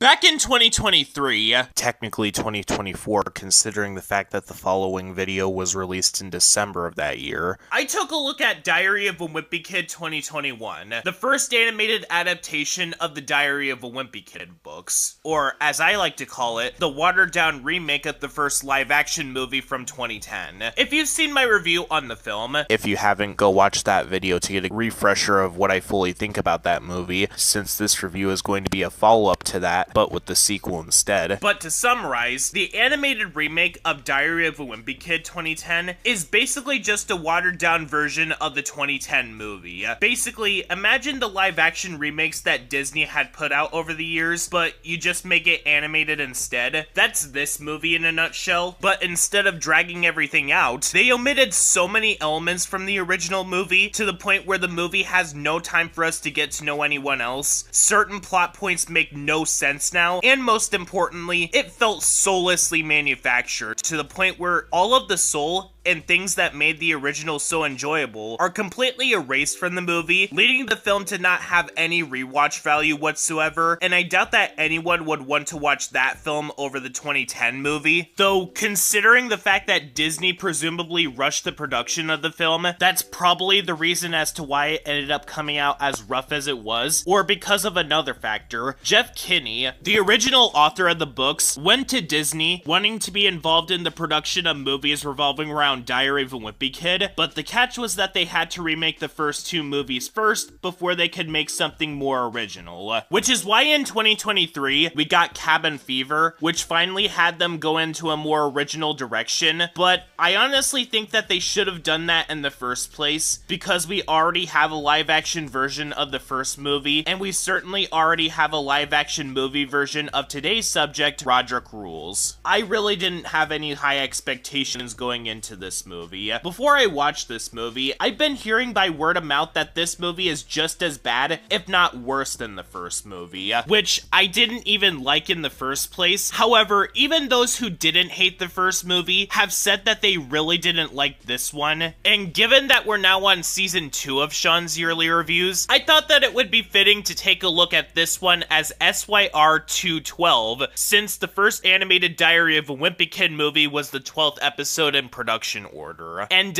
Back in 2023, technically 2024 considering the fact that the following video was released in December of that year, I took a look at Diary of a Wimpy Kid 2021, the first animated adaptation of the Diary of a Wimpy Kid books, or as I like to call it, the watered-down remake of the first live-action movie from 2010. If you've seen my review on the film, if you haven't, go watch that video to get a refresher of what I fully think about that movie, since this review is going to be a follow-up to that, but with the sequel instead. But to summarize, the animated remake of Diary of a Wimpy Kid 2010 is basically just a watered-down version of the 2010 movie. Basically, imagine the live-action remakes that Disney had put out over the years, but you just make it animated instead. That's this movie in a nutshell, but instead of dragging everything out, they omitted so many elements from the original movie to the point where the movie has no time for us to get to know anyone else. Certain plot points make no sense now, and most importantly, it felt soullessly manufactured to the point where all of the soul and things that made the original so enjoyable are completely erased from the movie, leading the film to not have any rewatch value whatsoever, and I doubt that anyone would want to watch that film over the 2010 movie. Though, considering the fact that Disney presumably rushed the production of the film, that's probably the reason as to why it ended up coming out as rough as it was, or because of another factor. Jeff Kinney, the original author of the books, went to Disney wanting to be involved in the production of movies revolving around Diary of a Wimpy Kid, but the catch was that they had to remake the first two movies first before they could make something more original. Which is why in 2023, we got Cabin Fever, which finally had them go into a more original direction, but I honestly think that they should have done that in the first place, because we already have a live-action version of the first movie, and we certainly already have a live-action movie version of today's subject, Rodrick Rules. I really didn't have any high expectations going into this movie. Before I watched this movie, I've been hearing by word of mouth that this movie is just as bad, if not worse than the first movie, which I didn't even like in the first place. However, even those who didn't hate the first movie have said that they really didn't like this one, and given that we're now on season 2 of Sean's yearly reviews, I thought that it would be fitting to take a look at this one as SYR 212, since the first animated Diary of a Wimpy Kid movie was the 12th episode in production order. And,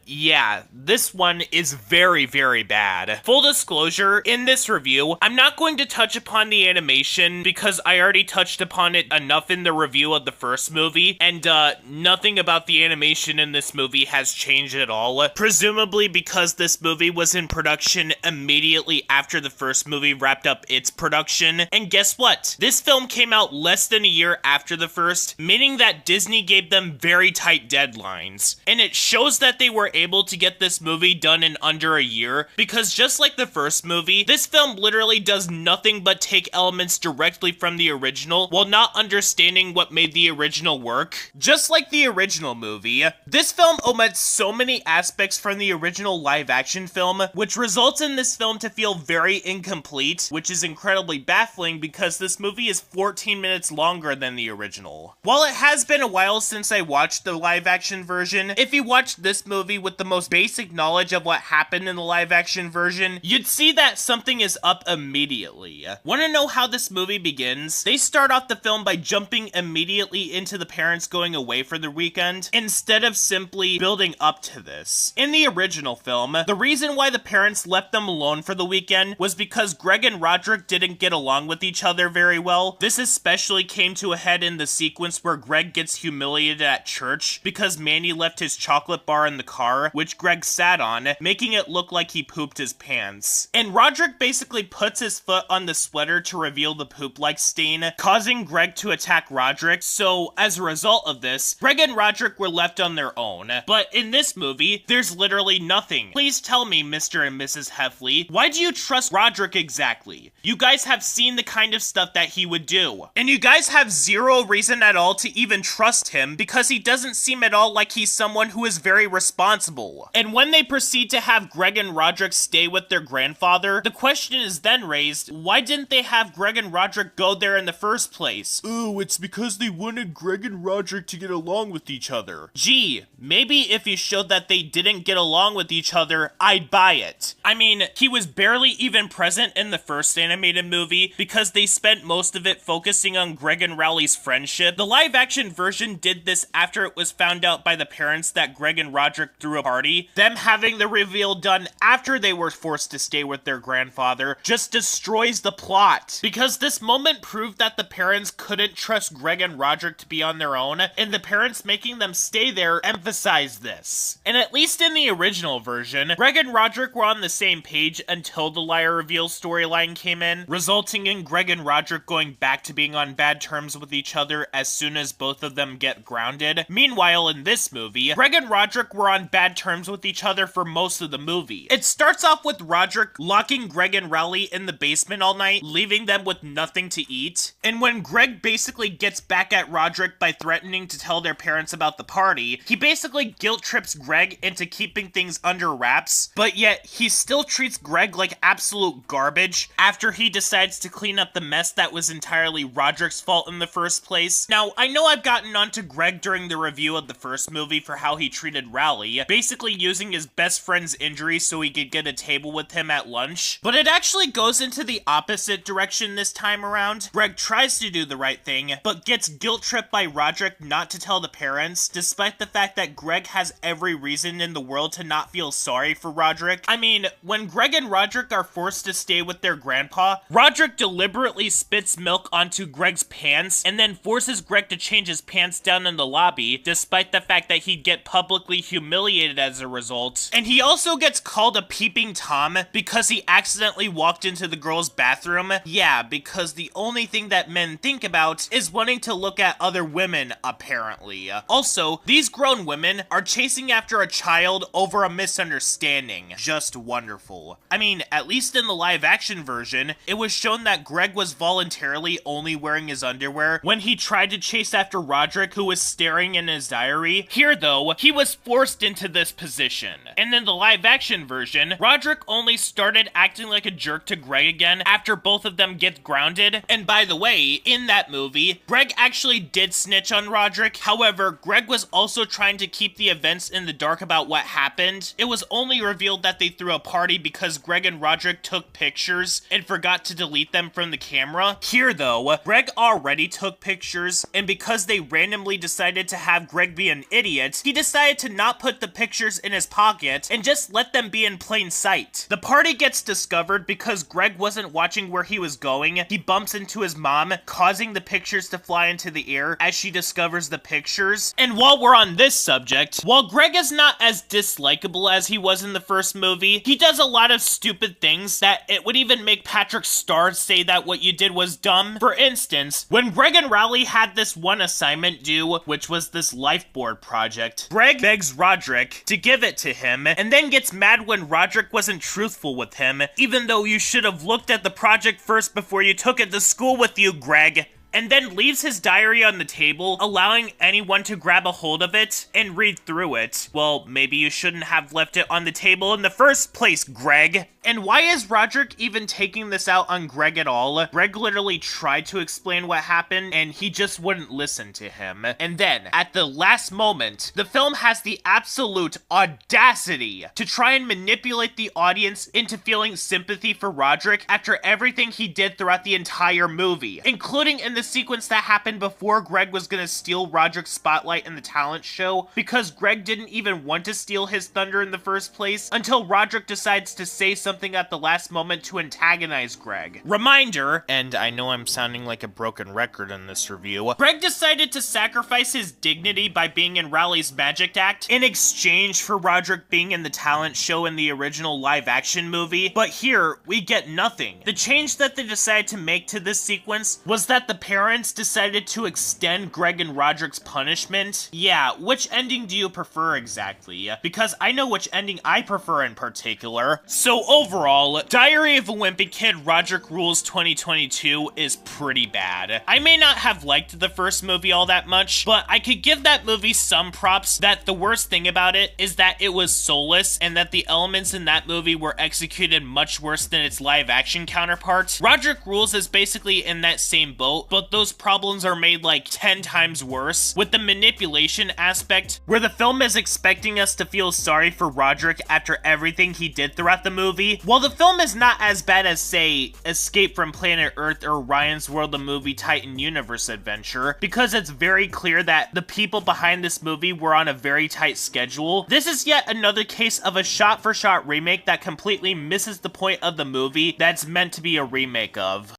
yeah, this one is very, very bad. Full disclosure, in this review, I'm not going to touch upon the animation because I already touched upon it enough in the review of the first movie, and, nothing about the animation in this movie has changed at all, presumably because this movie was in production immediately after the first movie wrapped up its production, and guess what? This film came out less than a year after the first, meaning that Disney gave them very tight deadlines. And it shows that they were able to get this movie done in under a year, because just like the first movie, this film literally does nothing but take elements directly from the original while not understanding what made the original work. Just like the original movie, this film omits so many aspects from the original live-action film, which results in this film to feel very incomplete, which is incredibly baffling because this movie is 14 minutes longer than the original. While it has been a while since I watched the live-action version, if you watched this movie with the most basic knowledge of what happened in the live-action version, you'd see that something is up immediately. Want to know how this movie begins? They start off the film by jumping immediately into the parents going away for the weekend, instead of simply building up to this. In the original film, the reason why the parents left them alone for the weekend was because Greg and Rodrick didn't get along with each other very well. This especially came to a head in the sequence where Greg gets humiliated at church because Manny left his chocolate bar in the car, which Greg sat on, making it look like he pooped his pants. And Rodrick basically puts his foot on the sweater to reveal the poop-like stain, causing Greg to attack Rodrick. So, as a result of this, Greg and Rodrick were left on their own. But in this movie, there's literally nothing. Please tell me, Mr. and Mrs. Heffley, why do you trust Rodrick exactly? You guys have seen the kind of stuff that he would do. And you guys have zero reason at all to even trust him because he doesn't seem at all like he's someone who is very responsible. And when they proceed to have Greg and Rodrick stay with their grandfather, the question is then raised, why didn't they have Greg and Rodrick go there in the first place? Oh, it's because they wanted Greg and Rodrick to get along with each other. Gee, maybe if you showed that they didn't get along with each other, I'd buy it. I mean, he was barely even present in the first animated movie because they spent most of it focusing on Greg and Rowley's friendship. The live-action version did this after it was found out by the parents that Greg and Rodrick threw a party. Them having the reveal done after they were forced to stay with their grandfather just destroys the plot, because this moment proved that the parents couldn't trust Greg and Rodrick to be on their own, and the parents making them stay there emphasized this. And at least in the original version, Greg and Rodrick were on the same page until the liar reveal storyline came in, resulting in Greg and Rodrick going back to being on bad terms with each other as soon as both of them get grounded. Meanwhile, in this movie, Greg and Rodrick were on bad terms with each other for most of the movie. It starts off with Rodrick locking Greg and Rowley in the basement all night, leaving them with nothing to eat. And when Greg basically gets back at Rodrick by threatening to tell their parents about the party, he basically guilt trips Greg into keeping things under wraps, but yet he still treats Greg like absolute garbage after he decides to clean up the mess that was entirely Rodrick's fault in the first place. Now, I know I've gotten onto Greg during the review of the first movie for how he treated Rowley, basically using his best friend's injury so he could get a table with him at lunch, but it actually goes into the opposite direction this time around. Greg tries to do the right thing, but gets guilt-tripped by Rodrick not to tell the parents, despite the fact that Greg has every reason in the world to not feel sorry for Rodrick. I mean, when Greg and Rodrick are forced to stay with their grandpa, Rodrick deliberately spits milk onto Greg's pants and then forces Greg to change his pants down in the lobby, despite the fact that he'd get publicly humiliated as a result. And he also gets called a peeping Tom because he accidentally walked into the girl's bathroom. Yeah, because the only thing that men think about is wanting to look at other women, apparently. Also, these grown women are chasing after a child over a misunderstanding. Just wonderful. I mean, at least in the live-action version, it was shown that Greg was voluntarily only wearing his underwear when he tried to chase after Rodrick, who was staring in his diary. Here, though, he was forced into this position. And in the live-action version, Rodrick only started acting like a jerk to Greg again after both of them get grounded. And by the way, in that movie, Greg actually did snitch on Rodrick. However, Greg was also trying to keep the events in the dark about what happened. It was only revealed that they threw a party because Greg and Rodrick took pictures and forgot to delete them from the camera. Here, though, Greg already took pictures, and because they randomly decided to have Greg be an idiot, he decided to not put the pictures in his pocket and just let them be in plain sight. The party gets discovered because Greg wasn't watching where he was going. He bumps into his mom, causing the pictures to fly into the air as she discovers the pictures. And while we're on this subject, while Greg is not as dislikable as he was in the first movie, he does a lot of stupid things that it would even make Patrick Star say that what you did was dumb. For instance, when Greg and Rowley had this one assignment due, which was this lifeboard project, Greg begs Rodrick to give it to him, and then gets mad when Rodrick wasn't truthful with him, even though you should have looked at the project first before you took it to school with you, Greg. And then leaves his diary on the table, allowing anyone to grab a hold of it and read through it. Well, maybe you shouldn't have left it on the table in the first place, Greg. And why is Rodrick even taking this out on Greg at all? Greg literally tried to explain what happened, and he just wouldn't listen to him. And then, at the last moment, the film has the absolute audacity to try and manipulate the audience into feeling sympathy for Rodrick after everything he did throughout the entire movie, including in the sequence that happened before Greg was gonna steal Rodrick's spotlight in the talent show, because Greg didn't even want to steal his thunder in the first place until Rodrick decides to say something at the last moment to antagonize Greg. Reminder, and I know I'm sounding like a broken record in this review, Greg decided to sacrifice his dignity by being in Rowley's magic act in exchange for Rodrick being in the talent show in the original live-action movie, but here, we get nothing. The change that they decided to make to this sequence was that the parents decided to extend Greg and Rodrick's punishment. Yeah, which ending do you prefer exactly? Because I know which ending I prefer in particular. So overall, Diary of a Wimpy Kid Rodrick Rules 2022 is pretty bad. I may not have liked the first movie all that much, but I could give that movie some props that the worst thing about it is that it was soulless and that the elements in that movie were executed much worse than its live-action counterpart. Rodrick Rules is basically in that same boat, but those problems are made like 10 times worse, with the manipulation aspect, where the film is expecting us to feel sorry for Rodrick after everything he did throughout the movie. While the film is not as bad as, say, Escape from Planet Earth or Ryan's World, the movie Titan Universe Adventure, because it's very clear that the people behind this movie were on a very tight schedule, this is yet another case of a shot-for-shot remake that completely misses the point of the movie that's meant to be a remake of.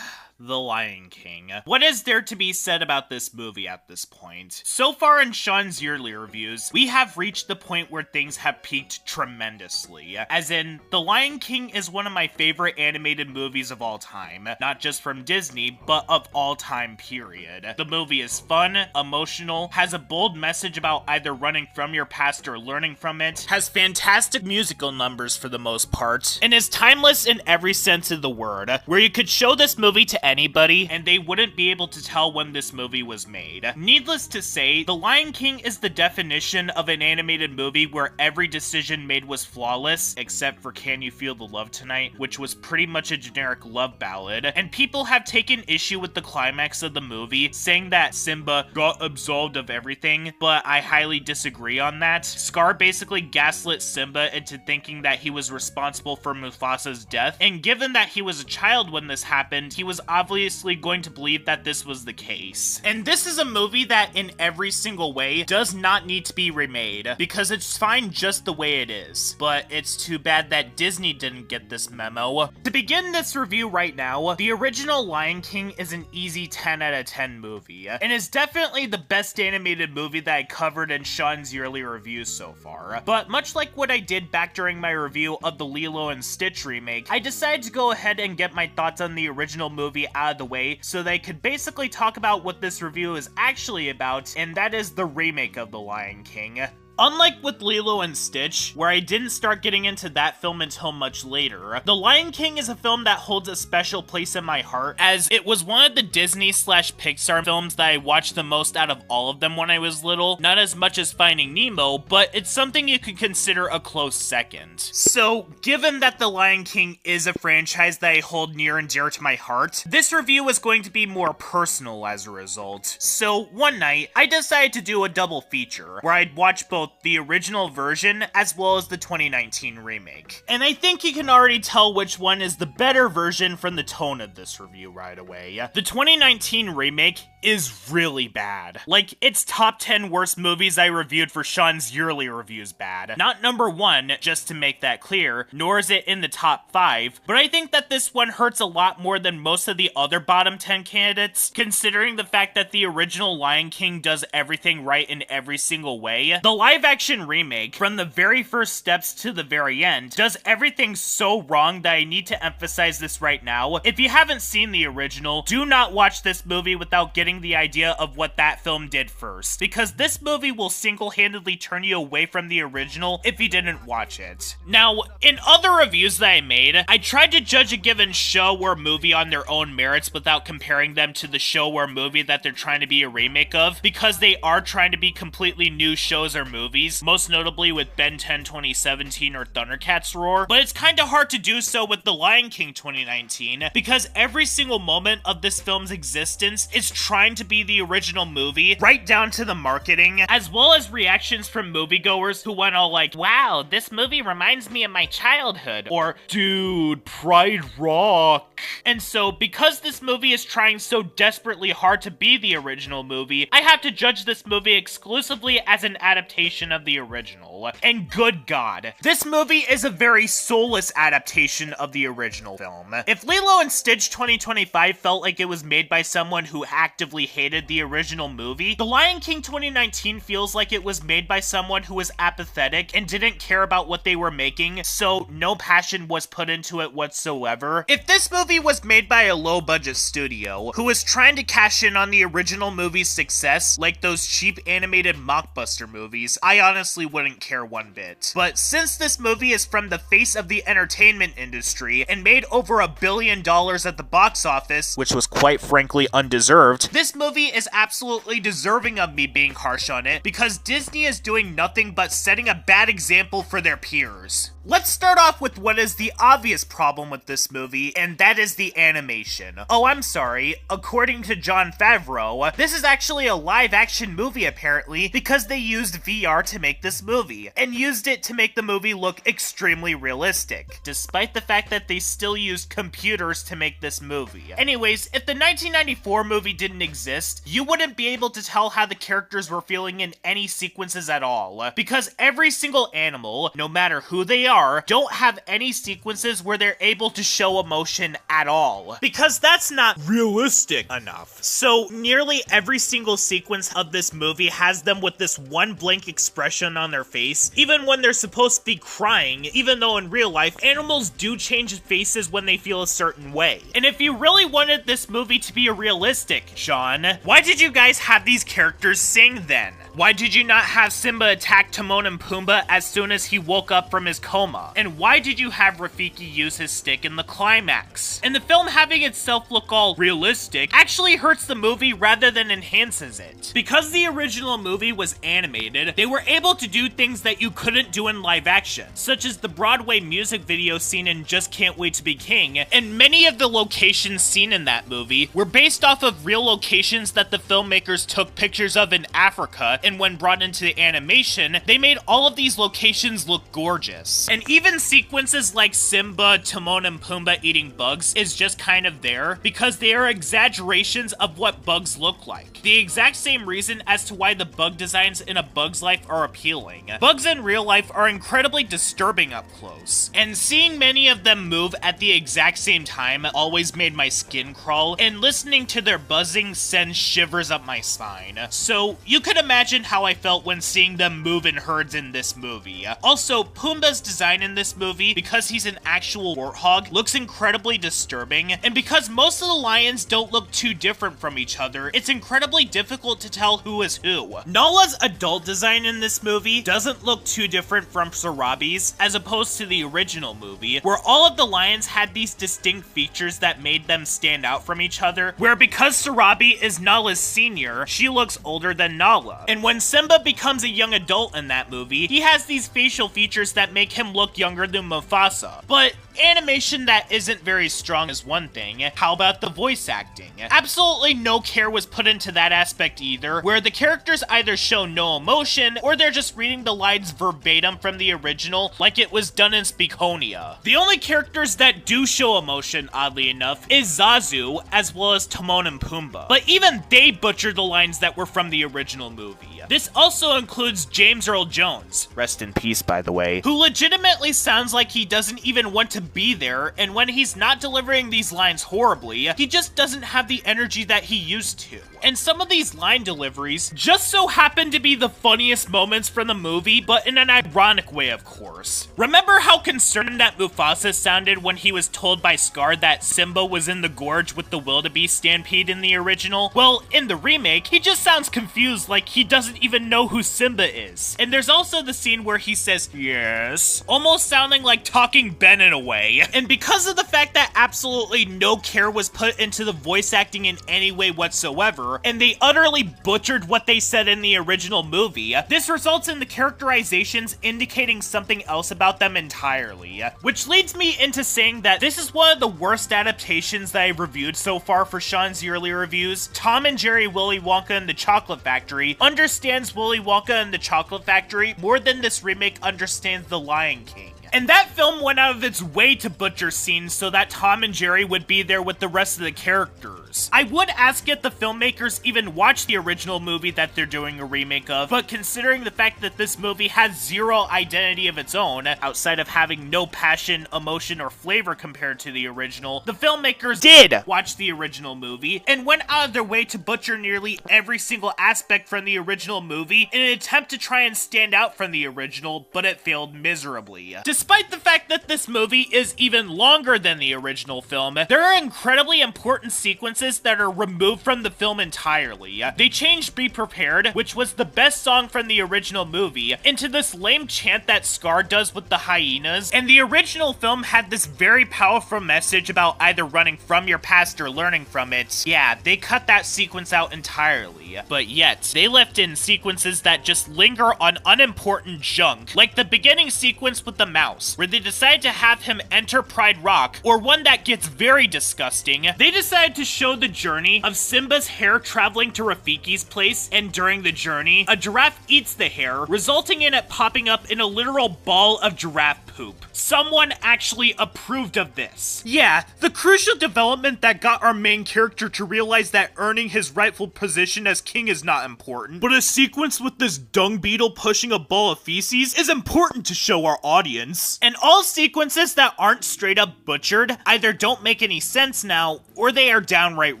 The Lion King. What is there to be said about this movie at this point? So far in Sean's yearly reviews, we have reached the point where things have peaked tremendously. As in, The Lion King is one of my favorite animated movies of all time. Not just from Disney, but of all time, period. The movie is fun, emotional, has a bold message about either running from your past or learning from it, has fantastic musical numbers for the most part, and is timeless in every sense of the word, where you could show this movie to anybody, and they wouldn't be able to tell when this movie was made. Needless to say, The Lion King is the definition of an animated movie where every decision made was flawless, except for Can You Feel the Love Tonight, which was pretty much a generic love ballad, and people have taken issue with the climax of the movie, saying that Simba got absolved of everything, but I highly disagree on that. Scar basically gaslit Simba into thinking that he was responsible for Mufasa's death, and given that he was a child when this happened, he was obviously going to believe that this was the case. And this is a movie that in every single way does not need to be remade, because it's fine just the way it is. But it's too bad that Disney didn't get this memo. To begin this review right now, the original Lion King is an easy 10 out of 10 movie, and is definitely the best animated movie that I covered in Sean's yearly reviews so far. But much like what I did back during my review of the Lilo and Stitch remake, I decided to go ahead and get my thoughts on the original movie out of the way so they could basically talk about what this review is actually about, and that is the remake of The Lion King. Unlike with Lilo and Stitch, where I didn't start getting into that film until much later, The Lion King is a film that holds a special place in my heart, as it was one of the Disney/Pixar films that I watched the most out of all of them when I was little. Not as much as Finding Nemo, but it's something you could consider a close second. So, given that The Lion King is a franchise that I hold near and dear to my heart, this review is going to be more personal as a result. So, one night, I decided to do a double feature, where I'd watch both the original version as well as the 2019 remake. And I think you can already tell which one is the better version from the tone of this review right away. The 2019 remake is really bad. Like, it's top 10 worst movies I reviewed for Sean's yearly reviews bad. Not number 1, just to make that clear, nor is it in the top 5, but I think that this one hurts a lot more than most of the other bottom 10 candidates, considering the fact that the original Lion King does everything right in every single way. The live-action remake, from the very first steps to the very end, does everything so wrong that I need to emphasize this right now. If you haven't seen the original, do not watch this movie without getting the idea of what that film did first, because this movie will single-handedly turn you away from the original if you didn't watch it. Now, in other reviews that I made, I tried to judge a given show or movie on their own merits without comparing them to the show or movie that they're trying to be a remake of, because they are trying to be completely new shows or movies, most notably with Ben 10 2017 or Thundercats Roar, but it's kinda hard to do so with The Lion King 2019, because every single moment of this film's existence is trying to be the original movie, right down to the marketing, as well as reactions from moviegoers who went all like, wow, this movie reminds me of my childhood, or dude, Pride Rock. And so, because this movie is trying so desperately hard to be the original movie, I have to judge this movie exclusively as an adaptation of the original. And good God, this movie is a very soulless adaptation of the original film. If Lilo and Stitch 2025 felt like it was made by someone who actively hated the original movie, The Lion King 2019 feels like it was made by someone who was apathetic and didn't care about what they were making, so no passion was put into it whatsoever. If this movie was made by a low-budget studio who was trying to cash in on the original movie's success, like those cheap animated mockbuster movies, I honestly wouldn't care one bit. But since this movie is from the face of the entertainment industry and made over $1 billion at the box office, which was quite frankly undeserved, this movie is absolutely deserving of me being harsh on it because Disney is doing nothing but setting a bad example for their peers. Let's start off with what is the obvious problem with this movie, and that is the animation. Oh, I'm sorry. According to Jon Favreau, this is actually a live-action movie apparently because they used VR to make this movie, and used it to make the movie look extremely realistic, despite the fact that they still used computers to make this movie. Anyways, if the 1994 movie didn't exist, you wouldn't be able to tell how the characters were feeling in any sequences at all, because every single animal, no matter who they are, don't have any sequences where they're able to show emotion at all, because that's not realistic enough. So nearly every single sequence of this movie has them with this one blank expression on their face, even when they're supposed to be crying, even though in real life, animals do change faces when they feel a certain way. And if you really wanted this movie to be realistic, Sean, why did you guys have these characters sing then? Why did you not have Simba attack Timon and Pumbaa as soon as he woke up from his coma? And why did you have Rafiki use his stick in the climax? And the film having itself look all realistic actually hurts the movie rather than enhances it. Because the original movie was animated, they were able to do things that you couldn't do in live action, such as the Broadway music video scene in Just Can't Wait to Be King, and many of the locations seen in that movie were based off of real locations that the filmmakers took pictures of in Africa, and when brought into the animation, they made all of these locations look gorgeous. And even sequences like Simba, Timon, and Pumbaa eating bugs is just kind of there because they are exaggerations of what bugs look like. The exact same reason as to why the bug designs in A Bug's Life are appealing. Bugs in real life are incredibly disturbing up close, and seeing many of them move at the exact same time always made my skin crawl, and listening to their buzzing sends shivers up my spine. So you could imagine how I felt when seeing them move in herds in this movie. Also, Pumbaa's design in this movie, because he's an actual warthog, looks incredibly disturbing, and because most of the lions don't look too different from each other, it's incredibly difficult to tell who is who. Nala's adult design in this movie doesn't look too different from Sarabi's, as opposed to the original movie, where all of the lions had these distinct features that made them stand out from each other, where because Sarabi is Nala's senior, she looks older than Nala. And when Simba becomes a young adult in that movie, he has these facial features that make him look younger than Mufasa. But animation that isn't very strong is one thing. How about the voice acting? Absolutely no care was put into that aspect either, where the characters either show no emotion, or they're just reading the lines verbatim from the original, like it was done in Speakonia. The only characters that do show emotion, oddly enough, is Zazu, as well as Timon and Pumbaa. But even they butchered the lines that were from the original movie. This also includes James Earl Jones, rest in peace by the way, who legitimately sounds like he doesn't even want to be there, and when he's not delivering these lines horribly, he just doesn't have the energy that he used to. And some of these line deliveries just so happen to be the funniest moments from the movie, but in an ironic way, of course. Remember how concerned that Mufasa sounded when he was told by Scar that Simba was in the gorge with the wildebeest stampede in the original? Well, in the remake, he just sounds confused, like he doesn't even know who Simba is. And there's also the scene where he says, "Yes," almost sounding like Talking Ben in a way. And because of the fact that absolutely no care was put into the voice acting in any way whatsoever, and they utterly butchered what they said in the original movie, this results in the characterizations indicating something else about them entirely. Which leads me into saying that this is one of the worst adaptations that I've reviewed so far for Sean's yearly reviews. Tom and Jerry Willy Wonka and the Chocolate Factory understands Willy Wonka and the Chocolate Factory more than this remake understands The Lion King. And that film went out of its way to butcher scenes so that Tom and Jerry would be there with the rest of the characters. I would ask if the filmmakers even watched the original movie that they're doing a remake of, but considering the fact that this movie has zero identity of its own, outside of having no passion, emotion, or flavor compared to the original, the filmmakers did watch the original movie and went out of their way to butcher nearly every single aspect from the original movie in an attempt to try and stand out from the original, but it failed miserably. Despite the fact that this movie is even longer than the original film, there are incredibly important sequences sequences that are removed from the film entirely. They changed Be Prepared, which was the best song from the original movie, into this lame chant that Scar does with the hyenas, and the original film had this very powerful message about either running from your past or learning from it. Yeah, they cut that sequence out entirely, but yet, they left in sequences that just linger on unimportant junk, like the beginning sequence with the mouse, where they decide to have him enter Pride Rock, or one that gets very disgusting. They decide to show the journey of Simba's hair traveling to Rafiki's place, and during the journey, a giraffe eats the hair, resulting in it popping up in a literal ball of giraffe poop. Someone actually approved of this. Yeah, the crucial development that got our main character to realize that earning his rightful position as king is not important, but a sequence with this dung beetle pushing a ball of feces is important to show our audience. And all sequences that aren't straight up butchered either don't make any sense now, or they are downright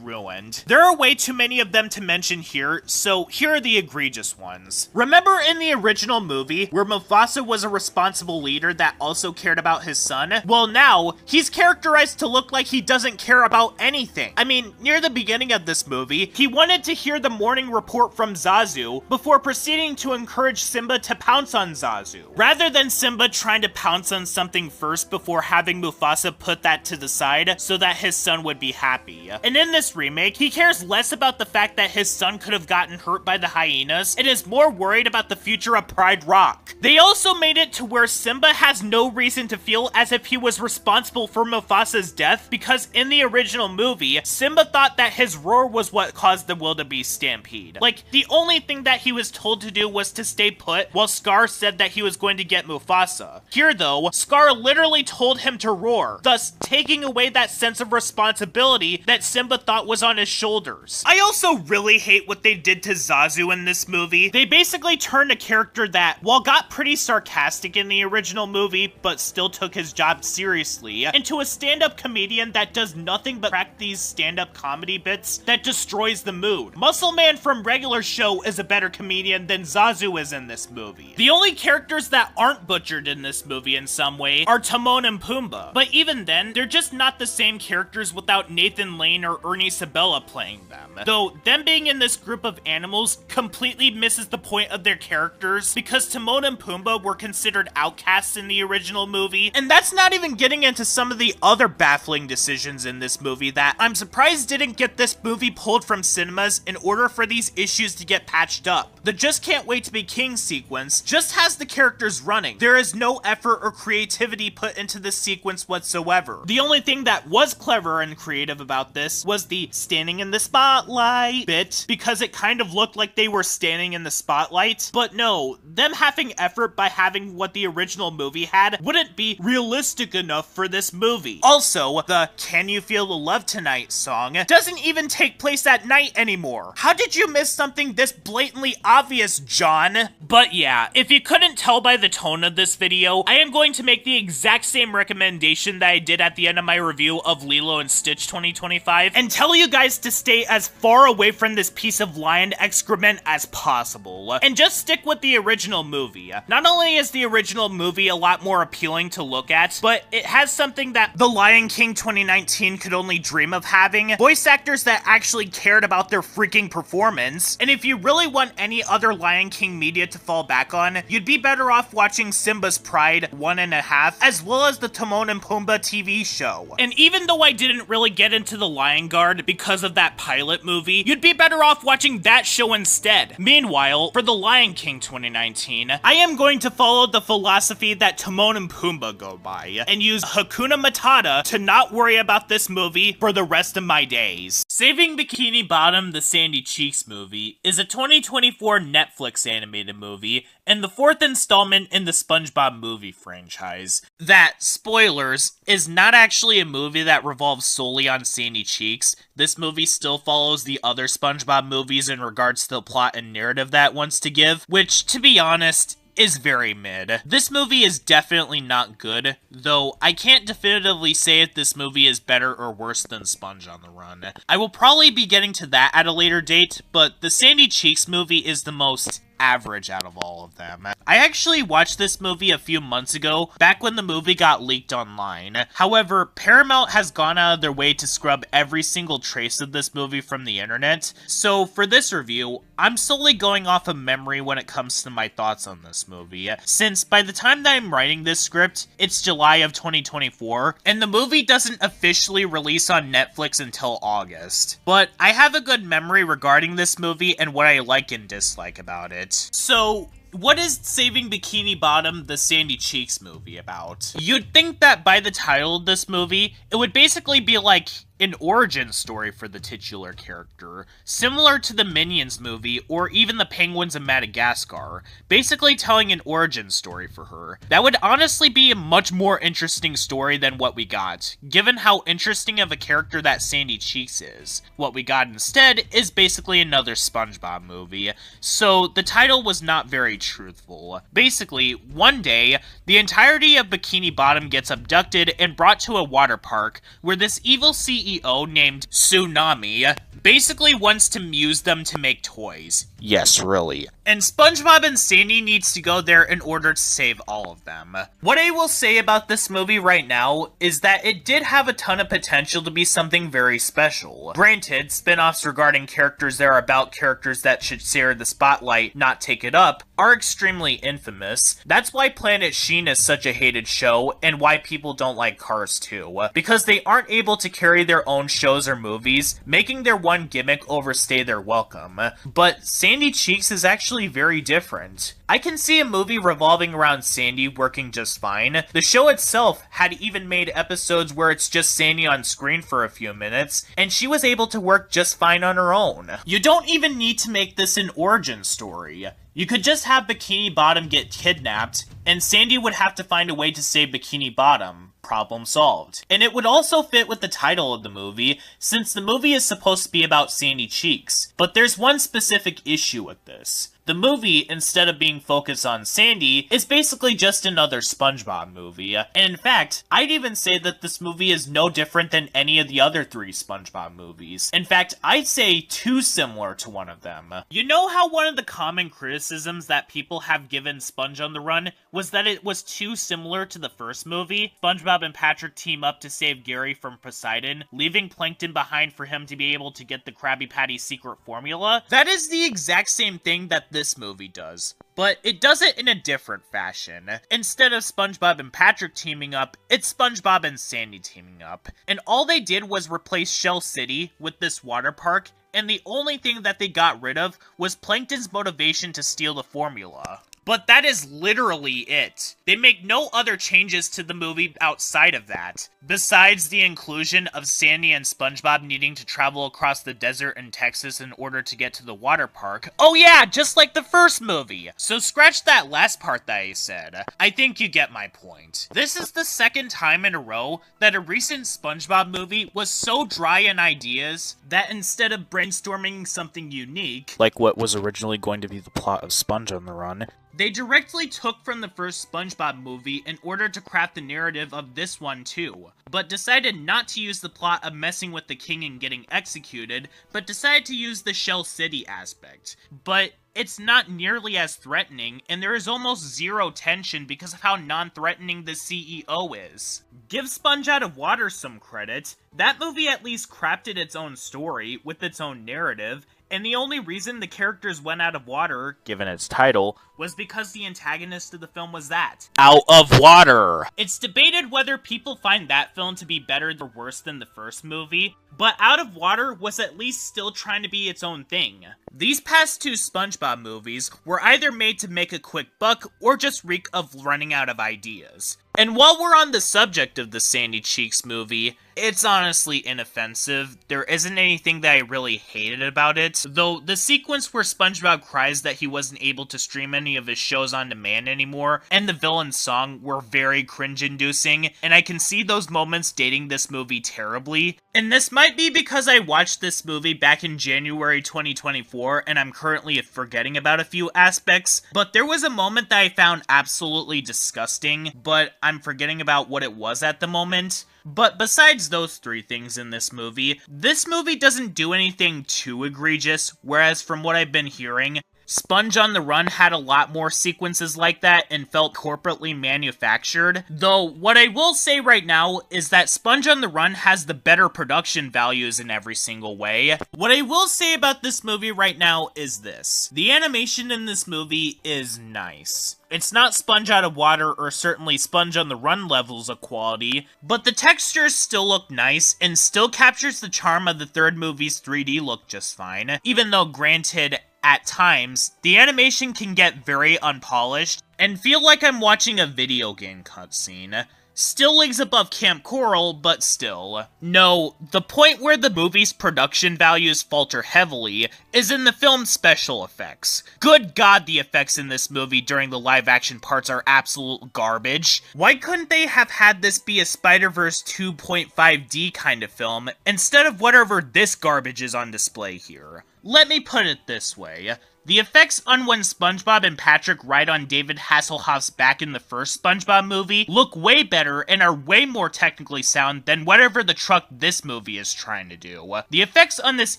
ruined. There are way too many of them to mention here, so here are the egregious ones. Remember in the original movie, where Mufasa was a responsible leader that also cared about his son? Well now, he's characterized to look like he doesn't care about anything. I mean, near the beginning of this movie, he wanted to hear the morning report from Zazu before proceeding to encourage Simba to pounce on Zazu, rather than Simba trying to pounce on something first before having Mufasa put that to the side so that his son would be happy. And in this remake, he cares less about the fact that his son could have gotten hurt by the hyenas and is more worried about the future of Pride Rock. They also made it to where Simba has no reason to feel as if he was responsible for Mufasa's death, because in the original movie, Simba thought that his roar was what caused the wildebeest stampede. Like, the only thing that he was told to do was to stay put, while Scar said that he was going to get Mufasa. Here though, Scar literally told him to roar, thus taking away that sense of responsibility that Simba thought was on his shoulders. I also really hate what they did to Zazu in this movie. They basically turned a character that, while got pretty sarcastic in the original movie, but still took his job seriously, into a stand-up comedian that does nothing but crack these stand-up comedy bits that destroys the mood. Muscle Man from regular show is a better comedian than Zazu is in this movie. The only characters that aren't butchered in this movie in some way are Timon and Pumbaa, but even then, they're just not the same characters without Nathan Lane or Ernie Sabella playing them. Though, them being in this group of animals completely misses the point of their characters, because Timon and Pumbaa were considered outcasts in the original movie, and that's not even getting into some of the other baffling decisions in this movie that I'm surprised didn't get this movie pulled from cinemas in order for these issues to get patched up. The Just Can't Wait to Be King sequence just has the characters running. There is no effort or creativity put into this sequence whatsoever. The only thing that was clever and creative about this was the standing in the spotlight bit, because it kind of looked like they were standing in the spotlight, but no, them having effort by having what the original movie had wouldn't be realistic enough for this movie. Also, the Can You Feel the Love Tonight song doesn't even take place at night anymore. How did you miss something this blatantly obvious, John? But yeah, if you couldn't tell by the tone of this video, I am going to make the exact same recommendation that I did at the end of my review of Lilo and Stitch 2025, and tell you guys to stay as far away from this piece of lion excrement as possible, and just stick with the original movie. Not only is the original movie a lot more appealing to look at, but it has something that The Lion King 2019 could only dream of having: voice actors that actually cared about their freaking performance. And if you really want any other Lion King media to fall back on, you'd be better off watching Simba's Pride 1.5, as well as the Timon and Pumbaa TV show. And even though I didn't really get into The Lion Guard because of that pilot movie, you'd be better off watching that show instead. Meanwhile, for The Lion King 2019, I am going to follow the philosophy that Timon and Pumbaa go by, and use Hakuna Matata to not worry about this movie for the rest of my days. Saving Bikini Bottom, the Sandy Cheeks movie, is a 2024 Netflix animated movie, and the fourth installment in the SpongeBob movie franchise. That, spoilers, is not actually a movie that revolves solely on Sandy Cheeks. This movie still follows the other SpongeBob movies in regards to the plot and narrative that it wants to give, which, to be honest, is very mid. This movie is definitely not good, though I can't definitively say if this movie is better or worse than Sponge on the Run. I will probably be getting to that at a later date, but the Sandy Cheeks movie is the most average out of all of them. I actually watched this movie a few months ago, back when the movie got leaked online. However, Paramount has gone out of their way to scrub every single trace of this movie from the internet, so for this review, I'm solely going off of memory when it comes to my thoughts on this movie, since by the time that I'm writing this script, it's July of 2024, and the movie doesn't officially release on Netflix until August. But I have a good memory regarding this movie and what I like and dislike about it. So, what is Saving Bikini Bottom, the Sandy Cheeks movie about? You'd think that by the title of this movie, it would basically be like an origin story for the titular character, similar to the Minions movie or even the Penguins of Madagascar, basically telling an origin story for her. That would honestly be a much more interesting story than what we got, given how interesting of a character that Sandy Cheeks is. What we got instead is basically another SpongeBob movie, so the title was not very truthful. Basically, one day, the entirety of Bikini Bottom gets abducted and brought to a water park, where this evil CEO named Tsunami basically wants to use them to make toys. Yes, really. And SpongeBob and Sandy needs to go there in order to save all of them. What I will say about this movie right now is that it did have a ton of potential to be something very special. Granted, spin-offs regarding characters that are about characters that should share the spotlight, not take it up, are extremely infamous. That's why Planet Sheen is such a hated show, and why people don't like Cars 2. Because they aren't able to carry their own shows or movies, making their one gimmick overstay their welcome. But Sandy Cheeks is actually very different. I can see a movie revolving around Sandy working just fine. The show itself had even made episodes where it's just Sandy on screen for a few minutes, and she was able to work just fine on her own. You don't even need to make this an origin story. You could just have Bikini Bottom get kidnapped, and Sandy would have to find a way to save Bikini Bottom. Problem solved. And it would also fit with the title of the movie, since the movie is supposed to be about Sandy Cheeks. But there's one specific issue with this. The movie, instead of being focused on Sandy, is basically just another SpongeBob movie. And in fact, I'd even say that this movie is no different than any of the other 3 SpongeBob movies. In fact, I'd say too similar to one of them. You know how one of the common criticisms that people have given Sponge on the Run was that it was too similar to the first movie? SpongeBob and Patrick team up to save Gary from Poseidon, leaving Plankton behind for him to be able to get the Krabby Patty secret formula? That is the exact same thing that this movie does, but it does it in a different fashion. Instead of SpongeBob and Patrick teaming up, it's SpongeBob and Sandy teaming up. And all they did was replace Shell City with this water park, and the only thing that they got rid of was Plankton's motivation to steal the formula. But that is literally it. They make no other changes to the movie outside of that, besides the inclusion of Sandy and SpongeBob needing to travel across the desert in Texas in order to get to the water park. Oh yeah, just like the first movie! So scratch that last part that I said. I think you get my point. This is the second time in a row that a recent SpongeBob movie was so dry in ideas that instead of brainstorming something unique, like what was originally going to be the plot of Sponge on the Run, they directly took from the first SpongeBob movie in order to craft the narrative of this one too, but decided not to use the plot of messing with the king and getting executed, but decided to use the Shell City aspect. But it's not nearly as threatening, and there is almost zero tension because of how non-threatening the CEO is. Give Sponge Out of Water some credit. That movie at least crafted its own story, with its own narrative, and the only reason the characters went out of water, given its title, was because the antagonist of the film was that. Out of water! It's debated whether people find that film to be better or worse than the first movie, but Out of Water was at least still trying to be its own thing. These past 2 SpongeBob movies were either made to make a quick buck or just reek of running out of ideas. And while we're on the subject of the Sandy Cheeks movie, it's honestly inoffensive. There isn't anything that I really hated about it, though the sequence where SpongeBob cries that he wasn't able to stream any of his shows on demand anymore, and the villain's song were very cringe-inducing, and I can see those moments dating this movie terribly. And this might be because I watched this movie back in January 2024, and I'm currently forgetting about a few aspects, but there was a moment that I found absolutely disgusting, but I'm forgetting about what it was at the moment. But besides those 3 things in this movie doesn't do anything too egregious, whereas from what I've been hearing, Sponge on the Run had a lot more sequences like that and felt corporately manufactured. Though, what I will say right now is that Sponge on the Run has the better production values in every single way. What I will say about this movie right now is this. The animation in this movie is nice. It's not Sponge Out of Water or certainly Sponge on the Run levels of quality, but the textures still look nice and still captures the charm of the third movie's 3D look just fine, even though granted, at times, the animation can get very unpolished and feel like I'm watching a video game cutscene. Still leagues above Camp Coral, but still. No, the point where the movie's production values falter heavily is in the film's special effects. Good God, the effects in this movie during the live-action parts are absolute garbage. Why couldn't they have had this be a Spider-Verse 2.5D kind of film, instead of whatever this garbage is on display here? Let me put it this way. The effects on when SpongeBob and Patrick ride on David Hasselhoff's back in the first SpongeBob movie look way better and are way more technically sound than whatever the truck this movie is trying to do. The effects on this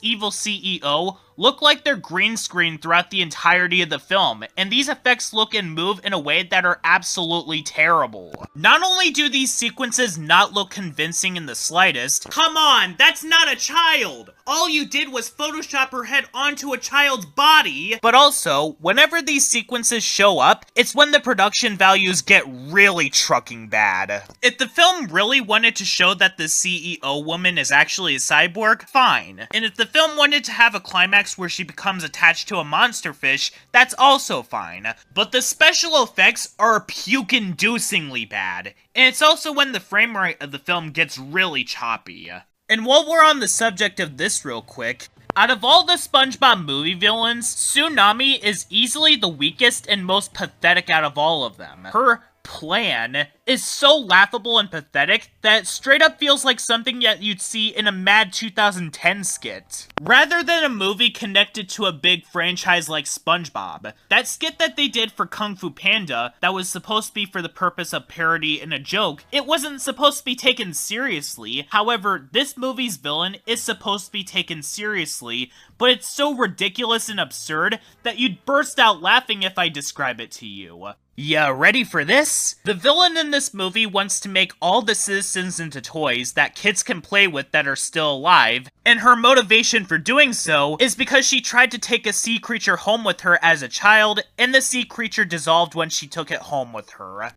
evil CEO look like they're green screen throughout the entirety of the film, and these effects look and move in a way that are absolutely terrible. Not only do these sequences not look convincing in the slightest, come on, that's not a child! All you did was Photoshop her head onto a child's body! But also, whenever these sequences show up, it's when the production values get really trucking bad. If the film really wanted to show that the CEO woman is actually a cyborg, fine. And if the film wanted to have a climax where she becomes attached to a monster fish, that's also fine. But the special effects are puke-inducingly bad, and it's also when the frame rate of the film gets really choppy. And while we're on the subject of this real quick, out of all the SpongeBob movie villains, Tsunami is easily the weakest and most pathetic out of all of them. Her plan is so laughable and pathetic that it straight up feels like something that you'd see in a Mad 2010 skit. Rather than a movie connected to a big franchise like SpongeBob, that skit that they did for Kung Fu Panda that was supposed to be for the purpose of parody and a joke, it wasn't supposed to be taken seriously. However, this movie's villain is supposed to be taken seriously, but it's so ridiculous and absurd that you'd burst out laughing if I describe it to you. Yeah, ready for this? The villain in this movie wants to make all the citizens into toys that kids can play with that are still alive, and her motivation for doing so is because she tried to take a sea creature home with her as a child, and the sea creature dissolved when she took it home with her.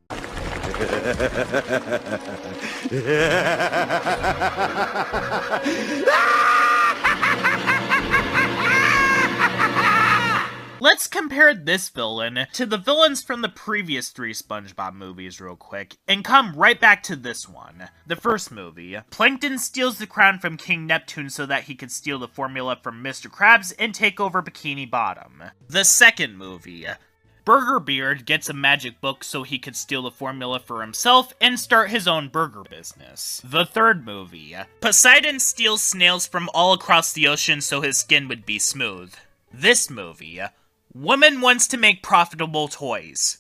Let's compare this villain to the villains from the previous 3 SpongeBob movies real quick, and come right back to this one. The first movie. Plankton steals the crown from King Neptune so that he could steal the formula from Mr. Krabs and take over Bikini Bottom. The second movie. Burger Beard gets a magic book so he could steal the formula for himself and start his own burger business. The third movie. Poseidon steals snails from all across the ocean so his skin would be smooth. This movie. Woman wants to make profitable toys.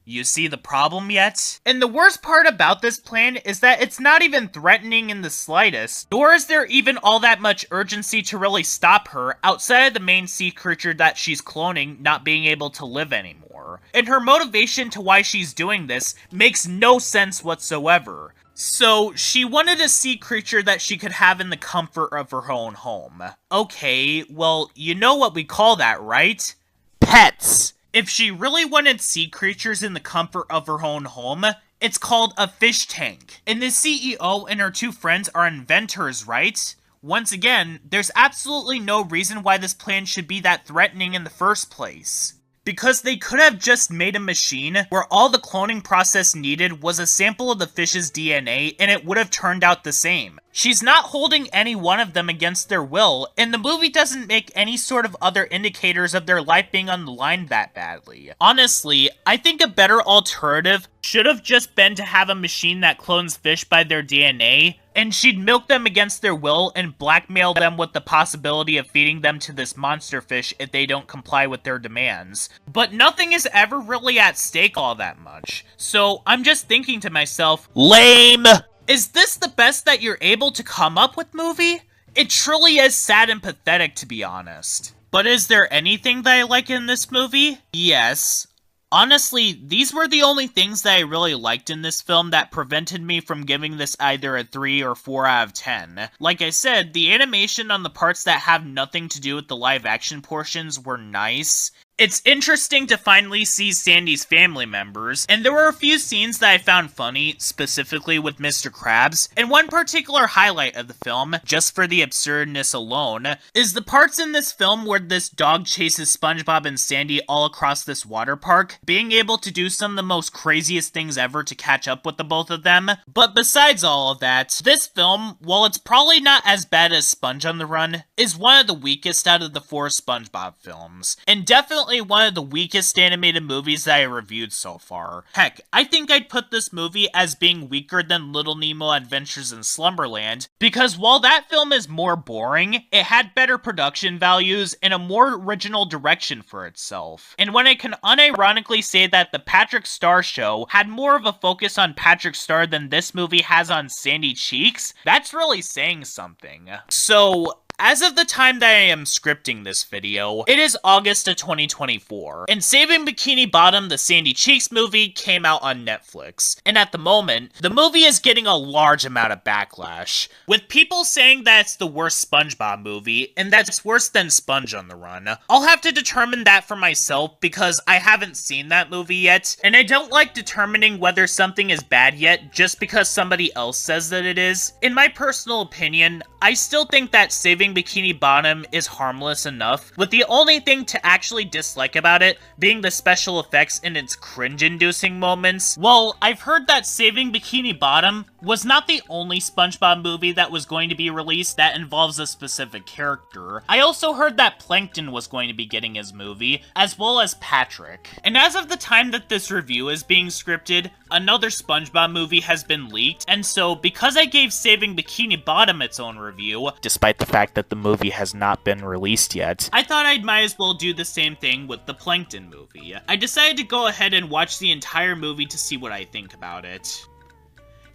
You see the problem yet? And the worst part about this plan is that it's not even threatening in the slightest, nor is there even all that much urgency to really stop her outside of the main sea creature that she's cloning not being able to live anymore. And her motivation to why she's doing this makes no sense whatsoever. So, she wanted a sea creature that she could have in the comfort of her own home. Okay, well, you know what we call that, right? Pets! If she really wanted sea creatures in the comfort of her own home, it's called a fish tank. And the CEO and her 2 friends are inventors, right? Once again, there's absolutely no reason why this plan should be that threatening in the first place. Because they could have just made a machine where all the cloning process needed was a sample of the fish's DNA and it would have turned out the same. She's not holding any one of them against their will, and the movie doesn't make any sort of other indicators of their life being on the line that badly. Honestly, I think a better alternative should have just been to have a machine that clones fish by their DNA, and she'd milk them against their will and blackmail them with the possibility of feeding them to this monster fish if they don't comply with their demands. But nothing is ever really at stake all that much, so I'm just thinking to myself, lame! Is this the best that you're able to come up with, movie? It truly is sad and pathetic, to be honest. But is there anything that I like in this movie? Yes. Honestly, these were the only things that I really liked in this film that prevented me from giving this either a 3 or 4 out of 10. Like I said, the animation on the parts that have nothing to do with the live action portions were nice. It's interesting to finally see Sandy's family members, and there were a few scenes that I found funny, specifically with Mr. Krabs, and one particular highlight of the film, just for the absurdness alone, is the parts in this film where this dog chases SpongeBob and Sandy all across this water park, being able to do some of the most craziest things ever to catch up with the both of them. But besides all of that, this film, while it's probably not as bad as Sponge on the Run, is one of the weakest out of the 4 SpongeBob films, and definitely one of the weakest animated movies that I reviewed so far. Heck, I think I'd put this movie as being weaker than Little Nemo Adventures in Slumberland, because while that film is more boring, it had better production values and a more original direction for itself. And when I can unironically say that the Patrick Star Show had more of a focus on Patrick Star than this movie has on Sandy Cheeks, that's really saying something. So, as of the time that I am scripting this video, it is August of 2024, and Saving Bikini Bottom, the Sandy Cheeks movie, came out on Netflix. And at the moment, the movie is getting a large amount of backlash, with people saying that it's the worst SpongeBob movie, and that it's worse than Sponge on the Run. I'll have to determine that for myself, because I haven't seen that movie yet, and I don't like determining whether something is bad yet just because somebody else says that it is. In my personal opinion, I still think that Saving Bikini Bottom is harmless enough, with the only thing to actually dislike about it being the special effects and its cringe-inducing moments. Well, I've heard that Saving Bikini Bottom was not the only SpongeBob movie that was going to be released that involves a specific character. I also heard that Plankton was going to be getting his movie, as well as Patrick. And as of the time that this review is being scripted, another SpongeBob movie has been leaked, and so because I gave Saving Bikini Bottom its own review, despite the fact that the movie has not been released yet, I thought I might as well do the same thing with the Plankton movie. I decided to go ahead and watch the entire movie to see what I think about it.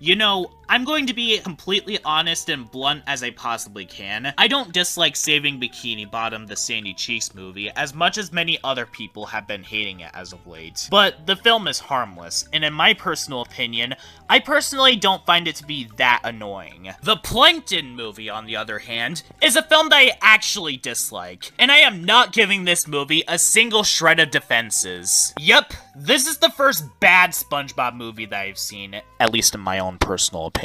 You know, I'm going to be completely honest and blunt as I possibly can. I don't dislike Saving Bikini Bottom, the Sandy Cheeks movie, as much as many other people have been hating it as of late. But the film is harmless, and in my personal opinion, I personally don't find it to be that annoying. The Plankton movie, on the other hand, is a film that I actually dislike, and I am not giving this movie a single shred of defenses. Yep, this is the first bad SpongeBob movie that I've seen, at least in my own personal opinion.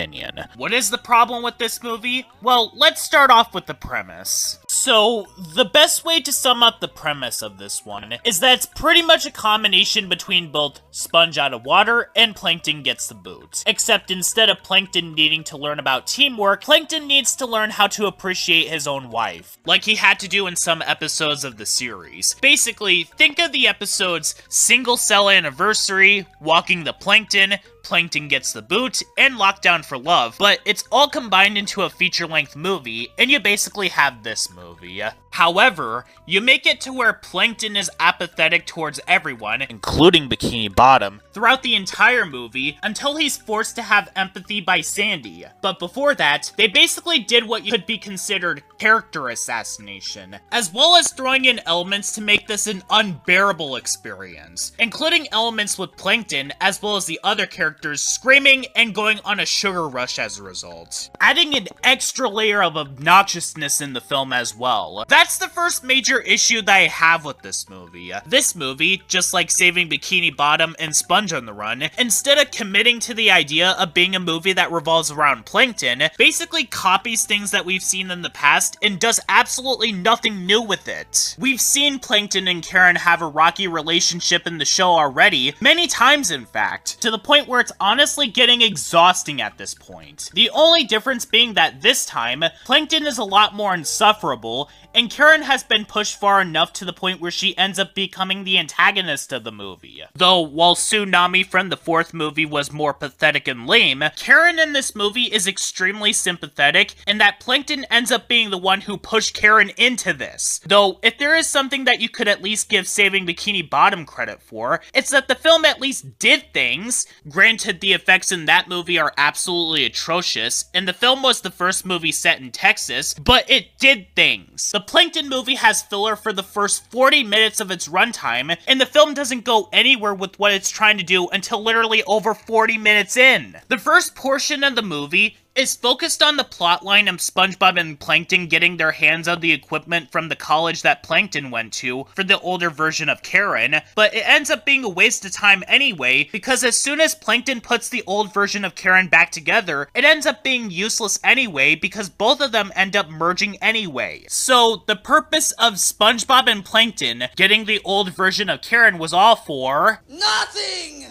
What is the problem with this movie? Well, let's start off with the premise. So, the best way to sum up the premise of this one is that it's pretty much a combination between both Sponge out of water and Plankton gets the boot. Except instead of Plankton needing to learn about teamwork, Plankton needs to learn how to appreciate his own wife, like he had to do in some episodes of the series. Basically, think of the episodes Single Cell Anniversary, Walking the Plankton, Plankton Gets the Boot, and Lockdown for Love, but it's all combined into a feature-length movie, and you basically have this movie. However, you make it to where Plankton is apathetic towards everyone, including Bikini Bottom, throughout the entire movie, until he's forced to have empathy by Sandy. But before that, they basically did what could be considered character assassination, as well as throwing in elements to make this an unbearable experience, including elements with Plankton, as well as the other characters screaming and going on a sugar rush as a result, adding an extra layer of obnoxiousness in the film as well. That's the first major issue that I have with this movie. This movie, just like Saving Bikini Bottom and Sponge on the Run, instead of committing to the idea of being a movie that revolves around Plankton, basically copies things that we've seen in the past and does absolutely nothing new with it. We've seen Plankton and Karen have a rocky relationship in the show already, many times in fact, to the point where it's honestly getting exhausting at this point. The only difference being that this time, Plankton is a lot more insufferable, and Karen has been pushed far enough to the point where she ends up becoming the antagonist of the movie. Though, while Tsunami from the fourth movie was more pathetic and lame, Karen in this movie is extremely sympathetic, and that Plankton ends up being the one who pushed Karen into this. Though, if there is something that you could at least give Saving Bikini Bottom credit for, it's that the film at least did things. Granted, the effects in that movie are absolutely atrocious, and the film was the first movie set in Texas, but it did things. The Plankton movie has filler for the first 40 minutes of its runtime, and the film doesn't go anywhere with what it's trying to do until literally over 40 minutes in. The first portion of the movie is focused on the plotline of SpongeBob and Plankton getting their hands on the equipment from the college that Plankton went to for the older version of Karen, but it ends up being a waste of time anyway, because as soon as Plankton puts the old version of Karen back together, it ends up being useless anyway, because both of them end up merging anyway. So, the purpose of SpongeBob and Plankton getting the old version of Karen was all for nothing!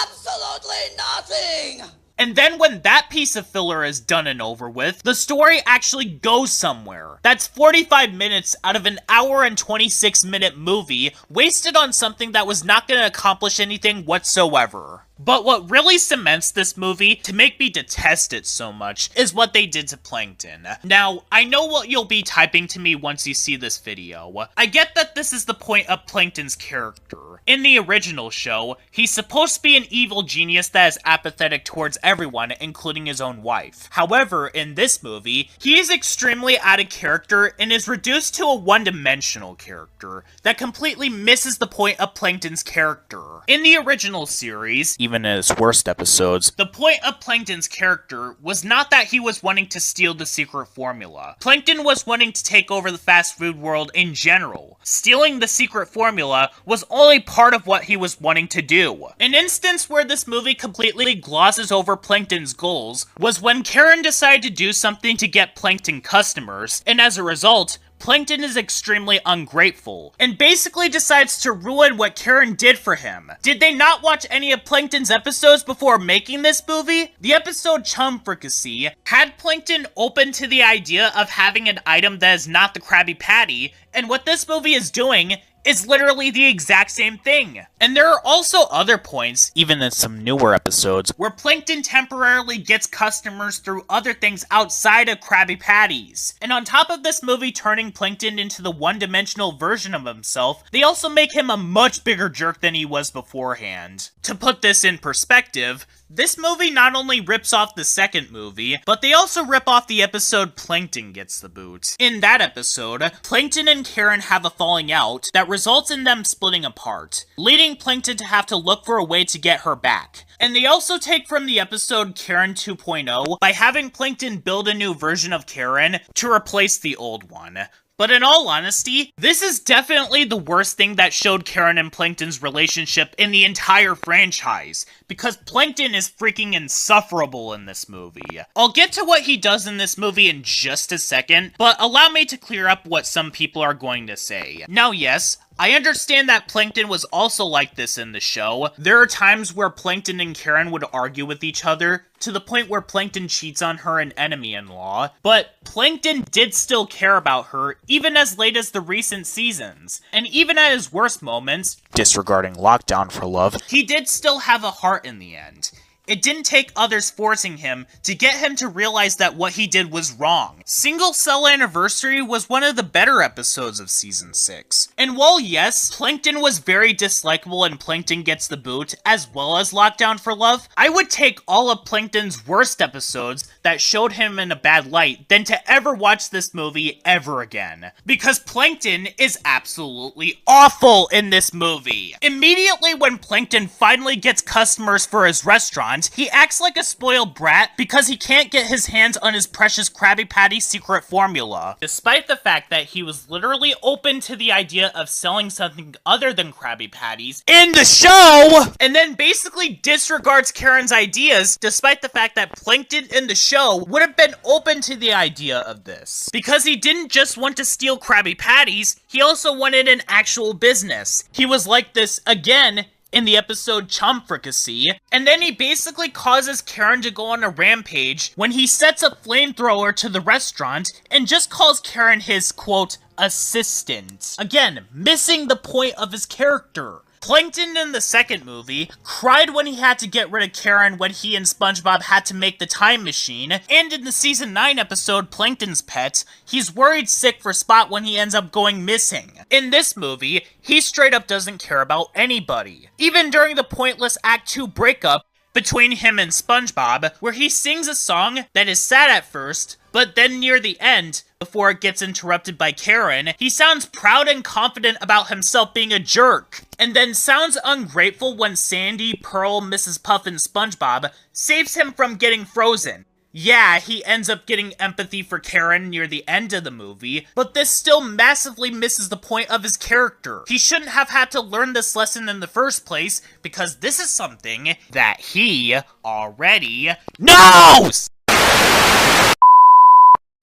Absolutely nothing! And then when that piece of filler is done and over with, the story actually goes somewhere. That's 45 minutes out of an hour and 26-minute movie wasted on something that was not going to accomplish anything whatsoever. But what really cements this movie to make me detest it so much is what they did to Plankton. Now, I know what you'll be typing to me once you see this video. I get that this is the point of Plankton's character. In the original show, he's supposed to be an evil genius that is apathetic towards everyone, including his own wife. However, in this movie, he is extremely out of character and is reduced to a one-dimensional character that completely misses the point of Plankton's character. In the original series, even in its worst episodes, the point of Plankton's character was not that he was wanting to steal the secret formula. Plankton was wanting to take over the fast food world in general. Stealing the secret formula was only part of what he was wanting to do. An instance where this movie completely glosses over Plankton's goals was when Karen decided to do something to get Plankton customers, and as a result, Plankton is extremely ungrateful, and basically decides to ruin what Karen did for him. Did they not watch any of Plankton's episodes before making this movie? The episode Chum Fricassee had Plankton open to the idea of having an item that is not the Krabby Patty, and what this movie is doing is literally the exact same thing. And there are also other points, even in some newer episodes, where Plankton temporarily gets customers through other things outside of Krabby Patties. And on top of this movie turning Plankton into the one-dimensional version of himself, they also make him a much bigger jerk than he was beforehand. To put this in perspective, this movie not only rips off the second movie, but they also rip off the episode Plankton Gets the Boot. In that episode, Plankton and Karen have a falling out that results in them splitting apart, leading Plankton to have to look for a way to get her back. And they also take from the episode Karen 2.0 by having Plankton build a new version of Karen to replace the old one. But in all honesty, this is definitely the worst thing that showed Karen and Plankton's relationship in the entire franchise, because Plankton is freaking insufferable in this movie. I'll get to what he does in this movie in just a second, but allow me to clear up what some people are going to say. Now yes, I understand that Plankton was also like this in the show. There are times where Plankton and Karen would argue with each other, to the point where Plankton cheats on her and enemy-in-law, but Plankton did still care about her, even as late as the recent seasons. And even at his worst moments, disregarding Lockdown for Love, he did still have a heart in the end. It didn't take others forcing him to get him to realize that what he did was wrong. Single Cell Anniversary was one of the better episodes of Season 6. And while yes, Plankton was very dislikable in Plankton Gets the Boot, as well as Lockdown for Love, I would take all of Plankton's worst episodes that showed him in a bad light than to ever watch this movie ever again. Because Plankton is absolutely awful in this movie. Immediately when Plankton finally gets customers for his restaurant, he acts like a spoiled brat because he can't get his hands on his precious Krabby Patty secret formula, despite the fact that he was literally open to the idea of selling something other than Krabby Patties in the show, and then basically disregards Karen's ideas, despite the fact that Plankton in the show would have been open to the idea of this. Because he didn't just want to steal Krabby Patties, he also wanted an actual business. He was like this again in the episode Chum Fricassee, and then he basically causes Karen to go on a rampage when he sets a flamethrower to the restaurant and just calls Karen his, quote, assistant. Again, missing the point of his character. Plankton in the second movie cried when he had to get rid of Karen when he and SpongeBob had to make the time machine, and in the Season 9 episode Plankton's Pet, he's worried sick for Spot when he ends up going missing. In this movie, he straight up doesn't care about anybody. Even during the pointless Act 2 breakup between him and SpongeBob, where he sings a song that is sad at first, but then near the end, before it gets interrupted by Karen, he sounds proud and confident about himself being a jerk, and then sounds ungrateful when Sandy, Pearl, Mrs. Puff, and SpongeBob saves him from getting frozen. Yeah, he ends up getting empathy for Karen near the end of the movie, but this still massively misses the point of his character. He shouldn't have had to learn this lesson in the first place, because this is something that he already knows!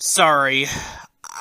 Sorry,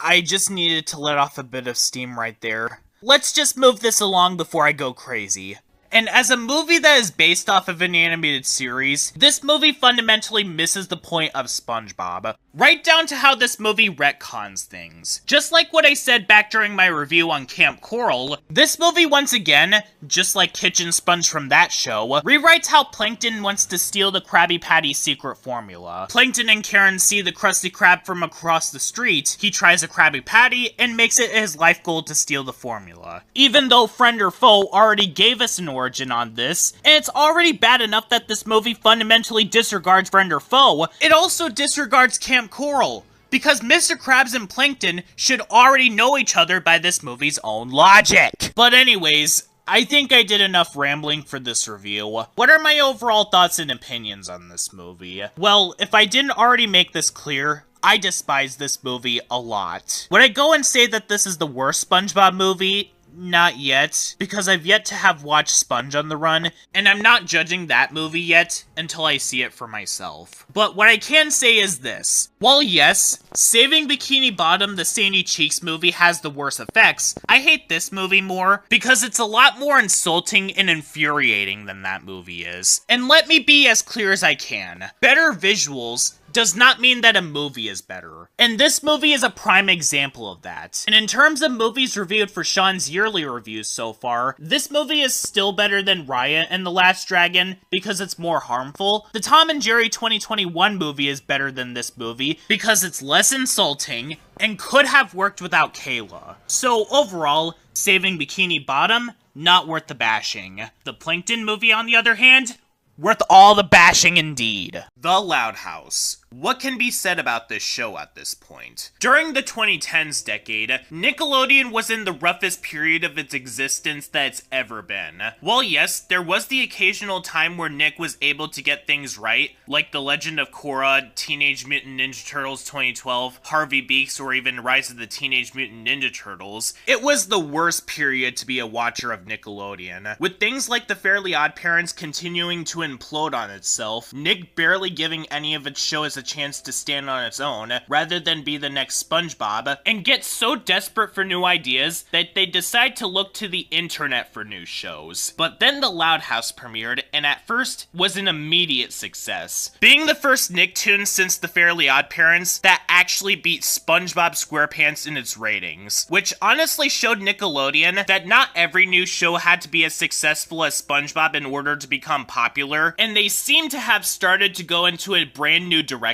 I just needed to let off a bit of steam right there. Let's just move this along before I go crazy. And as a movie that is based off of an animated series, this movie fundamentally misses the point of SpongeBob, right down to how this movie retcons things. Just like what I said back during my review on Camp Coral, this movie once again, just like Kitchen Sponge from that show, rewrites how Plankton wants to steal the Krabby Patty's secret formula. Plankton and Karen see the Krusty Krab from across the street, he tries a Krabby Patty, and makes it his life goal to steal the formula. Even though Friend or Foe already gave us an origin on this, and it's already bad enough that this movie fundamentally disregards Friend or Foe, it also disregards Camp Coral, because Mr. Krabs and Plankton should already know each other by this movie's own logic. But anyways, I think I did enough rambling for this review. What are my overall thoughts and opinions on this movie? Well, if I didn't already make this clear, I despise this movie a lot. Would I go and say that this is the worst SpongeBob movie? Not yet, because I've yet to have watched Sponge on the Run, and I'm not judging that movie yet until I see it for myself. But what I can say is this. While yes, Saving Bikini Bottom, the Sandy Cheeks movie has the worst effects, I hate this movie more because it's a lot more insulting and infuriating than that movie is. And let me be as clear as I can. Better visuals does not mean that a movie is better. And this movie is a prime example of that. And in terms of movies reviewed for Sean's yearly reviews so far, this movie is still better than Raya and the Last Dragon because it's more harmful. The Tom and Jerry 2021 movie is better than this movie because it's less insulting and could have worked without Kayla. So overall, Saving Bikini Bottom, not worth the bashing. The Plankton movie, on the other hand, worth all the bashing indeed. The Loud House. What can be said about this show at this point? During the 2010s decade, Nickelodeon was in the roughest period of its existence that it's ever been. While yes, there was the occasional time where Nick was able to get things right, like The Legend of Korra, Teenage Mutant Ninja Turtles 2012, Harvey Beaks, or even Rise of the Teenage Mutant Ninja Turtles, it was the worst period to be a watcher of Nickelodeon. With things like The Fairly OddParents continuing to implode on itself, Nick barely giving any of its shows a chance to stand on its own, rather than be the next SpongeBob, and get so desperate for new ideas that they decide to look to the internet for new shows. But then The Loud House premiered, and at first was an immediate success, being the first Nicktoon since The Fairly OddParents that actually beat SpongeBob SquarePants in its ratings, which honestly showed Nickelodeon that not every new show had to be as successful as SpongeBob in order to become popular, and they seem to have started to go into a brand new direction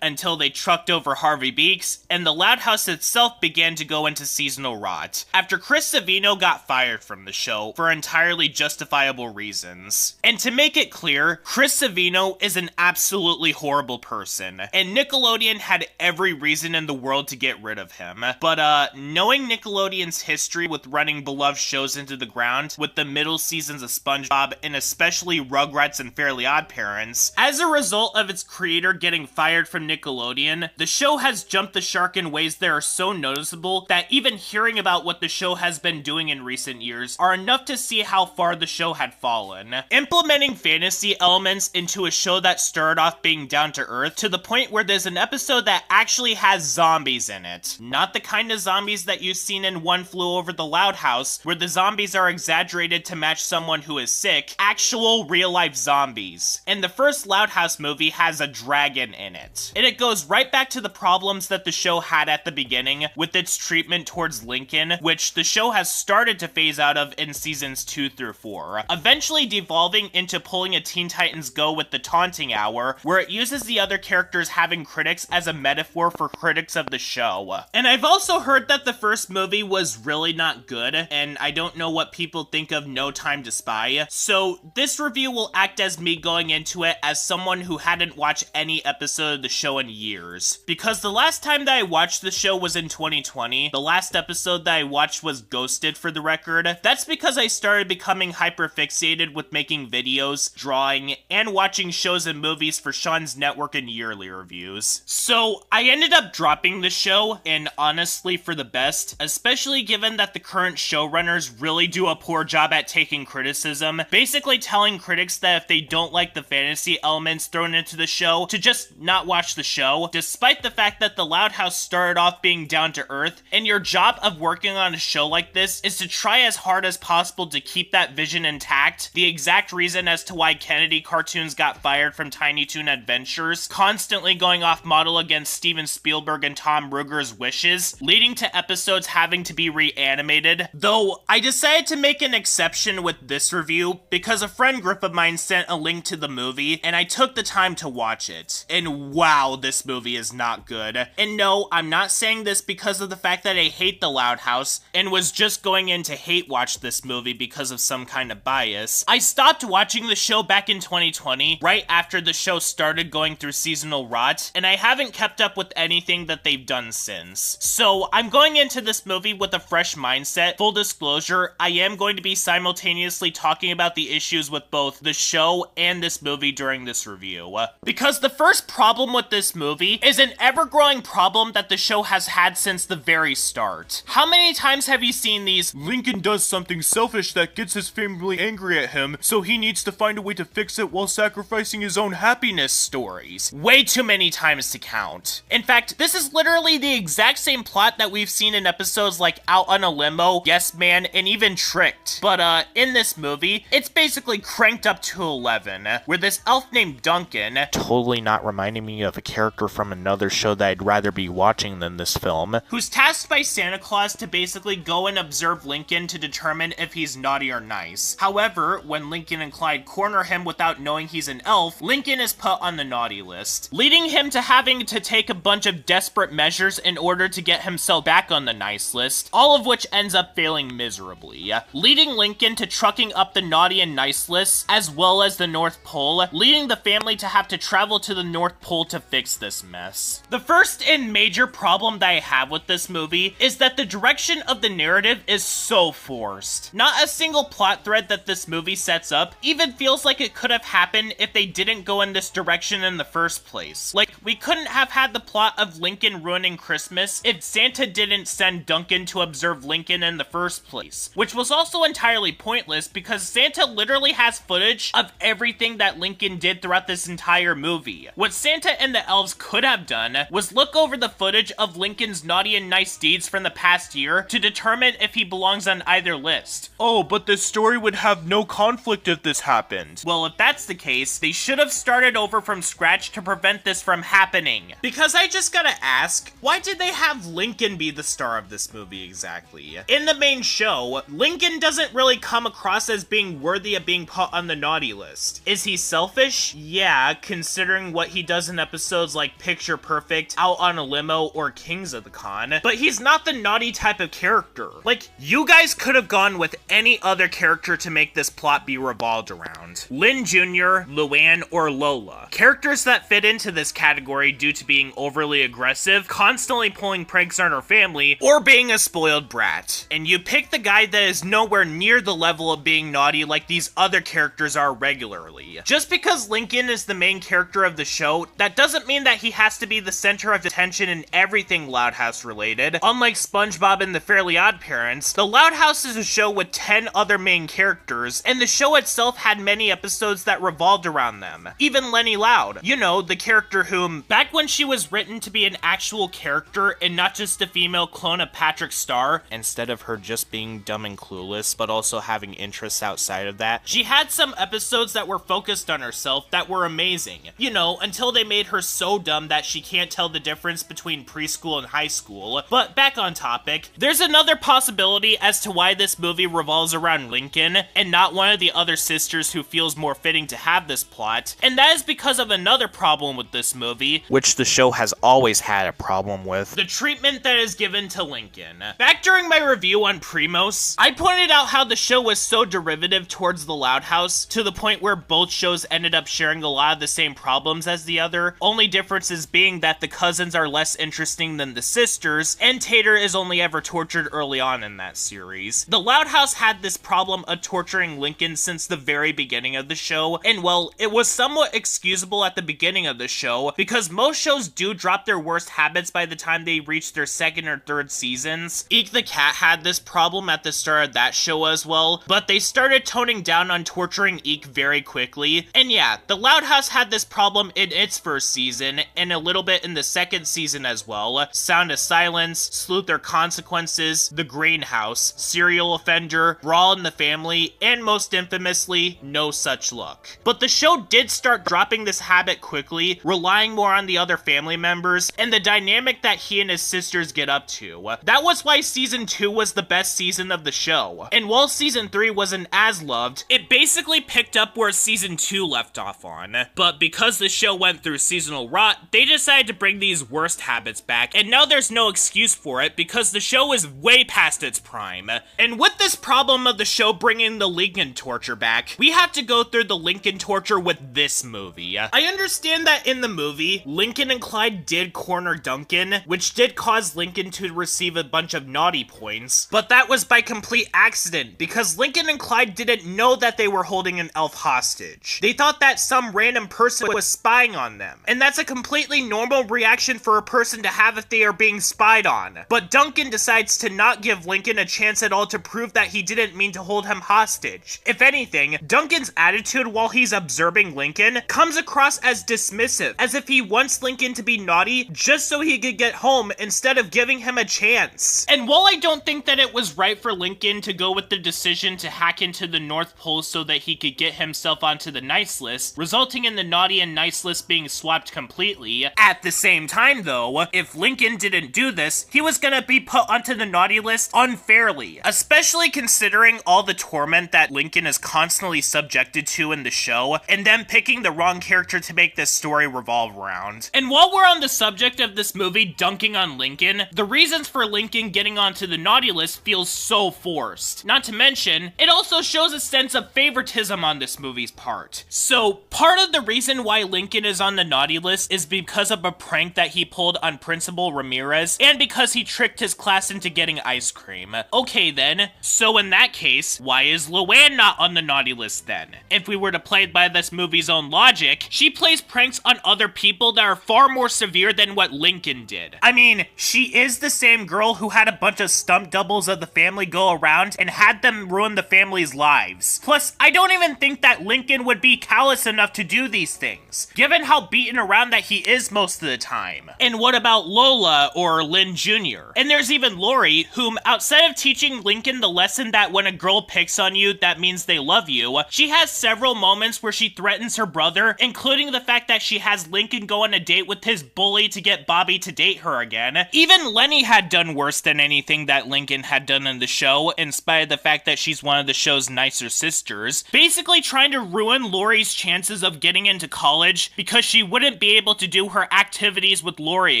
until they trucked over Harvey Beaks, and The Loud House itself began to go into seasonal rot, after Chris Savino got fired from the show for entirely justifiable reasons. And to make it clear, Chris Savino is an absolutely horrible person, and Nickelodeon had every reason in the world to get rid of him. But knowing Nickelodeon's history with running beloved shows into the ground, with the middle seasons of SpongeBob, and especially Rugrats and Fairly OddParents, as a result of its creator getting fired from Nickelodeon, the show has jumped the shark in ways that are so noticeable that even hearing about what the show has been doing in recent years are enough to see how far the show had fallen. Implementing fantasy elements into a show that started off being down to earth to the point where there's an episode that actually has zombies in it. Not the kind of zombies that you've seen in One Flew Over the Loud House, where the zombies are exaggerated to match someone who is sick, actual real-life zombies. And the first Loud House movie has a dragon in it. And it goes right back to the problems that the show had at the beginning with its treatment towards Lincoln, which the show has started to phase out of in seasons 2 through 4, eventually devolving into pulling a Teen Titans Go with the taunting hour, where it uses the other characters having critics as a metaphor for critics of the show. And I've also heard that the first movie was really not good, and I don't know what people think of No Time to Spy, so this review will act as me going into it as someone who hadn't watched any episode episode of the show in years. Because the last time that I watched the show was in 2020. The last episode that I watched was Ghosted, for the record. That's because I started becoming hyperfixated with making videos, drawing, and watching shows and movies for Sean's network and yearly reviews. So I ended up dropping the show, and honestly for the best, especially given that the current showrunners really do a poor job at taking criticism, basically telling critics that if they don't like the fantasy elements thrown into the show, to just not watch the show, despite the fact that the Loud House started off being down to earth, and your job of working on a show like this is to try as hard as possible to keep that vision intact, the exact reason as to why Kennedy cartoons got fired from Tiny Toon Adventures, constantly going off model against Steven Spielberg and Tom Ruegger's wishes, leading to episodes having to be reanimated. Though, I decided to make an exception with this review because a friend group of mine sent a link to the movie, and I took the time to watch it. And wow, this movie is not good. And no, I'm not saying this because of the fact that I hate the Loud House, and was just going in to hate watch this movie because of some kind of bias. I stopped watching the show back in 2020, right after the show started going through seasonal rot, and I haven't kept up with anything that they've done since. So, I'm going into this movie with a fresh mindset. Full disclosure, I am going to be simultaneously talking about the issues with both the show and this movie during this review. Because the first problem with this movie is an ever-growing problem that the show has had since the very start. How many times have you seen these "Lincoln does something selfish that gets his family angry at him, so he needs to find a way to fix it while sacrificing his own happiness" stories? Way too many times to count. In fact, this is literally the exact same plot that we've seen in episodes like Out on a Limo, Yes Man, and even Tricked. But in this movie, it's basically cranked up to 11, where this elf named Duncan, totally not reminding me of a character from another show that I'd rather be watching than this film, who's tasked by Santa Claus to basically go and observe Lincoln to determine if he's naughty or nice. However, when Lincoln and Clyde corner him without knowing he's an elf, Lincoln is put on the naughty list, leading him to having to take a bunch of desperate measures in order to get himself back on the nice list, all of which ends up failing miserably, leading Lincoln to trucking up the naughty and nice lists, as well as the North Pole, leading the family to have to travel to the North Pole to fix this mess. The first and major problem that I have with this movie is that the direction of the narrative is so forced. Not a single plot thread that this movie sets up even feels like it could have happened if they didn't go in this direction in the first place. Like, we couldn't have had the plot of Lincoln ruining Christmas if Santa didn't send Duncan to observe Lincoln in the first place, which was also entirely pointless because Santa literally has footage of everything that Lincoln did throughout this entire movie. What Santa and the elves could have done was look over the footage of Lincoln's naughty and nice deeds from the past year to determine if he belongs on either list. Oh, but this story would have no conflict if this happened. Well, if that's the case, they should have started over from scratch to prevent this from happening. Because I just gotta ask, why did they have Lincoln be the star of this movie exactly? In the main show, Lincoln doesn't really come across as being worthy of being put on the naughty list. Is he selfish? Yeah, considering what he does in episodes like Picture Perfect, Out on a Limo, or Kings of the Con. But he's not the naughty type of character. Like, you guys could have gone with any other character to make this plot be revolved around. Lynn Jr., Luann, or Lola. Characters that fit into this category due to being overly aggressive, constantly pulling pranks on her family, or being a spoiled brat. And you pick the guy that is nowhere near the level of being naughty like these other characters are regularly. Just because Lincoln is the main character of the show, that doesn't mean that he has to be the center of attention in everything Loud House related. Unlike SpongeBob and the Fairly Odd Parents, the Loud House is a show with 10 other main characters, and the show itself had many episodes that revolved around them. Even Lenny Loud, you know, the character whom, back when she was written to be an actual character and not just a female clone of Patrick Star, instead of her just being dumb and clueless, but also having interests outside of that, she had some episodes that were focused on herself that were amazing. You know, until they made her so dumb that she can't tell the difference between preschool and high school. But back on topic, there's another possibility as to why this movie revolves around Lincoln, and not one of the other sisters who feels more fitting to have this plot, and that is because of another problem with this movie, which the show has always had a problem with: the treatment that is given to Lincoln. Back during my review on Primos, I pointed out how the show was so derivative towards the Loud House, to the point where both shows ended up sharing a lot of the same problems as the the other, only differences being that the cousins are less interesting than the sisters, and Tater is only ever tortured early on in that series. The Loud House had this problem of torturing Lincoln since the very beginning of the show, and well, it was somewhat excusable at the beginning of the show, because most shows do drop their worst habits by the time they reach their second or third seasons. Eek the Cat had this problem at the start of that show as well, but they started toning down on torturing Eek very quickly, and yeah, the Loud House had this problem in its first season, and a little bit in the second season as well. Sound of Silence, Salute Their Consequences, The Greenhouse, Serial Offender, Brawl in the Family, and most infamously, No Such Luck. But the show did start dropping this habit quickly, relying more on the other family members, and the dynamic that he and his sisters get up to. That was why Season 2 was the best season of the show. And while Season 3 wasn't as loved, it basically picked up where Season 2 left off on. But because the show went through seasonal rot, they decided to bring these worst habits back, and now there's no excuse for it because the show is way past its prime. And with this problem of the show bringing the Lincoln torture back, we have to go through the Lincoln torture with this movie. I understand that in the movie, Lincoln and Clyde did corner Duncan, which did cause Lincoln to receive a bunch of naughty points, but that was by complete accident because Lincoln and Clyde didn't know that they were holding an elf hostage. They thought that some random person was spying on them, and that's a completely normal reaction for a person to have if they are being spied on. But Duncan decides to not give Lincoln a chance at all to prove that he didn't mean to hold him hostage. If anything, Duncan's attitude while he's observing Lincoln comes across as dismissive, as if he wants Lincoln to be naughty just so he could get home instead of giving him a chance. And while I don't think that it was right for Lincoln to go with the decision to hack into the North Pole so that he could get himself onto the nice list, resulting in the naughty and nice list being swapped completely, at the same time though, if Lincoln didn't do this, he was gonna be put onto the naughty list unfairly, especially considering all the torment that Lincoln is constantly subjected to in the show, and them picking the wrong character to make this story revolve around. And while we're on the subject of this movie dunking on Lincoln, the reasons for Lincoln getting onto the naughty list feels so forced. Not to mention, it also shows a sense of favoritism on this movie's part. So, part of the reason why Lincoln is on the naughty list is because of a prank that he pulled on Principal Ramirez, and because he tricked his class into getting ice cream. Okay then, so in that case, why is Luann not on the naughty list then? If we were to play it by this movie's own logic, she plays pranks on other people that are far more severe than what Lincoln did. I mean, she is the same girl who had a bunch of stunt doubles of the family go around and had them ruin the family's lives. Plus, I don't even think that Lincoln would be callous enough to do these things, given how beaten around that he is most of the time. And what about Lola or Lynn Jr.? And there's even Lori, whom outside of teaching Lincoln the lesson that when a girl picks on you, that means they love you, she has several moments where she threatens her brother, including the fact that she has Lincoln go on a date with his bully to get Bobby to date her again. Even Lenny had done worse than anything that Lincoln had done in the show, in spite of the fact that she's one of the show's nicer sisters, basically trying to ruin Lori's chances of getting into college because she wouldn't be able to do her activities with Lori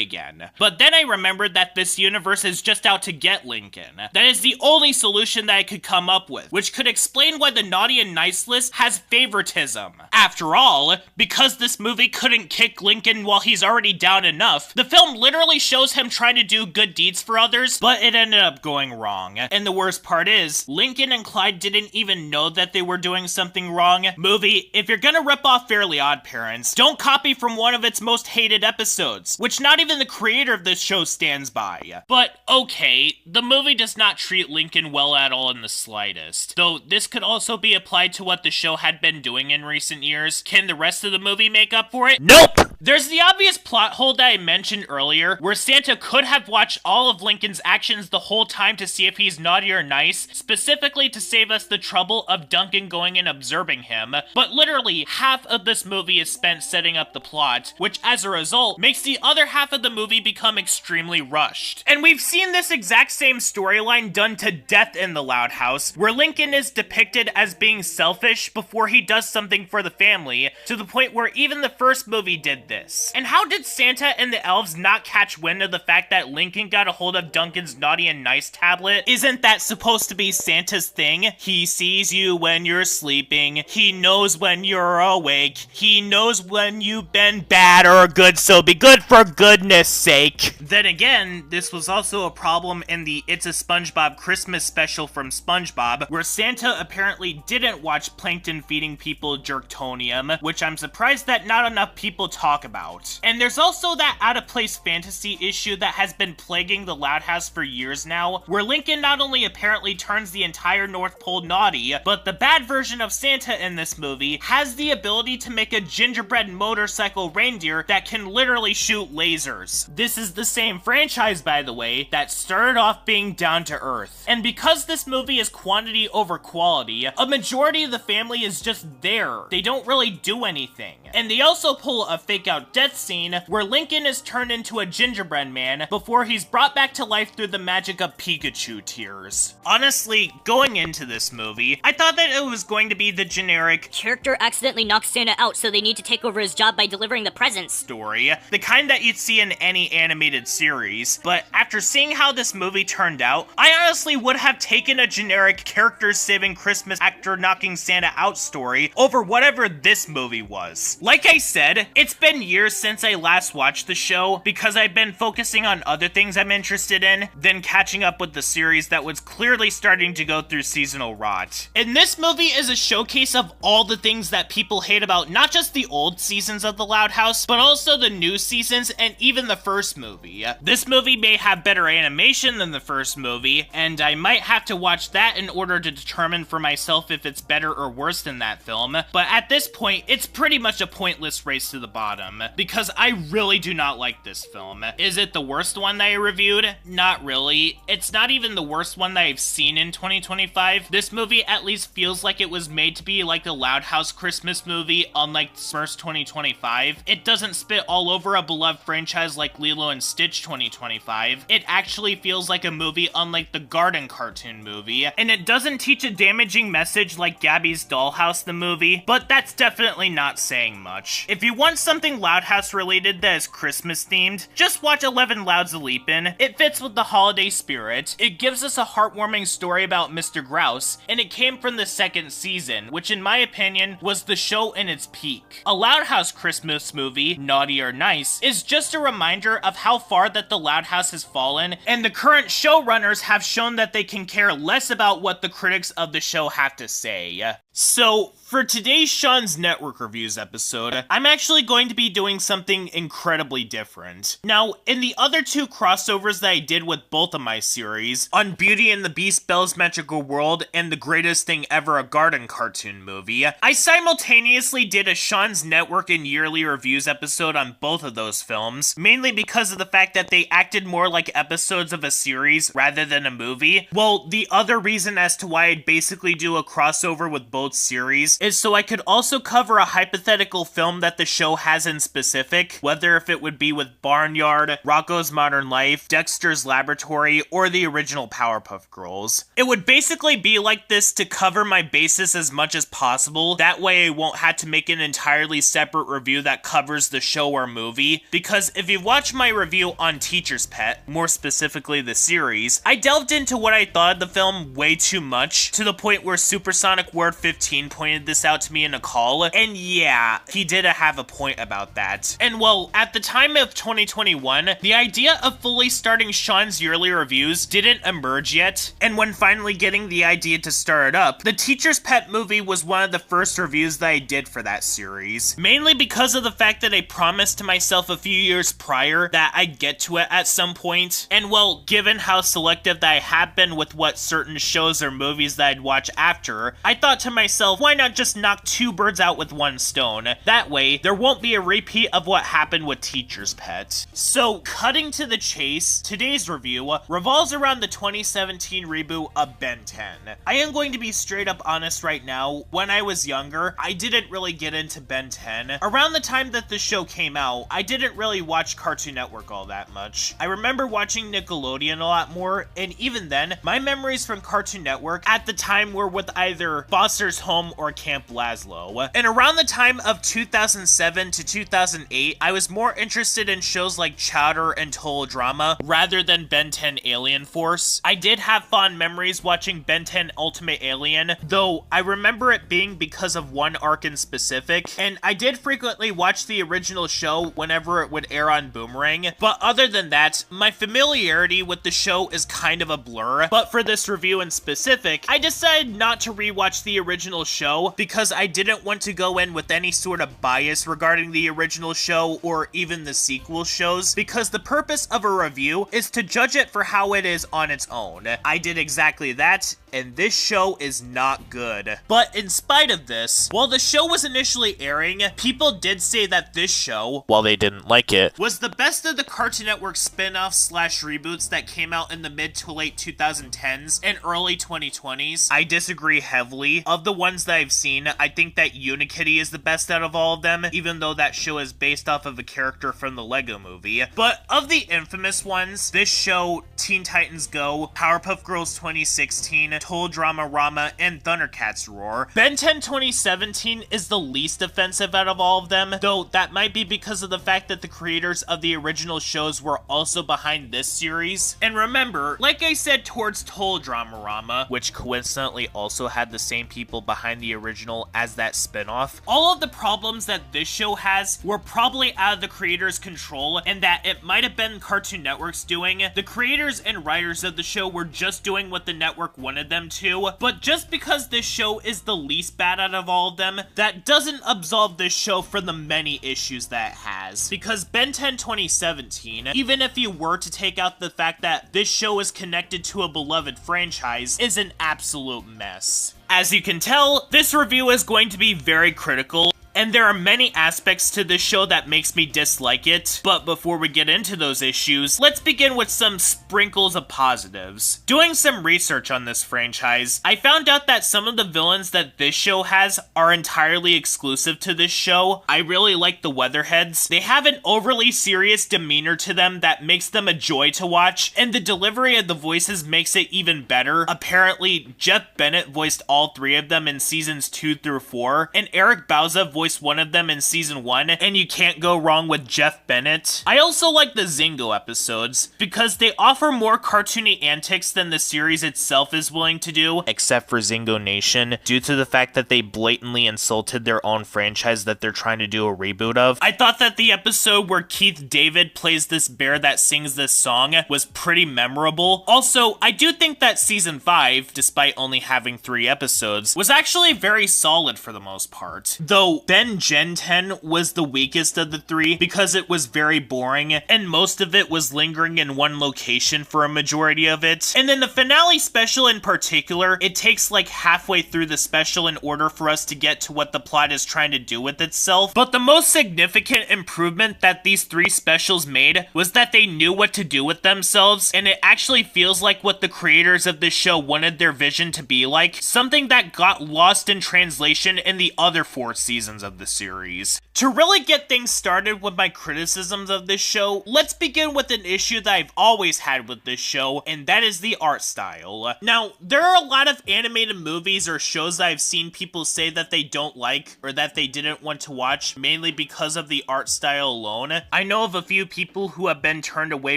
again. But then I remembered that this universe is just out to get Lincoln. That is the only solution that I could come up with, which could explain why the naughty and nice list has favoritism. After all, because this movie couldn't kick Lincoln while he's already down enough, the film literally shows him trying to do good deeds for others, but it ended up going wrong. And the worst part is, Lincoln and Clyde didn't even know that they were doing something wrong. Movie, if you're gonna rip off Fairly Odd Parents, don't copy from one of its most hated episodes, which not even the creator of this show stands by. But okay, the movie does not treat Lincoln well at all in the slightest. Though this could also be applied to what the show had been doing in recent years. Can the rest of the movie make up for it? Nope! There's the obvious plot hole that I mentioned earlier, where Santa could have watched all of Lincoln's actions the whole time to see if he's naughty or nice, specifically to save us the trouble of Duncan going and observing him, but literally half of this movie is spent setting up the plot, which as a result makes the other half of the movie become extremely rushed. And we've seen this exact same storyline done to death in The Loud House, where Lincoln is depicted as being selfish before he does something for the family, to the point where even the first movie did this. And how did Santa and the elves not catch wind of the fact that Lincoln got a hold of Duncan's Naughty and Nice tablet? Isn't that supposed to be Santa's thing? He sees you when you're sleeping. He knows when you're awake. He knows when you've been bad or good, so be good for goodness sake. Then again, this was also a problem in the It's a SpongeBob Christmas special from SpongeBob, where Santa apparently didn't watch Plankton feeding people jerktonium, which I'm surprised that not enough people talk about. And there's also that out-of-place fantasy issue that has been plaguing the Loud House for years now, where Lincoln not only apparently turns the entire North Pole naughty, but the bad version of Santa in this movie has the ability to make a gingerbread motorcycle reindeer that can literally shoot lasers. This is the same franchise, by the way, that started off being down to earth. And because this movie is quantity over quality, a majority of the family is just there. They don't really do anything. And they also pull a fake out death scene where Lincoln is turned into a gingerbread man before he's brought back to life through the magic of Pikachu tears. Honestly, going into this movie, I thought that it was going to be the generic character accidentally knocks Santa out, so they need to take over his job by delivering the presents story, the kind that you'd see in any animated series, but after seeing how this movie turned out, I honestly would have taken a generic character saving Christmas actor knocking Santa out story over whatever this movie was. Like I said, it's been years since I last watched the show because I've been focusing on other things I'm interested in, then catching up with the series that was clearly starting to go through seasonal rot. And this movie is a showcase of all the things that people hate about not just the old seasons of The Loud House, but also the new seasons and even the first movie. This movie may have better animation than the first movie, and I might have to watch that in order to determine for myself if it's better or worse than that film, but at this point, it's pretty much a pointless race to the bottom, because I really do not like this film. Is it the worst one that I reviewed? Not really. It's not even the worst one that I've seen in 2025. This movie at least feels like it was made to be like a Loud House Christmas movie, unlike Smurfs 2025. It doesn't spit all over a beloved franchise like Lilo and Stitch 2025. It actually feels like a movie unlike the Garden cartoon movie, and it doesn't teach a damaging message like Gabby's Dollhouse the movie, but that's definitely not saying much. If you want something Loud House related that is Christmas themed, just watch 11 Louds a Leapin'. It fits with the holiday spirit, it gives us a heartwarming story about Mr. Grouse, and it came from the second season, which in my opinion was the show in its peak. A Loud House Christmas movie, Naughty or Nice, is just a reminder of how far that the Loud House has fallen, and the current showrunners have shown that they can care less about what the critics of the show have to say. So, for today's Sean's Network Reviews episode, I'm actually going to be doing something incredibly different. Now, in the other two crossovers that I did with both of my series, on Beauty and the Beast Belle's Magical World and The Greatest Thing Ever, a Garden cartoon movie, I simultaneously did a Sean's Network and Yearly Reviews episode on both of those films, mainly because of the fact that they acted more like episodes of a series rather than a movie. Well, the other reason as to why I'd basically do a crossover with both series is so I could also cover a hypothetical film that the show has in specific, whether if it would be with Barnyard, Rocko's Modern Life, Dexter's Laboratory, or the original Powerpuff Girls. It would basically be like this to cover my basis as much as possible, that way I won't have to make an entirely separate review that covers the show or movie, because if you've watched my review on Teacher's Pet, more specifically the series, I delved into what I thought of the film way too much, to the point where Supersonic Word 15 pointed this out to me in a call, and yeah, he did have a point about that. And well, at the time of 2021, the idea of fully starting Sean's Yearly Reviews didn't emerge yet, and when finally getting the idea to start it up, the Teacher's Pet movie was one of the first reviews that I did for that series, mainly because of the fact that I promised to myself a few years prior that I'd get to it at some point, and well, given how selective that I have been with what certain shows or movies that I'd watch after, I thought to myself, why not just knock two birds out with one stone? That way, there won't be a repeat of what happened with Teacher's Pet. So, cutting to the chase, today's review revolves around the 2017 reboot of Ben 10. I am going to be straight up honest right now, when I was younger, I didn't really get into Ben 10. Around the time that the show came out, I didn't really watch Cartoon Network all that much. I remember watching Nickelodeon a lot more, and even then, my memories from Cartoon Network at the time were with either Foster's Home or Camp Lazlo. And around the time of 2007 to 2008, I was more interested in shows like Chowder and Total Drama rather than Ben 10 Alien Force. I did have fond memories watching Ben 10 Ultimate Alien, though I remember it being because of one arc in specific, and I did frequently watch the original show whenever it would air on Boomerang, but other than that, my familiarity with the show is kind of a blur. But for this review in specific, I decided not to rewatch the original show because I didn't want to go in with any sort of bias regarding the original show or even the sequel shows, because the purpose of a review is to judge it for how it is on its own. I did exactly that, and this show is not good. But in spite of this, while the show was initially airing, people did say that this show, while they didn't like it, was the best of the Cartoon Network spin-offs slash reboots that came out in the mid to late 2010s and early 2020s. I disagree heavily. Of the ones that I've seen, I think that Unikitty is the best out of all of them, even though that show is based off of a character from the Lego Movie. But of the infamous ones, this show, Teen Titans Go, Powerpuff Girls 2016, Total Drama Rama, and Thundercats Roar, Ben 10 2017 is the least offensive out of all of them, though that might be because of the fact that the creators of the original shows were also behind this series. And remember, like I said towards Total Drama Rama, which coincidentally also had the same people behind the original as that spinoff, all of the problems that this show has were probably out of the creators' control, and that it might have been Cartoon Network's doing. The creators and writers of the show were just doing what the network wanted them to, but just because this show is the least bad out of all of them, that doesn't absolve this show from the many issues that it has. Because Ben 10 2017, even if you were to take out the fact that this show is connected to a beloved franchise, is an absolute mess. As you can tell, this review is going to be very critical, and there are many aspects to this show that makes me dislike it, but before we get into those issues, let's begin with some sprinkles of positives. Doing some research on this franchise, I found out that some of the villains that this show has are entirely exclusive to this show. I really like the Weatherheads. They have an overly serious demeanor to them that makes them a joy to watch, and the delivery of the voices makes it even better. Apparently, Jeff Bennett voiced all three of them in seasons 2 through 4, and Eric Bauza voiced one of them in season 1, and you can't go wrong with Jeff Bennett. I also like the Zingo episodes, because they offer more cartoony antics than the series itself is willing to do, except for Zingo Nation, due to the fact that they blatantly insulted their own franchise that they're trying to do a reboot of. I thought that the episode where Keith David plays this bear that sings this song was pretty memorable. Also, I do think that season 5, despite only having 3 episodes, was actually very solid for the most part. Though Ben Gen 10 was the weakest of the 3 because it was very boring, and most of it was lingering in one location for a majority of it. And then the finale special in particular, it takes like halfway through the special in order for us to get to what the plot is trying to do with itself. But the most significant improvement that these 3 specials made was that they knew what to do with themselves, and it actually feels like what the creators of this show wanted their vision to be like, something that got lost in translation in the other 4 seasons of the series. To really get things started with my criticisms of this show, let's begin with an issue that I've always had with this show, and that is the art style. Now, there are a lot of animated movies or shows that I've seen people say that they don't like, or that they didn't want to watch, mainly because of the art style alone. I know of a few people who have been turned away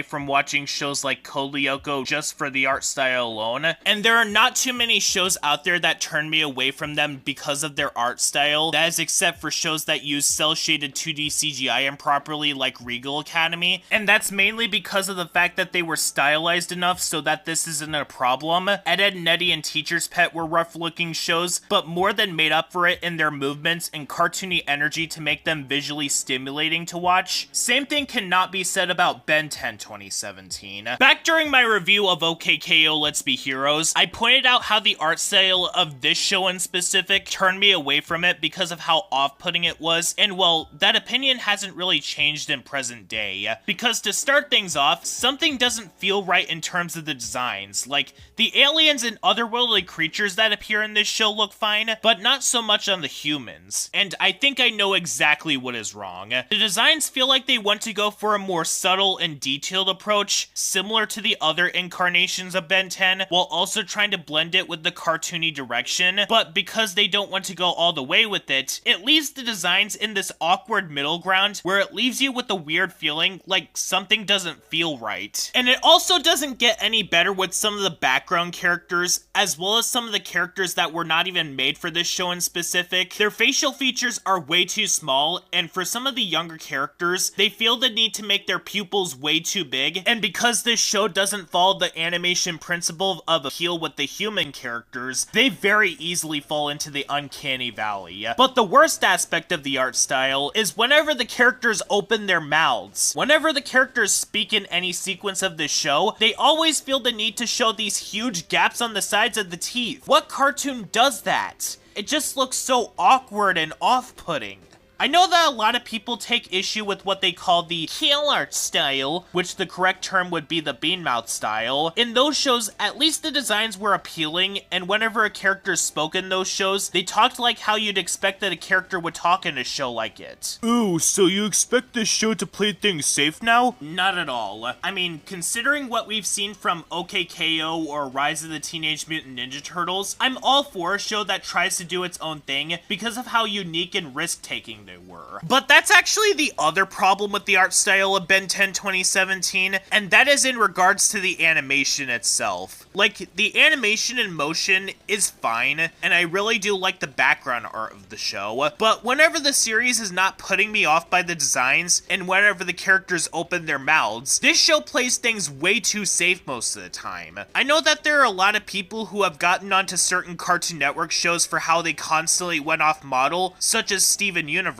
from watching shows like Code Lyoko just for the art style alone, and there are not too many shows out there that turn me away from them because of their art style. That is except for shows that use cel-shaded 2D CGI improperly like Regal Academy, and that's mainly because of the fact that they were stylized enough so that this isn't a problem. Ed, Edd n Eddy and Teacher's Pet were rough-looking shows, but more than made up for it in their movements and cartoony energy to make them visually stimulating to watch. Same thing cannot be said about Ben 10 2017. Back during my review of OKKO Let's Be Heroes, I pointed out how the art style of this show in specific turned me away from it because of how off-putting it was, and well, that opinion hasn't really changed in present day. Because to start things off, something doesn't feel right in terms of the designs. Like, the aliens and otherworldly creatures that appear in this show look fine, but not so much on the humans. And I think I know exactly what is wrong. The designs feel like they want to go for a more subtle and detailed approach, similar to the other incarnations of Ben 10, while also trying to blend it with the cartoony direction, but because they don't want to go all the way with it, at least leaves the designs in this awkward middle ground where it leaves you with a weird feeling like something doesn't feel right. And it also doesn't get any better with some of the background characters, as well as some of the characters that were not even made for this show in specific. Their facial features are way too small, and for some of the younger characters, they feel the need to make their pupils way too big, and because this show doesn't follow the animation principle of appeal with the human characters, they very easily fall into the uncanny valley. But the worst aspect of the art style is whenever the characters open their mouths. Whenever the characters speak in any sequence of this show, they always feel the need to show these huge gaps on the sides of the teeth. What cartoon does that? It just looks so awkward and off-putting. I know that a lot of people take issue with what they call the heel art style, which the correct term would be the bean mouth style. In those shows, at least the designs were appealing, and whenever a character spoke in those shows, they talked like how you'd expect that a character would talk in a show like it. Ooh, so you expect this show to play things safe now? Not at all. I mean, considering what we've seen from OKKO or Rise of the Teenage Mutant Ninja Turtles, I'm all for a show that tries to do its own thing because of how unique and risk-taking they were. But that's actually the other problem with the art style of Ben 10 2017, and that is in regards to the animation itself. Like, the animation in motion is fine, and I really do like the background art of the show, but whenever the series is not putting me off by the designs, and whenever the characters open their mouths, this show plays things way too safe most of the time. I know that there are a lot of people who have gotten onto certain Cartoon Network shows for how they constantly went off model, such as Steven Universe,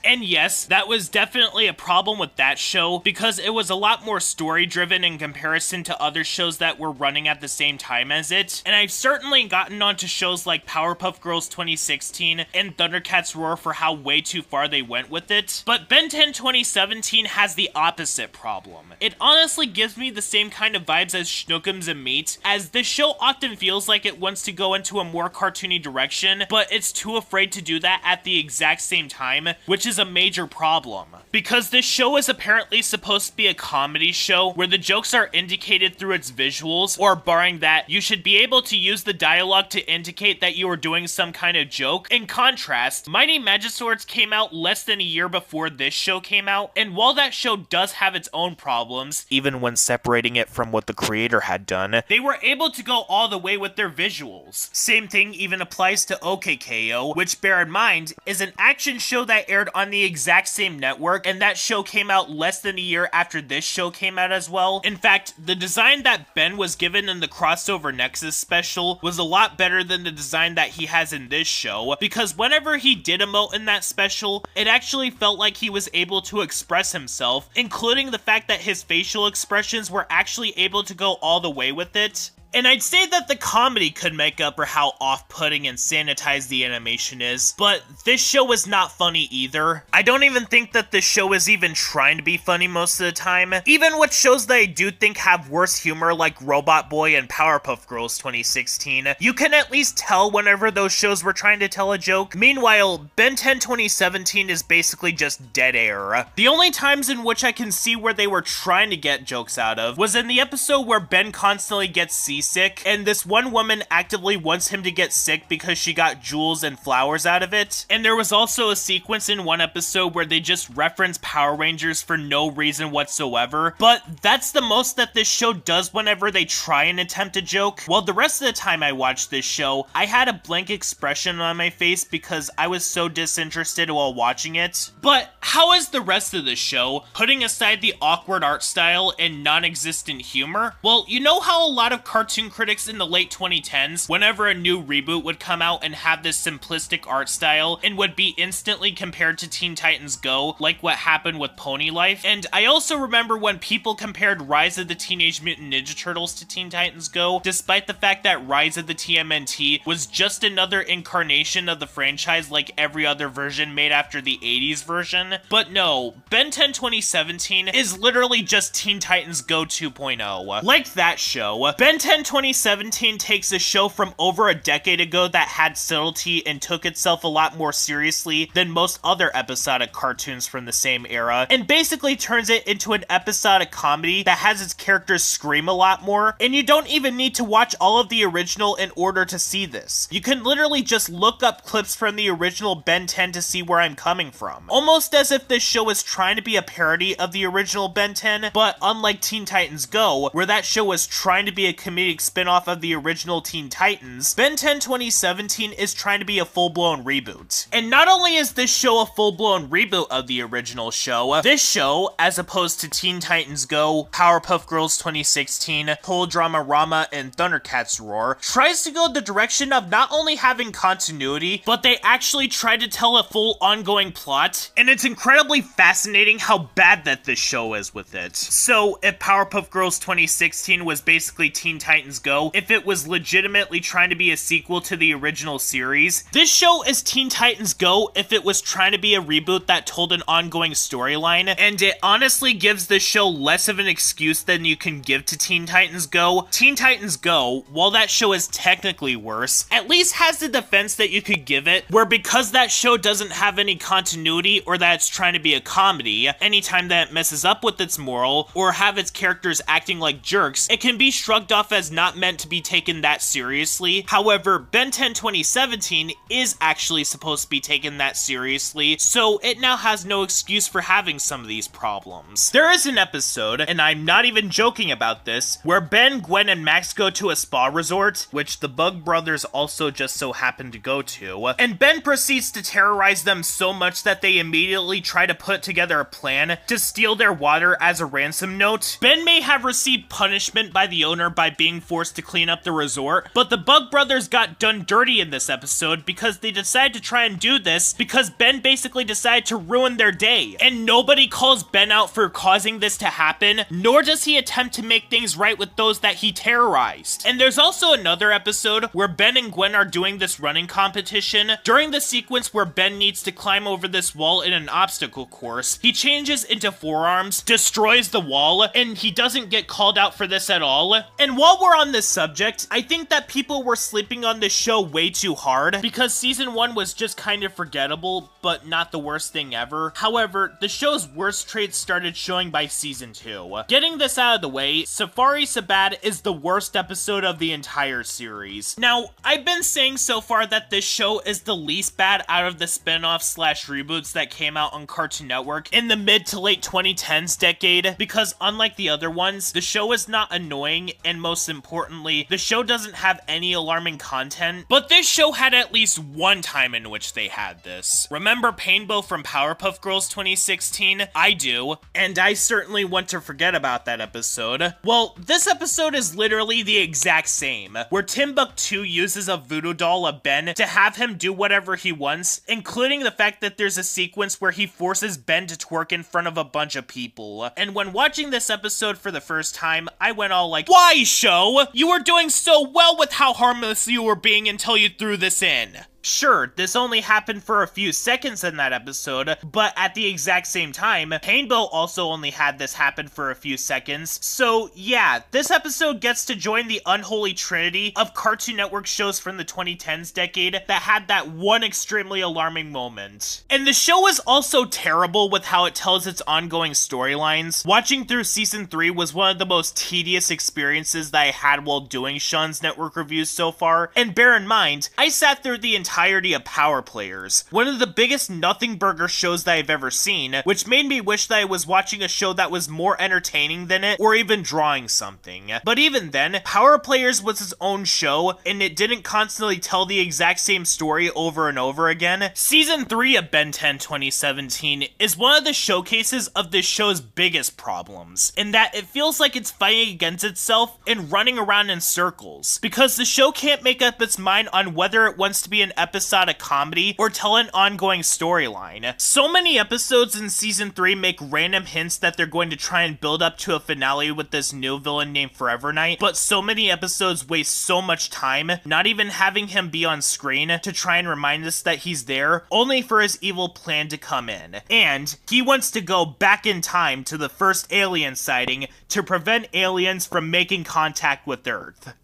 and yes, that was definitely a problem with that show, because it was a lot more story-driven in comparison to other shows that were running at the same time as it, and I've certainly gotten onto shows like Powerpuff Girls 2016 and Thundercats Roar for how way too far they went with it, but Ben 10 2017 has the opposite problem. It honestly gives me the same kind of vibes as Schnookums and Meat, as this show often feels like it wants to go into a more cartoony direction, but it's too afraid to do that at the exact same time, which is a major problem. Because this show is apparently supposed to be a comedy show where the jokes are indicated through its visuals, or barring that, you should be able to use the dialogue to indicate that you are doing some kind of joke. In contrast, Mighty Magiswords came out less than a year before this show came out, and while that show does have its own problems, even when separating it from what the creator had done, they were able to go all the way with their visuals. Same thing even applies to OKKO, which, bear in mind, is an action show that aired on the exact same network, and that show came out less than a year after this show came out as well. In fact, the design that Ben was given in the Crossover Nexus special was a lot better than the design that he has in this show, because whenever he did emote in that special, it actually felt like he was able to express himself, including the fact that his facial expressions were actually able to go all the way with it. And I'd say that the comedy could make up for how off-putting and sanitized the animation is, but this show is not funny either. I don't even think that this show is even trying to be funny most of the time. Even with shows that I do think have worse humor like Robot Boy and Powerpuff Girls 2016, you can at least tell whenever those shows were trying to tell a joke. Meanwhile, Ben 10 2017 is basically just dead air. The only times in which I can see where they were trying to get jokes out of was in the episode where Ben constantly gets seasick, and this one woman actively wants him to get sick because she got jewels and flowers out of it. And there was also a sequence in one episode where they just reference Power Rangers for no reason whatsoever, but that's the most that this show does whenever they try and attempt a joke. Well, the rest of the time I watched this show, I had a blank expression on my face because I was so disinterested while watching it. But how is the rest of the show, putting aside the awkward art style and non-existent humor? Well, you know how a lot of cartoon critics in the late 2010s, whenever a new reboot would come out and have this simplistic art style and would be instantly compared to Teen Titans Go, like what happened with Pony Life. And I also remember when people compared Rise of the Teenage Mutant Ninja Turtles to Teen Titans Go, despite the fact that Rise of the TMNT was just another incarnation of the franchise like every other version made after the 80s version. But no, Ben 10 2017 is literally just Teen Titans Go 2.0. Like that show, Ben 10 10 2017 takes a show from over a decade ago that had subtlety and took itself a lot more seriously than most other episodic cartoons from the same era, and basically turns it into an episodic comedy that has its characters scream a lot more, and you don't even need to watch all of the original in order to see this. You can literally just look up clips from the original Ben 10 to see where I'm coming from. Almost as if this show is trying to be a parody of the original Ben 10, but unlike Teen Titans Go, where that show was trying to be a comedic spin-off of the original Teen Titans, Ben 10 2017 is trying to be a full-blown reboot. And not only is this show a full-blown reboot of the original show, this show, as opposed to Teen Titans Go, Powerpuff Girls 2016, Whole Drama Rama, and Thundercats Roar, tries to go the direction of not only having continuity, but they actually try to tell a full ongoing plot, and it's incredibly fascinating how bad that this show is with it. So, if Powerpuff Girls 2016 was basically Teen Titans Go, if it was legitimately trying to be a sequel to the original series, this show is Teen Titans Go if it was trying to be a reboot that told an ongoing storyline, and it honestly gives the show less of an excuse than you can give to Teen Titans Go. Teen Titans Go, while that show is technically worse, at least has the defense that you could give it, where because that show doesn't have any continuity or that it's trying to be a comedy, anytime that it messes up with its moral or have its characters acting like jerks, it can be shrugged off as not meant to be taken that seriously. However, Ben 10 2017 is actually supposed to be taken that seriously, so it now has no excuse for having some of these problems. There is an episode, and I'm not even joking about this, where Ben, Gwen, and Max go to a spa resort, which the Bug Brothers also just so happen to go to, and Ben proceeds to terrorize them so much that they immediately try to put together a plan to steal their water as a ransom note. Ben may have received punishment by the owner by being forced to clean up the resort, but the Bug Brothers got done dirty in this episode because they decided to try and do this because Ben basically decided to ruin their day, and nobody calls Ben out for causing this to happen, nor does he attempt to make things right with those that he terrorized. And there's also another episode where Ben and Gwen are doing this running competition. During the sequence where Ben needs to climb over this wall in an obstacle course, he changes into forearms, destroys the wall, and he doesn't get called out for this at all. And while we're on this subject, I think that people were sleeping on this show way too hard because season 1 was just kind of forgettable, but not the worst thing ever. However, the show's worst traits started showing by season 2. Getting this out of the way, Safari Sabad is the worst episode of the entire series. Now, I've been saying so far that this show is the least bad out of the spin-offs slash reboots that came out on Cartoon Network in the mid to late 2010s decade, because unlike the other ones, the show is not annoying, and most importantly, the show doesn't have any alarming content, but this show had at least one time in which they had this. Remember Painbow from Powerpuff Girls 2016? I do, and I certainly want to forget about that episode. Well, this episode is literally the exact same, where Timbuktu uses a voodoo doll of Ben to have him do whatever he wants, including the fact that there's a sequence where he forces Ben to twerk in front of a bunch of people. And when watching this episode for the first time, I went all like, "Why, show? You were doing so well with how harmless you were being until you threw this in." Sure, this only happened for a few seconds in that episode, but at the exact same time, Painbow also only had this happen for a few seconds, so yeah, this episode gets to join the unholy trinity of Cartoon Network shows from the 2010s decade that had that one extremely alarming moment. And the show is also terrible with how it tells its ongoing storylines. Watching through season 3 was one of the most tedious experiences that I had while doing Sean's Network reviews so far, and bear in mind, I sat through the entirety of Power Players, one of the biggest nothing burger shows that I've ever seen, which made me wish that I was watching a show that was more entertaining than it, or even drawing something. But even then, Power Players was its own show, and it didn't constantly tell the exact same story over and over again. Season 3 of Ben 10 2017 is one of the showcases of this show's biggest problems, in that it feels like it's fighting against itself and running around in circles, because the show can't make up its mind on whether it wants to be an episodic comedy or tell an ongoing storyline. So many episodes in season 3 make random hints that they're going to try and build up to a finale with this new villain named Forever Knight, but so many episodes waste so much time not even having him be on screen to try and remind us that he's there, only for his evil plan to come in. And he wants to go back in time to the first alien sighting to prevent aliens from making contact with Earth.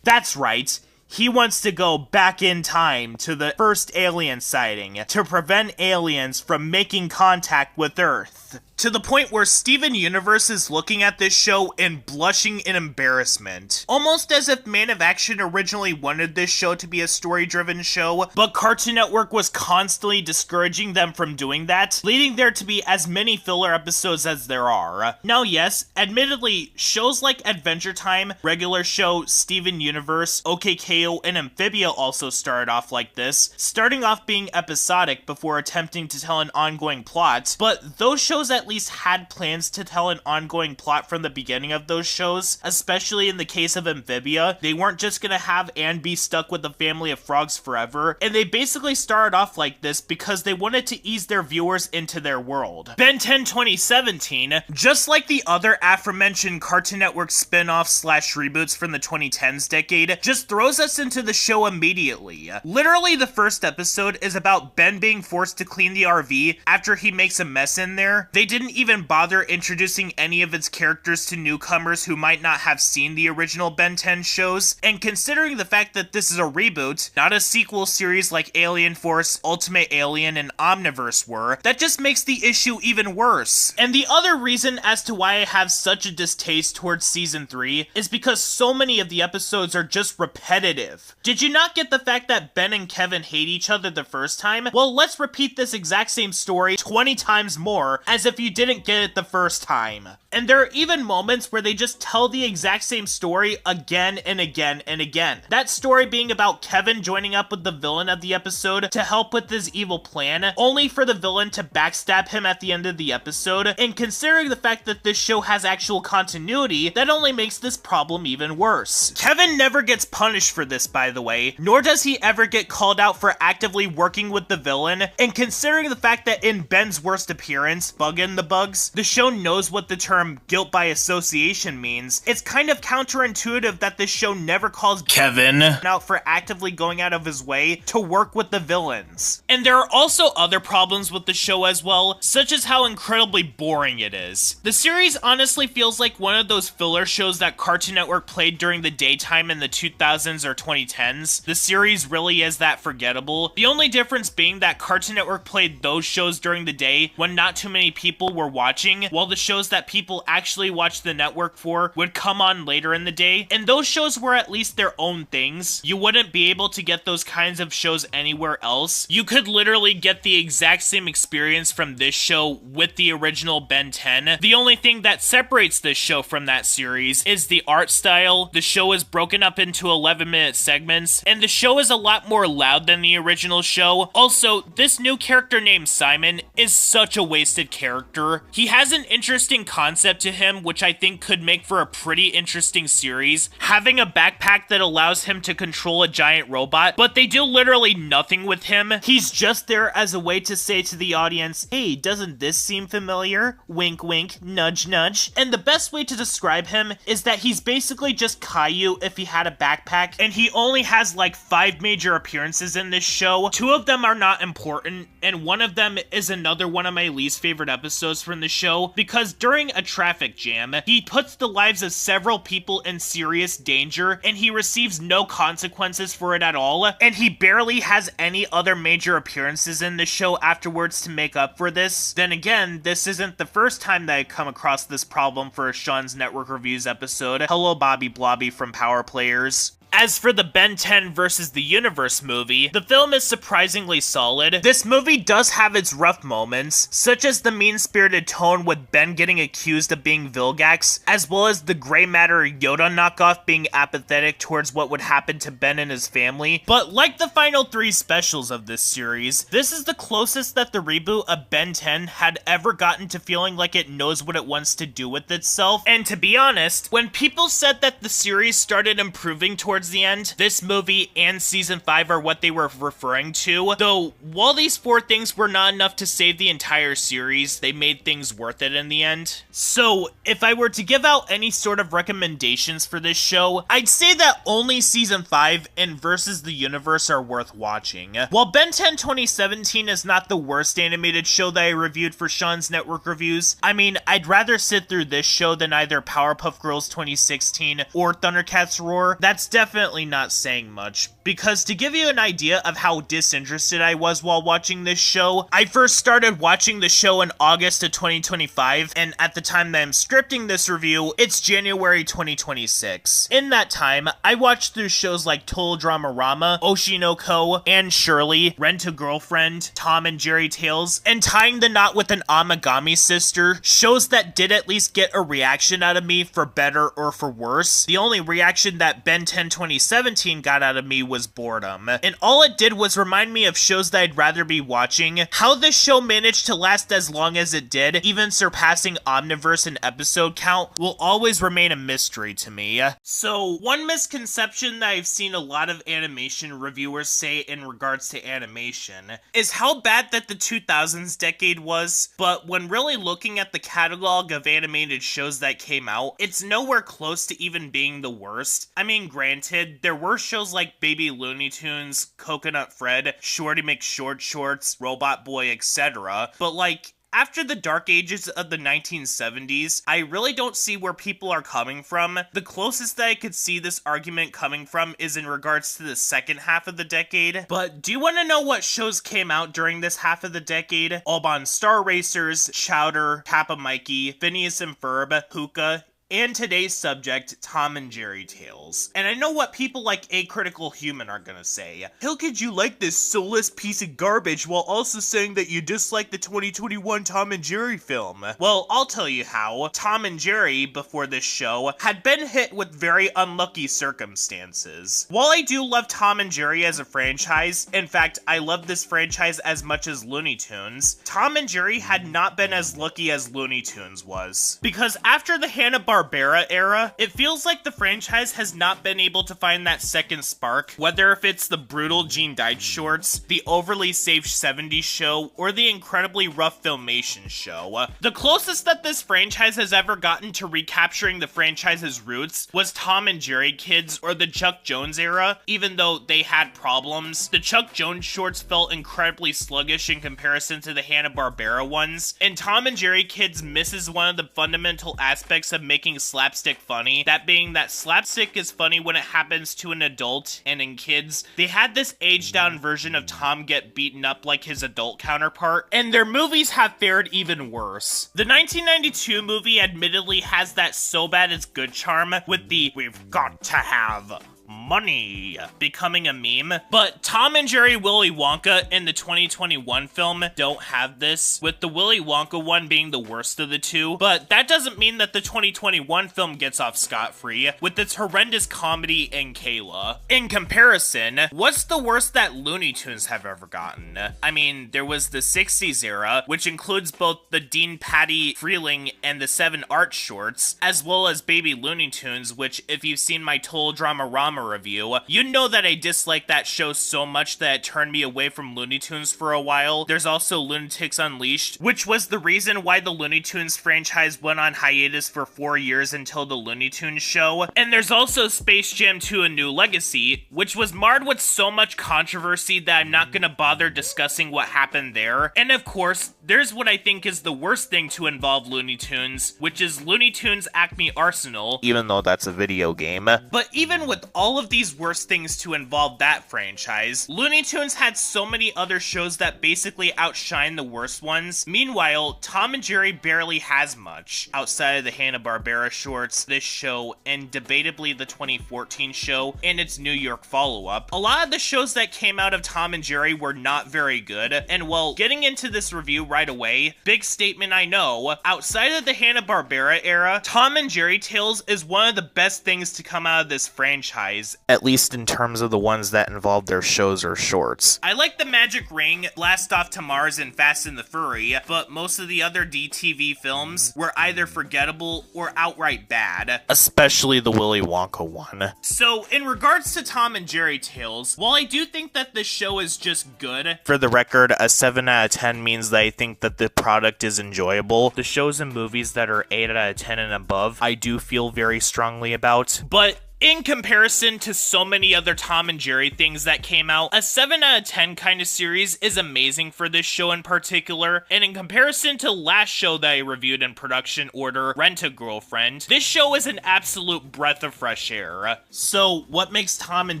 That's right. He wants to go back in time to the first alien sighting to prevent aliens from making contact with Earth. To the point where Steven Universe is looking at this show and blushing in embarrassment. Almost as if Man of Action originally wanted this show to be a story-driven show, but Cartoon Network was constantly discouraging them from doing that, leading there to be as many filler episodes as there are. Now yes, admittedly, shows like Adventure Time, regular show, Steven Universe, OKKO, and Amphibia also started off like this, starting off being episodic before attempting to tell an ongoing plot, but those shows at least had plans to tell an ongoing plot from the beginning of those shows, especially in the case of Amphibia. They weren't just gonna have Anne be stuck with a family of frogs forever, and they basically started off like this because they wanted to ease their viewers into their world. Ben 10 2017, just like the other aforementioned Cartoon Network spin-offs slash reboots from the 2010s decade, just throws us into the show immediately. Literally, the first episode is about Ben being forced to clean the RV after he makes a mess in there. They didn't even bother introducing any of its characters to newcomers who might not have seen the original Ben 10 shows, and considering the fact that this is a reboot, not a sequel series like Alien Force, Ultimate Alien, and Omniverse were, that just makes the issue even worse. And the other reason as to why I have such a distaste towards Season 3 is because so many of the episodes are just repetitive. Did you not get the fact that Ben and Kevin hate each other the first time? Well, let's repeat this exact same story 20 times more, as if you didn't get it the first time. And there are even moments where they just tell the exact same story again and again and again. That story being about Kevin joining up with the villain of the episode to help with his evil plan, only for the villain to backstab him at the end of the episode. And considering the fact that this show has actual continuity, that only makes this problem even worse. Kevin never gets punished for this, by the way, nor does he ever get called out for actively working with the villain. And considering the fact that in Ben's worst appearance, Buggin' the Bugs, the show knows what the term guilt by association means, it's kind of counterintuitive that this show never calls Kevin out for actively going out of his way to work with the villains. And there are also other problems with the show as well, such as how incredibly boring it is. The series honestly feels like one of those filler shows that Cartoon Network played during the daytime in the 2000s or 2010s. The series really is that forgettable. The only difference being that Cartoon Network played those shows during the day when not too many people were watching, while the shows that people actually watch the network for would come on later in the day, and those shows were at least their own things. You wouldn't be able to get those kinds of shows anywhere else. You could literally get the exact same experience from this show with the original Ben 10. The only thing that separates this show from that series is the art style. The show is broken up into 11-minute segments, and the show is a lot more loud than the original show. Also, this new character named Simon is such a wasted character. He has an interesting concept to him, which I think could make for a pretty interesting series, having a backpack that allows him to control a giant robot, but they do literally nothing with him. He's just there as a way to say to the audience, hey, doesn't this seem familiar? Wink wink, nudge nudge. And the best way to describe him is that he's basically just Caillou if he had a backpack, and he only has like 5 major appearances in this show. 2 of them are not important, and one of them is another one of my least favorite episodes from the show, because during a traffic jam, he puts the lives of several people in serious danger, and he receives no consequences for it at all, and he barely has any other major appearances in the show afterwards to make up for this. Then again, this isn't the first time that I come across this problem for a Sean's Network Reviews episode. Hello, Bobby Blobby from Power Players. As for the Ben 10 versus the Universe movie, the film is surprisingly solid. This movie does have its rough moments, such as the mean-spirited tone with Ben getting accused of being Vilgax, as well as the Grey Matter Yoda knockoff being apathetic towards what would happen to Ben and his family. But like the final 3 specials of this series, this is the closest that the reboot of Ben 10 had ever gotten to feeling like it knows what it wants to do with itself. And to be honest, when people said that the series started improving towards the end, this movie and Season 5 are what they were referring to. Though, while these 4 things were not enough to save the entire series, they made things worth it in the end. So, if I were to give out any sort of recommendations for this show, I'd say that only Season 5 and Versus the Universe are worth watching. While Ben 10 2017 is not the worst animated show that I reviewed for Sean's Network Reviews, I mean, I'd rather sit through this show than either Powerpuff Girls 2016 or Thundercats Roar. That's definitely definitely not saying much, because to give you an idea of how disinterested I was while watching this show, I first started watching the show in August of 2025, and at the time that I'm scripting this review, it's January 2026. In that time, I watched through shows like Total Drama Rama, Oshi no Ko, and Shirley, Rent-a-Girlfriend, Tom and Jerry Tales, and Tying the Knot with an Amagami Sister, shows that did at least get a reaction out of me for better or for worse. The only reaction that Ben 10 2017 got out of me was boredom, and all it did was remind me of shows that I'd rather be watching. How this show managed to last as long as it did, even surpassing Omniverse in episode count, will always remain a mystery to me. So, one misconception that I've seen a lot of animation reviewers say in regards to animation is how bad that the 2000s decade was, but when really looking at the catalog of animated shows that came out, it's nowhere close to even being the worst. I mean, granted, there were shows like Baby Looney Tunes, Coconut Fred, Shorty McShort Shorts, Robot Boy, etc., but like, after the dark ages of the 1970s, I really don't see where people are coming from. The closest that I could see this argument coming from is in regards to the second half of the decade. But do you want to know what shows came out during this half of the decade? Alban Star Racers, Chowder, Kappa Mikey, Phineas and Ferb, Hookah, and today's subject, Tom and Jerry Tales. And I know what people like Acritical Human are gonna say. How could you like this soulless piece of garbage while also saying that you dislike the 2021 Tom and Jerry film? Well, I'll tell you how. Tom and Jerry, before this show, had been hit with very unlucky circumstances. While I do love Tom and Jerry as a franchise, in fact, I love this franchise as much as Looney Tunes, Tom and Jerry had not been as lucky as Looney Tunes was. Because after the Hanna-Barbera era, it feels like the franchise has not been able to find that second spark, whether if it's the brutal Gene Deitch shorts, the overly safe 70s show, or the incredibly rough Filmation show. The closest that this franchise has ever gotten to recapturing the franchise's roots was Tom and Jerry Kids or the Chuck Jones era. Even though they had problems, the Chuck Jones shorts felt incredibly sluggish in comparison to the Hanna-Barbera ones, and Tom and Jerry Kids misses one of the fundamental aspects of making slapstick funny, that being that slapstick is funny when it happens to an adult, and in kids, they had this aged down version of Tom get beaten up like his adult counterpart, and their movies have fared even worse. The 1992 movie admittedly has that so bad it's good charm, with the "we've got to have money" becoming a meme, but Tom and Jerry Willy Wonka in the 2021 film don't have this, with the Willy Wonka one being the worst of the two, but that doesn't mean that the 2021 film gets off scot-free, with its horrendous comedy in Kayla. In comparison, what's the worst that Looney Tunes have ever gotten? I mean, there was the 60s era, which includes both the Dean Patty Freeling and the 7 Art shorts, as well as Baby Looney Tunes, which if you've seen my Total Drama Rama review, you know that I dislike that show so much that it turned me away from Looney Tunes for a while. There's also Lunatics Unleashed, which was the reason why the Looney Tunes franchise went on hiatus for 4 years until the Looney Tunes show. And there's also Space Jam 2: A New Legacy, which was marred with so much controversy that I'm not gonna bother discussing what happened there. And of course, there's what I think is the worst thing to involve Looney Tunes, which is Looney Tunes Acme Arsenal, even though that's a video game. But even with all of these worst things to involve that franchise, Looney Tunes had so many other shows that basically outshine the worst ones. Meanwhile, Tom and Jerry barely has much. Outside of the Hanna-Barbera shorts, this show, and debatably the 2014 show, and its New York follow-up, a lot of the shows that came out of Tom and Jerry were not very good, and well, getting into this review right away, big statement I know, outside of the Hanna-Barbera era, Tom and Jerry Tales is one of the best things to come out of this franchise, at least in terms of the ones that involve their shows or shorts. I like the Magic Ring, Blast Off to Mars, and Fast and the Furry, but most of the other DTV films were either forgettable or outright bad. Especially the Willy Wonka one. So, in regards to Tom and Jerry Tales, while I do think that this show is just good, for the record, a 7 out of 10 means that I think that the product is enjoyable. The shows and movies that are 8 out of 10 and above, I do feel very strongly about, but In comparison to so many other Tom and Jerry things that came out, a 7 out of 10 kind of series is amazing for this show in particular, and in comparison to last show that I reviewed in production order, Rent-A-Girlfriend, this show is an absolute breath of fresh air. So, what makes Tom and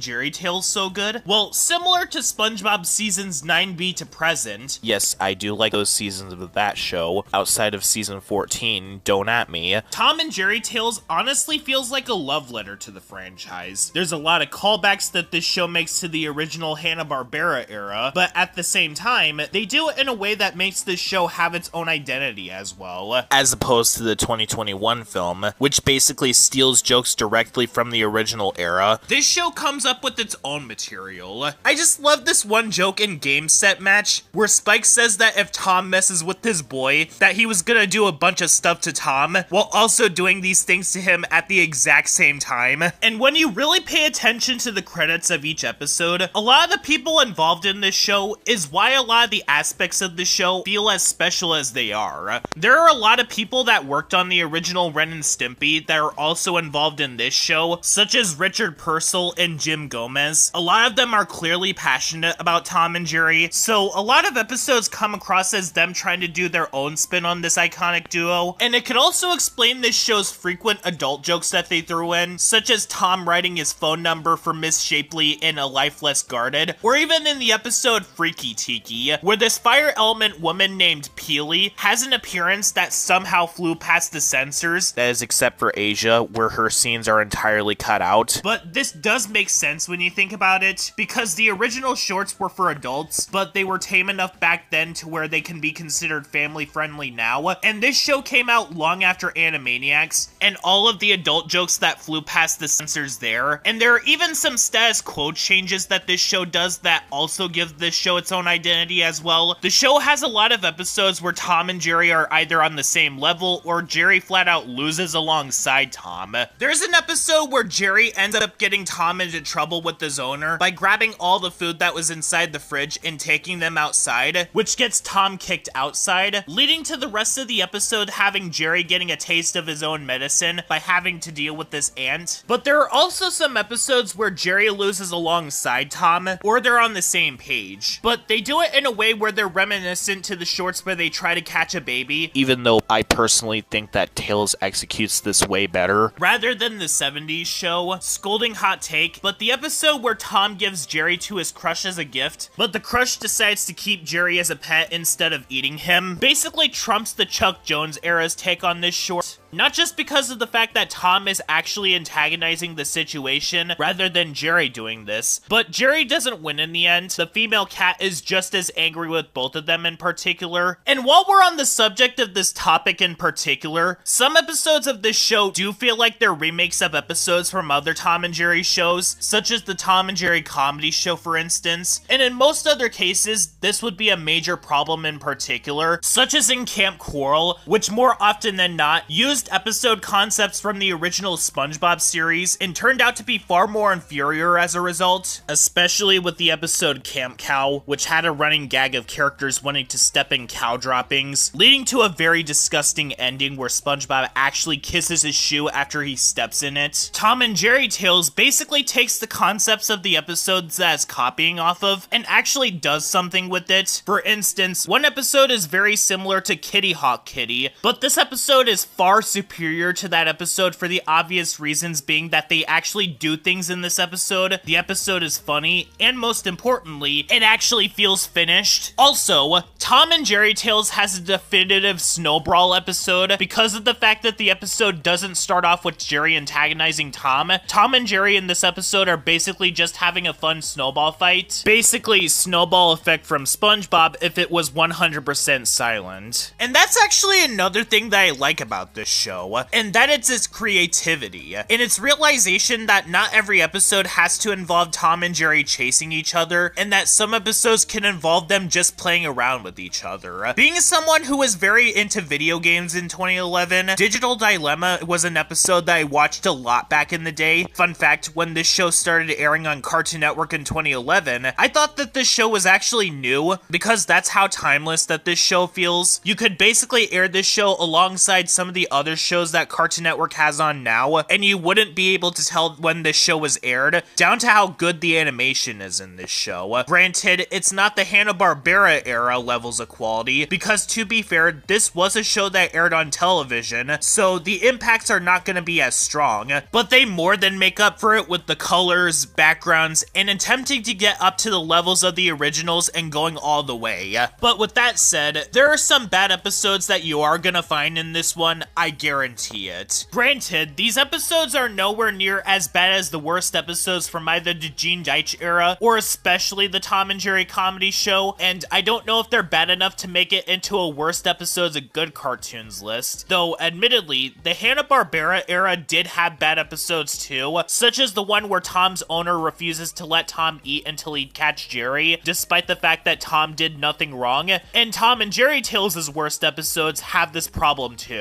Jerry Tales so good? Well, similar to SpongeBob seasons 9B to present, yes, I do like those seasons of that show, outside of season 14, don't at me, Tom and Jerry Tales honestly feels like a love letter to the franchise. There's a lot of callbacks that this show makes to the original Hanna-Barbera era, but at the same time, they do it in a way that makes this show have its own identity as well, as opposed to the 2021 film, which basically steals jokes directly from the original era. This show comes up with its own material. I just love this one joke in Game Set Match, where Spike says that if Tom messes with his boy, that he was gonna do a bunch of stuff to Tom, while also doing these things to him at the exact same time. And when you really pay attention to the credits of each episode, a lot of the people involved in this show is why a lot of the aspects of the show feel as special as they are. There are a lot of people that worked on the original Ren and Stimpy that are also involved in this show, such as Richard Purcell and Jim Gomez. A lot of them are clearly passionate about Tom and Jerry, so a lot of episodes come across as them trying to do their own spin on this iconic duo, and it can also explain this show's frequent adult jokes that they threw in, such as Tom writing his phone number for Miss Shapley in A Life Less Guarded, or even in the episode Freaky Tiki, where this fire element woman named Peely has an appearance that somehow flew past the censors. That is except for Asia, where her scenes are entirely cut out. But this does make sense when you think about it, because the original shorts were for adults, but they were tame enough back then to where they can be considered family friendly now, and this show came out long after Animaniacs, and all of the adult jokes that flew past the censors there, and there are even some status quo changes that this show does that also give this show its own identity as well. The show has a lot of episodes where Tom and Jerry are either on the same level, or Jerry flat out loses alongside Tom. There's an episode where Jerry ends up getting Tom into trouble with his owner by grabbing all the food that was inside the fridge and taking them outside, which gets Tom kicked outside, leading to the rest of the episode having Jerry getting a taste of his own medicine by having to deal with this ant. But there are also some episodes where Jerry loses alongside Tom, or they're on the same page. But they do it in a way where they're reminiscent to the shorts where they try to catch a baby, even though I personally think that Tales executes this way better, rather than the 70s show. Scolding hot take, but the episode where Tom gives Jerry to his crush as a gift, but the crush decides to keep Jerry as a pet instead of eating him, basically trumps the Chuck Jones era's take on this short. Not just because of the fact that Tom is actually antagonizing the situation rather than Jerry doing this, but Jerry doesn't win in the end. The female cat is just as angry with both of them in particular. And while we're on the subject of this topic in particular, some episodes of this show do feel like they're remakes of episodes from other Tom and Jerry shows, such as the Tom and Jerry Comedy Show, for instance. And in most other cases, this would be a major problem in particular, such as in Camp Quarrel, which more often than not used episode concepts from the original SpongeBob series and turned out to be far more inferior as a result, especially with the episode Camp Cow, which had a running gag of characters wanting to step in cow droppings, leading to a very disgusting ending where SpongeBob actually kisses his shoe after he steps in it. Tom and Jerry Tales basically takes the concepts of the episodes that it's copying off of and actually does something with it. For instance, one episode is very similar to Kitty Hawk Kitty, but this episode is far superior to that episode for the obvious reasons being that they actually do things in this episode. The episode is funny, and most importantly, it actually feels finished. Also, Tom and Jerry Tales has a definitive Snow Brawl episode because of the fact that the episode doesn't start off with Jerry antagonizing Tom. Tom and Jerry in this episode are basically just having a fun snowball fight. Basically, Snowball Effect from SpongeBob if it was 100% silent. And that's actually another thing that I like about this show, and that it's its creativity, and its realization that not every episode has to involve Tom and Jerry chasing each other, and that some episodes can involve them just playing around with each other. Being someone who was very into video games in 2011, Digital Dilemma was an episode that I watched a lot back in the day. Fun fact, when this show started airing on Cartoon Network in 2011, I thought that this show was actually new, because that's how timeless that this show feels. You could basically air this show alongside some of the other other shows that Cartoon Network has on now, and you wouldn't be able to tell when this show was aired, down to how good the animation is in this show. Granted, it's not the Hanna-Barbera era levels of quality, because to be fair, this was a show that aired on television, so the impacts are not going to be as strong, but they more than make up for it with the colors, backgrounds, and attempting to get up to the levels of the originals and going all the way. But with that said, there are some bad episodes that you are gonna find in this one, I guarantee it. Granted, these episodes are nowhere near as bad as the worst episodes from either the Gene Deitch era, or especially the Tom and Jerry comedy show, and I don't know if they're bad enough to make it into a worst episodes of good cartoons list, though admittedly, the Hanna-Barbera era did have bad episodes too, such as the one where Tom's owner refuses to let Tom eat until he'd catch Jerry, despite the fact that Tom did nothing wrong, and Tom and Jerry Tales' worst episodes have this problem too.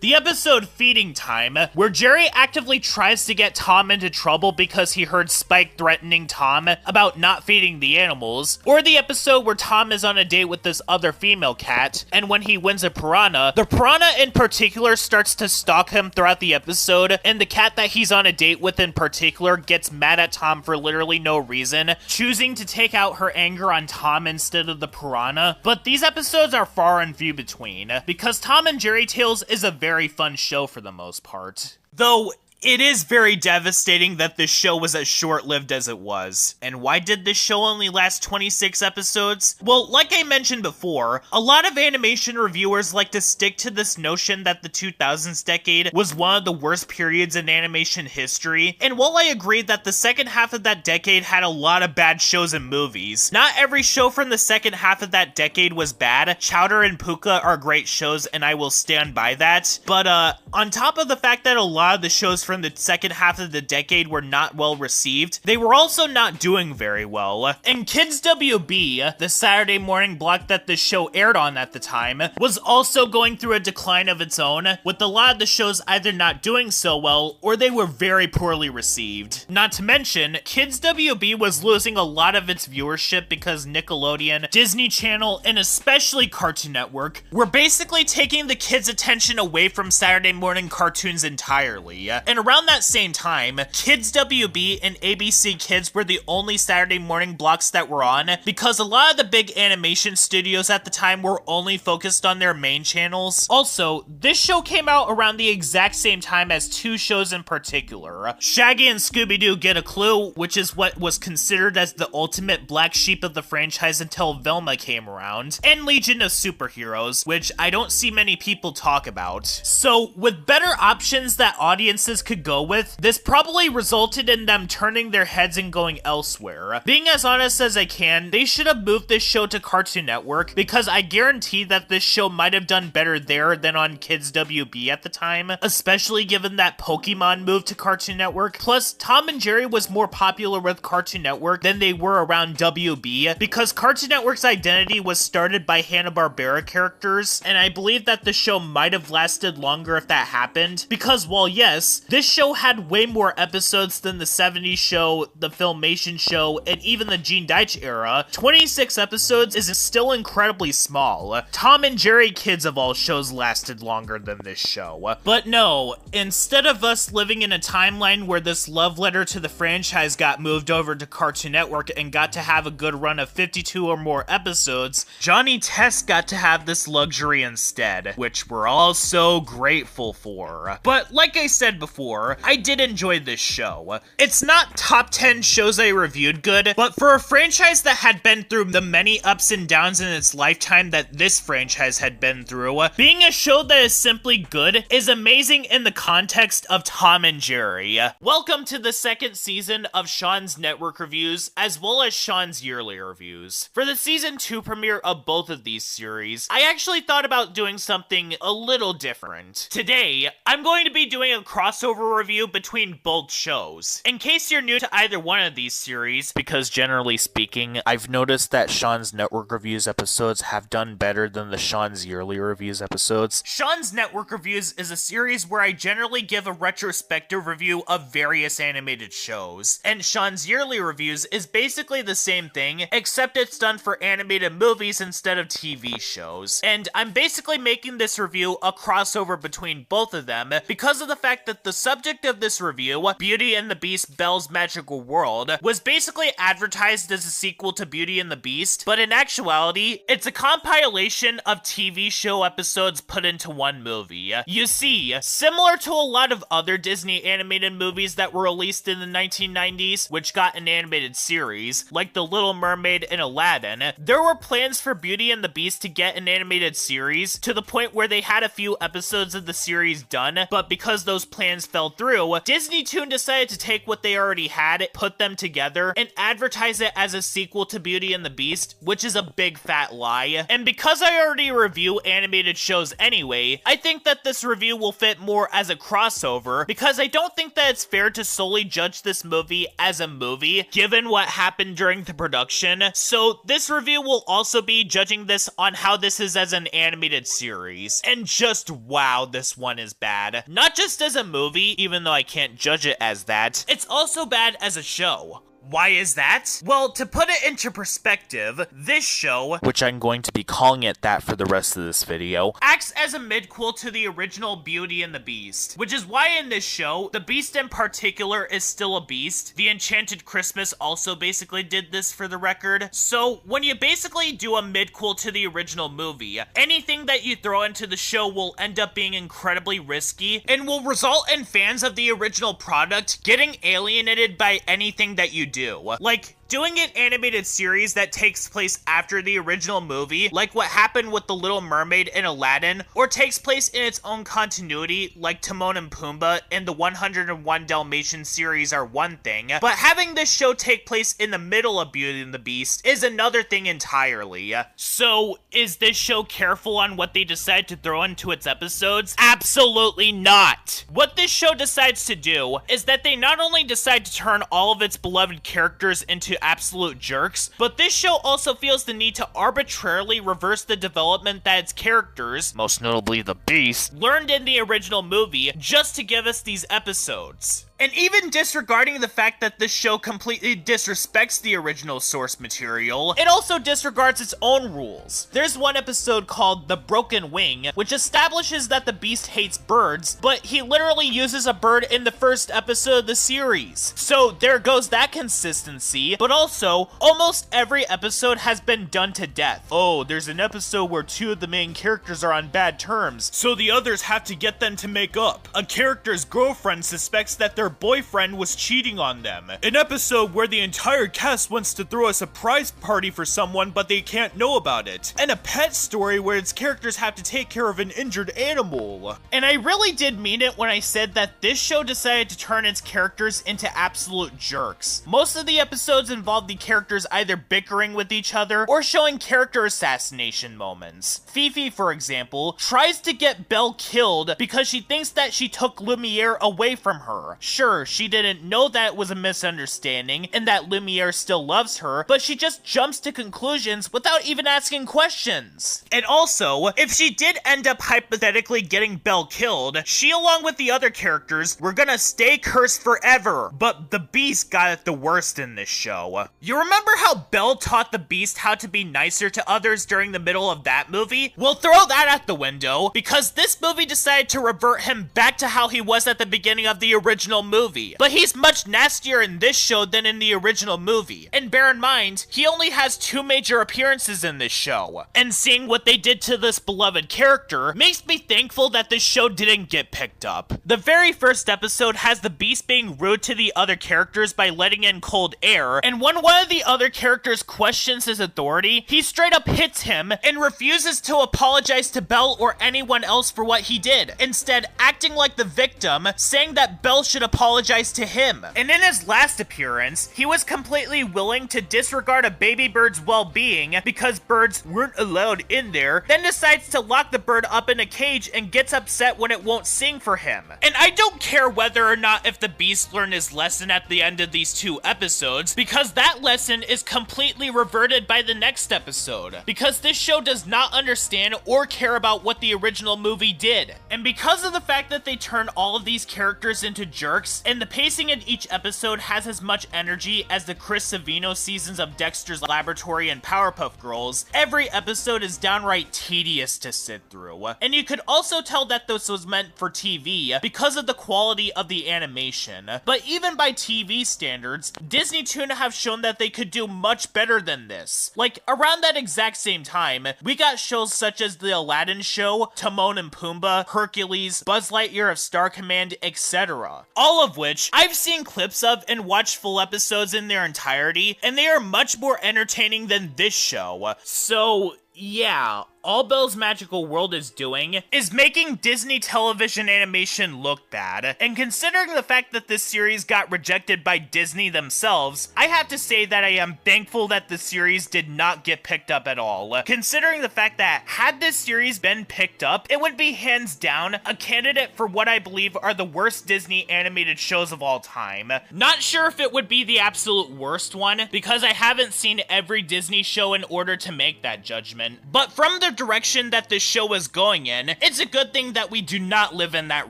The episode Feeding Time, where Jerry actively tries to get Tom into trouble because he heard Spike threatening Tom about not feeding the animals, or the episode where Tom is on a date with this other female cat, and when he wins a piranha, the piranha in particular starts to stalk him throughout the episode, and the cat that he's on a date with in particular gets mad at Tom for literally no reason, choosing to take out her anger on Tom instead of the piranha. But these episodes are far and few between, because Tom and Jerry Tales is a very fun show for the most part. Though, it is very devastating that this show was as short-lived as it was. And why did this show only last 26 episodes? Well, like I mentioned before, a lot of animation reviewers like to stick to this notion that the 2000s decade was one of the worst periods in animation history. And while I agree that the second half of that decade had a lot of bad shows and movies, not every show from the second half of that decade was bad. Chowder and Puka are great shows, and I will stand by that. But on top of the fact that a lot of the shows from the second half of the decade were not well received, they were also not doing very well. And Kids WB, the Saturday morning block that the show aired on at the time, was also going through a decline of its own, with a lot of the shows either not doing so well, or they were very poorly received. Not to mention, Kids WB was losing a lot of its viewership because Nickelodeon, Disney Channel, and especially Cartoon Network were basically taking the kids' attention away from Saturday morning cartoons entirely. And around that same time, Kids WB and ABC Kids were the only Saturday morning blocks that were on, because a lot of the big animation studios at the time were only focused on their main channels. Also, this show came out around the exact same time as two shows in particular. Shaggy and Scooby-Doo Get a Clue, which is what was considered as the ultimate black sheep of the franchise until Velma came around, and Legion of Superheroes, which I don't see many people talk about. So, with better options that audiences could go with, this probably resulted in them turning their heads and going elsewhere. Being as honest as I can, they should have moved this show to Cartoon Network, because I guarantee that this show might have done better there than on Kids WB at the time, especially given that Pokemon moved to Cartoon Network. Plus, Tom and Jerry was more popular with Cartoon Network than they were around WB, because Cartoon Network's identity was started by Hanna-Barbera characters, and I believe that the show might have lasted longer if that happened, because while yes, this show had way more episodes than the 70s show, the Filmation show, and even the Gene Deitch era, 26 episodes is still incredibly small. Tom and Jerry Kids of all shows lasted longer than this show. But no, instead of us living in a timeline where this love letter to the franchise got moved over to Cartoon Network and got to have a good run of 52 or more episodes, Johnny Test got to have this luxury instead, which we're all so grateful for. But like I said before, I did enjoy this show. It's not top 10 shows I reviewed good, but for a franchise that had been through the many ups and downs in its lifetime that this franchise had been through, being a show that is simply good is amazing in the context of Tom and Jerry. Welcome to the second season of Sean's Network Reviews, as well as Sean's Yearly Reviews. For the season 2 premiere of both of these series, I actually thought about doing something a little different. Today, I'm going to be doing a crossover crossover review between both shows. In case you're new to either one of these series, because generally speaking, I've noticed that Sean's Network Reviews episodes have done better than the Sean's Yearly Reviews episodes. Sean's Network Reviews is a series where I generally give a retrospective review of various animated shows, and Sean's Yearly Reviews is basically the same thing, except it's done for animated movies instead of TV shows. And I'm basically making this review a crossover between both of them because of the fact that the subject of this review, Beauty and the Beast Belle's Magical World, was basically advertised as a sequel to Beauty and the Beast, but in actuality, it's a compilation of TV show episodes put into one movie. You see, similar to a lot of other Disney animated movies that were released in the 1990s, which got an animated series, like The Little Mermaid and Aladdin, there were plans for Beauty and the Beast to get an animated series, to the point where they had a few episodes of the series done, but because those plans fell through, Disney Toon decided to take what they already had, put them together, and advertise it as a sequel to Beauty and the Beast, which is a big fat lie. And because I already review animated shows anyway, I think that this review will fit more as a crossover, because I don't think that it's fair to solely judge this movie as a movie, given what happened during the production. So this review will also be judging this on how this is as an animated series. And just wow, this one is bad. Not just as a movie, even though I can't judge it as that, it's also bad as a show. Why is that? Well, to put it into perspective, this show, which I'm going to be calling it that for the rest of this video, acts as a midquel to the original Beauty and the Beast, which is why in this show, the Beast in particular is still a beast. The Enchanted Christmas also basically did this, for the record. So when you basically do a midquel to the original movie, anything that you throw into the show will end up being incredibly risky and will result in fans of the original product getting alienated by anything that you do. Like, doing an animated series that takes place after the original movie, like what happened with The Little Mermaid and Aladdin, or takes place in its own continuity, like Timon and Pumbaa and the 101 Dalmatians series, are one thing, but having this show take place in the middle of Beauty and the Beast is another thing entirely. So, is this show careful on what they decide to throw into its episodes? Absolutely not! What this show decides to do is that they not only decide to turn all of its beloved characters into absolute jerks, but this show also feels the need to arbitrarily reverse the development that its characters, most notably the Beast, learned in the original movie just to give us these episodes. And even disregarding the fact that this show completely disrespects the original source material, it also disregards its own rules. There's one episode called The Broken Wing, which establishes that the Beast hates birds, but he literally uses a bird in the first episode of the series. So there goes that consistency, but also, almost every episode has been done to death. Oh, there's an episode where two of the main characters are on bad terms, so the others have to get them to make up. A character's girlfriend suspects that their boyfriend was cheating on them. An episode where the entire cast wants to throw a surprise party for someone but they can't know about it. And a pet story where its characters have to take care of an injured animal. And I really did mean it when I said that this show decided to turn its characters into absolute jerks. Most of the episodes involve the characters either bickering with each other or showing character assassination moments. Fifi, for example, tries to get Belle killed because she thinks that she took Lumiere away from her. Sure, she didn't know that it was a misunderstanding and that Lumiere still loves her, but she just jumps to conclusions without even asking questions. And also, if she did end up hypothetically getting Belle killed, she along with the other characters were gonna stay cursed forever, but the Beast got it the worst in this show. You remember how Belle taught the Beast how to be nicer to others during the middle of that movie? Well, throw that out the window, because this movie decided to revert him back to how he was at the beginning of the original movie. But he's much nastier in this show than in the original movie. And bear in mind, he only has 2 major appearances in this show. And seeing what they did to this beloved character makes me thankful that this show didn't get picked up. The very first episode has the Beast being rude to the other characters by letting in cold air, and when one of the other characters questions his authority, he straight up hits him and refuses to apologize to Belle or anyone else for what he did, instead acting like the victim, saying that Belle should apologize apologized to him. And in his last appearance, he was completely willing to disregard a baby bird's well-being because birds weren't allowed in there, then decides to lock the bird up in a cage and gets upset when it won't sing for him. And I don't care whether or not if the beast learned his lesson at the end of these 2 episodes, because that lesson is completely reverted by the next episode, because this show does not understand or care about what the original movie did. And because of the fact that they turn all of these characters into jerks, and the pacing in each episode has as much energy as the Chris Savino seasons of Dexter's Laboratory and Powerpuff Girls, every episode is downright tedious to sit through. And you could also tell that this was meant for TV because of the quality of the animation. But even by TV standards, Disney Toon have shown that they could do much better than this. Like, around that exact same time, we got shows such as The Aladdin Show, Timon and Pumbaa, Hercules, Buzz Lightyear of Star Command, etc. All of which I've seen clips of and watched full episodes in their entirety, and they are much more entertaining than this show. So, yeah, all Belle's Magical World is doing is making Disney television animation look bad, and considering the fact that this series got rejected by Disney themselves, I have to say that I am thankful that the series did not get picked up at all, considering the fact that had this series been picked up, it would be hands down a candidate for what I believe are the worst Disney animated shows of all time. Not sure if it would be the absolute worst one, because I haven't seen every Disney show in order to make that judgment, but from the direction that this show is going in, it's a good thing that we do not live in that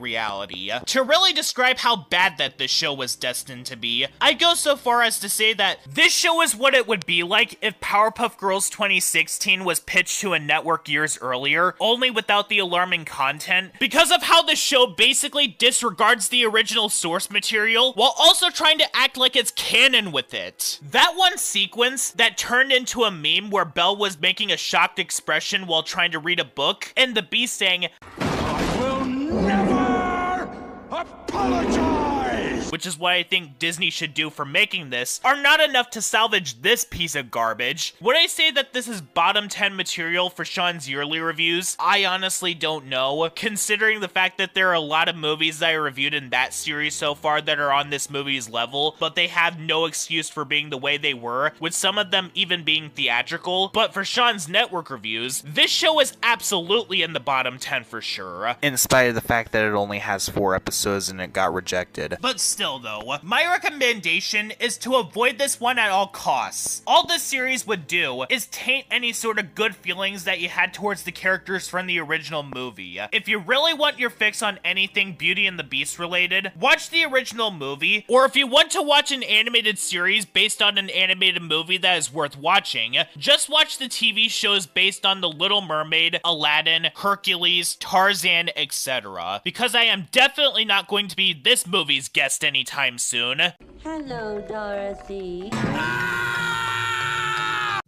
reality. To really describe how bad that this show was destined to be, I'd go so far as to say that this show is what it would be like if Powerpuff Girls 2016 was pitched to a network years earlier, only without the alarming content, because of how the show basically disregards the original source material, while also trying to act like it's canon with it. That one sequence that turned into a meme where Belle was making a shocked expression while trying to read a book, and the Beast saying, "I will never apologize," which is what I think Disney should do for making this, are not enough to salvage this piece of garbage. Would I say that this is bottom 10 material for Sean's yearly reviews? I honestly don't know, considering the fact that there are a lot of movies that I reviewed in that series so far that are on this movie's level, but they have no excuse for being the way they were, with some of them even being theatrical. But for Sean's network reviews, this show is absolutely in the bottom 10 for sure, in spite of the fact that it only has 4 episodes and it got rejected. But still though, my recommendation is to avoid this one at all costs. All this series would do is taint any sort of good feelings that you had towards the characters from the original movie. If you really want your fix on anything Beauty and the Beast related, watch the original movie, or if you want to watch an animated series based on an animated movie that is worth watching, just watch the TV shows based on The Little Mermaid, Aladdin, Hercules, Tarzan, etc. Because I am definitely not going to be this movie's guest anytime soon. Hello, Dorothy.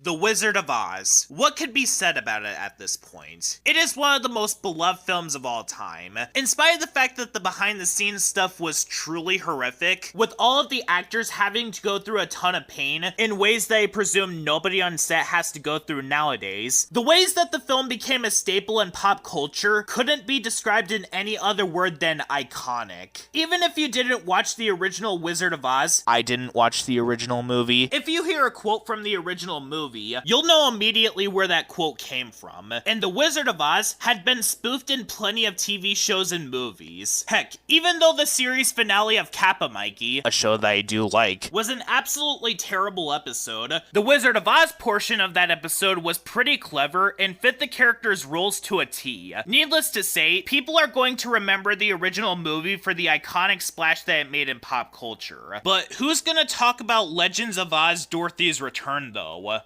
The Wizard of Oz. What could be said about it at this point? It is one of the most beloved films of all time. In spite of the fact that the behind-the-scenes stuff was truly horrific, with all of the actors having to go through a ton of pain in ways that I presume nobody on set has to go through nowadays, the ways that the film became a staple in pop culture couldn't be described in any other word than iconic. Even if you didn't watch the original Wizard of Oz, I didn't watch the original movie, if you hear a quote from the original movie, you'll know immediately where that quote came from. And The Wizard of Oz had been spoofed in plenty of TV shows and movies. Heck, even though the series finale of Kappa Mikey, a show that I do like, was an absolutely terrible episode, the Wizard of Oz portion of that episode was pretty clever and fit the characters' roles to a T. Needless to say, people are going to remember the original movie for the iconic splash that it made in pop culture. But who's gonna talk about Legends of Oz: Dorothy's Return, though?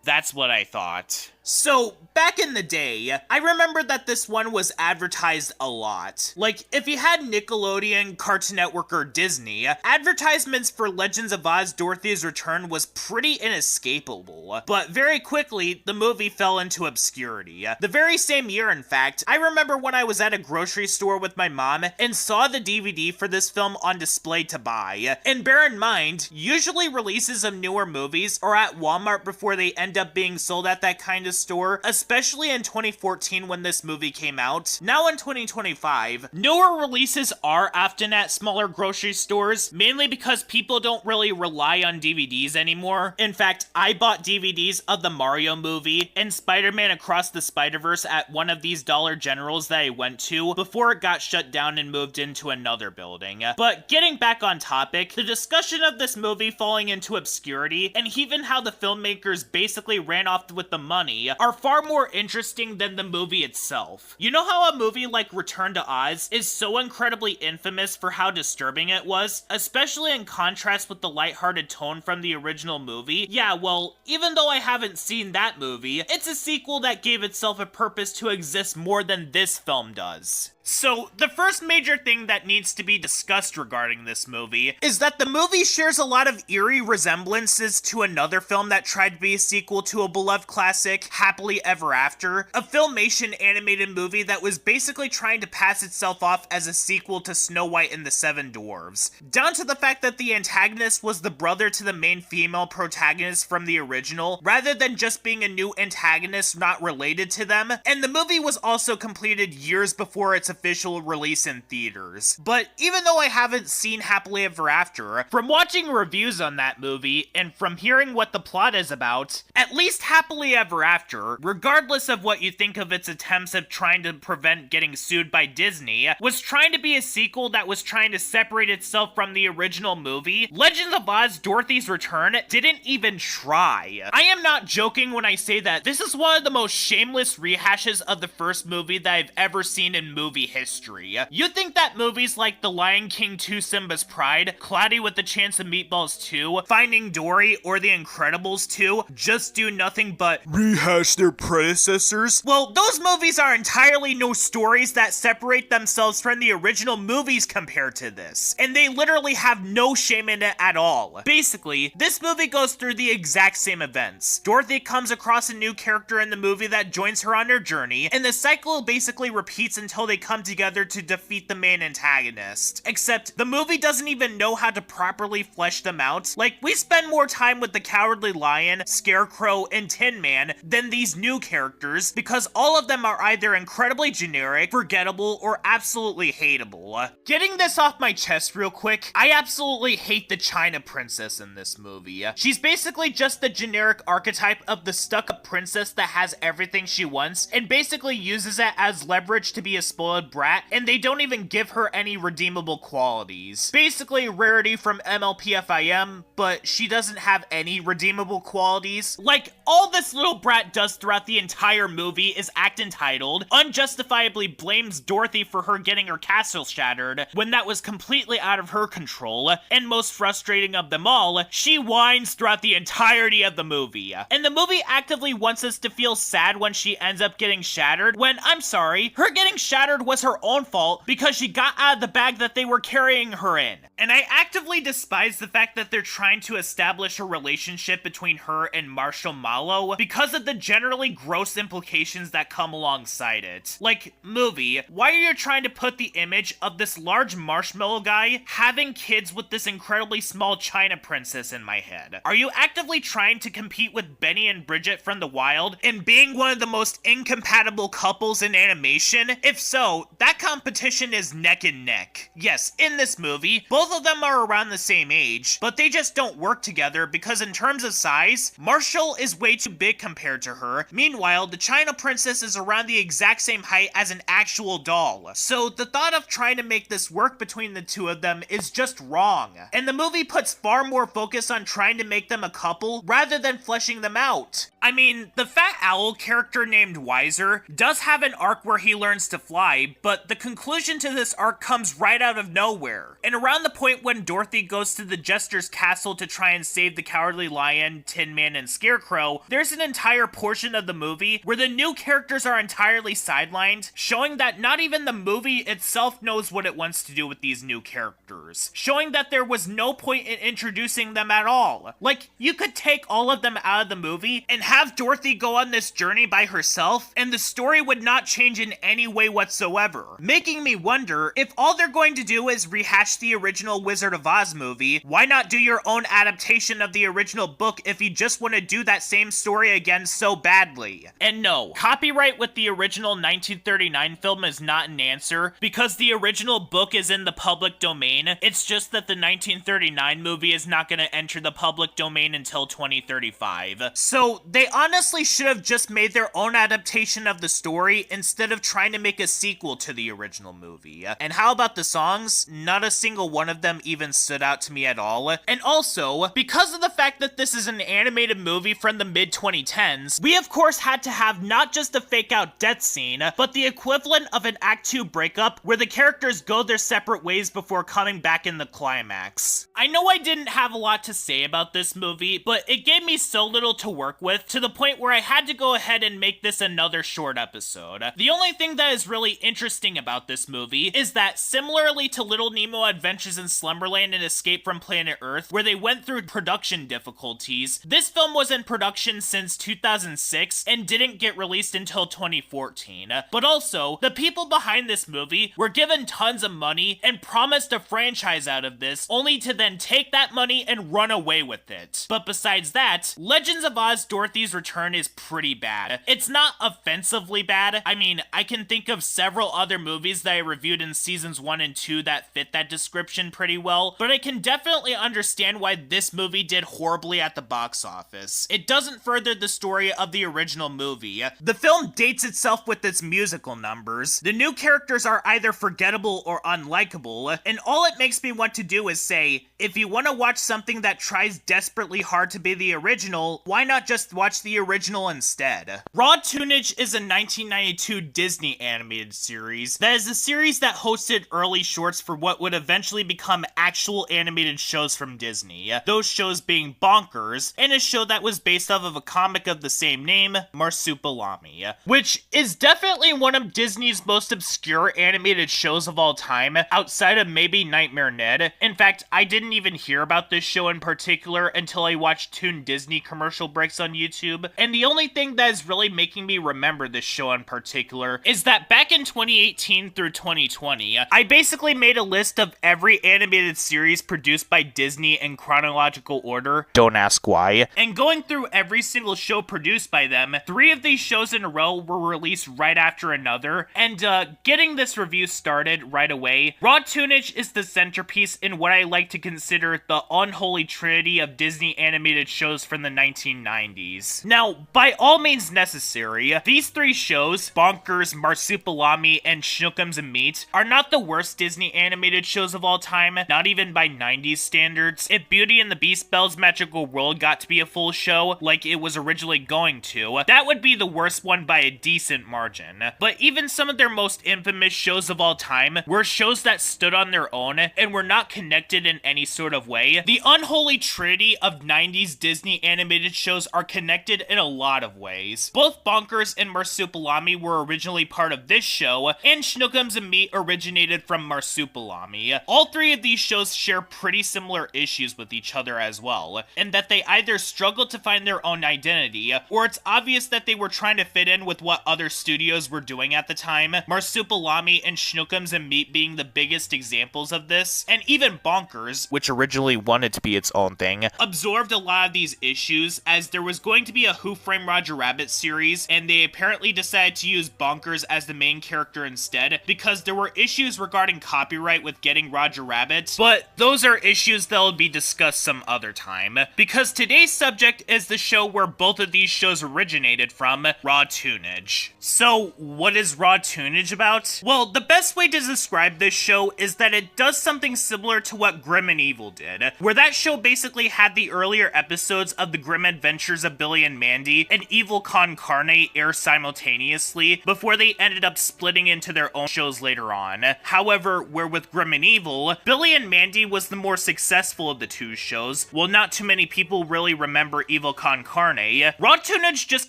That's what I thought. So, back in the day, I remember that this one was advertised a lot. Like, if you had Nickelodeon, Cartoon Network, or Disney, advertisements for Legends of Oz: Dorothy's Return was pretty inescapable. But very quickly, the movie fell into obscurity. The very same year, in fact, I remember when I was at a grocery store with my mom and saw the DVD for this film on display to buy. And bear in mind, usually releases of newer movies are at Walmart before they end up being sold at that kind of store, especially in 2014 when this movie came out. Now in 2025, newer releases are often at smaller grocery stores, mainly because people don't really rely on DVDs anymore. In fact, I bought DVDs of the Mario movie and Spider-Man Across the Spider-Verse at one of these Dollar Generals that I went to before it got shut down and moved into another building. But getting back on topic, the discussion of this movie falling into obscurity, and even how the filmmakers basically ran off with the money, are far more interesting than the movie itself. You know how a movie like Return to Oz is so incredibly infamous for how disturbing it was, especially in contrast with the lighthearted tone from the original movie? Yeah, well, even though I haven't seen that movie, it's a sequel that gave itself a purpose to exist more than this film does. So, the first major thing that needs to be discussed regarding this movie is that the movie shares a lot of eerie resemblances to another film that tried to be a sequel to a beloved classic, Happily Ever After, a Filmation animated movie that was basically trying to pass itself off as a sequel to Snow White and the Seven Dwarfs, down to the fact that the antagonist was the brother to the main female protagonist from the original, rather than just being a new antagonist not related to them, and the movie was also completed years before its official release in theaters. But even though I haven't seen Happily Ever After, from watching reviews on that movie, and from hearing what the plot is about, at least Happily Ever After, regardless of what you think of its attempts of trying to prevent getting sued by Disney, was trying to be a sequel that was trying to separate itself from the original movie. Legends of Oz: Dorothy's Return didn't even try. I am not joking when I say that this is one of the most shameless rehashes of the first movie that I've ever seen in movie history. You'd think that movies like The Lion King 2: Simba's Pride, Cloudy with a Chance of Meatballs 2, Finding Dory, or The Incredibles 2 just do nothing but rehash their predecessors. Well, those movies are entirely no stories that separate themselves from the original movies compared to this, and they literally have no shame in it at all. Basically, this movie goes through the exact same events. Dorothy comes across a new character in the movie that joins her on her journey, and the cycle basically repeats until they come together to defeat the main antagonist. Except, the movie doesn't even know how to properly flesh them out. Like, we spend more time with the Cowardly Lion, Scarecrow, and Tin Man than these new characters, because all of them are either incredibly generic, forgettable, or absolutely hateable. Getting this off my chest real quick, I absolutely hate the China princess in this movie. She's basically just the generic archetype of the stuck-up princess that has everything she wants, and basically uses it as leverage to be a spoiled brat, and they don't even give her any redeemable qualities. Basically, Rarity from MLPFIM, but she doesn't have any redeemable qualities. Like, all this little brat does throughout the entire movie is act entitled, unjustifiably blames Dorothy for her getting her castle shattered, when that was completely out of her control, and most frustrating of them all, she whines throughout the entirety of the movie. And the movie actively wants us to feel sad when she ends up getting shattered, when, I'm sorry, her getting shattered was her own fault because she got out of the bag that they were carrying her in. And I actively despise the fact that they're trying to establish a relationship between her and Marshall Mallow because of the generally gross implications that come alongside it. Like, movie, why are you trying to put the image of this large marshmallow guy having kids with this incredibly small China princess in my head? Are you actively trying to compete with Benny and Bridget from the Wild and being one of the most incompatible couples in animation? If so, that competition is neck and neck. Yes, in this movie, both of them are around the same age, but they just don't work together because in terms of size, Marshall is way too big compared to her. Meanwhile, the China princess is around the exact same height as an actual doll. So the thought of trying to make this work between the two of them is just wrong. And the movie puts far more focus on trying to make them a couple rather than fleshing them out. I mean, the fat owl character named Wiser does have an arc where he learns to fly, but the conclusion to this arc comes right out of nowhere. And around the point when Dorothy goes to the Jester's castle to try and save the Cowardly Lion, Tin Man, and Scarecrow, there's an entire portion of the movie where the new characters are entirely sidelined, showing that not even the movie itself knows what it wants to do with these new characters. Showing that there was no point in introducing them at all. Like, you could take all of them out of the movie and have Dorothy go on this journey by herself, and the story would not change in any way whatsoever. Making me wonder, if all they're going to do is rehash the original Wizard of Oz movie, why not do your own adaptation of the original book if you just want to do that same same story again so badly. And no, copyright with the original 1939 film is not an answer, because the original book is in the public domain. It's just that the 1939 movie is not going to enter the public domain until 2035. So they honestly should have just made their own adaptation of the story instead of trying to make a sequel to the original movie. And how about the songs? Not a single one of them even stood out to me at all. And also, because of the fact that this is an animated movie from the mid-2010s, we of course had to have not just a fake-out death scene, but the equivalent of an Act 2 breakup where the characters go their separate ways before coming back in the climax. I know I didn't have a lot to say about this movie, but it gave me so little to work with to the point where I had to go ahead and make this another short episode. The only thing that is really interesting about this movie is that, similarly to Little Nemo Adventures in Slumberland and Escape from Planet Earth, where they went through production difficulties, this film was in production since 2006 and didn't get released until 2014. But also, the people behind this movie were given tons of money and promised a franchise out of this, only to then take that money and run away with it. But besides that, Legends of Oz Dorothy's Return is pretty bad. It's not offensively bad. I mean, I can think of several other movies that I reviewed in seasons 1 and 2 that fit that description pretty well, but I can definitely understand why this movie did horribly at the box office. It doesn't further the story of the original movie. The film dates itself with its musical numbers. The new characters are either forgettable or unlikable, and all it makes me want to do is say, if you want to watch something that tries desperately hard to be the original, why not just watch the original instead? Raw Toonage is a 1992 Disney animated series that is a series that hosted early shorts for what would eventually become actual animated shows from Disney. Those shows being Bonkers, and a show that was based off of a comic of the same name, Marsupilami, which is definitely one of Disney's most obscure animated shows of all time, outside of maybe Nightmare Ned. In fact, I didn't even hear about this show in particular until I watched Toon Disney commercial breaks on YouTube, and the only thing that is really making me remember this show in particular is that back in 2018 through 2020, I basically made a list of every animated series produced by Disney in chronological order. Don't ask why. And going through every single show produced by them, 3 of these shows in a row were released right after another, and getting this review started right away, Raw Toonage is the centerpiece in what I like to consider the unholy trinity of Disney animated shows from the 1990s. Now, by all means necessary, these 3 shows, Bonkers, Marsupilami, and Schnookums and Meat, are not the worst Disney animated shows of all time, not even by 90s standards. If Beauty and the Beast Belle's Magical World got to be a full show, like it was originally going to, that would be the worst one by a decent margin. But even some of their most infamous shows of all time were shows that stood on their own and were not connected in any sort of way. The unholy trinity of 90s Disney animated shows are connected in a lot of ways. Both Bonkers and Marsupilami were originally part of this show, and Schnookums and Meat originated from Marsupilami. All 3 of these shows share pretty similar issues with each other as well, and that they either struggle to find their own identity, or it's obvious that they were trying to fit in with what other studios were doing at the time, Marsupilami and Schnookums and Meat being the biggest examples of this, and even Bonkers, which originally wanted to be its own thing, absorbed a lot of these issues, as there was going to be a Who Framed Roger Rabbit series, and they apparently decided to use Bonkers as the main character instead, because there were issues regarding copyright with getting Roger Rabbit, but those are issues that will be discussed some other time, because today's subject is the show where both of these shows originated from, Raw Toonage. So, what is Raw Toonage about? Well, the best way to describe this show is that it does something similar to what Grim and Evil did, where that show basically had the earlier episodes of The Grim Adventures of Billy and Mandy and Evil Con Carne air simultaneously, before they ended up splitting into their own shows later on. However, where with Grim and Evil, Billy and Mandy was the more successful of the 2 shows, while not too many people really remember Evil Con Carne, Raw Toonage just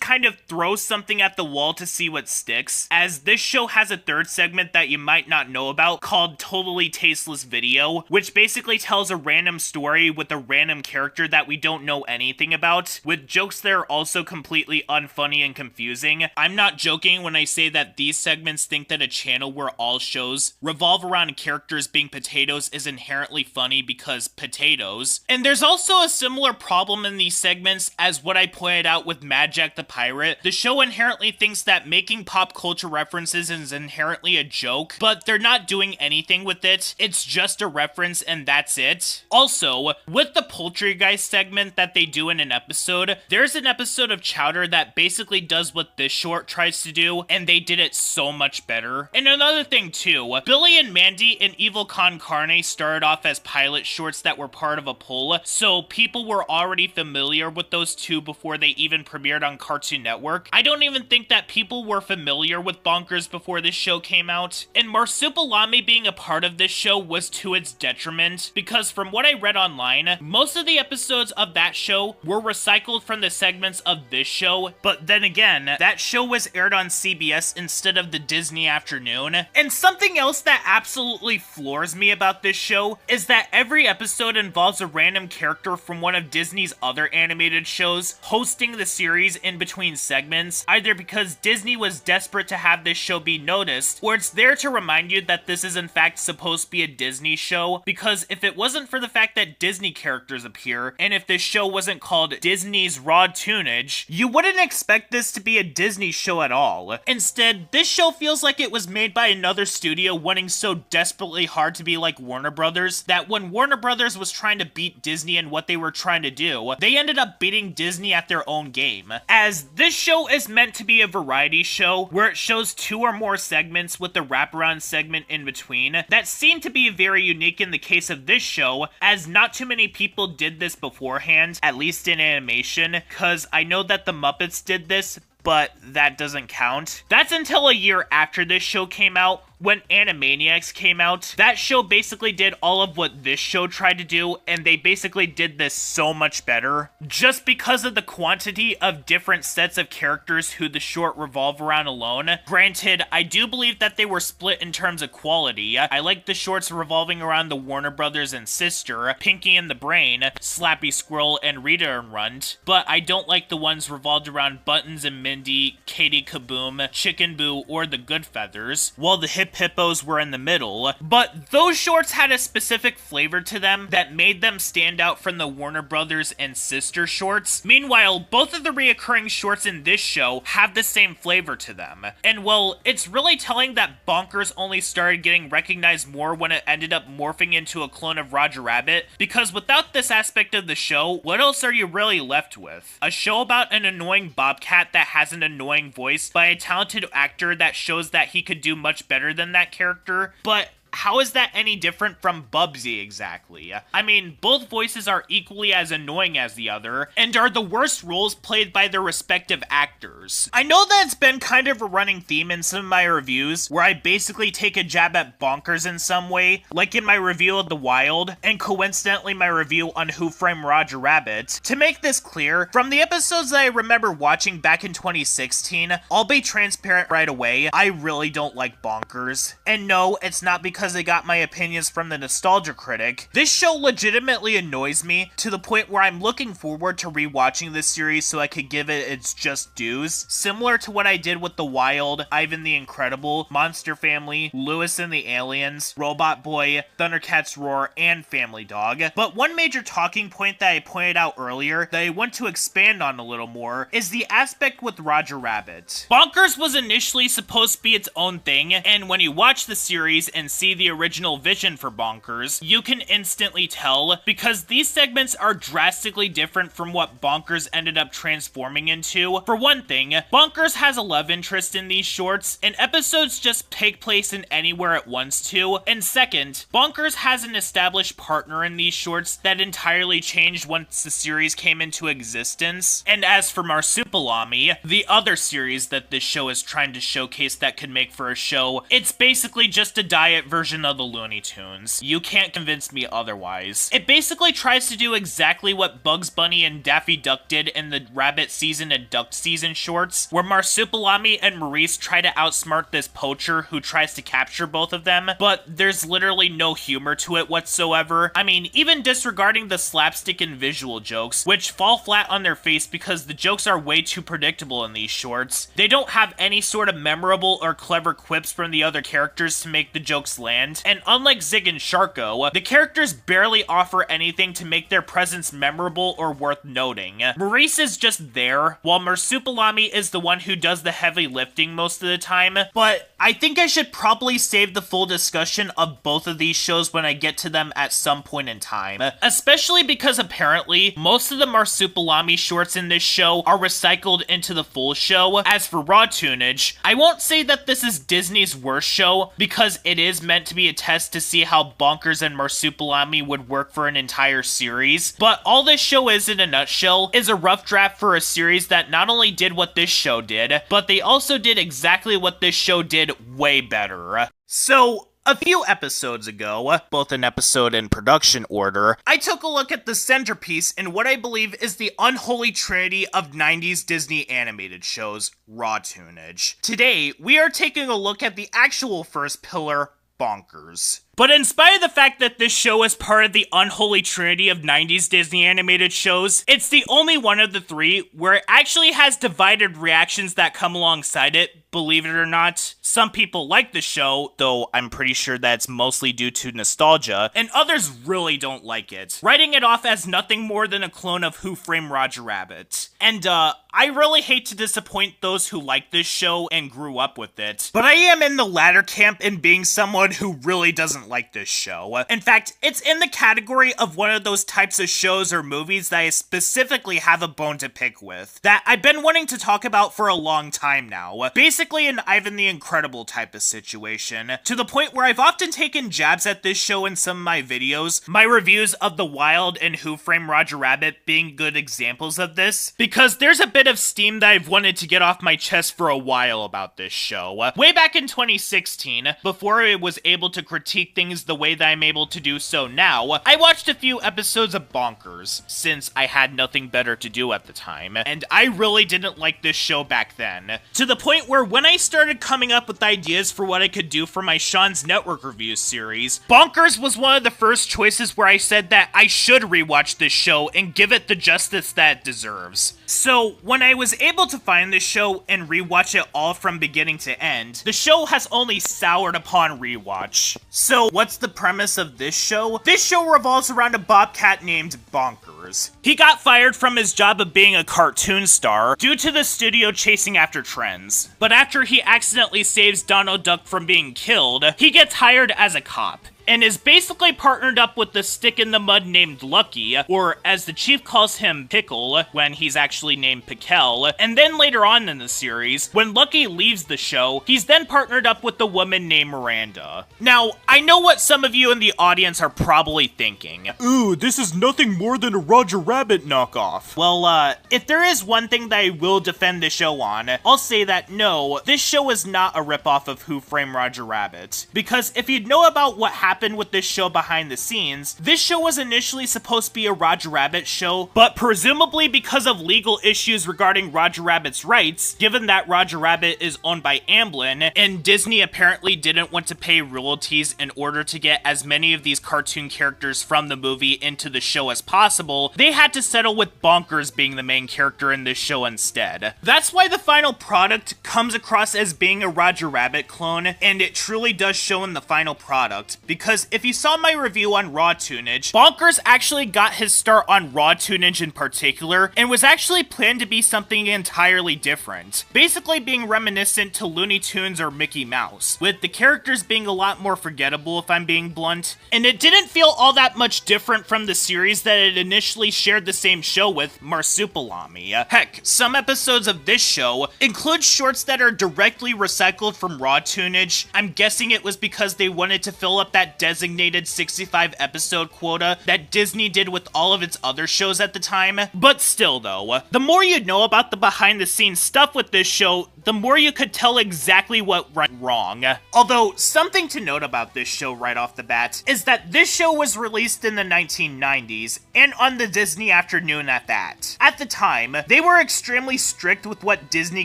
kind of throws something at the wall to see what sticks, as this show has a 3rd segment that you might not know about called Totally Tasteless Video, which basically tells a random story with a random character that we don't know anything about, with jokes that are also completely unfunny and confusing. I'm not joking when I say that these segments think that a channel where all shows revolve around characters being potatoes is inherently funny because potatoes. And there's also a similar problem in these segments as as what I pointed out with Mad Jack the Pirate, the show inherently thinks that making pop culture references is inherently a joke, but they're not doing anything with it. It's just a reference and that's it. Also, with the Poultrygeist segment that they do in an episode, there's an episode of Chowder that basically does what this short tries to do, and they did it so much better. And another thing too, Billy and Mandy in Evil Con Carne started off as pilot shorts that were part of a pull, so people were already familiar with those two before they even premiered on Cartoon Network. I don't even think that people were familiar with Bonkers before this show came out, and Marsupilami being a part of this show was to its detriment, because from what I read online, most of the episodes of that show were recycled from the segments of this show, but then again, that show was aired on CBS instead of the Disney afternoon. And something else that absolutely floors me about this show is that every episode involves a random character from one of Disney's other animated shows hosting the series in between segments, either because Disney was desperate to have this show be noticed, or it's there to remind you that this is in fact supposed to be a Disney show, because if it wasn't for the fact that Disney characters appear, and if this show wasn't called Disney's Raw Toonage, you wouldn't expect this to be a Disney show at all. Instead, this show feels like it was made by another studio wanting so desperately hard to be like Warner Brothers, that when Warner Brothers was trying to beat Disney in what they were trying to do, they ended up beating Disney at their own game. As this show is meant to be a variety show, where it shows 2 or more segments with the wraparound segment in between, that seemed to be very unique in the case of this show, as not too many people did this beforehand, at least in animation, cause I know that the Muppets did this, but that doesn't count. That's until a year after this show came out, when Animaniacs came out. That show basically did all of what this show tried to do, and they basically did this so much better. Just because of the quantity of different sets of characters who the short revolve around alone. Granted, I do believe that they were split in terms of quality. I like the shorts revolving around the Warner Brothers and sister, Pinky and the Brain, Slappy Squirrel, and Rita and Runt, but I don't like the ones revolved around Buttons and Mindy, Katie Kaboom, Chicken Boo, or the Good Feathers, while the Hip Hippos were in the middle. But those shorts had a specific flavor to them that made them stand out from the Warner Brothers and sister shorts. Meanwhile, both of the reoccurring shorts in this show have the same flavor to them. And well, it's really telling that Bonkers only started getting recognized more when it ended up morphing into a clone of Roger Rabbit, because without this aspect of the show, what else are you really left with? A show about an annoying bobcat that has an annoying voice by a talented actor that shows that he could do much better than that character, but how is that any different from Bubsy exactly? I mean, both voices are equally as annoying as the other, and are the worst roles played by their respective actors. I know that it's been kind of a running theme in some of my reviews, where I basically take a jab at Bonkers in some way, like in my review of The Wild, and coincidentally my review on Who Framed Roger Rabbit. To make this clear, from the episodes that I remember watching back in 2016, I'll be transparent right away, I really don't like Bonkers. And no, it's not because they got my opinions from the Nostalgia Critic. This show legitimately annoys me to the point where I'm looking forward to rewatching this series so I could give it its just dues. Similar to what I did with The Wild, Ivan the Incredible, Monster Family, Lewis and the Aliens, Robot Boy, Thundercats Roar, and Family Dog. But one major talking point that I pointed out earlier that I want to expand on a little more is the aspect with Roger Rabbit. Bonkers was initially supposed to be its own thing, and when you watch the series and see the original vision for Bonkers, you can instantly tell, because these segments are drastically different from what Bonkers ended up transforming into. For one thing, Bonkers has a love interest in these shorts, and episodes just take place in anywhere it wants to. And second, Bonkers has an established partner in these shorts that entirely changed once the series came into existence. And as for Marsupilami, the other series that this show is trying to showcase that could make for a show, it's basically just a diet version of the Looney Tunes. You can't convince me otherwise. It basically tries to do exactly what Bugs Bunny and Daffy Duck did in the Rabbit Season and Duck Season shorts, where Marsupilami and Maurice try to outsmart this poacher who tries to capture both of them, but there's literally no humor to it whatsoever. I mean, even disregarding the slapstick and visual jokes, which fall flat on their face because the jokes are way too predictable in these shorts. They don't have any sort of memorable or clever quips from the other characters to make the jokes land. bland, and unlike Zig and Sharko, the characters barely offer anything to make their presence memorable or worth noting. Maurice is just there, while Marsupilami is the one who does the heavy lifting most of the time, but I think I should probably save the full discussion of both of these shows when I get to them at some point in time, especially because apparently most of the Marsupilami shorts in this show are recycled into the full show. As for Raw Toonage, I won't say that this is Disney's worst show, because it is meant to be a test to see how Bonkers and Marsupilami would work for an entire series, but all this show is in a nutshell is a rough draft for a series that not only did what this show did, but they also did exactly what this show did way better. So, a few episodes ago, both in episode and production order, I took a look at the centerpiece in what I believe is the unholy trinity of 90s Disney animated shows, Raw Toonage. Today, we are taking a look at the actual first pillar, Bonkers. But in spite of the fact that this show is part of the unholy trinity of 90s Disney animated shows, it's the only one of the three where it actually has divided reactions that come alongside it, believe it or not. Some people like the show, though I'm pretty sure that's mostly due to nostalgia, and others really don't like it, writing it off as nothing more than a clone of Who Framed Roger Rabbit. And, I really hate to disappoint those who like this show and grew up with it, but I am in the latter camp in being someone who really doesn't like this show. In fact, it's in the category of one of those types of shows or movies that I specifically have a bone to pick with, that I've been wanting to talk about for a long time now. Basically an Ivan the Incredible type of situation, to the point where I've often taken jabs at this show in some of my videos, my reviews of The Wild and Who Framed Roger Rabbit being good examples of this, because there's a bit of steam that I've wanted to get off my chest for a while about this show. Way back in 2016, before I was able to critique things the way that I'm able to do so now, I watched a few episodes of Bonkers, since I had nothing better to do at the time, and I really didn't like this show back then, to the point where when I started coming up with ideas for what I could do for my Sean's Network Reviews series, Bonkers was one of the first choices where I said that I should rewatch this show and give it the justice that it deserves. So, when I was able to find this show and rewatch it all from beginning to end, the show has only soured upon rewatch. So, what's the premise of this show? This show revolves around a bobcat named Bonkers. He got fired from his job of being a cartoon star due to the studio chasing after trends. But after he accidentally saves Donald Duck from being killed, he gets hired as a cop, and is basically partnered up with the stick in the mud named Lucky, or as the chief calls him, Pickle, when he's actually named Pickle, and then later on in the series, when Lucky leaves the show, he's then partnered up with the woman named Miranda. Now, I know what some of you in the audience are probably thinking. Ooh, this is nothing more than a Roger Rabbit knockoff. Well, if there is one thing that I will defend the show on, I'll say that no, this show is not a ripoff of Who Framed Roger Rabbit. Because if you know about what happened with this show behind the scenes, this show was initially supposed to be a Roger Rabbit show, but presumably because of legal issues regarding Roger Rabbit's rights, given that Roger Rabbit is owned by Amblin, and Disney apparently didn't want to pay royalties in order to get as many of these cartoon characters from the movie into the show as possible, they had to settle with Bonkers being the main character in this show instead. That's why the final product comes across as being a Roger Rabbit clone, and it truly does show in the final product, because if you saw my review on Raw Toonage, Bonkers actually got his start on Raw Toonage in particular, and was actually planned to be something entirely different, basically being reminiscent to Looney Tunes or Mickey Mouse, with the characters being a lot more forgettable if I'm being blunt, and it didn't feel all that much different from the series that it initially shared the same show with, Marsupilami. Heck, some episodes of this show include shorts that are directly recycled from Raw Toonage. I'm guessing it was because they wanted to fill up that designated 65 episode quota that Disney did with all of its other shows at the time. But still though, the more you know about the behind the scenes stuff with this show, the more you could tell exactly what went wrong. Although, something to note about this show right off the bat is that this show was released in the 1990s, and on the Disney afternoon at that. At the time, they were extremely strict with what Disney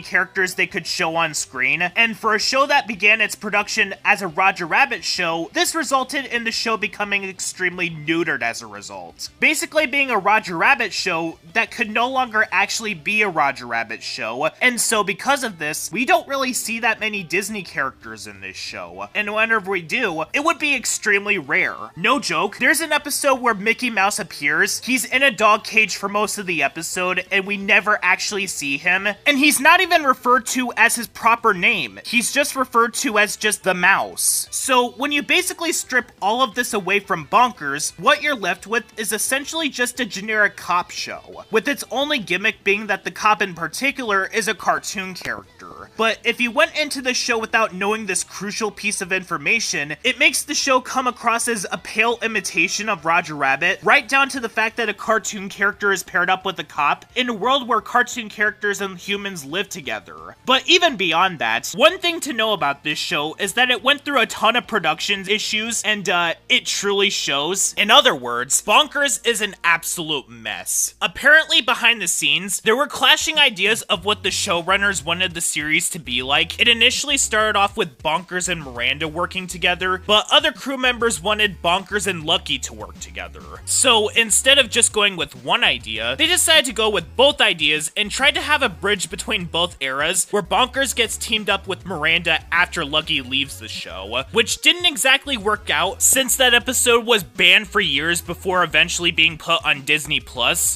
characters they could show on screen, and for a show that began its production as a Roger Rabbit show, this resulted in the show becoming extremely neutered as a result. Basically being a Roger Rabbit show that could no longer actually be a Roger Rabbit show, and so because of this, this, we don't really see that many Disney characters in this show, and whenever we do, it would be extremely rare. No joke, there's an episode where Mickey Mouse appears, he's in a dog cage for most of the episode, and we never actually see him, and he's not even referred to as his proper name, he's just referred to as just the mouse. So when you basically strip all of this away from Bonkers, what you're left with is essentially just a generic cop show, with its only gimmick being that the cop in particular is a cartoon character. But if you went into the show without knowing this crucial piece of information, it makes the show come across as a pale imitation of Roger Rabbit, right down to the fact that a cartoon character is paired up with a cop in a world where cartoon characters and humans live together. But even beyond that, one thing to know about this show is that it went through a ton of production issues, and it truly shows. In other words, Bonkers is an absolute mess. Apparently behind the scenes, there were clashing ideas of what the showrunners wanted the series to be like. It initially started off with Bonkers and Miranda working together, but other crew members wanted Bonkers and Lucky to work together. So instead of just going with one idea, they decided to go with both ideas and tried to have a bridge between both eras where Bonkers gets teamed up with Miranda after Lucky leaves the show, which didn't exactly work out since that episode was banned for years before eventually being put on Disney+,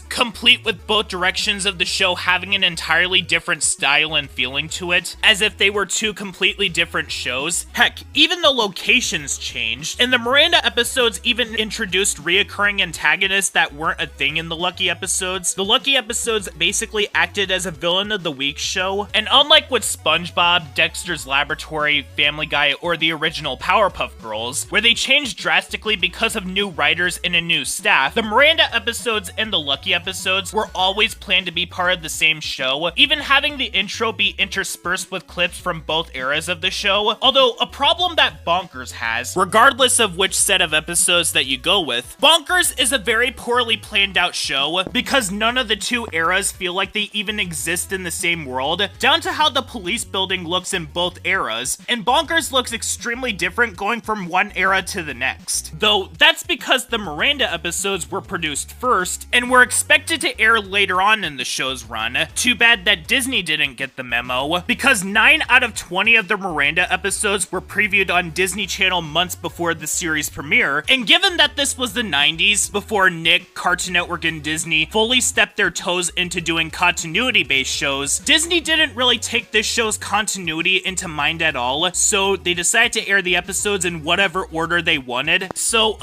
complete with both directions of the show having an entirely different style and feeling to it, as if they were two completely different shows. Heck, even the locations changed, and the Miranda episodes even introduced reoccurring antagonists that weren't a thing in the Lucky episodes. The Lucky episodes basically acted as a villain of the week show, and unlike with SpongeBob, Dexter's Laboratory, Family Guy, or the original Powerpuff Girls, where they changed drastically because of new writers and a new staff, the Miranda episodes and the Lucky episodes were always planned to be part of the same show, even having the intro be interspersed with clips from both eras of the show. Although, a problem that Bonkers has, regardless of which set of episodes that you go with, Bonkers is a very poorly planned out show because none of the two eras feel like they even exist in the same world, down to how the police building looks in both eras, and Bonkers looks extremely different going from one era to the next. Though, that's because the Miranda episodes were produced first, and were expected to air later on in the show's run. Too bad that Disney didn't get the memo, because 9 out of 20 of the Miranda episodes were previewed on Disney Channel months before the series premiere, and given that this was the 90s, before Nick, Cartoon Network, and Disney fully stepped their toes into doing continuity-based shows, Disney didn't really take this show's continuity into mind at all, so they decided to air the episodes in whatever order they wanted. So,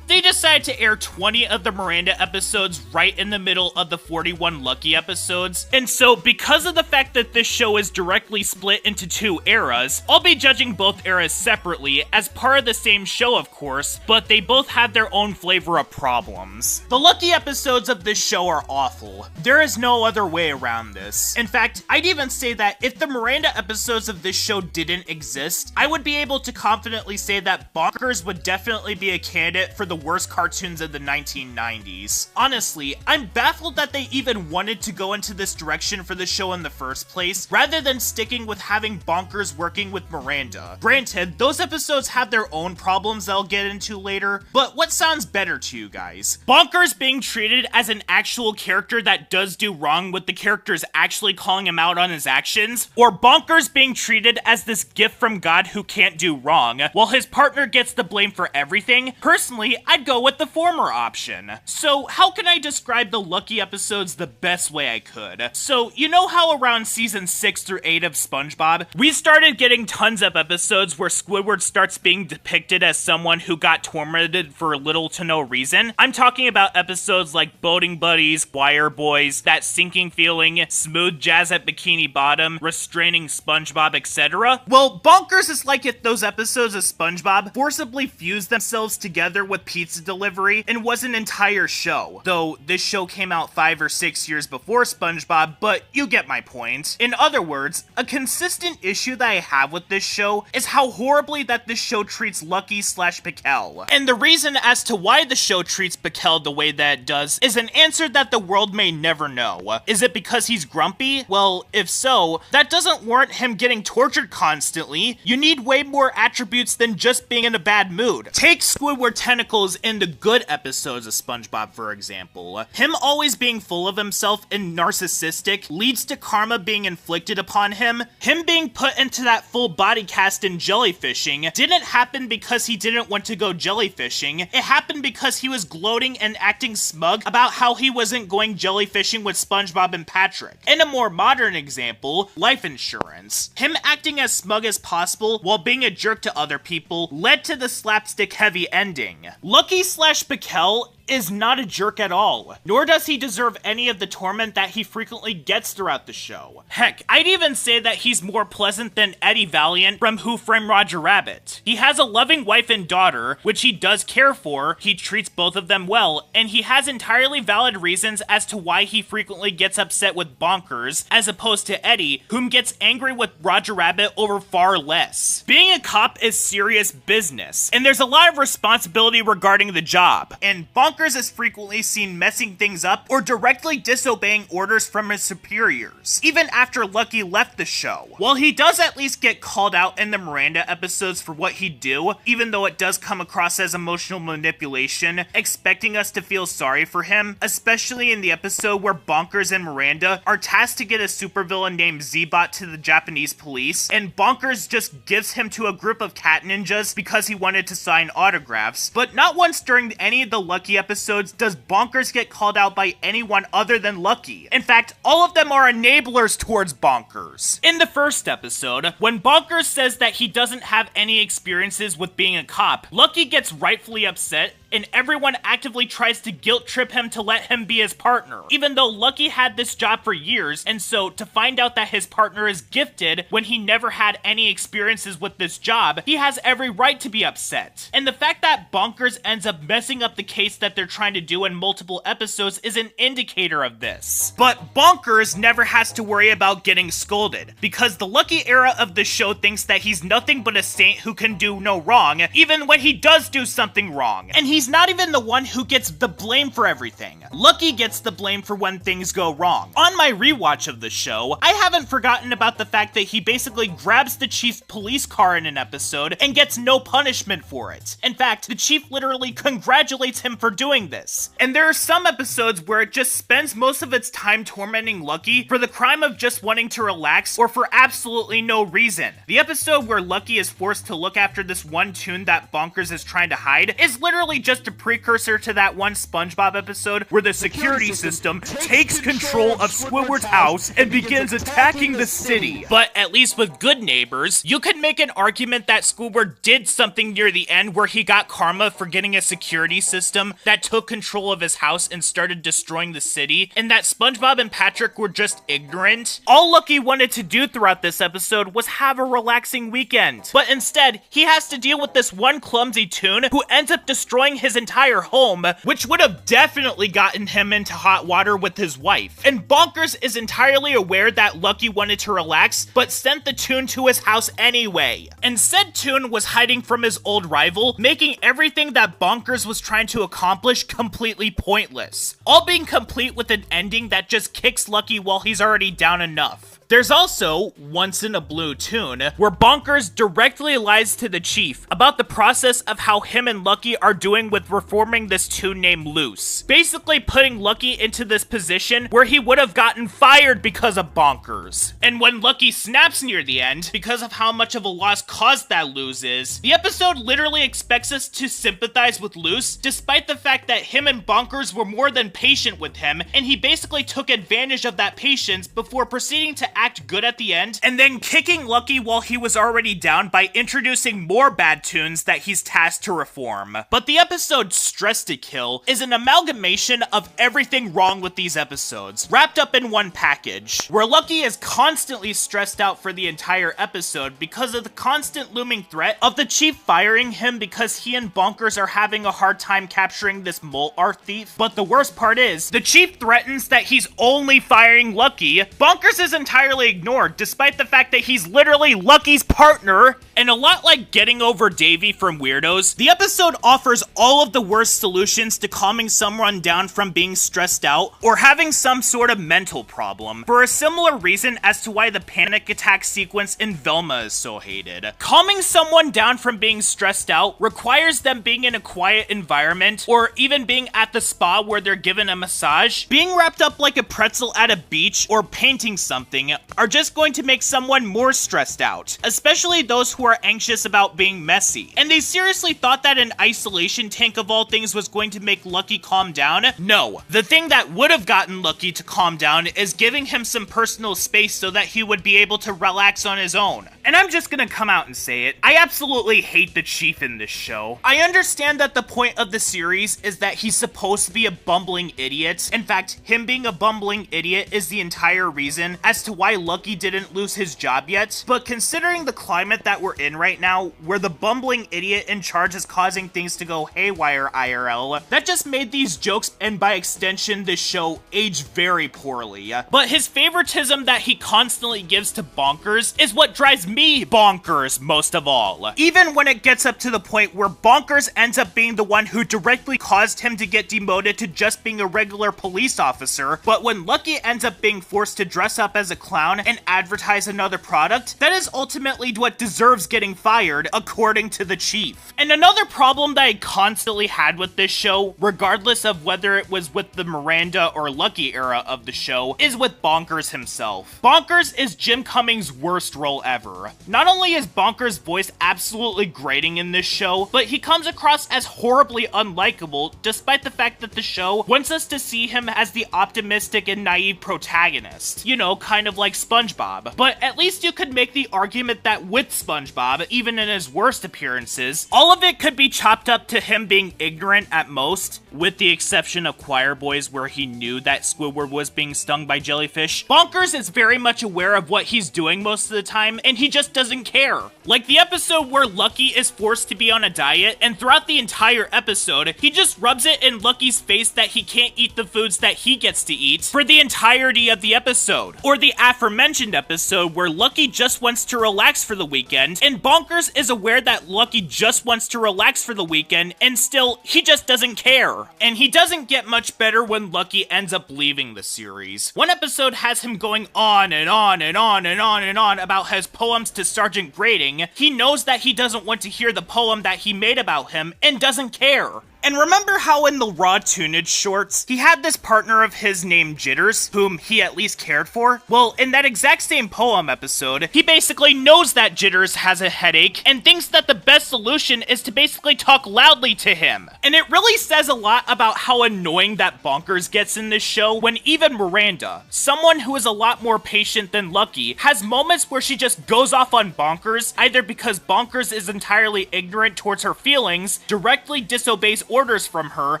they decided to air 20 of the Miranda episodes right in the middle of the 41 Lucky episodes, and so because of the fact that this show is directly split into two eras, I'll be judging both eras separately as part of the same show of course, but they both have their own flavor of problems. The Lucky episodes of this show are awful. There is no other way around this. In fact, I'd even say that if the Miranda episodes of this show didn't exist, I would be able to confidently say that Bonkers would definitely be a candidate for the worst cartoons of the 1990s. Honestly, I'm baffled that they even wanted to go into this direction for the show in the first place, rather than sticking with having Bonkers working with Miranda. Granted, those episodes have their own problems I'll get into later, but what sounds better to you guys? Bonkers being treated as an actual character that does do wrong with the characters actually calling him out on his actions, or Bonkers being treated as this gift from God who can't do wrong, while his partner gets the blame for everything? Personally, I'd go with the former option. So how can I describe the Lucky episodes the best way I could? So you know how around season 6 through 8 of SpongeBob, we started getting tons of episodes where Squidward starts being depicted as someone who got tormented for little to no reason? I'm talking about episodes like Boating Buddies, Wire Boys, That Sinking Feeling, Smooth Jazz at Bikini Bottom, Restraining SpongeBob, etc. Well, Bonkers is like if those episodes of SpongeBob forcibly fused themselves together with pizza delivery and was an entire show. Though this show came out 5 or 6 years before SpongeBob, but you get my point. In other words, a consistent issue that I have with this show is how horribly that this show treats Lucky / Pikel. And the reason as to why the show treats Pikel the way that it does is an answer that the world may never know. Is it because he's grumpy? Well, if so, that doesn't warrant him getting tortured constantly. You need way more attributes than just being in a bad mood. Take Squidward Tentacles shows in the good episodes of SpongeBob, for example, him always being full of himself and narcissistic leads to karma being inflicted upon him. Him being put into that full body cast in jellyfishing didn't happen because he didn't want to go jellyfishing. It happened because he was gloating and acting smug about how he wasn't going jellyfishing with SpongeBob and Patrick. In a more modern example, life insurance. Him acting as smug as possible while being a jerk to other people led to the slapstick heavy ending. Lucky/Pikel is not a jerk at all, nor does he deserve any of the torment that he frequently gets throughout the show. Heck, I'd even say that he's more pleasant than Eddie Valiant from Who Framed Roger Rabbit. He has a loving wife and daughter, which he does care for, he treats both of them well, and he has entirely valid reasons as to why he frequently gets upset with Bonkers, as opposed to Eddie, whom gets angry with Roger Rabbit over far less. Being a cop is serious business, and there's a lot of responsibility regarding the job, and Bonkers is frequently seen messing things up or directly disobeying orders from his superiors, even after Lucky left the show. While he does at least get called out in the Miranda episodes for what he'd do, even though it does come across as emotional manipulation, expecting us to feel sorry for him, especially in the episode where Bonkers and Miranda are tasked to get a supervillain named Z-Bot to the Japanese police, and Bonkers just gives him to a group of cat ninjas because he wanted to sign autographs, but not once during any of the Lucky episodes does Bonkers get called out by anyone other than Lucky. In fact, all of them are enablers towards Bonkers. In the first episode, when Bonkers says that he doesn't have any experiences with being a cop, Lucky gets rightfully upset, and everyone actively tries to guilt trip him to let him be his partner, even though Lucky had this job for years, and so to find out that his partner is gifted when he never had any experiences with this job, he has every right to be upset. And the fact that Bonkers ends up messing up the case that they're trying to do in multiple episodes is an indicator of this. But Bonkers never has to worry about getting scolded, because the Lucky era of the show thinks that he's nothing but a saint who can do no wrong, even when he does do something wrong. And he's not even the one who gets the blame for everything. Lucky gets the blame for when things go wrong. On my rewatch of the show, I haven't forgotten about the fact that he basically grabs the chief's police car in an episode and gets no punishment for it. In fact, the chief literally congratulates him for doing this. And there are some episodes where it just spends most of its time tormenting Lucky for the crime of just wanting to relax or for absolutely no reason. The episode where Lucky is forced to look after this one toon that Bonkers is trying to hide is literally just a precursor to that one SpongeBob episode where the security system takes control of Squidward's house and begins attacking the city. But at least with Good Neighbors, you could make an argument that Squidward did something near the end where he got karma for getting a security system that took control of his house and started destroying the city, and that SpongeBob and Patrick were just ignorant. All Lucky wanted to do throughout this episode was have a relaxing weekend, but instead, he has to deal with this one clumsy toon who ends up destroying his entire home, which would have definitely gotten him into hot water with his wife. And Bonkers is entirely aware that Lucky wanted to relax, but sent the toon to his house anyway. And said toon was hiding from his old rival, making everything that Bonkers was trying to accomplish completely pointless. All being complete with an ending that just kicks Lucky while he's already down enough. There's also Once in a Blue Toon, where Bonkers directly lies to the chief about the process of how him and Lucky are doing with reforming this toon named Loose. Basically putting Lucky into this position where he would have gotten fired because of Bonkers. And when Lucky snaps near the end, because of how much of a loss caused that lose is, the episode literally expects us to sympathize with Loose, despite the fact that him and Bonkers were more than patient with him, and he basically took advantage of that patience before proceeding to act good at the end, and then kicking Lucky while he was already down by introducing more bad toons that he's tasked to reform. But the episode Stress to Kill is an amalgamation of everything wrong with these episodes, wrapped up in one package, where Lucky is constantly stressed out for the entire episode because of the constant looming threat of the chief firing him because he and Bonkers are having a hard time capturing this mole art thief. But the worst part is, the chief threatens that he's only firing Lucky. Bonkers is entirely ignored, despite the fact that he's literally Lucky's partner, And a lot like Getting Over Davy from Weirdos, the episode offers all of the worst solutions to calming someone down from being stressed out or having some sort of mental problem, for a similar reason as to why the panic attack sequence in Velma is so hated. Calming someone down from being stressed out requires them being in a quiet environment, or even being at the spa where they're given a massage. Being wrapped up like a pretzel at a beach or painting something are just going to make someone more stressed out, especially those who are anxious about being messy. And they seriously thought that an isolation tank of all things was going to make Lucky calm down? No. The thing that would have gotten Lucky to calm down is giving him some personal space so that he would be able to relax on his own. And I'm just gonna come out and say it, I absolutely hate the Chief in this show. I understand that the point of the series is that he's supposed to be a bumbling idiot. In fact, him being a bumbling idiot is the entire reason as to why Lucky didn't lose his job yet. But considering the climate that we're in right now, where the bumbling idiot in charge is causing things to go haywire IRL, that just made these jokes, and by extension this show, age very poorly. But his favoritism that he constantly gives to Bonkers is what drives me bonkers most of all. Even when it gets up to the point where Bonkers ends up being the one who directly caused him to get demoted to just being a regular police officer, but when Lucky ends up being forced to dress up as a clown and advertise another product, that is ultimately what deserves getting fired, according to the Chief. And another problem that I constantly had with this show, regardless of whether it was with the Miranda or Lucky era of the show, is with Bonkers himself. Bonkers is Jim Cummings' worst role ever. Not only is Bonkers' voice absolutely grating in this show, but he comes across as horribly unlikable, despite the fact that the show wants us to see him as the optimistic and naive protagonist. You know, kind of like SpongeBob. But at least you could make the argument that with SpongeBob, even in his worst appearances, all of it could be chopped up to him being ignorant at most, with the exception of Choir Boys where he knew that Squidward was being stung by jellyfish. Bonkers is very much aware of what he's doing most of the time, and he just doesn't care. Like the episode where Lucky is forced to be on a diet, and throughout the entire episode, he just rubs it in Lucky's face that he can't eat the foods that he gets to eat for the entirety of the episode. Or the aforementioned episode where Lucky just wants to relax for the weekend, and Bonkers is aware that Lucky just wants to relax for the weekend, and still, he just doesn't care. And he doesn't get much better when Lucky ends up leaving the series. One episode has him going on and on and on and on and on about his poems to Sergeant Grading. He knows that he doesn't want to hear the poem that he made about him and doesn't care. And remember how in the Raw Toonage shorts, he had this partner of his named Jitters, whom he at least cared for? Well, in that exact same poem episode, he basically knows that Jitters has a headache and thinks that the best solution is to basically talk loudly to him. And it really says a lot about how annoying that Bonkers gets in this show when even Miranda, someone who is a lot more patient than Lucky, has moments where she just goes off on Bonkers, either because Bonkers is entirely ignorant towards her feelings, directly disobeys orders from her,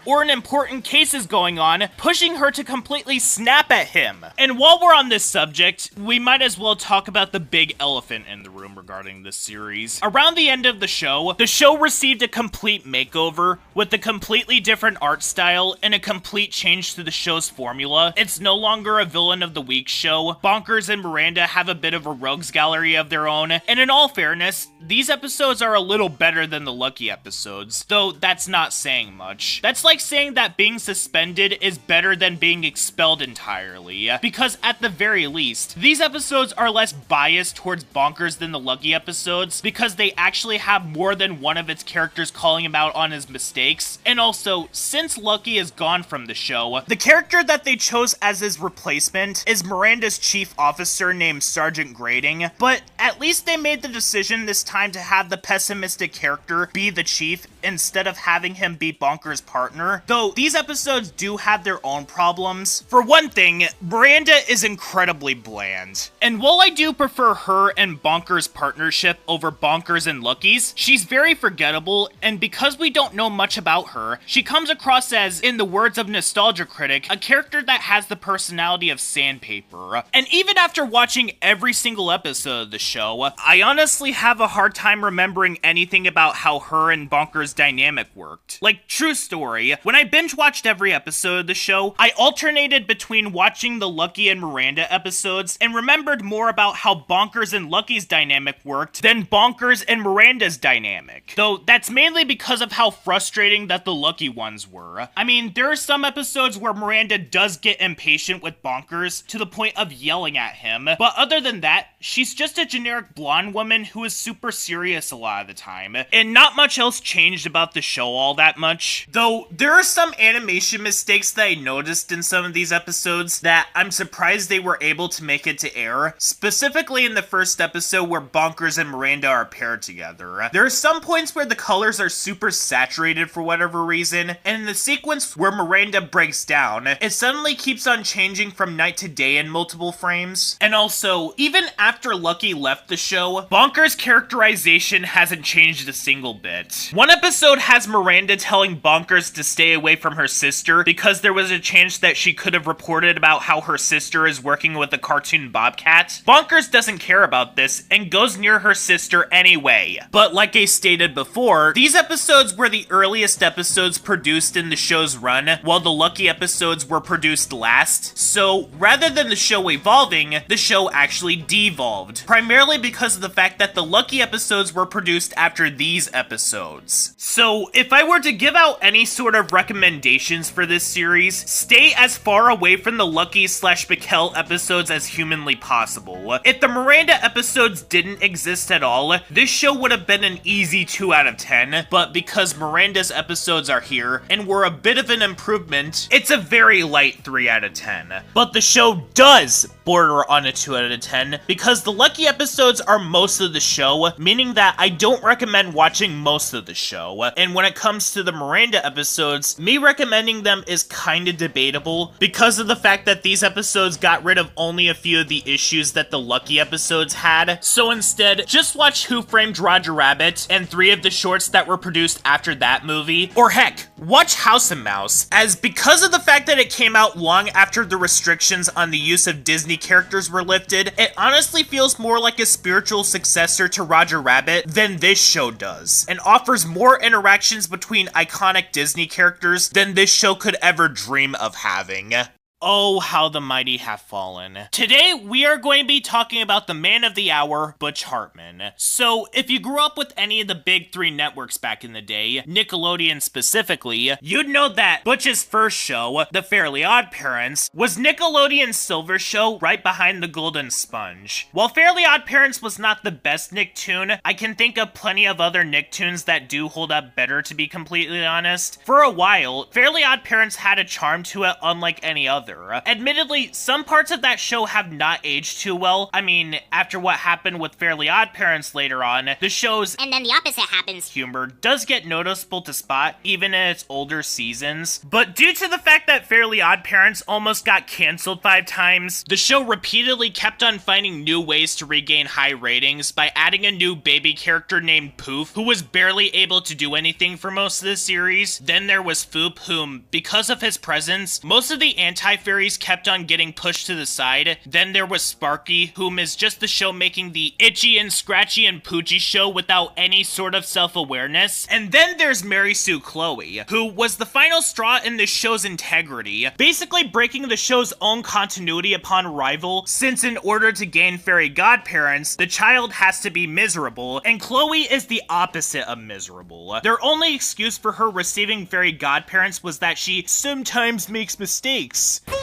or an important case is going on, pushing her to completely snap at him. And while we're on this subject, we might as well talk about the big elephant in the room regarding this series. Around the end of the show received a complete makeover, with a completely different art style and a complete change to the show's formula. It's no longer a Villain of the Week show. Bonkers and Miranda have a bit of a rogues gallery of their own, and in all fairness, these episodes are a little better than the Lucky episodes, though that's not saying much. That's like saying that being suspended is better than being expelled entirely, because at the very least, these episodes are less biased towards Bonkers than the Lucky episodes, because they actually have more than one of its characters calling him out on his mistakes. And also, since Lucky is gone from the show, the character that they chose as his replacement is Miranda's chief officer named Sergeant Grading, but at least they made the decision this time to have the pessimistic character be the chief instead of having him be Bonkers' partner, though these episodes do have their own problems. For one thing, Miranda is incredibly bland, and while I do prefer her and Bonkers' partnership over Bonkers and Lucky's, she's very forgettable, and because we don't know much about her, she comes across as, in the words of Nostalgia Critic, a character that has the personality of sandpaper. And even after watching every single episode of the show, I honestly have a hard time remembering anything about how her and Bonkers' dynamic worked. Like, Like, true story, when I binge watched every episode of the show, I alternated between watching the Lucky and Miranda episodes and remembered more about how Bonkers and Lucky's dynamic worked than Bonkers and Miranda's dynamic. Though that's mainly because of how frustrating that the Lucky ones were. I mean, there are some episodes where Miranda does get impatient with Bonkers to the point of yelling at him, but other than that, she's just a generic blonde woman who is super serious a lot of the time, and not much else changed about the show all that much. Though, there are some animation mistakes that I noticed in some of these episodes that I'm surprised they were able to make it to air, specifically in the first episode where Bonkers and Miranda are paired together. There are some points where the colors are super saturated for whatever reason, and in the sequence where Miranda breaks down, it suddenly keeps on changing from night to day in multiple frames. And also, even after Lucky left the show, Bonkers' characterization hasn't changed a single bit. One episode has Miranda telling Bonkers to stay away from her sister because there was a chance that she could have reported about how her sister is working with a cartoon bobcat. Bonkers doesn't care about this and goes near her sister anyway. But like I stated before, these episodes were the earliest episodes produced in the show's run, while the Lucky episodes were produced last. So rather than the show evolving, the show actually devolved, primarily because of the fact that the Lucky episodes were produced after these episodes. So if I were to give out any sort of recommendations for this series, stay as far away from the Lucky/Mikkel episodes as humanly possible. If the Miranda episodes didn't exist at all, this show would have been an easy 2 out of 10, but because Miranda's episodes are here and were a bit of an improvement, it's a very light 3 out of 10. But the show does border on a 2 out of 10 because the Lucky episodes are most of the show, meaning that I don't recommend watching most of the show. And when it comes to the Miranda episodes, me recommending them is kinda debatable because of the fact that these episodes got rid of only a few of the issues that the Lucky episodes had. So instead, just watch Who Framed Roger Rabbit and 3 of the shorts that were produced after that movie. Or heck, watch House and Mouse, as because of the fact that it came out long after the restrictions on the use of Disney characters were lifted, it honestly feels more like a spiritual successor to Roger Rabbit than this show does, and offers more interactions between iconic Disney characters than this show could ever dream of having. Oh, how the mighty have fallen. Today, we are going to be talking about the man of the hour, Butch Hartman. So, if you grew up with any of the big 3 networks back in the day, Nickelodeon specifically, you'd know that Butch's first show, The Fairly Odd Parents, was Nickelodeon's silver show right behind The Golden Sponge. While Fairly Odd Parents was not the best Nicktoon, I can think of plenty of other Nicktoons that do hold up better, to be completely honest. For a while, Fairly Odd Parents had a charm to it unlike any other. Admittedly, some parts of that show have not aged too well. I mean, after what happened with Fairly Odd Parents later on, the show's And then the opposite happens. humor does get noticeable to spot, even in its older seasons. But due to the fact that Fairly Odd Parents almost got canceled 5 times, the show repeatedly kept on finding new ways to regain high ratings by adding a new baby character named Poof, who was barely able to do anything for most of the series. Then there was Foop, whom, because of his presence, most of the anti-fairies kept on getting pushed to the side. Then there was Sparky, whom is just the show making the Itchy and Scratchy and Poochie show without any sort of self-awareness. And then there's Mary Sue Chloe, who was the final straw in the show's integrity, basically breaking the show's own continuity upon arrival, since in order to gain fairy godparents, the child has to be miserable, and Chloe is the opposite of miserable. Their only excuse for her receiving fairy godparents was that she sometimes makes mistakes. See?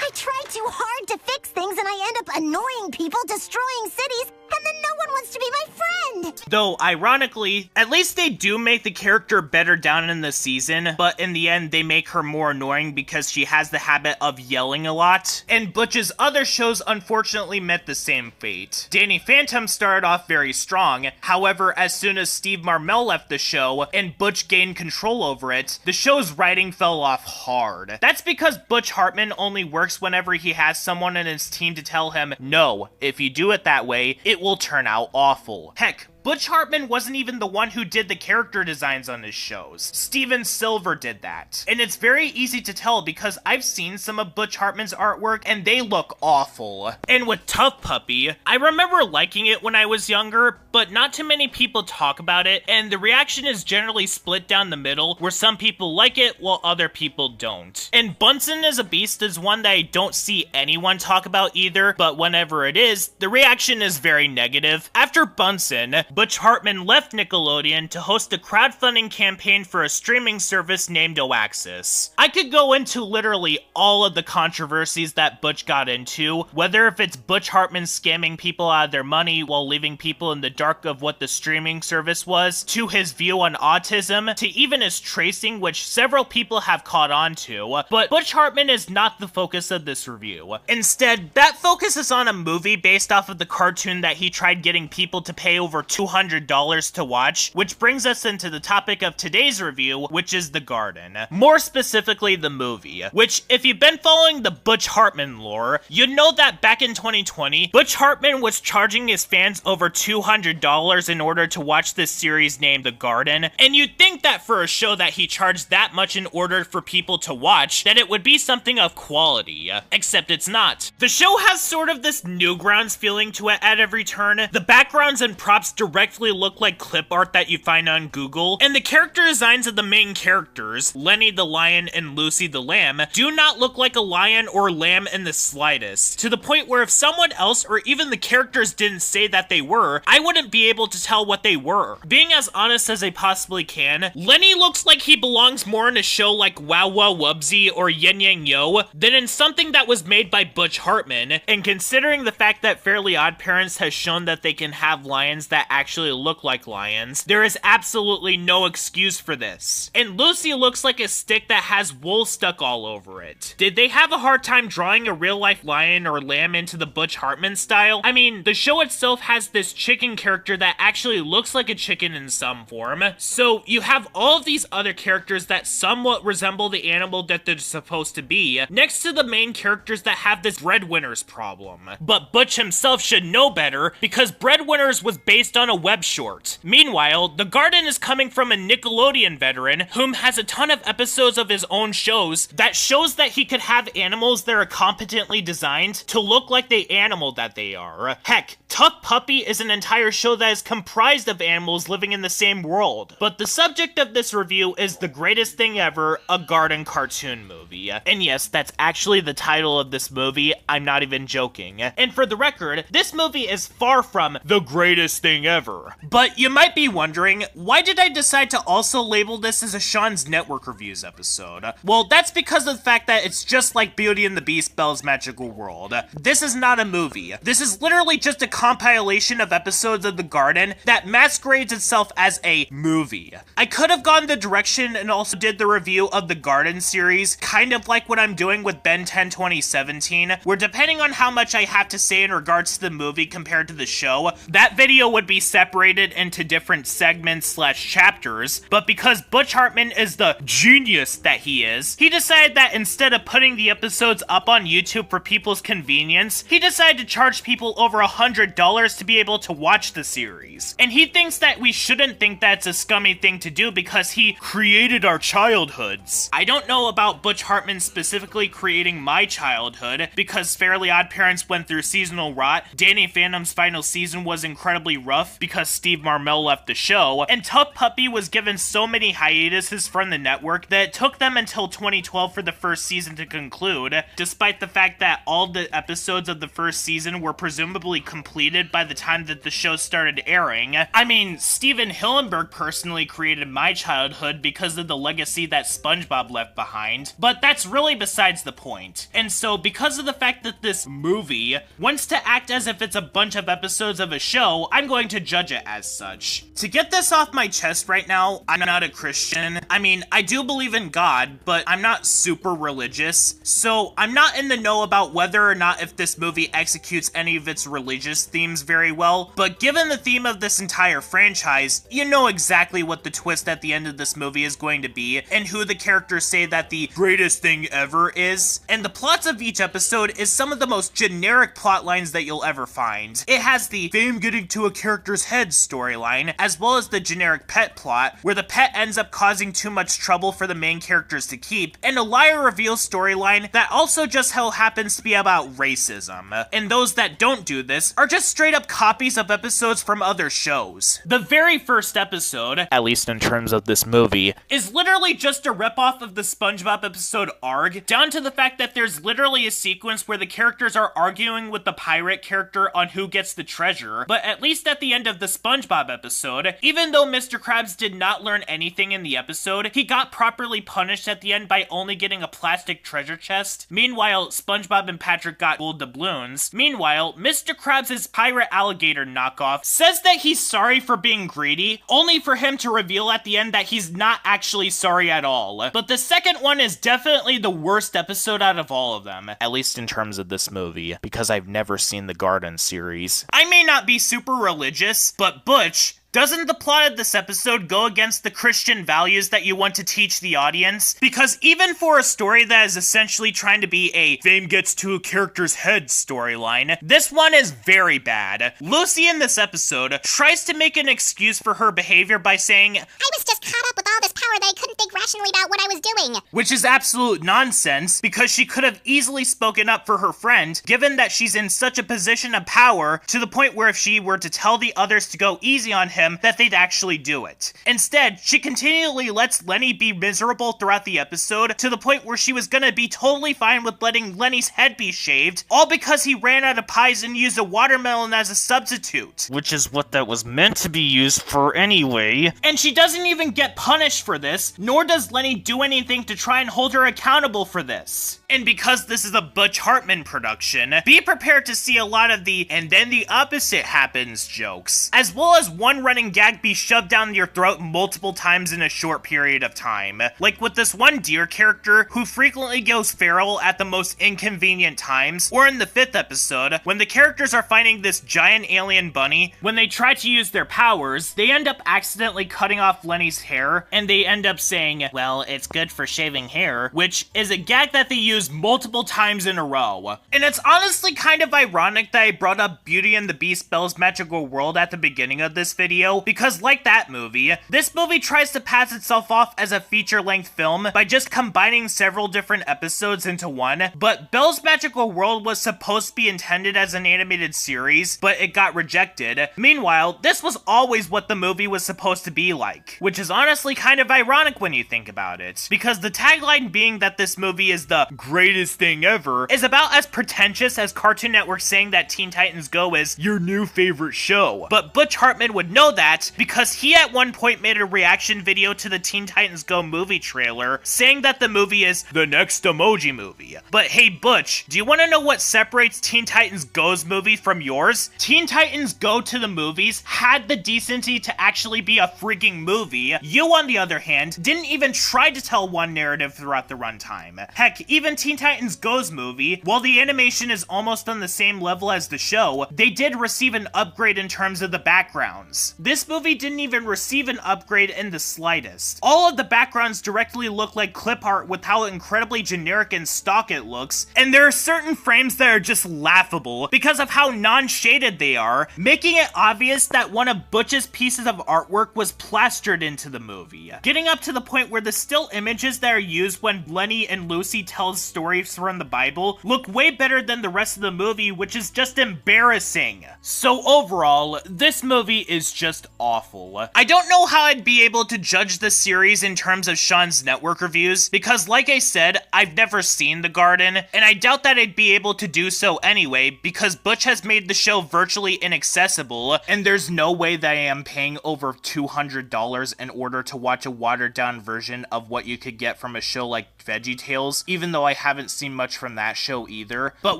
I try too hard to fix things and I end up annoying people, destroying cities, and then no one wants to be my friend! Though, ironically, at least they do make the character better down in the season, but in the end they make her more annoying because she has the habit of yelling a lot. And Butch's other shows unfortunately met the same fate. Danny Phantom started off very strong, however, as soon as Steve Marmel left the show and Butch gained control over it, the show's writing fell off hard. That's because Butch Hartman only works whenever he has someone in his team to tell him, no, if you do it that way, it will turn out awful. Heck, Butch Hartman wasn't even the one who did the character designs on his shows. Steven Silver did that. And it's very easy to tell because I've seen some of Butch Hartman's artwork and they look awful. And with Tough Puppy, I remember liking it when I was younger, but not too many people talk about it, and the reaction is generally split down the middle, where some people like it while other people don't. And Bunsen is a Beast is one that I don't see anyone talk about either, but whenever it is, the reaction is very negative. After Bunsen, Butch Hartman left Nickelodeon to host a crowdfunding campaign for a streaming service named Oaxis. I could go into literally all of the controversies that Butch got into, whether if it's Butch Hartman scamming people out of their money while leaving people in the dark of what the streaming service was, to his view on autism, to even his tracing, which several people have caught on to, but Butch Hartman is not the focus of this review. Instead, that focus is on a movie based off of the cartoon that he tried getting people to pay over $200 to watch, which brings us into the topic of today's review, which is The Garden. More specifically, the movie, which, if you've been following the Butch Hartman lore, you'd know that back in 2020, Butch Hartman was charging his fans over $200 in order to watch this series named The Garden, and you'd think that for a show that he charged that much in order for people to watch, that it would be something of quality, except it's not. The show has sort of this Newgrounds feeling to it at every turn. The backgrounds and props directly look like clip art that you find on Google, and the character designs of the main characters, Lenny the lion and Lucy the lamb, do not look like a lion or lamb in the slightest, to the point where if someone else or even the characters didn't say that they were, I wouldn't be able to tell what they were. Being as honest as I possibly can, Lenny looks like he belongs more in a show like Wow Wow Wubsy or Yin Yang Yo than in something that was made by Butch Hartman, and considering the fact that Fairly Odd Parents has shown that they can have lions that actually look like lions, there is absolutely no excuse for this. And Lucy looks like a stick that has wool stuck all over it. Did they have a hard time drawing a real-life lion or lamb into the Butch Hartman style? I mean, the show itself has this chicken character that actually looks like a chicken in some form, so you have all of these other characters that somewhat resemble the animal that they're supposed to be, next to the main characters that have this Breadwinners problem. But Butch himself should know better, because Breadwinners was based on a web short. Meanwhile, The Garden is coming from a Nickelodeon veteran whom has a ton of episodes of his own shows that shows that he could have animals that are competently designed to look like the animal that they are. Heck, Tough Puppy is an entire show that is comprised of animals living in the same world. But the subject of this review is The Greatest Thing Ever, a garden cartoon movie. And yes, that's actually the title of this movie, I'm not even joking. And for the record, this movie is far from the greatest thing ever. But you might be wondering, why did I decide to also label this as a Sean's Network Reviews episode? Well, that's because of the fact that it's just like Beauty and the Beast, Belle's Magical World. This is not a movie. This is literally just a compilation of episodes of The Garden that masquerades itself as a movie. I could have gone the direction and also did the review of the Garden series, kind of like what I'm doing with Ben 10 2017, where depending on how much I have to say in regards to the movie compared to the show, that video would be separated into different segments / chapters, but because Butch Hartman is the genius that he is, he decided that instead of putting the episodes up on YouTube for people's convenience, he decided to charge people over $100 to be able to watch the series. And he thinks that we shouldn't think that's a scummy thing to do because he created our childhoods. I don't know about Butch Hartman specifically creating my childhood, because Fairly Odd Parents went through seasonal rot, Danny Phantom's final season was incredibly rough because Steve Marmel left the show, and Tough Puppy was given so many hiatuses from the network that it took them until 2012 for the first season to conclude, despite the fact that all the episodes of the first season were presumably completed by the time that the show started airing. I mean, Steven Hillenburg personally created my childhood because of the legacy that SpongeBob left behind, but that's really besides the point. And so, because of the fact that this movie wants to act as if it's a bunch of episodes of a show, I'm going to judge it as such. To get this off my chest right now, I'm not a Christian. I mean, I do believe in God, but I'm not super religious, so I'm not in the know about whether or not if this movie executes any of its religious themes very well, but given the theme of this entire franchise, you know exactly what the twist at the end of this movie is going to be, and who the characters say that the greatest thing ever is. And the plots of each episode is some of the most generic plot lines that you'll ever find. It has the fame getting to a character character's head storyline, as well as the generic pet plot, where the pet ends up causing too much trouble for the main characters to keep, and a liar reveal storyline that also just so happens to be about racism. And those that don't do this are just straight up copies of episodes from other shows. The very first episode, at least in terms of this movie, is literally just a ripoff of the SpongeBob episode Arg, down to the fact that there's literally a sequence where the characters are arguing with the pirate character on who gets the treasure, but at least at the end of the SpongeBob episode, even though Mr. Krabs did not learn anything in the episode, he got properly punished at the end by only getting a plastic treasure chest. Meanwhile, SpongeBob and Patrick got gold doubloons. Meanwhile, Mr. Krabs' pirate alligator knockoff says that he's sorry for being greedy, only for him to reveal at the end that he's not actually sorry at all. But the second one is definitely the worst episode out of all of them, at least in terms of this movie, because I've never seen the Garden series. I may not be super religious, but Butch, doesn't the plot of this episode go against the Christian values that you want to teach the audience? Because even for a story that is essentially trying to be a fame gets to a character's head storyline, this one is very bad. Lucy in this episode tries to make an excuse for her behavior by saying, I was just caught up with all this power that I couldn't think rationally about what I was doing. Which is absolute nonsense, because she could have easily spoken up for her friend, given that she's in such a position of power, to the point where if she were to tell the others to go easy on him, that they'd actually do it. Instead, she continually lets Lenny be miserable throughout the episode, to the point where she was gonna be totally fine with letting Lenny's head be shaved, all because he ran out of pies and used a watermelon as a substitute. Which is what that was meant to be used for anyway. And she doesn't even get punished for this, nor does Lenny do anything to try and hold her accountable for this. And because this is a Butch Hartman production, be prepared to see a lot of the "and then the opposite happens" jokes, as well as one running gag be shoved down your throat multiple times in a short period of time. Like with this one deer character who frequently goes feral at the most inconvenient times, or in the 5th episode, when the characters are fighting this giant alien bunny, when they try to use their powers, they end up accidentally cutting off Lenny's hair, and they end up saying, well, it's good for shaving hair, which is a gag that they use multiple times in a row. And it's honestly kind of ironic that I brought up Beauty and the Beast Belle's Magical World at the beginning of this video, because like that movie, this movie tries to pass itself off as a feature-length film by just combining several different episodes into one, but Belle's Magical World was supposed to be intended as an animated series, but it got rejected. Meanwhile, this was always what the movie was supposed to be like, which is honestly kind of ironic when you think about it, because the tagline being that this movie is the greatest thing ever is about as pretentious as Cartoon Network saying that Teen Titans Go is your new favorite show. But Butch Hartman would know that because he at one point made a reaction video to the Teen Titans Go movie trailer saying that the movie is the next emoji movie. But hey Butch, do you want to know what separates Teen Titans Go's movie from yours? Teen Titans Go to the movies had the decency to actually be a freaking movie. You, on the other hand, didn't even try to tell one narrative throughout the runtime. Heck, even Teen Titans Go's movie, while the animation is almost on the same level as the show, they did receive an upgrade in terms of the backgrounds. This movie didn't even receive an upgrade in the slightest. All of the backgrounds directly look like clip art with how incredibly generic and stock it looks, and there are certain frames that are just laughable because of how non-shaded they are, making it obvious that one of Butch's pieces of artwork was plastered into the movie. Getting up to the point where the still images that are used when Lenny and Lucy tell stories from the Bible look way better than the rest of the movie, which is just embarrassing. So overall, this movie is just awful. I don't know how I'd be able to judge this series in terms of Sean's network reviews, because like I said, I've never seen The Garden, and I doubt that I'd be able to do so anyway, because Butch has made the show virtually inaccessible, and there's no way that I am paying over $200 in order to watch a watered-down version of what you could get from a show like VeggieTales, even though I haven't seen much from that show either. But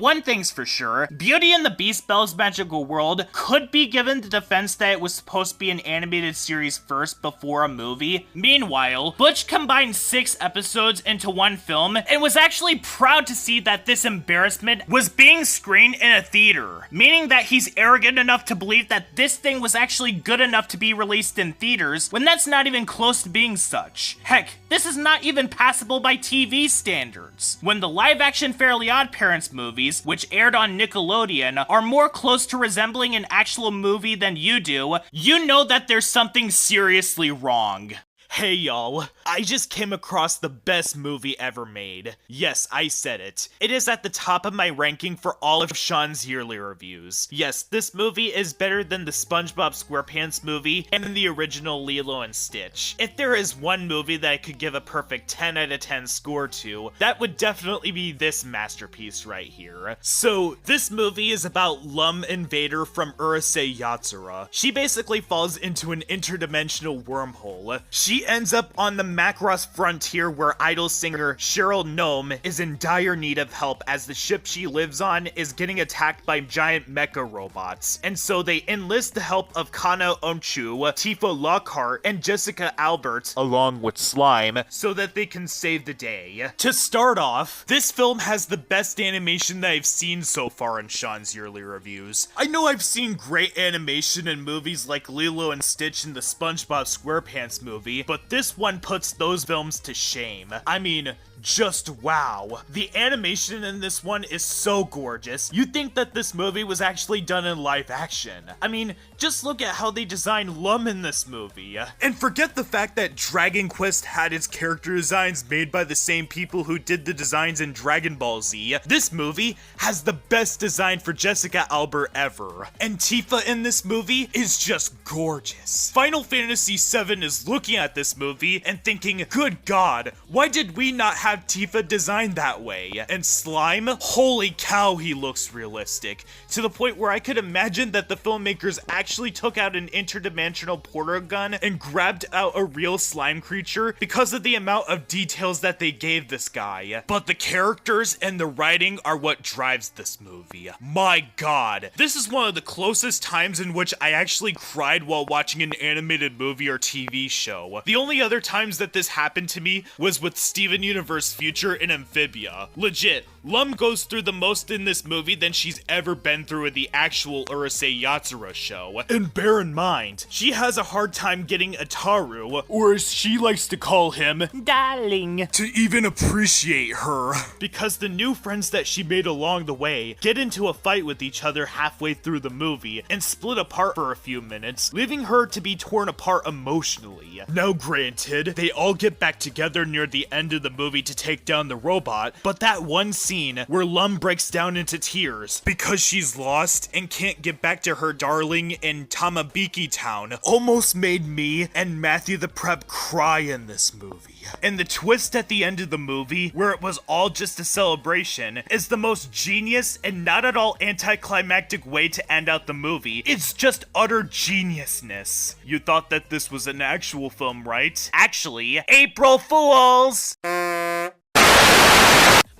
one thing's for sure, Beauty and the Beast Belle's Magical World could be given the defense that it was supposed to be an animated series first before a movie. Meanwhile, Butch combined 6 episodes into one film and was actually proud to see that this embarrassment was being screened in a theater, meaning that he's arrogant enough to believe that this thing was actually good enough to be released in theaters when that's not even close to being such. Heck, this is not even passable by TV standards. When the live-action Fairly OddParents movies, which aired on Nickelodeon, are more close to resembling an actual movie than you do, you know that there's something seriously wrong. Hey y'all, I just came across the best movie ever made. Yes, I said it. It is at the top of my ranking for all of Sean's yearly reviews. Yes, this movie is better than the SpongeBob SquarePants movie and the original Lilo and Stitch. If there is one movie that I could give a perfect 10 out of 10 score to, that would definitely be this masterpiece right here. So, this movie is about Lum Invader from Urusei Yatsura. She basically falls into an interdimensional wormhole. She ends up on the Macross frontier where idol singer Cheryl Gnome is in dire need of help as the ship she lives on is getting attacked by giant mecha robots. And so they enlist the help of Kana Onchu, Tifa Lockhart, and Jessica Albert, along with Slime, so that they can save the day. To start off, this film has the best animation that I've seen so far in Sean's yearly reviews. I know I've seen great animation in movies like Lilo and Stitch and the SpongeBob SquarePants movie, but this one puts those films to shame. I mean, just wow. The animation in this one is so gorgeous. You'd think that this movie was actually done in live action. I mean, just look at how they designed Lum in this movie. And forget the fact that Dragon Quest had its character designs made by the same people who did the designs in Dragon Ball Z. This movie has the best design for Jessica Albert ever. And Tifa in this movie is just gorgeous. Final Fantasy VII is looking at this movie and thinking, good God, why did we not have Tifa designed that way? And Slime, holy cow, he looks realistic, to the point where I could imagine that the filmmakers actually took out an interdimensional portal gun and grabbed out a real slime creature because of the amount of details that they gave this guy. But the characters and the writing are what drives this movie. My God, this is one of the closest times in which I actually cried while watching an animated movie or TV show. The only other times that this happened to me was with Steven Universe Future in Amphibia. Legit, Lum goes through the most in this movie than she's ever been through in the actual Urusei Yatsura show. And bear in mind, she has a hard time getting Ataru, or as she likes to call him, darling, to even appreciate her. Because the new friends that she made along the way get into a fight with each other halfway through the movie and split apart for a few minutes, leaving her to be torn apart emotionally. Now granted, they all get back together near the end of the movie to take down the robot, but that one scene where Lum breaks down into tears because she's lost and can't get back to her darling in Tamabiki Town almost made me and Matthew the Prep cry in this movie. And the twist at the end of the movie, where it was all just a celebration, is the most genius and not at all anticlimactic way to end out the movie. It's just utter geniusness. You thought that this was an actual film, right? Actually, April Fools!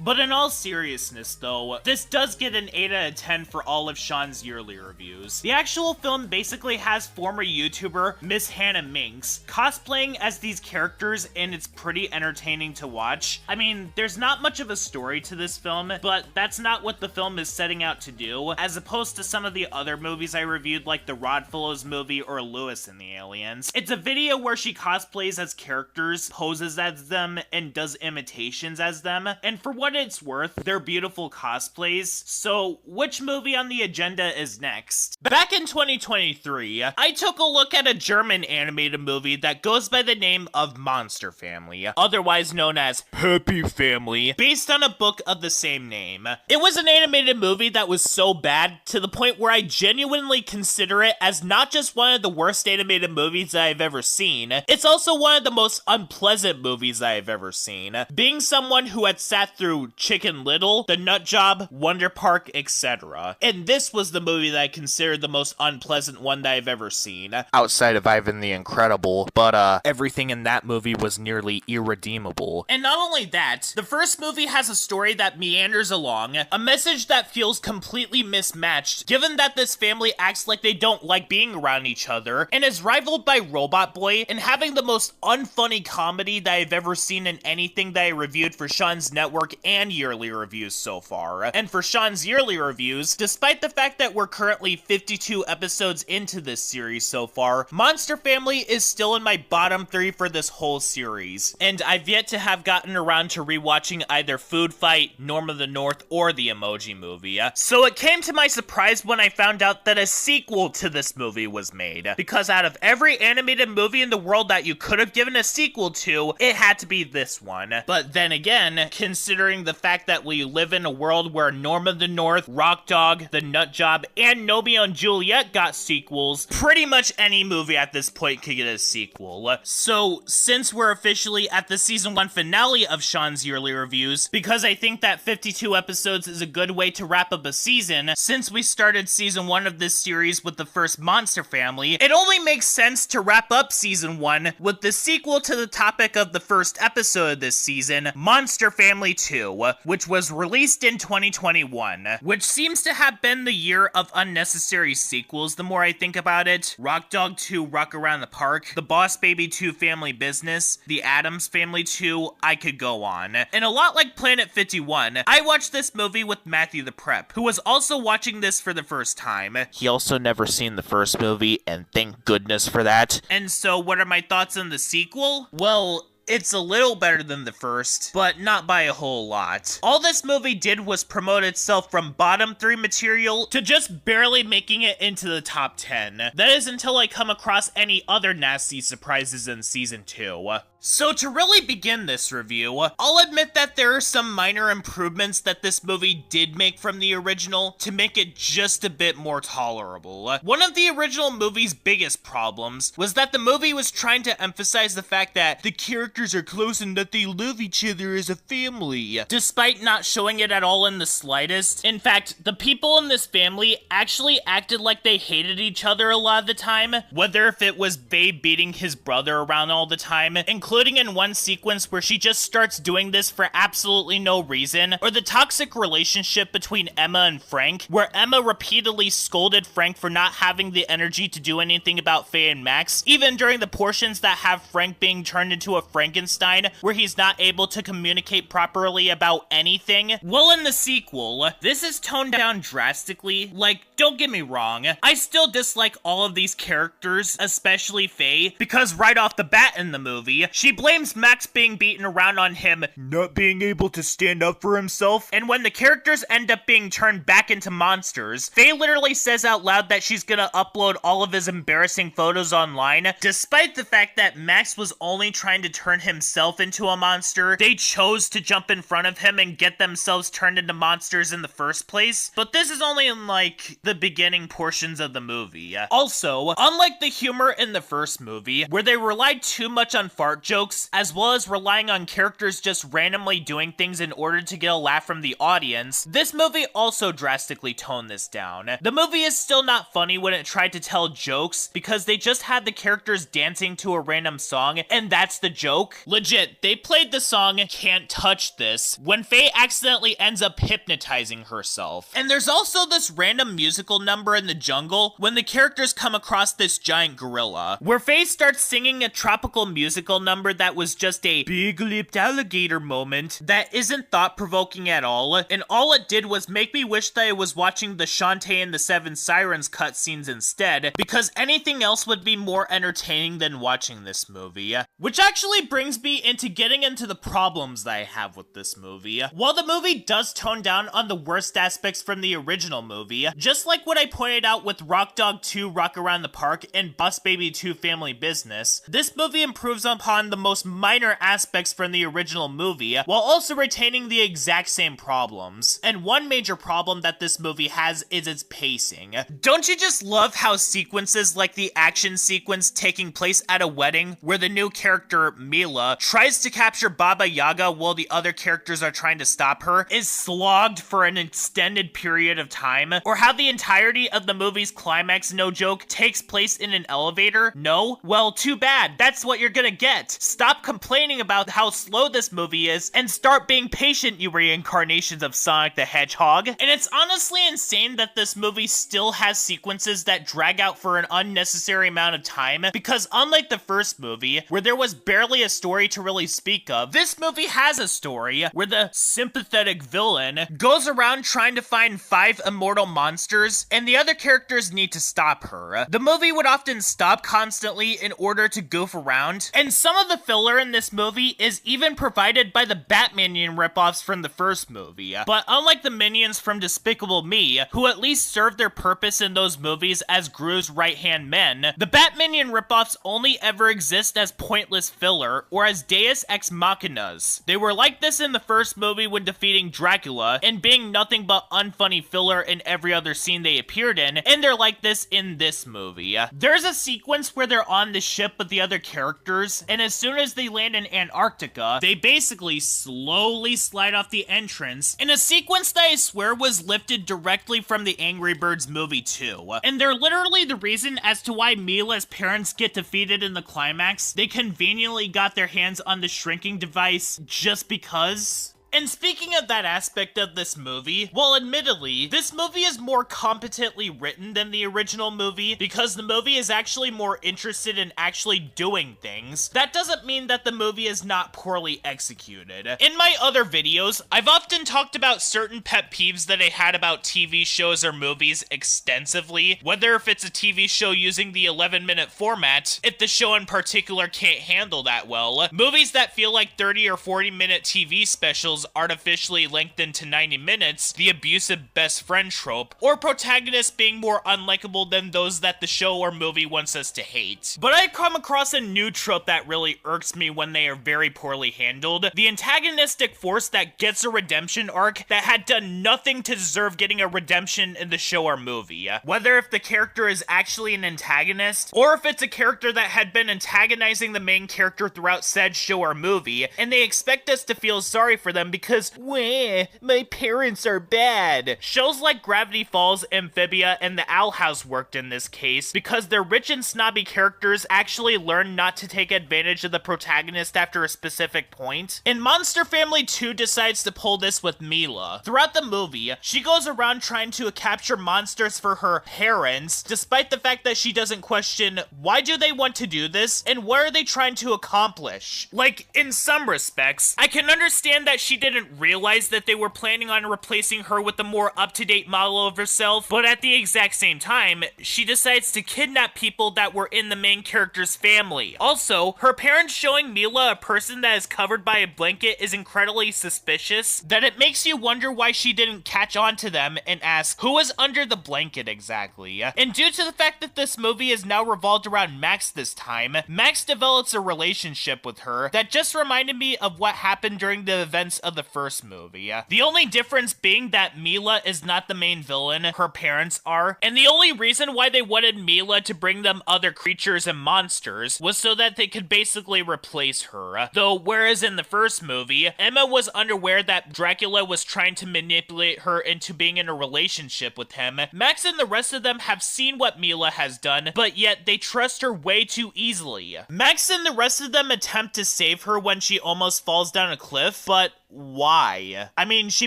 But in all seriousness though, this does get an 8 out of 10 for all of Sean's yearly reviews. The actual film basically has former YouTuber Miss Hannah Minx cosplaying as these characters, and it's pretty entertaining to watch. I mean, there's not much of a story to this film, but that's not what the film is setting out to do, as opposed to some of the other movies I reviewed like the Rodfellows movie or Lewis and the Aliens. It's a video where she cosplays as characters, poses as them, and does imitations as them, and for what it's worth, they're beautiful cosplays. So, which movie on the agenda is next? Back in 2023, I took a look at a German animated movie that goes by the name of Monster Family, otherwise known as Happy Family, based on a book of the same name. It was an animated movie that was so bad to the point where I genuinely consider it as not just one of the worst animated movies that I've ever seen, it's also one of the most unpleasant movies I've ever seen. Being someone who had sat through Chicken Little, The Nut Job, Wonder Park, etc. And this was the movie that I considered the most unpleasant one that I've ever seen. Outside of Ivan the Incredible, but everything in that movie was nearly irredeemable. And not only that, the first movie has a story that meanders along, a message that feels completely mismatched, given that this family acts like they don't like being around each other, and is rivaled by Robot Boy, and having the most unfunny comedy that I've ever seen in anything that I reviewed for Sean's network and yearly reviews so far. And for Sean's yearly reviews, despite the fact that we're currently 52 episodes into this series so far, Monster Family is still in my bottom 3 for this whole series. And I've yet to have gotten around to rewatching either Food Fight, Norm of the North, or the Emoji Movie. So it came to my surprise when I found out that a sequel to this movie was made, because out of every animated movie in the world that you could have given a sequel to, it had to be this one. But then again, considering the fact that we live in a world where Norm of the North, Rock Dog, The Nut Job, and Romeo and Juliet got sequels, pretty much any movie at this point could get a sequel. So since we're officially at the season 1 finale of Sean's yearly reviews, because I think that 52 episodes is a good way to wrap up a season, since we started season 1 of this series with the first Monster Family, it only makes sense to wrap up season 1 with the sequel to the topic of the first episode of this season, Monster Family 2, which was released in 2021, which seems to have been the year of unnecessary sequels the more I think about it. Rock Dog 2 Rock Around the Park, The Boss Baby 2 Family Business, The Addams Family 2, I could go on. And a lot like Planet 51, I watched this movie with Matthew the Prep, who was also watching this for the first time. He also never seen the first movie, and thank goodness for that. And so what are my thoughts on the sequel? Well, it's a little better than the first, but not by a whole lot. All this movie did was promote itself from bottom 3 material to just barely making it into the top 10. That is until I come across any other nasty surprises in season 2. So to really begin this review, I'll admit that there are some minor improvements that this movie did make from the original to make it just a bit more tolerable. One of the original movie's biggest problems was that the movie was trying to emphasize the fact that the characters are close and that they love each other as a family, despite not showing it at all in the slightest. In fact, the people in this family actually acted like they hated each other a lot of the time, whether if it was Babe beating his brother around all the time, including in one sequence where she just starts doing this for absolutely no reason, or the toxic relationship between Emma and Frank, where Emma repeatedly scolded Frank for not having the energy to do anything about Faye and Max, even during the portions that have Frank being turned into a Frankenstein, where he's not able to communicate properly about anything. Well, in the sequel, this is toned down drastically. Like, don't get me wrong, I still dislike all of these characters, especially Faye, because right off the bat in the movie, she blames Max being beaten around on him not being able to stand up for himself, and when the characters end up being turned back into monsters, Faye literally says out loud that she's gonna upload all of his embarrassing photos online, despite the fact that Max was only trying to turn himself into a monster. They chose to jump in front of him and get themselves turned into monsters in the first place, but this is only in, like, the beginning portions of the movie. Also, unlike the humor in the first movie, where they relied too much on fart jokes, as well as relying on characters just randomly doing things in order to get a laugh from the audience, this movie also drastically toned this down. The movie is still not funny when it tried to tell jokes, because they just had the characters dancing to a random song, and that's the joke. Legit, they played the song Can't Touch This when Faye accidentally ends up hypnotizing herself. And there's also this random musical number in the jungle when the characters come across this giant gorilla, where Faye starts singing a tropical musical number that was just a big-lipped alligator moment that isn't thought-provoking at all, and all it did was make me wish that I was watching the Shantae and the Seven Sirens cutscenes instead, because anything else would be more entertaining than watching this movie. Which actually brings me into getting into the problems that I have with this movie. While the movie does tone down on the worst aspects from the original movie, just like what I pointed out with Rock Dog 2 Rock Around the Park and Boss Baby 2 Family Business, this movie improves upon the most minor aspects from the original movie, while also retaining the exact same problems. And one major problem that this movie has is its pacing. Don't you just love how sequences like the action sequence taking place at a wedding, where the new character, Mila, tries to capture Baba Yaga while the other characters are trying to stop her, is slogged for an extended period of time? Or how the entirety of the movie's climax, no joke, takes place in an elevator? No? Well, too bad. That's what you're gonna get. Stop complaining about how slow this movie is and start being patient, you reincarnations of Sonic the Hedgehog. And it's honestly insane that this movie still has sequences that drag out for an unnecessary amount of time, because unlike the first movie, where there was barely a story to really speak of, this movie has a story where the sympathetic villain goes around trying to find 5 immortal monsters, and the other characters need to stop her. The movie would often stop constantly in order to goof around, and some of the filler in this movie is even provided by the Batminion ripoffs from the first movie. But unlike the minions from Despicable Me, who at least served their purpose in those movies as Gru's right-hand men, the Batminion ripoffs only ever exist as pointless filler or as Deus Ex Machinas. They were like this in the first movie when defeating Dracula and being nothing but unfunny filler in every other scene they appeared in, and they're like this in this movie. There's a sequence where they're on the ship with the other characters, and as soon as they land in Antarctica, they basically slowly slide off the entrance in a sequence that I swear was lifted directly from the Angry Birds movie too. And they're literally the reason as to why Mila's parents get defeated in the climax. They conveniently got their hands on the shrinking device just because. And speaking of that aspect of this movie, well, admittedly, this movie is more competently written than the original movie because the movie is actually more interested in actually doing things. That doesn't mean that the movie is not poorly executed. In my other videos, I've often talked about certain pet peeves that I had about TV shows or movies extensively, whether if it's a TV show using the 11-minute format, if the show in particular can't handle that well, movies that feel like 30 or 40-minute TV specials artificially lengthened to 90 minutes, the abusive best friend trope, or protagonists being more unlikable than those that the show or movie wants us to hate. But I come across a new trope that really irks me when they are very poorly handled: the antagonistic force that gets a redemption arc that had done nothing to deserve getting a redemption in the show or movie. Whether if the character is actually an antagonist, or if it's a character that had been antagonizing the main character throughout said show or movie, and they expect us to feel sorry for them because, weh, my parents are bad. Shows like Gravity Falls, Amphibia, and The Owl House worked in this case because their rich and snobby characters actually learn not to take advantage of the protagonist after a specific point. And Monster Family 2 decides to pull this with Mila. Throughout the movie, she goes around trying to capture monsters for her parents, despite the fact that she doesn't question why do they want to do this and what are they trying to accomplish. Like, in some respects, I can understand that she didn't realize that they were planning on replacing her with a more up-to-date model of herself, but at the exact same time, she decides to kidnap people that were in the main character's family. Also, her parents showing Mila a person that is covered by a blanket is incredibly suspicious, that it makes you wonder why she didn't catch on to them and ask who was under the blanket exactly. And due to the fact that this movie is now revolved around Max this time, Max develops a relationship with her that just reminded me of what happened during the events of the first movie. The only difference being that Mila is not the main villain, her parents are, and the only reason why they wanted Mila to bring them other creatures and monsters was so that they could basically replace her. Though, whereas in the first movie, Emma was unaware that Dracula was trying to manipulate her into being in a relationship with him, Max and the rest of them have seen what Mila has done, but yet they trust her way too easily. Max and the rest of them attempt to save her when she almost falls down a cliff, but why? I mean, she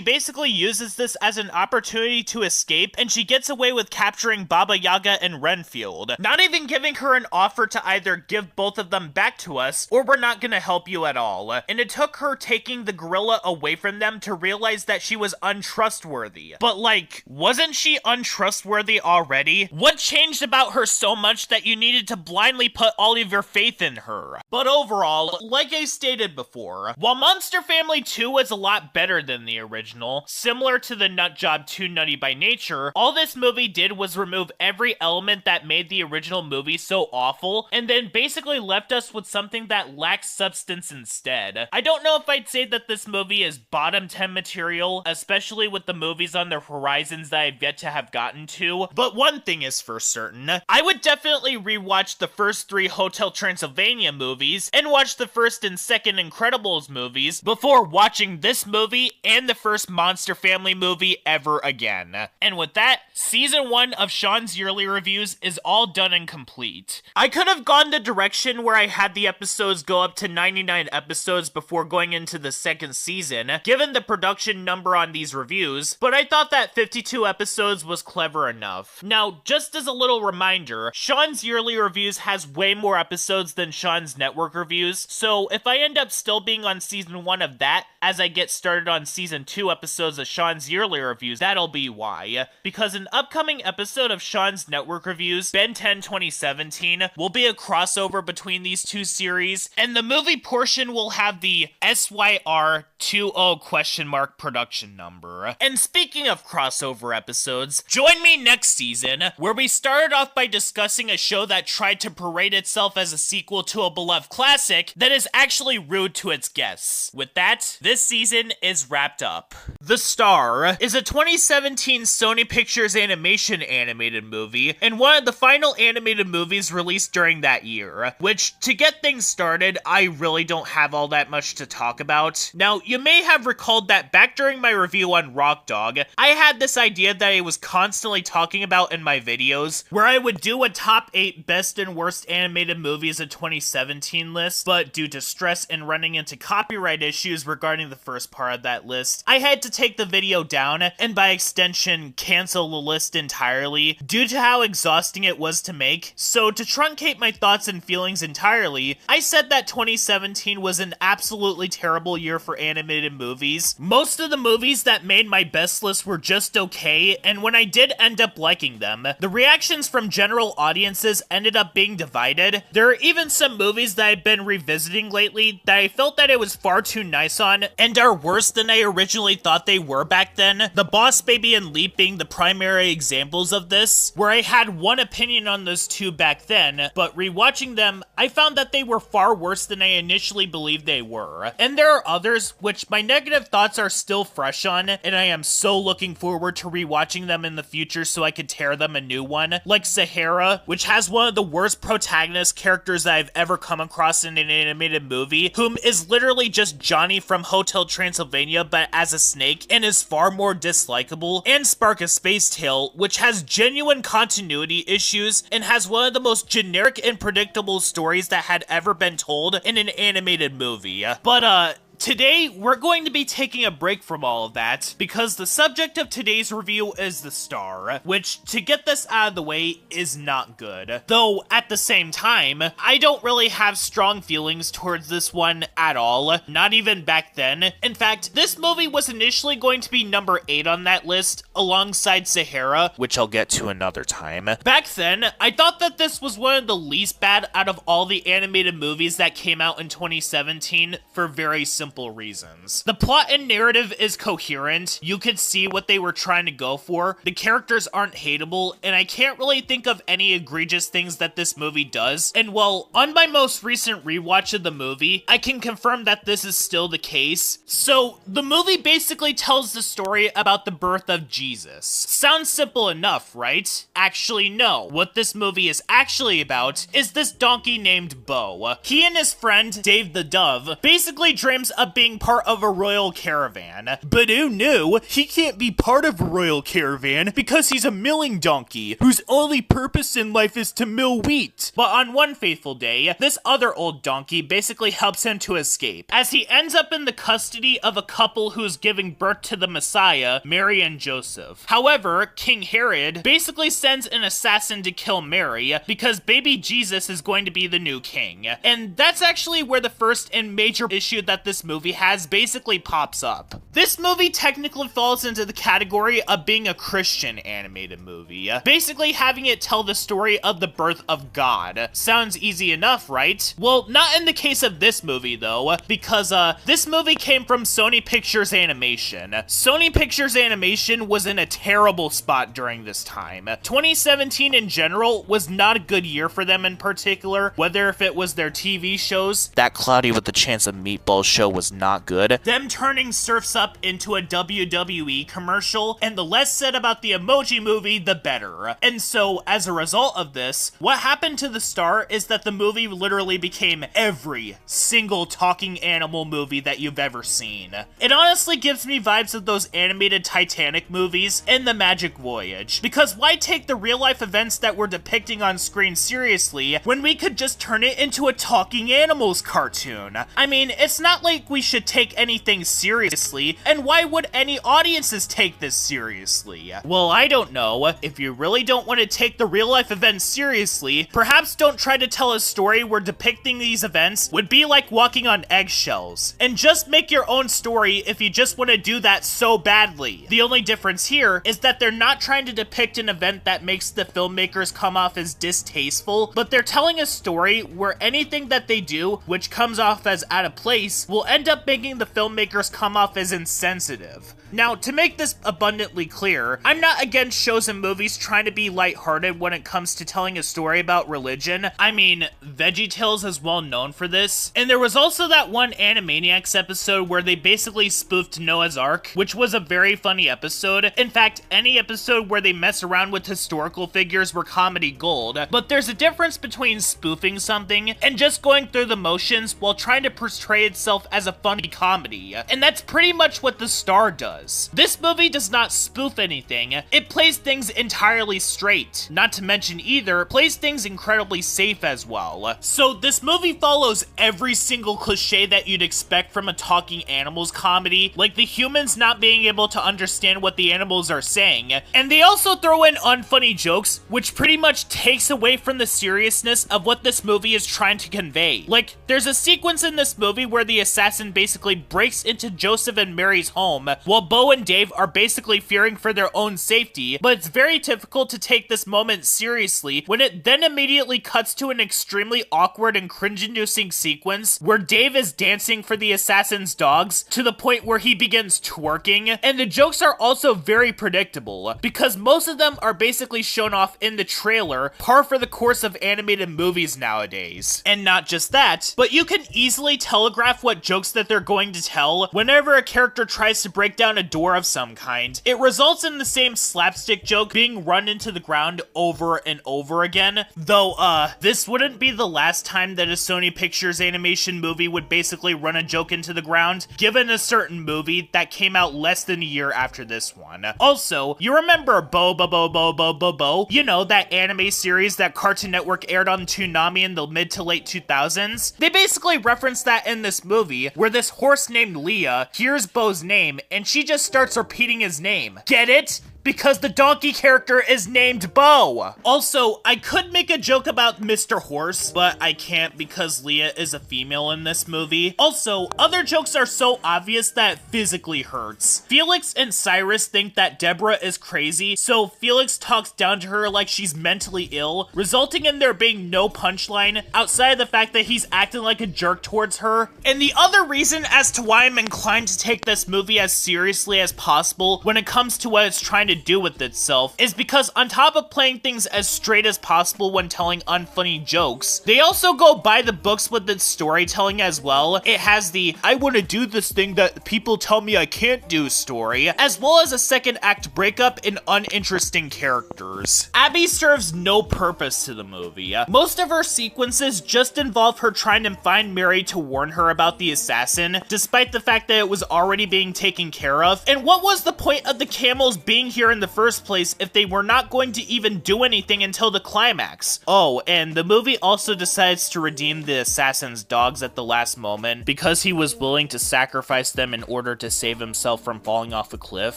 basically uses this as an opportunity to escape, and she gets away with capturing Baba Yaga and Renfield, not even giving her an offer to either give both of them back to us, or we're not gonna help you at all. And it took her taking the gorilla away from them to realize that she was untrustworthy. But like, wasn't she untrustworthy already? What changed about her so much that you needed to blindly put all of your faith in her? But overall, like I stated before, while Monster Family 2 was a lot better than the original, similar to the Nutjob 2 Nutty by Nature, all this movie did was remove every element that made the original movie so awful, and then basically left us with something that lacks substance instead. I don't know if I'd say that this movie is bottom 10 material, especially with the movies on the horizons that I've yet to have gotten to, but one thing is for certain, I would definitely rewatch the first 3 Hotel Transylvania movies, and watch the first and second Incredibles movies before watching watching this movie and the first Monster Family movie ever again. And with that, season 1 of Sean's yearly reviews is all done and complete. I could have gone the direction where I had the episodes go up to 99 episodes before going into the second season, given the production number on these reviews, but I thought that 52 episodes was clever enough. Now, just as a little reminder, Sean's yearly reviews has way more episodes than Sean's network reviews, so if I end up still being on season 1 of that, as I get started on season 2 episodes of Sean's yearly reviews, that'll be why. Because an upcoming episode of Sean's network reviews, Ben 10 2017, will be a crossover between these two series, and the movie portion will have the SYR20 production number. And speaking of crossover episodes, join me next season, where we started off by discussing a show that tried to parade itself as a sequel to a beloved classic that is actually rude to its guests. With that, this season is wrapped up. The Star is a 2017 Sony Pictures Animation animated movie, and one of the final animated movies released during that year, which, to get things started, I really don't have all that much to talk about. Now, you may have recalled that back during my review on Rock Dog, I had this idea that I was constantly talking about in my videos, where I would do a top 8 best and worst animated movies of 2017 list, but due to stress and running into copyright issues regarding the first part of that list, I had to take the video down, and by extension, cancel the list entirely, due to how exhausting it was to make. So to truncate my thoughts and feelings entirely, I said that 2017 was an absolutely terrible year for animated movies. Most of the movies that made my best list were just okay, and when I did end up liking them, the reactions from general audiences ended up being divided. There are even some movies that I've been revisiting lately that I felt that it was far too nice on, and are worse than I originally thought they were back then. The Boss Baby and Leap being the primary examples of this, where I had one opinion on those two back then, but rewatching them, I found that they were far worse than I initially believed they were. And there are others which my negative thoughts are still fresh on, and I am so looking forward to rewatching them in the future so I could tear them a new one, like Sahara, which has one of the worst protagonist characters that I've ever come across in an animated movie, whom is literally just Johnny from Hotel Transylvania but as a snake, and is far more dislikable, and Spark a Space Tale, which has genuine continuity issues and has one of the most generic and predictable stories that had ever been told in an animated movie. But, today, we're going to be taking a break from all of that, because the subject of today's review is The Star, which, to get this out of the way, is not good. Though, at the same time, I don't really have strong feelings towards this one at all, not even back then. In fact, this movie was initially going to be number 8 on that list, alongside Sahara, which I'll get to another time. Back then, I thought that this was one of the least bad out of all the animated movies that came out in 2017, for very simple reasons. The plot and narrative is coherent, you could see what they were trying to go for, the characters aren't hateable, and I can't really think of any egregious things that this movie does, and well, on my most recent rewatch of the movie, I can confirm that this is still the case. So, the movie basically tells the story about the birth of Jesus. Sounds simple enough, right? Actually, no. What this movie is actually about is this donkey named Bo. He and his friend, Dave the Dove, basically dreams of being part of a royal caravan. But who knew? He can't be part of a royal caravan because he's a milling donkey whose only purpose in life is to mill wheat. But on one fateful day, this other old donkey basically helps him to escape, as he ends up in the custody of a couple who's giving birth to the Messiah, Mary and Joseph. However, King Herod basically sends an assassin to kill Mary because baby Jesus is going to be the new king. And that's actually where the first and major issue that this movie has basically pops up. This movie technically falls into the category of being a Christian animated movie, basically having it tell the story of the birth of God. Sounds easy enough, right? Well, not in the case of this movie though, because this movie came from Sony Pictures Animation. Sony Pictures Animation was in a terrible spot during this time. 2017 in general was not a good year for them in particular, whether if it was their TV shows. That Cloudy with a Chance of Meatballs show was not good. Them turning Surf's Up up into a WWE commercial, and the less said about the Emoji Movie, the better. And so, as a result of this, what happened to the star is that the movie literally became every single talking animal movie that you've ever seen. It honestly gives me vibes of those animated Titanic movies and The Magic Voyage, because why take the real-life events that we're depicting on screen seriously when we could just turn it into a talking animals cartoon? I mean, it's not like we should take anything seriously, and why would any audiences take this seriously? Well, I don't know. If you really don't want to take the real-life events seriously, perhaps don't try to tell a story where depicting these events would be like walking on eggshells, and just make your own story if you just want to do that so badly. The only difference here is that they're not trying to depict an event that makes the filmmakers come off as distasteful, but they're telling a story where anything that they do, which comes off as out of place, will end up making the filmmakers come off as insensitive. Now, to make this abundantly clear, I'm not against shows and movies trying to be lighthearted when it comes to telling a story about religion. I mean, VeggieTales is well known for this, and there was also that one Animaniacs episode where they basically spoofed Noah's Ark, which was a very funny episode. In fact, any episode where they mess around with historical figures were comedy gold, but there's a difference between spoofing something and just going through the motions while trying to portray itself as a funny comedy, and that's pretty much what The Star does. This movie does not spoof anything, it plays things entirely straight. Not to mention either, plays things incredibly safe as well. So this movie follows every single cliche that you'd expect from a talking animals comedy, like the humans not being able to understand what the animals are saying, and they also throw in unfunny jokes, which pretty much takes away from the seriousness of what this movie is trying to convey. Like, there's a sequence in this movie where the assassin basically breaks into Joseph and Mary's home, while Bo and Dave are basically fearing for their own safety, but it's very difficult to take this moment seriously when it then immediately cuts to an extremely awkward and cringe-inducing sequence where Dave is dancing for the assassin's dogs to the point where he begins twerking, and the jokes are also very predictable, because most of them are basically shown off in the trailer, par for the course of animated movies nowadays. And not just that, but you can easily telegraph what jokes that they're going to tell whenever a character tries to break down a door of some kind. It results in the same slapstick joke being run into the ground over and over again, though, this wouldn't be the last time that a Sony Pictures animation movie would basically run a joke into the ground, given a certain movie that came out less than a year after this one. Also, you remember Bo, you know, that anime series that Cartoon Network aired on Toonami in the mid to late 2000s? They basically reference that in this movie, where this horse named Leah hears Bo's name, and she just starts repeating his name. Get it? Because the donkey character is named Bo. Also, I could make a joke about Mr. Horse, but I can't because Leah is a female in this movie. Also, other jokes are so obvious that it physically hurts. Felix and Cyrus think that Deborah is crazy, so Felix talks down to her like she's mentally ill, resulting in there being no punchline outside of the fact that he's acting like a jerk towards her. And the other reason as to why I'm inclined to take this movie as seriously as possible when it comes to what it's trying to do with itself is because on top of playing things as straight as possible when telling unfunny jokes, they also go by the books with its storytelling as well. It has the I want to do this thing that people tell me I can't do story, as well as a second act breakup and uninteresting characters. Abby serves no purpose to the movie. Most of her sequences just involve her trying to find Mary to warn her about the assassin, despite the fact that it was already being taken care of. And what was the point of the camels being here in the first place if they were not going to even do anything until the climax? Oh, and the movie also decides to redeem the assassin's dogs at the last moment because he was willing to sacrifice them in order to save himself from falling off a cliff,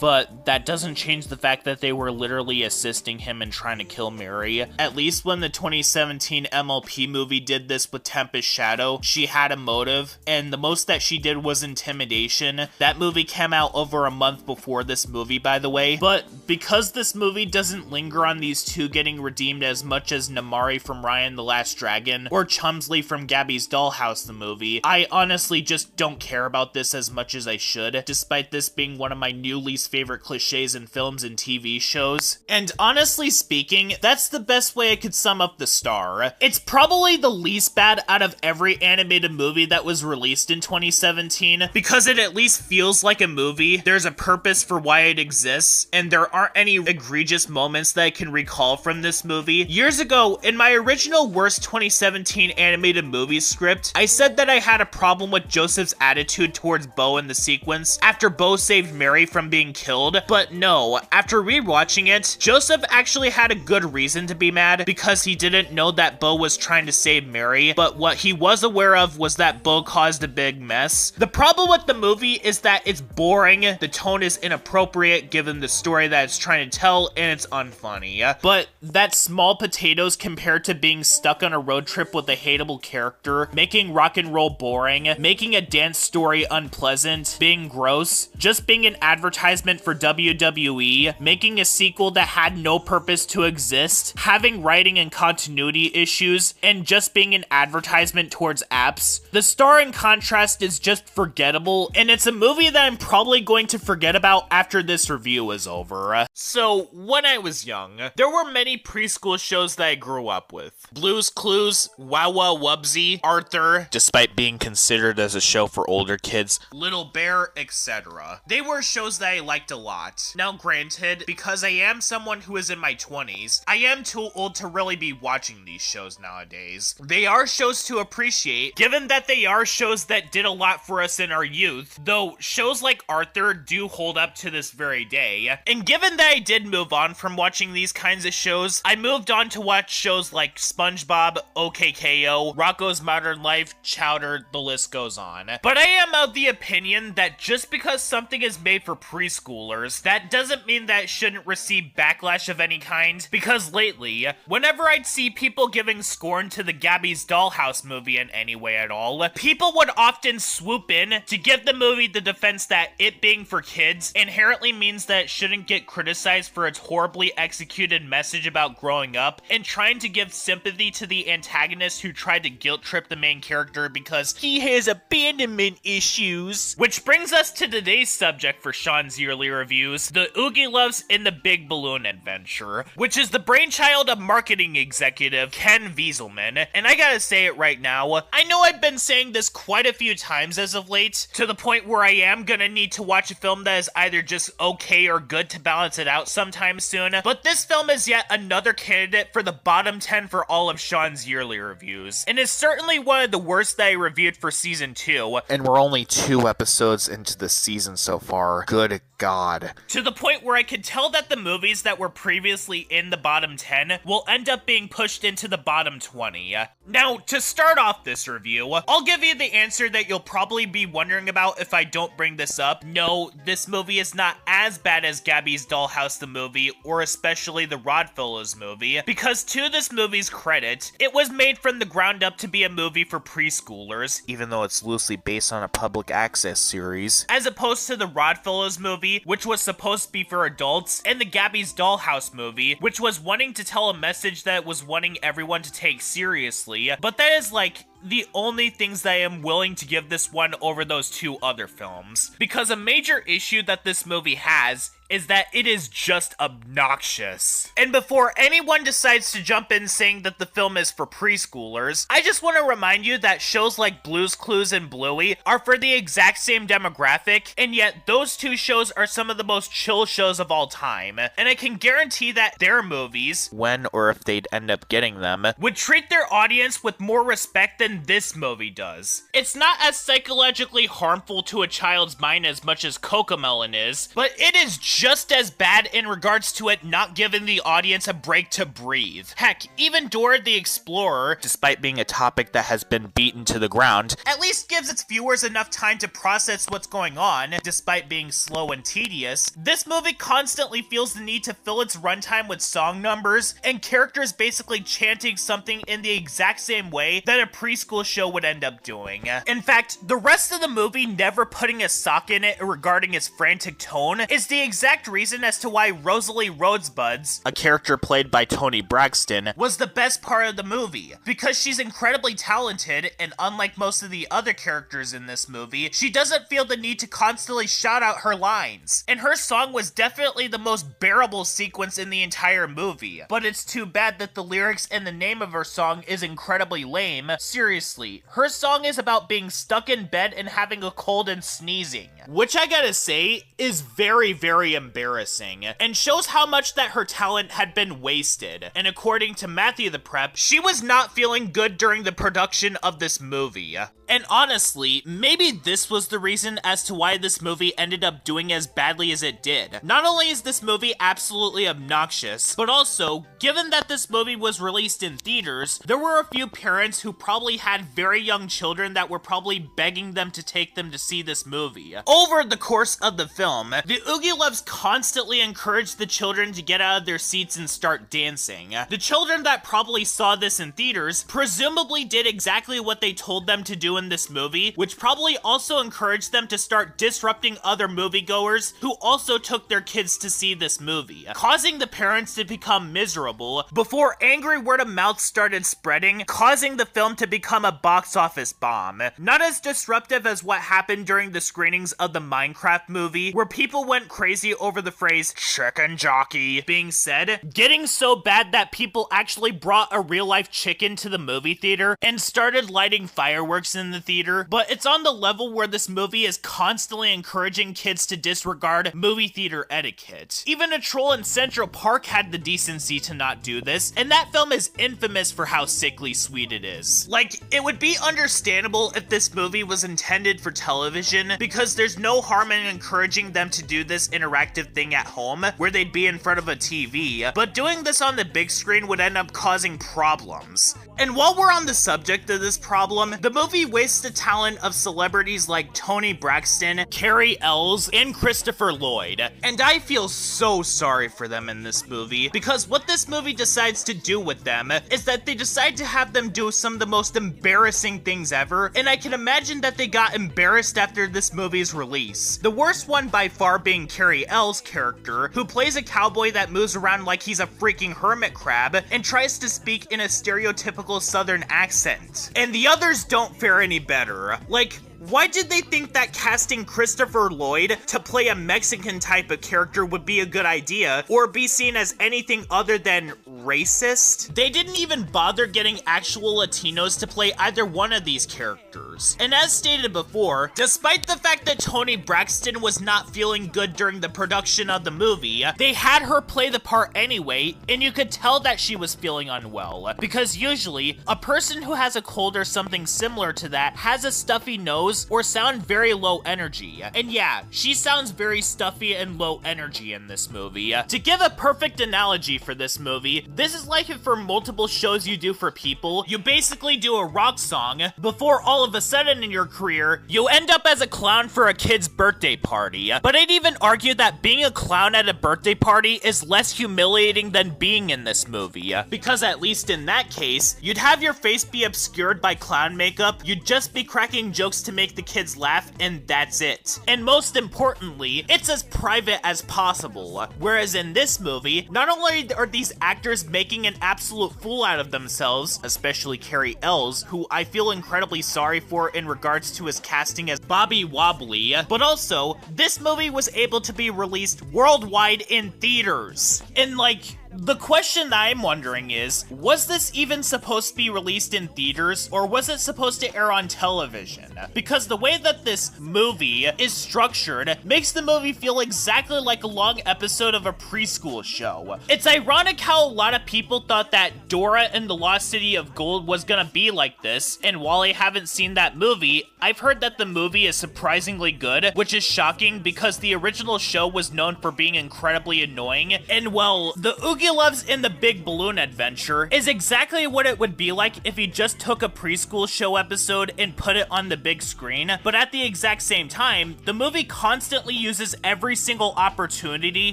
but that doesn't change the fact that they were literally assisting him in trying to kill Mary. At least when the 2017 MLP movie did this with Tempest Shadow, she had a motive, and the most that she did was intimidation. That movie came out over a month before this movie, by the way, but because this movie doesn't linger on these two getting redeemed as much as Namari from Ryan the Last Dragon or Chumsley from Gabby's Dollhouse the movie, I honestly just don't care about this as much as I should, despite this being one of my new least favorite cliches in films and TV shows. And honestly speaking, that's the best way I could sum up The Star. It's probably the least bad out of every animated movie that was released in 2017, because it at least feels like a movie, there's a purpose for why it exists, and there aren't any egregious moments that I can recall from this movie. Years ago, in my original worst 2017 animated movie script, I said that I had a problem with Joseph's attitude towards Bo in the sequence after Bo saved Mary from being killed, but no, after rewatching it, Joseph actually had a good reason to be mad because he didn't know that Bo was trying to save Mary, but what he was aware of was that Bo caused a big mess. The problem with the movie is that it's boring, the tone is inappropriate given the story that it's trying to tell, and it's unfunny. But that's small potatoes compared to being stuck on a road trip with a hateable character, making rock and roll boring, making a dance story unpleasant, being gross, just being an advertisement for WWE, making a sequel that had no purpose to exist, having writing and continuity issues, and just being an advertisement towards apps. The Star, in contrast, is just forgettable, and it's a movie that I'm probably going to forget about after this review is over. So, when I was young, there were many preschool shows that I grew up with. Blue's Clues, Wow Wow Wubsy, Arthur, despite being considered as a show for older kids, Little Bear, etc. They were shows that I liked a lot. Now granted, because I am someone who is in my 20s, I am too old to really be watching these shows nowadays. They are shows to appreciate, given that they are shows that did a lot for us in our youth, though shows like Arthur do hold up to this very day. And given that I did move on from watching these kinds of shows, I moved on to watch shows like SpongeBob, OKKO, Rocko's Modern Life, Chowder, the list goes on. But I am of the opinion that just because something is made for preschoolers, that doesn't mean that it shouldn't receive backlash of any kind, because lately, whenever I'd see people giving scorn to the Gabby's Dollhouse movie in any way at all, people would often swoop in to give the movie the defense that it being for kids inherently means that it shouldn't get criticized for its horribly executed message about growing up, and trying to give sympathy to the antagonist who tried to guilt trip the main character because he has abandonment issues. Which brings us to today's subject for Sean's yearly reviews, the Oogieloves in the Big Balloon Adventure, which is the brainchild of marketing executive Ken Wieselman, and I gotta say it right now, I know I've been saying this quite a few times as of late, to the point where I am gonna need to watch a film that is either just okay or good to balance it out sometime soon, but this film is yet another candidate for the bottom 10 for all of Sean's yearly reviews, and is certainly one of the worst that I reviewed for season 2. And we're only 2 episodes into the season so far. Good God. To the point where I could tell that the movies that were previously in the bottom 10 will end up being pushed into the bottom 20. Now, to start off this review, I'll give you the answer that you'll probably be wondering about if I don't bring this up. No, this movie is not as bad as Gabby's Dollhouse the movie, or especially the Rodfellows movie, because to this movie's credit, it was made from the ground up to be a movie for preschoolers, Even though it's loosely based on a public access series. as opposed to the Rodfellows movie, which was supposed to be for adults, and the Gabby's Dollhouse movie, which was wanting to tell a message that was wanting everyone to take seriously, but that is like the only things that I am willing to give this one over those 2 other films. Because a major issue that this movie has is that it is just obnoxious. And before anyone decides to jump in saying that the film is for preschoolers, I just want to remind you that shows like Blue's Clues and Bluey are for the exact same demographic, and yet those 2 shows are some of the most chill shows of all time. And I can guarantee that their movies, When or if they'd end up getting them, would treat their audience with more respect than this movie does. It's not as psychologically harmful to a child's mind as much as Cocomelon is, but it is just as bad in regards to it not giving the audience a break to breathe. Heck, even Dora the Explorer, despite being a topic that has been beaten to the ground, at least gives its viewers enough time to process what's going on, despite being slow and tedious. This movie constantly feels the need to fill its runtime with song numbers, and characters basically chanting something in the exact same way that a preschool preschool show would end up doing. In fact, the rest of the movie never putting a sock in it regarding its frantic tone is the exact reason as to why Rosalie Rosebuds, a character played by Toni Braxton, was the best part of the movie. Because she's incredibly talented, and unlike most of the other characters in this movie, she doesn't feel the need to constantly shout out her lines. And her song was definitely the most bearable sequence in the entire movie. But it's too bad that the lyrics and the name of her song is incredibly lame. Seriously, her song is about being stuck in bed and having a cold and sneezing. Which I gotta say is very, very embarrassing, and shows how much that her talent had been wasted. And according to Matthew the Prep, she was not feeling good during the production of this movie. And honestly, maybe this was the reason as to why this movie ended up doing as badly as it did. Not only is this movie absolutely obnoxious, but also, given that this movie was released in theaters, there were a few parents who probably had very young children that were probably begging them to take them to see this movie. Over the course of the film, the Oogieloves constantly encouraged the children to get out of their seats and start dancing. The children that probably saw this in theaters presumably did exactly what they told them to do in this movie, which probably also encouraged them to start disrupting other moviegoers who also took their kids to see this movie, causing the parents to become miserable before angry word of mouth started spreading, causing the film to become a box office bomb. Not as disruptive as what happened during the screenings of the Minecraft movie, where people went crazy over the phrase chicken jockey being said, getting so bad that people actually brought a real-life chicken to the movie theater and started lighting fireworks in the theater. But it's on the level where this movie is constantly encouraging kids to disregard movie theater etiquette. Even a troll in Central Park had the decency to not do this, and that film is infamous for how sickly sweet it is. Like, it would be understandable if this movie was intended for television, because there's no harm in encouraging them to do this interactive thing at home, where they'd be in front of a TV, but doing this on the big screen would end up causing problems. And while we're on the subject of this problem, the movie wastes the talent of celebrities like Toni Braxton, Carrie Ells, and Christopher Lloyd. And I feel so sorry for them in this movie, because what this movie decides to do with them is that they decide to have them do some of the most embarrassing things ever, and I can imagine that they got embarrassed after this movie's release. The worst one by far being Carrie Ells' character, who plays a cowboy that moves around like he's a freaking hermit crab and tries to speak in a stereotypical southern accent. And the others don't fare any better. Like, why did they think that casting Christopher Lloyd to play a Mexican type of character would be a good idea, or be seen as anything other than racist? They didn't even bother getting actual Latinos to play either one of these characters. And as stated before, despite the fact that Toni Braxton was not feeling good during the production of the movie, they had her play the part anyway, and you could tell that she was feeling unwell. Because usually, a person who has a cold or something similar to that has a stuffy nose or sound very low energy. And yeah, she sounds very stuffy and low energy in this movie. To give a perfect analogy for this movie, this is like if for multiple shows you do for people, you basically do a rock song before all of a sudden in your career, you end up as a clown for a kid's birthday party. But I'd even argue that being a clown at a birthday party is less humiliating than being in this movie. Because at least in that case, you'd have your face be obscured by clown makeup, you'd just be cracking jokes to make the kids laugh, and that's it. And most importantly, it's as private as possible. Whereas in this movie, not only are these actors making an absolute fool out of themselves, especially Carrie Ells, who I feel incredibly sorry for in regards to his casting as Bobby Wobbly, but also, this movie was able to be released worldwide in theaters. And like, the question that I'm wondering is, was this even supposed to be released in theaters, or was it supposed to air on television? Because the way that this movie is structured makes the movie feel exactly like a long episode of a preschool show. It's ironic how a lot of people thought that Dora and the Lost City of Gold was gonna be like this, and while I haven't seen that movie, I've heard that the movie is surprisingly good, which is shocking because the original show was known for being incredibly annoying, and well, the Oogieloves in the Big Balloon Adventure is exactly what it would be like if you just took a preschool show episode and put it on the big screen, but at the exact same time, the movie constantly uses every single opportunity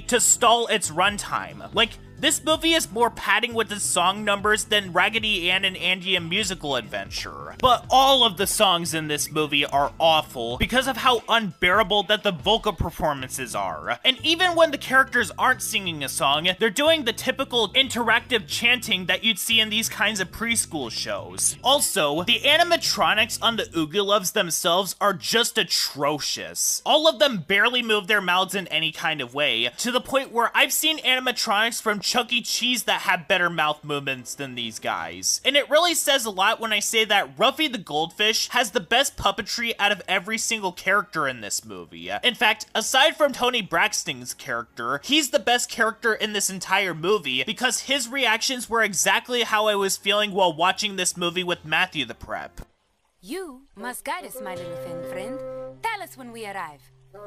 to stall its runtime. Like, This movie is more padding with the song numbers than Raggedy Ann and Andy a Musical Adventure. But all of the songs in this movie are awful because of how unbearable that the vocal performances are. And even when the characters aren't singing a song, they're doing the typical interactive chanting that you'd see in these kinds of preschool shows. Also, the animatronics on the Oogieloves themselves are just atrocious. All of them barely move their mouths in any kind of way, to the point where I've seen animatronics from Chuck E. Cheese that have better mouth movements than these guys. And it really says a lot when I say that Ruffy the Goldfish has the best puppetry out of every single character in this movie. In fact, aside from Tony Braxton's character, he's the best character in this entire movie because his reactions were exactly how I was feeling while watching this movie with Matthew the Prep. You must guide us, my little thin friend. Tell us when we arrive.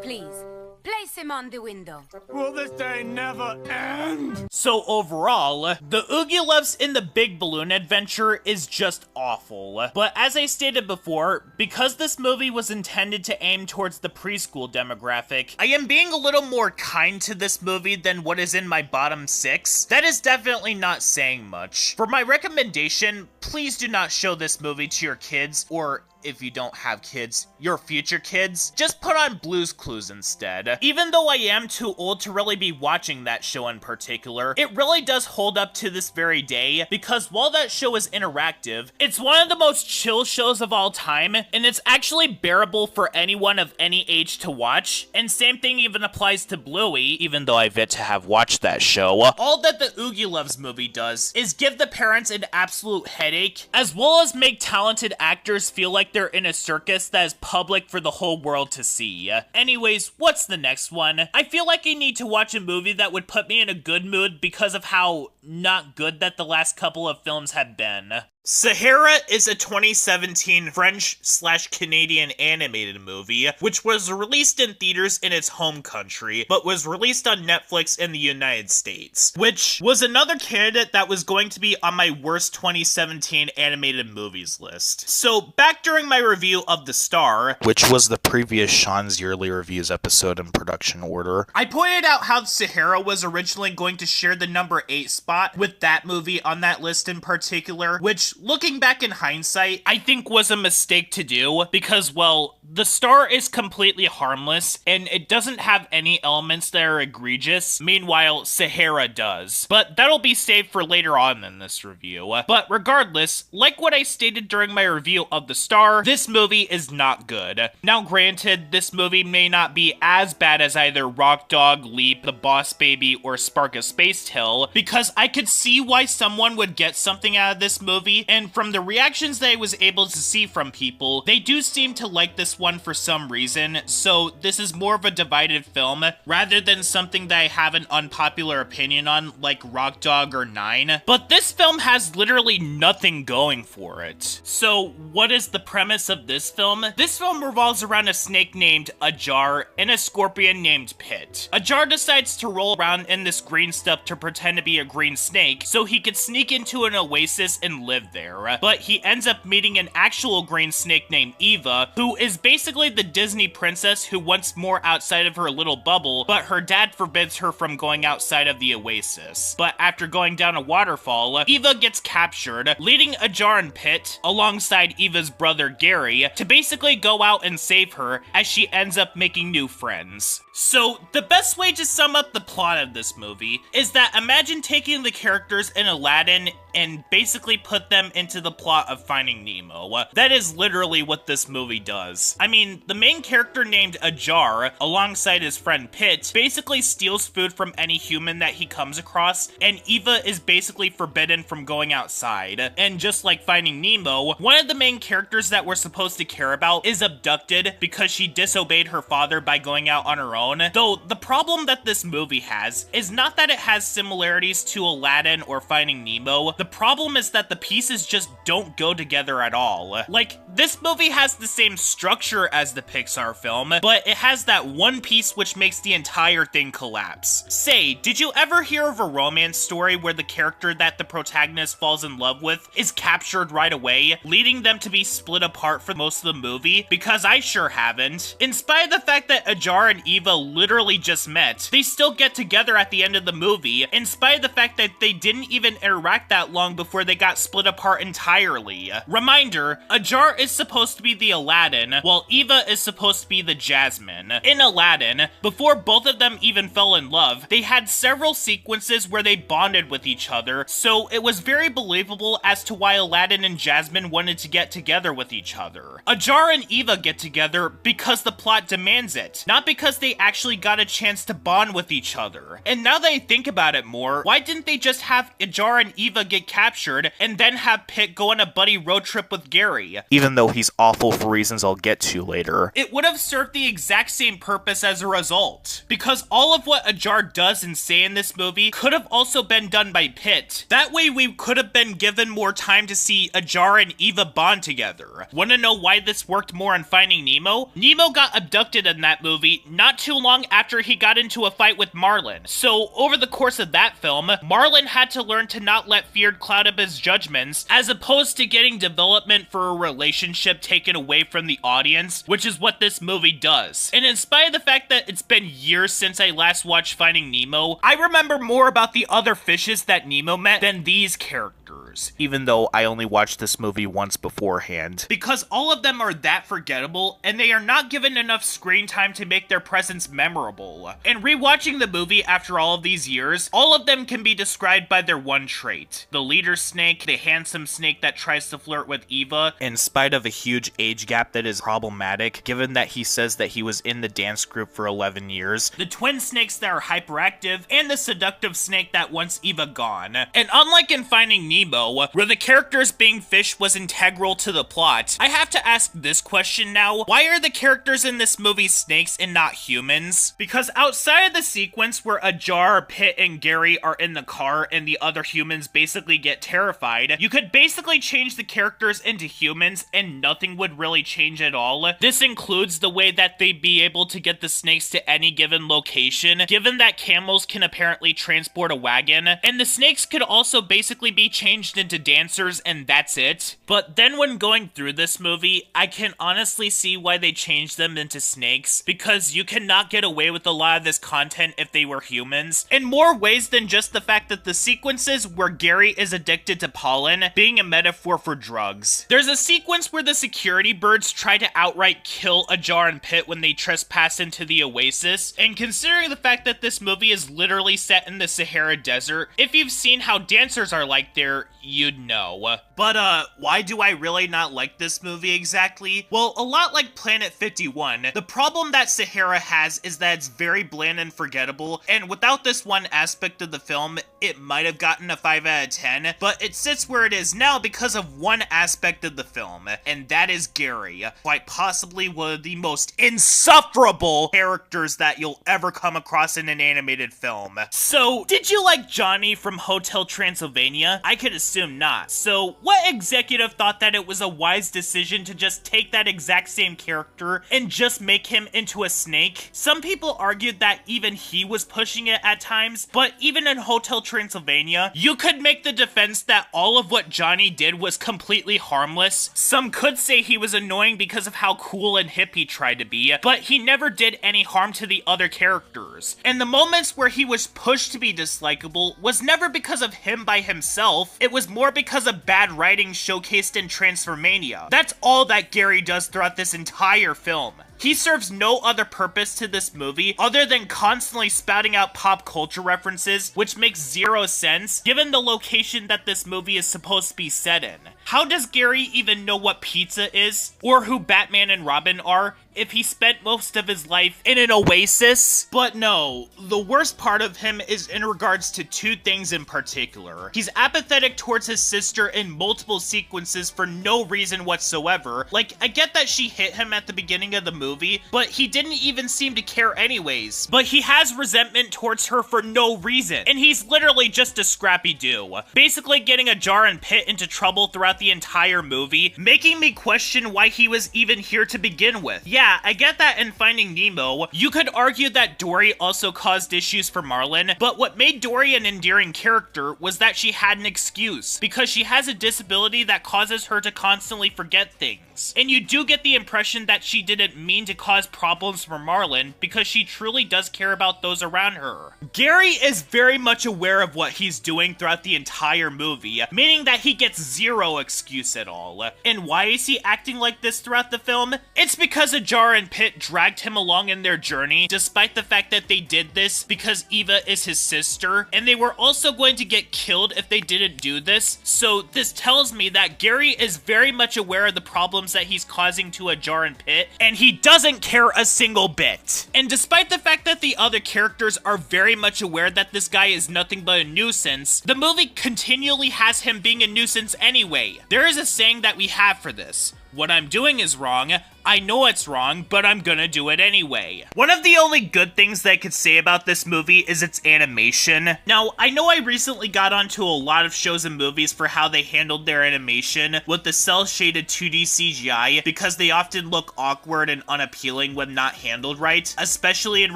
Please, place him on the window. Will this day never end? So overall, the Oogieloves in the Big Balloon Adventure is just awful. But as I stated before, because this movie was intended to aim towards the preschool demographic, I am being a little more kind to this movie than what is in my bottom 6. That is definitely not saying much. For my recommendation, please do not show this movie to your kids, or if you don't have kids, your future kids. Just put on Blue's Clues instead. Even though I am too old to really be watching that show in particular, it really does hold up to this very day, because while that show is interactive, it's one of the most chill shows of all time, and it's actually bearable for anyone of any age to watch. And same thing even applies to Bluey, even though I've yet to have watched that show. All that the Oogieloves movie does is give the parents an absolute headache, as well as make talented actors feel like they're in a circus that is public for the whole world to see. Anyways, what's the next one? I feel like I need to watch a movie that would put me in a good mood because of how not good that the last couple of films have been. Sahara is a 2017 French/Canadian animated movie, which was released in theaters in its home country, but was released on Netflix in the United States, which was another candidate that was going to be on my worst 2017 animated movies list. So, back during my review of The Star, which was the previous Sean's Yearly Reviews episode in production order, I pointed out how Sahara was originally going to share the number 8 spot with that movie on that list in particular, which, looking back in hindsight, I think was a mistake to do because, well, The Star is completely harmless and it doesn't have any elements that are egregious. Meanwhile, Sahara does. But that'll be saved for later on in this review. But regardless, like what I stated during my review of The Star, this movie is not good. Now granted, this movie may not be as bad as either Rock Dog, Leap, The Boss Baby, or Spark of Space Tale, because I could see why someone would get something out of this movie, and from the reactions that I was able to see from people, they do seem to like this one for some reason, so this is more of a divided film, rather than something that I have an unpopular opinion on, like Rock Dog or 9. But this film has literally nothing going for it. So, what is the premise of this film? This film revolves around a snake named Ajar and a scorpion named Pit. Ajar decides to roll around in this green stuff to pretend to be a green snake, so he could sneak into an oasis and live there. But he ends up meeting an actual green snake named Eva, who is basically the Disney princess who wants more outside of her little bubble, but her dad forbids her from going outside of the oasis. But after going down a waterfall, Eva gets captured, leading Ajar and Pit, alongside Eva's brother Gary, to basically go out and save her as she ends up making new friends. So, the best way to sum up the plot of this movie is that imagine taking the characters in Aladdin and basically put them into the plot of Finding Nemo. That is literally what this movie does. I mean, the main character named Ajar, alongside his friend Pit, basically steals food from any human that he comes across, and Eva is basically forbidden from going outside. And just like Finding Nemo, one of the main characters that we're supposed to care about is abducted because she disobeyed her father by going out on her own. Though, the problem that this movie has is not that it has similarities to Aladdin or Finding Nemo. The problem is that the pieces just don't go together at all. Like, this movie has the same structure structure as the Pixar film, but it has that one piece which makes the entire thing collapse. Say, did you ever hear of a romance story where the character that the protagonist falls in love with is captured right away, leading them to be split apart for most of the movie? Because I sure haven't. In spite of the fact that Ajar and Eva literally just met, they still get together at the end of the movie, in spite of the fact that they didn't even interact that long before they got split apart entirely. Reminder, Ajar is supposed to be the Aladdin, while Eva is supposed to be the Jasmine. In Aladdin, before both of them even fell in love, they had several sequences where they bonded with each other, so it was very believable as to why Aladdin and Jasmine wanted to get together with each other. Ajar and Eva get together because the plot demands it, not because they actually got a chance to bond with each other. And now that I think about it more, why didn't they just have Ajar and Eva get captured and then have Pit go on a buddy road trip with Gary? Even though he's awful for reasons I'll get to later. It would have served the exact same purpose as a result, because all of what Ajar does and say in this movie could have also been done by Pit. That way we could have been given more time to see Ajar and Eva bond together. Wanna know why this worked more on Finding Nemo? Nemo got abducted in that movie not too long after he got into a fight with Marlin. So over the course of that film, Marlin had to learn to not let fear cloud up his judgments, as opposed to getting development for a relationship taken away from the audience, which is what this movie does. And in spite of the fact that it's been years since I last watched Finding Nemo, I remember more about the other fishes that Nemo met than these characters. Even though I only watched this movie once beforehand. Because all of them are that forgettable, and they are not given enough screen time to make their presence memorable. And rewatching the movie after all of these years, all of them can be described by their one trait. The leader snake, the handsome snake that tries to flirt with Eva, in spite of a huge age gap that is problematic, given that he says that he was in the dance group for 11 years. The twin snakes that are hyperactive, and the seductive snake that wants Eva gone. And unlike in Finding Nemo, where the characters being fish was integral to the plot, I have to ask this question now: why are the characters in this movie snakes and not humans? Because outside of the sequence where Ajar, Pit, and Gary are in the car and the other humans basically get terrified, you could basically change the characters into humans and nothing would really change at all. This includes the way that they'd be able to get the snakes to any given location, given that camels can apparently transport a wagon, and the snakes could also basically be changed into dancers and that's it. But then when going through this movie, I can honestly see why they changed them into snakes, because you cannot get away with a lot of this content if they were humans, in more ways than just the fact that the sequences where Gary is addicted to pollen being a metaphor for drugs. There's a sequence where the security birds try to outright kill Ajar and Pit when they trespass into the oasis, and considering the fact that this movie is literally set in the Sahara Desert, if you've seen how dancers are like there, you'd know. But why do I really not like this movie exactly? Well, a lot like Planet 51, the problem that Sahara has is that it's very bland and forgettable, and without this one aspect of the film, it might have gotten a 5 out of 10, but it sits where it is now because of one aspect of the film, and that is Gary, quite possibly one of the most insufferable characters that you'll ever come across in an animated film. So, did you like Johnny from Hotel Transylvania? I could assume not. So, what executive thought that it was a wise decision to just take that exact same character and just make him into a snake? Some people argued that even he was pushing it at times, but even in Hotel Transylvania, you could make the defense that all of what Johnny did was completely harmless. Some could say he was annoying because of how cool and hip he tried to be, but he never did any harm to the other characters. And the moments where he was pushed to be dislikable was never because of him by himself, it was more because of bad writing showcased in Transformania. That's all that Gary does throughout this entire film. He serves no other purpose to this movie other than constantly spouting out pop culture references, which makes zero sense given the location that this movie is supposed to be set in. How does Gary even know what pizza is, or who Batman and Robin are, if he spent most of his life in an oasis? But no, the worst part of him is in regards to two things in particular. He's apathetic towards his sister in multiple sequences for no reason whatsoever. Like, I get that she hit him at the beginning of the movie, but he didn't even seem to care anyways. But he has resentment towards her for no reason, and he's literally just a scrappy do, basically getting Ajar and Pit into trouble throughout throughout the entire movie, making me question why he was even here to begin with. Yeah, I get that in Finding Nemo, you could argue that Dory also caused issues for Marlin, but what made Dory an endearing character was that she had an excuse, because she has a disability that causes her to constantly forget things. And you do get the impression that she didn't mean to cause problems for Marlin, because she truly does care about those around her. Gary is very much aware of what he's doing throughout the entire movie, meaning that he gets zero excuse at all. And why is he acting like this throughout the film? It's because Ajar and Pitt dragged him along in their journey, despite the fact that they did this because Eva is his sister, and they were also going to get killed if they didn't do this. So this tells me that Gary is very much aware of the problems that he's causing to Ajar and Pitt, and he doesn't care a single bit. And despite the fact that the other characters are very much aware that this guy is nothing but a nuisance, the movie continually has him being a nuisance anyway. There is a saying that we have for this: what I'm doing is wrong, I know it's wrong, but I'm gonna do it anyway. One of the only good things that I could say about this movie is its animation. Now, I know I recently got onto a lot of shows and movies for how they handled their animation with the cel-shaded 2D CGI, because they often look awkward and unappealing when not handled right, especially in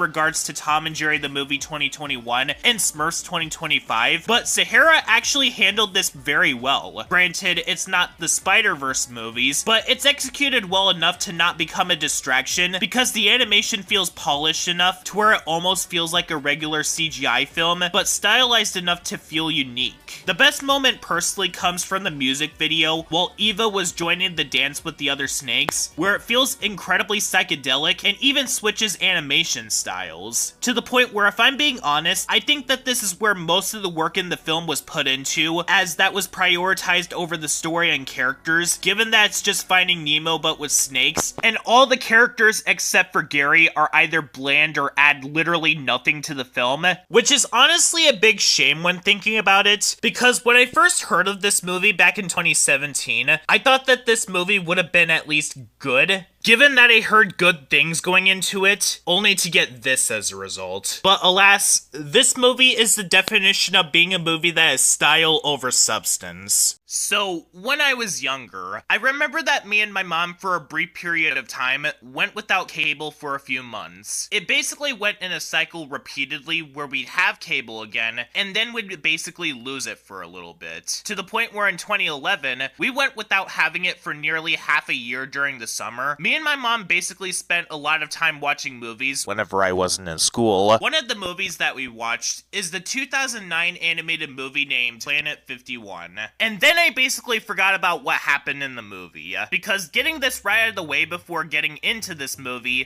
regards to Tom and Jerry the Movie 2021 and Smurfs 2025, but Sahara actually handled this very well. Granted, it's not the Spider-Verse movies, but it's executed well enough to not become a distraction, because the animation feels polished enough to where it almost feels like a regular CGI film, but stylized enough to feel unique. The best moment personally comes from the music video while Eva was joining the dance with the other snakes, where it feels incredibly psychedelic and even switches animation styles. To the point where, if I'm being honest, I think that this is where most of the work in the film was put into, as that was prioritized over the story and characters, given that it's just Finding Nemo but with snakes, and all the characters except for Gary are either bland or add literally nothing to the film, which is honestly a big shame when thinking about it, because when I first heard of this movie back in 2017, I thought that this movie would have been at least good, given that I heard good things going into it, only to get this as a result. But alas, this movie is the definition of being a movie that is style over substance. So, when I was younger, I remember that me and my mom for a brief period of time went without cable for a few months. It basically went in a cycle repeatedly where we'd have cable again, and then we'd basically lose it for a little bit. To the point where in 2011, we went without having it for nearly half a year during the summer. Me and my mom basically spent a lot of time watching movies whenever I wasn't in school. One of the movies that we watched is the 2009 animated movie named Planet 51. And then I basically forgot about what happened in the movie, because getting this right out of the way before getting into this movie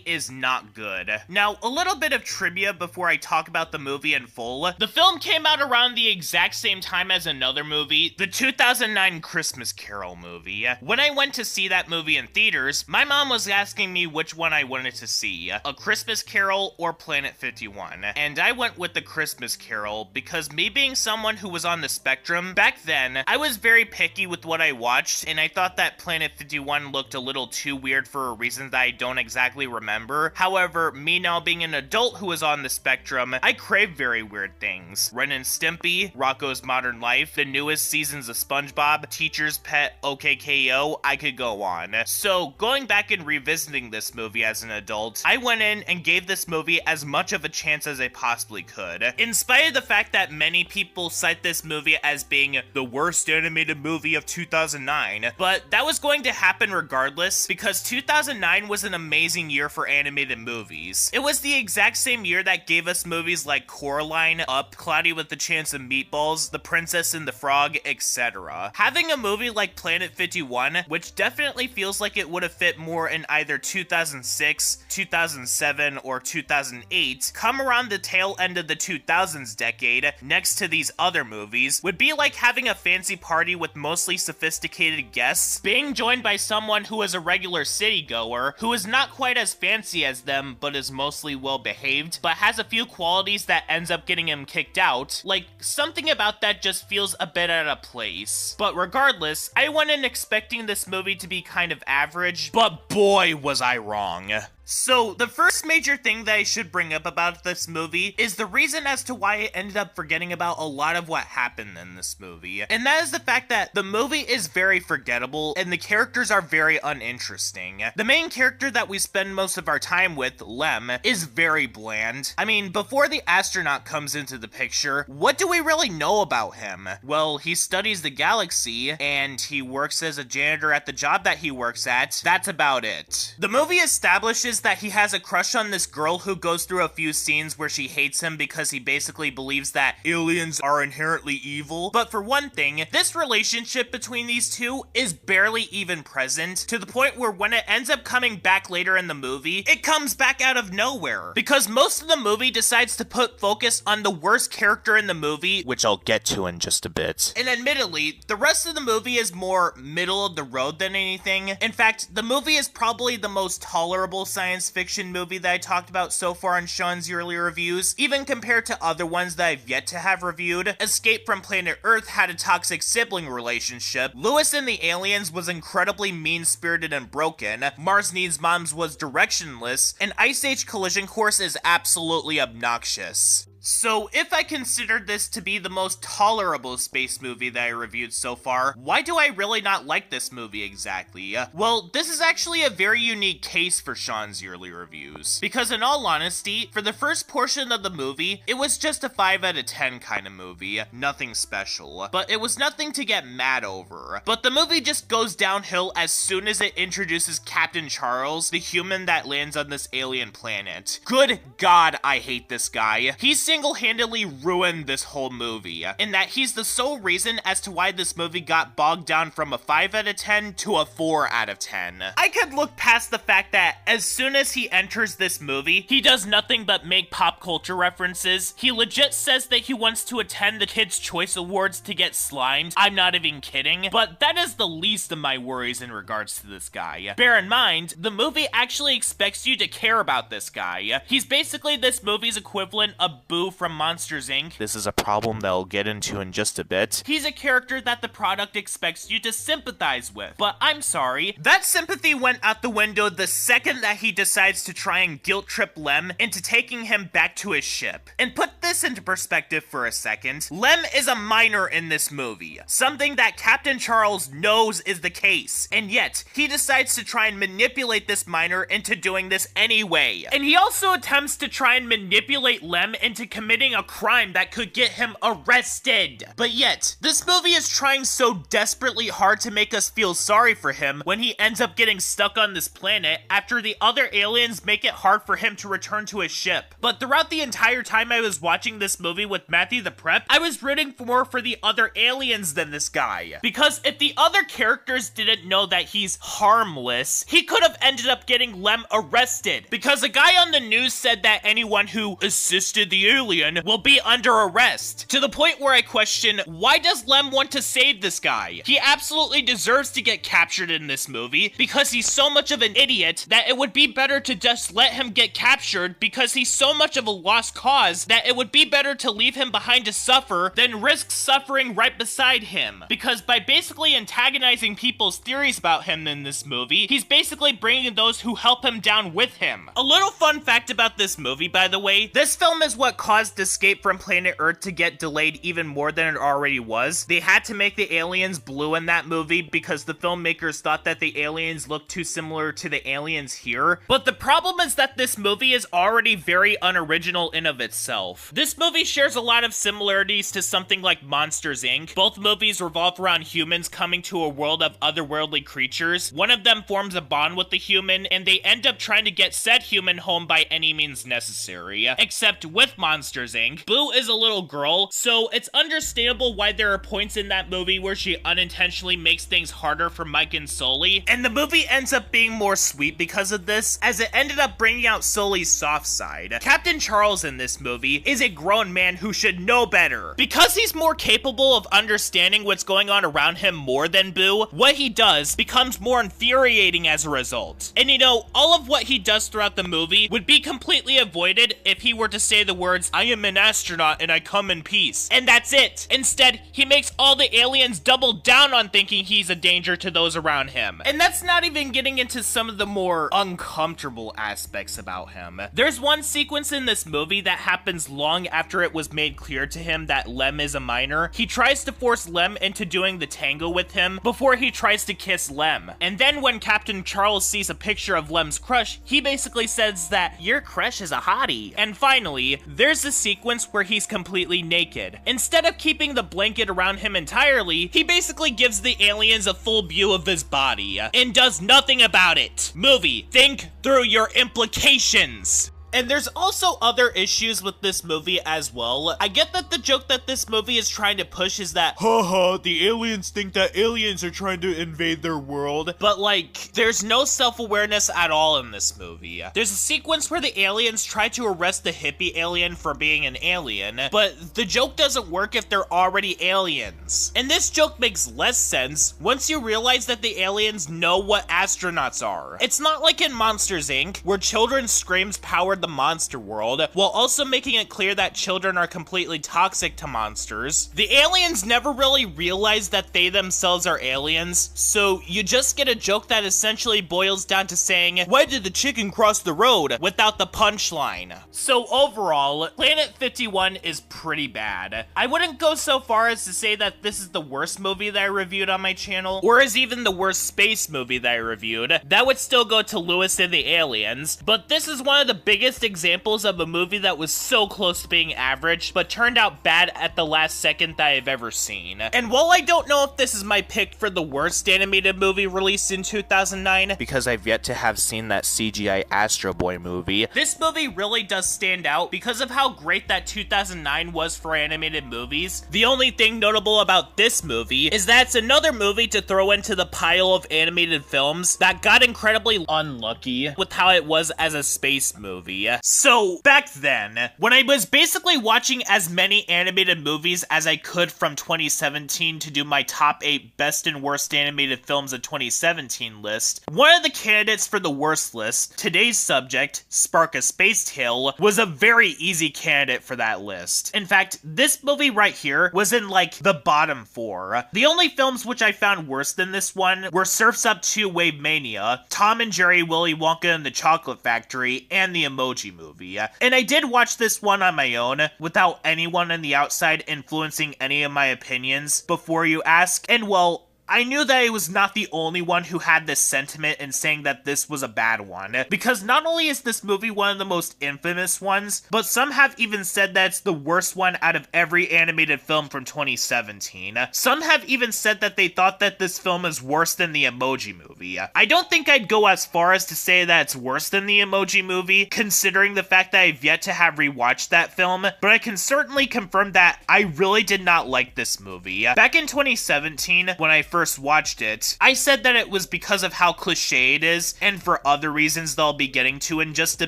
is not good. Now, a little bit of trivia before I talk about the movie in full. The film came out around the exact same time as another movie, the 2009 Christmas Carol movie. When I went to see that movie in theaters, my mom was asking me which one I wanted to see, A Christmas Carol or Planet 51, and I went with The Christmas Carol because, me being someone who was on the spectrum, back then, I was very picky with what I watched, and I thought that Planet 51 looked a little too weird for a reason that I don't exactly remember. However, me now being an adult who is on the spectrum, I crave very weird things. Ren and Stimpy, Rocko's Modern Life, the newest seasons of SpongeBob, Teacher's Pet, OKKO, I could go on. So, going back and revisiting this movie as an adult, I went in and gave this movie as much of a chance as I possibly could. In spite of the fact that many people cite this movie as being the worst animated movie of 2009, but that was going to happen regardless, because 2009 was an amazing year for animated movies. It was the exact same year that gave us movies like Coraline, Up, Cloudy with a Chance of Meatballs, The Princess and the Frog, etc. Having a movie like Planet 51, which definitely feels like it would have fit more in either 2006, 2007, or 2008, come around the tail end of the 2000s decade, next to these other movies, would be like having a fancy party with mostly sophisticated guests, being joined by someone who is a regular citygoer, who is not quite as fancy as them, but is mostly well behaved, but has a few qualities that ends up getting him kicked out. Like, something about that just feels a bit out of place. But regardless, I went in expecting this movie to be kind of average, but boy was I wrong. So, the first major thing that I should bring up about this movie is the reason as to why I ended up forgetting about a lot of what happened in this movie. And that is the fact that the movie is very forgettable and the characters are very uninteresting. The main character that we spend most of our time with, Lem, is very bland. I mean, before the astronaut comes into the picture, what do we really know about him? Well, he studies the galaxy and he works as a janitor at the job that he works at. That's about it. The movie establishes that he has a crush on this girl who goes through a few scenes where she hates him because he basically believes that aliens are inherently evil. But for one thing, this relationship between these two is barely even present, to the point where when it ends up coming back later in the movie, it comes back out of nowhere. Because most of the movie decides to put focus on the worst character in the movie, which I'll get to in just a bit. And admittedly, the rest of the movie is more middle of the road than anything. In fact, the movie is probably the most tolerable science fiction movie that I talked about so far in Sean's yearly reviews, even compared to other ones that I've yet to have reviewed. Escape from Planet Earth had a toxic sibling relationship, Lewis and the Aliens was incredibly mean-spirited and broken, Mars Needs Moms was directionless, and Ice Age Collision Course is absolutely obnoxious. So, if I considered this to be the most tolerable space movie that I reviewed so far, why do I really not like this movie exactly? Well, this is actually a very unique case for Sean's yearly reviews. Because in all honesty, for the first portion of the movie, it was just a 5 out of 10 kind of movie. Nothing special. But it was nothing to get mad over. But the movie just goes downhill as soon as it introduces Captain Charles, the human that lands on this alien planet. Good God, I hate this guy. He's single-handedly ruined this whole movie, in that he's the sole reason as to why this movie got bogged down from a 5 out of 10 to a 4 out of 10. I could look past the fact that as soon as he enters this movie, he does nothing but make pop culture references. He legit says that he wants to attend the Kids' Choice Awards to get slimed. I'm not even kidding, but that is the least of my worries in regards to this guy. Bear in mind, the movie actually expects you to care about this guy. He's basically this movie's equivalent of Boo from Monsters, Inc. This is a problem that I'll get into in just a bit. He's a character that the product expects you to sympathize with. But I'm sorry, that sympathy went out the window the second that he decides to try and guilt trip Lem into taking him back to his ship. And put this into perspective for a second, Lem is a minor in this movie, something that Captain Charles knows is the case, and yet he decides to try and manipulate this minor into doing this anyway. And he also attempts to try and manipulate Lem into committing a crime that could get him arrested. But yet, this movie is trying so desperately hard to make us feel sorry for him when he ends up getting stuck on this planet after the other aliens make it hard for him to return to his ship. But throughout the entire time I was watching this movie with Matthew the Prep, I was rooting more for the other aliens than this guy. Because if the other characters didn't know that he's harmless, he could have ended up getting Lem arrested. Because a guy on the news said that anyone who assisted the alien will be under arrest. To the point where I question, why does Lem want to save this guy? He absolutely deserves to get captured in this movie because he's so much of an idiot that it would be better to just let him get captured because he's so much of a lost cause that it would be better to leave him behind to suffer than risk suffering right beside him. Because by basically antagonizing people's theories about him in this movie, he's basically bringing those who help him down with him. A little fun fact about this movie, by the way, this film is what caused Escape from Planet Earth to get delayed even more than it already was. They had to make the aliens blue in that movie because the filmmakers thought that the aliens looked too similar to the aliens here. But the problem is that this movie is already very unoriginal in of itself. This movie shares a lot of similarities to something like Monsters, Inc. Both movies revolve around humans coming to a world of otherworldly creatures. One of them forms a bond with the human, and they end up trying to get said human home by any means necessary. Except with Monsters, Inc., Boo is a little girl, so it's understandable why there are points in that movie where she unintentionally makes things harder for Mike and Sully, and the movie ends up being more sweet because of this, as it ended up bringing out Sully's soft side. Captain Charles in this movie is a grown man who should know better. Because he's more capable of understanding what's going on around him more than Boo, what he does becomes more infuriating as a result. And you know, all of what he does throughout the movie would be completely avoided if he were to say the words, words, "I am an astronaut and I come in peace." And that's it. Instead, he makes all the aliens double down on thinking he's a danger to those around him. And that's not even getting into some of the more uncomfortable aspects about him. There's one sequence in this movie that happens long after it was made clear to him that Lem is a minor. He tries to force Lem into doing the tango with him before he tries to kiss Lem. And then when Captain Charles sees a picture of Lem's crush, he basically says that, "Your crush is a hottie." And finally, there's a sequence where he's completely naked. Instead of keeping the blanket around him entirely, he basically gives the aliens a full view of his body and does nothing about it. Movie, think through your implications. And there's also other issues with this movie as well. I get that the joke that this movie is trying to push is that, haha, the aliens think that aliens are trying to invade their world. But like, there's no self-awareness at all in this movie. There's a sequence where the aliens try to arrest the hippie alien for being an alien, but the joke doesn't work if they're already aliens. And this joke makes less sense once you realize that the aliens know what astronauts are. It's not like in Monsters, Inc., where children's screams powered the monster world, while also making it clear that children are completely toxic to monsters. The aliens never really realize that they themselves are aliens, so you just get a joke that essentially boils down to saying, "Why did the chicken cross the road?" without the punchline. So overall, Planet 51 is pretty bad. I wouldn't go so far as to say that this is the worst movie that I reviewed on my channel, or is even the worst space movie that I reviewed. That would still go to Lewis and the Aliens, but this is one of the biggest examples of a movie that was so close to being average, but turned out bad at the last second that I've ever seen. And while I don't know if this is my pick for the worst animated movie released in 2009, because I've yet to have seen that CGI Astro Boy movie, this movie really does stand out because of how great that 2009 was for animated movies. The only thing notable about this movie is that it's another movie to throw into the pile of animated films that got incredibly unlucky with how it was as a space movie. So, back then, when I was basically watching as many animated movies as I could from 2017 to do my top 8 best and worst animated films of 2017 list, one of the candidates for the worst list, today's subject, Spark a Space Tale, was a very easy candidate for that list. In fact, this movie right here was in like the bottom 4. The only films which I found worse than this one were Surf's Up 2 Wave Mania, Tom and Jerry Willy Wonka and the Chocolate Factory, and the Emoji Movie. And I did watch this one on my own, without anyone on the outside influencing any of my opinions, before you ask, and well, I knew that I was not the only one who had this sentiment in saying that this was a bad one, because not only is this movie one of the most infamous ones, but some have even said that it's the worst one out of every animated film from 2017. Some have even said that they thought that this film is worse than the Emoji Movie. I don't think I'd go as far as to say that it's worse than the Emoji Movie, considering the fact that I've yet to have rewatched that film, but I can certainly confirm that I really did not like this movie. Back in 2017, when I first watched it, I said that it was because of how cliche it is, and for other reasons that I'll be getting to in just a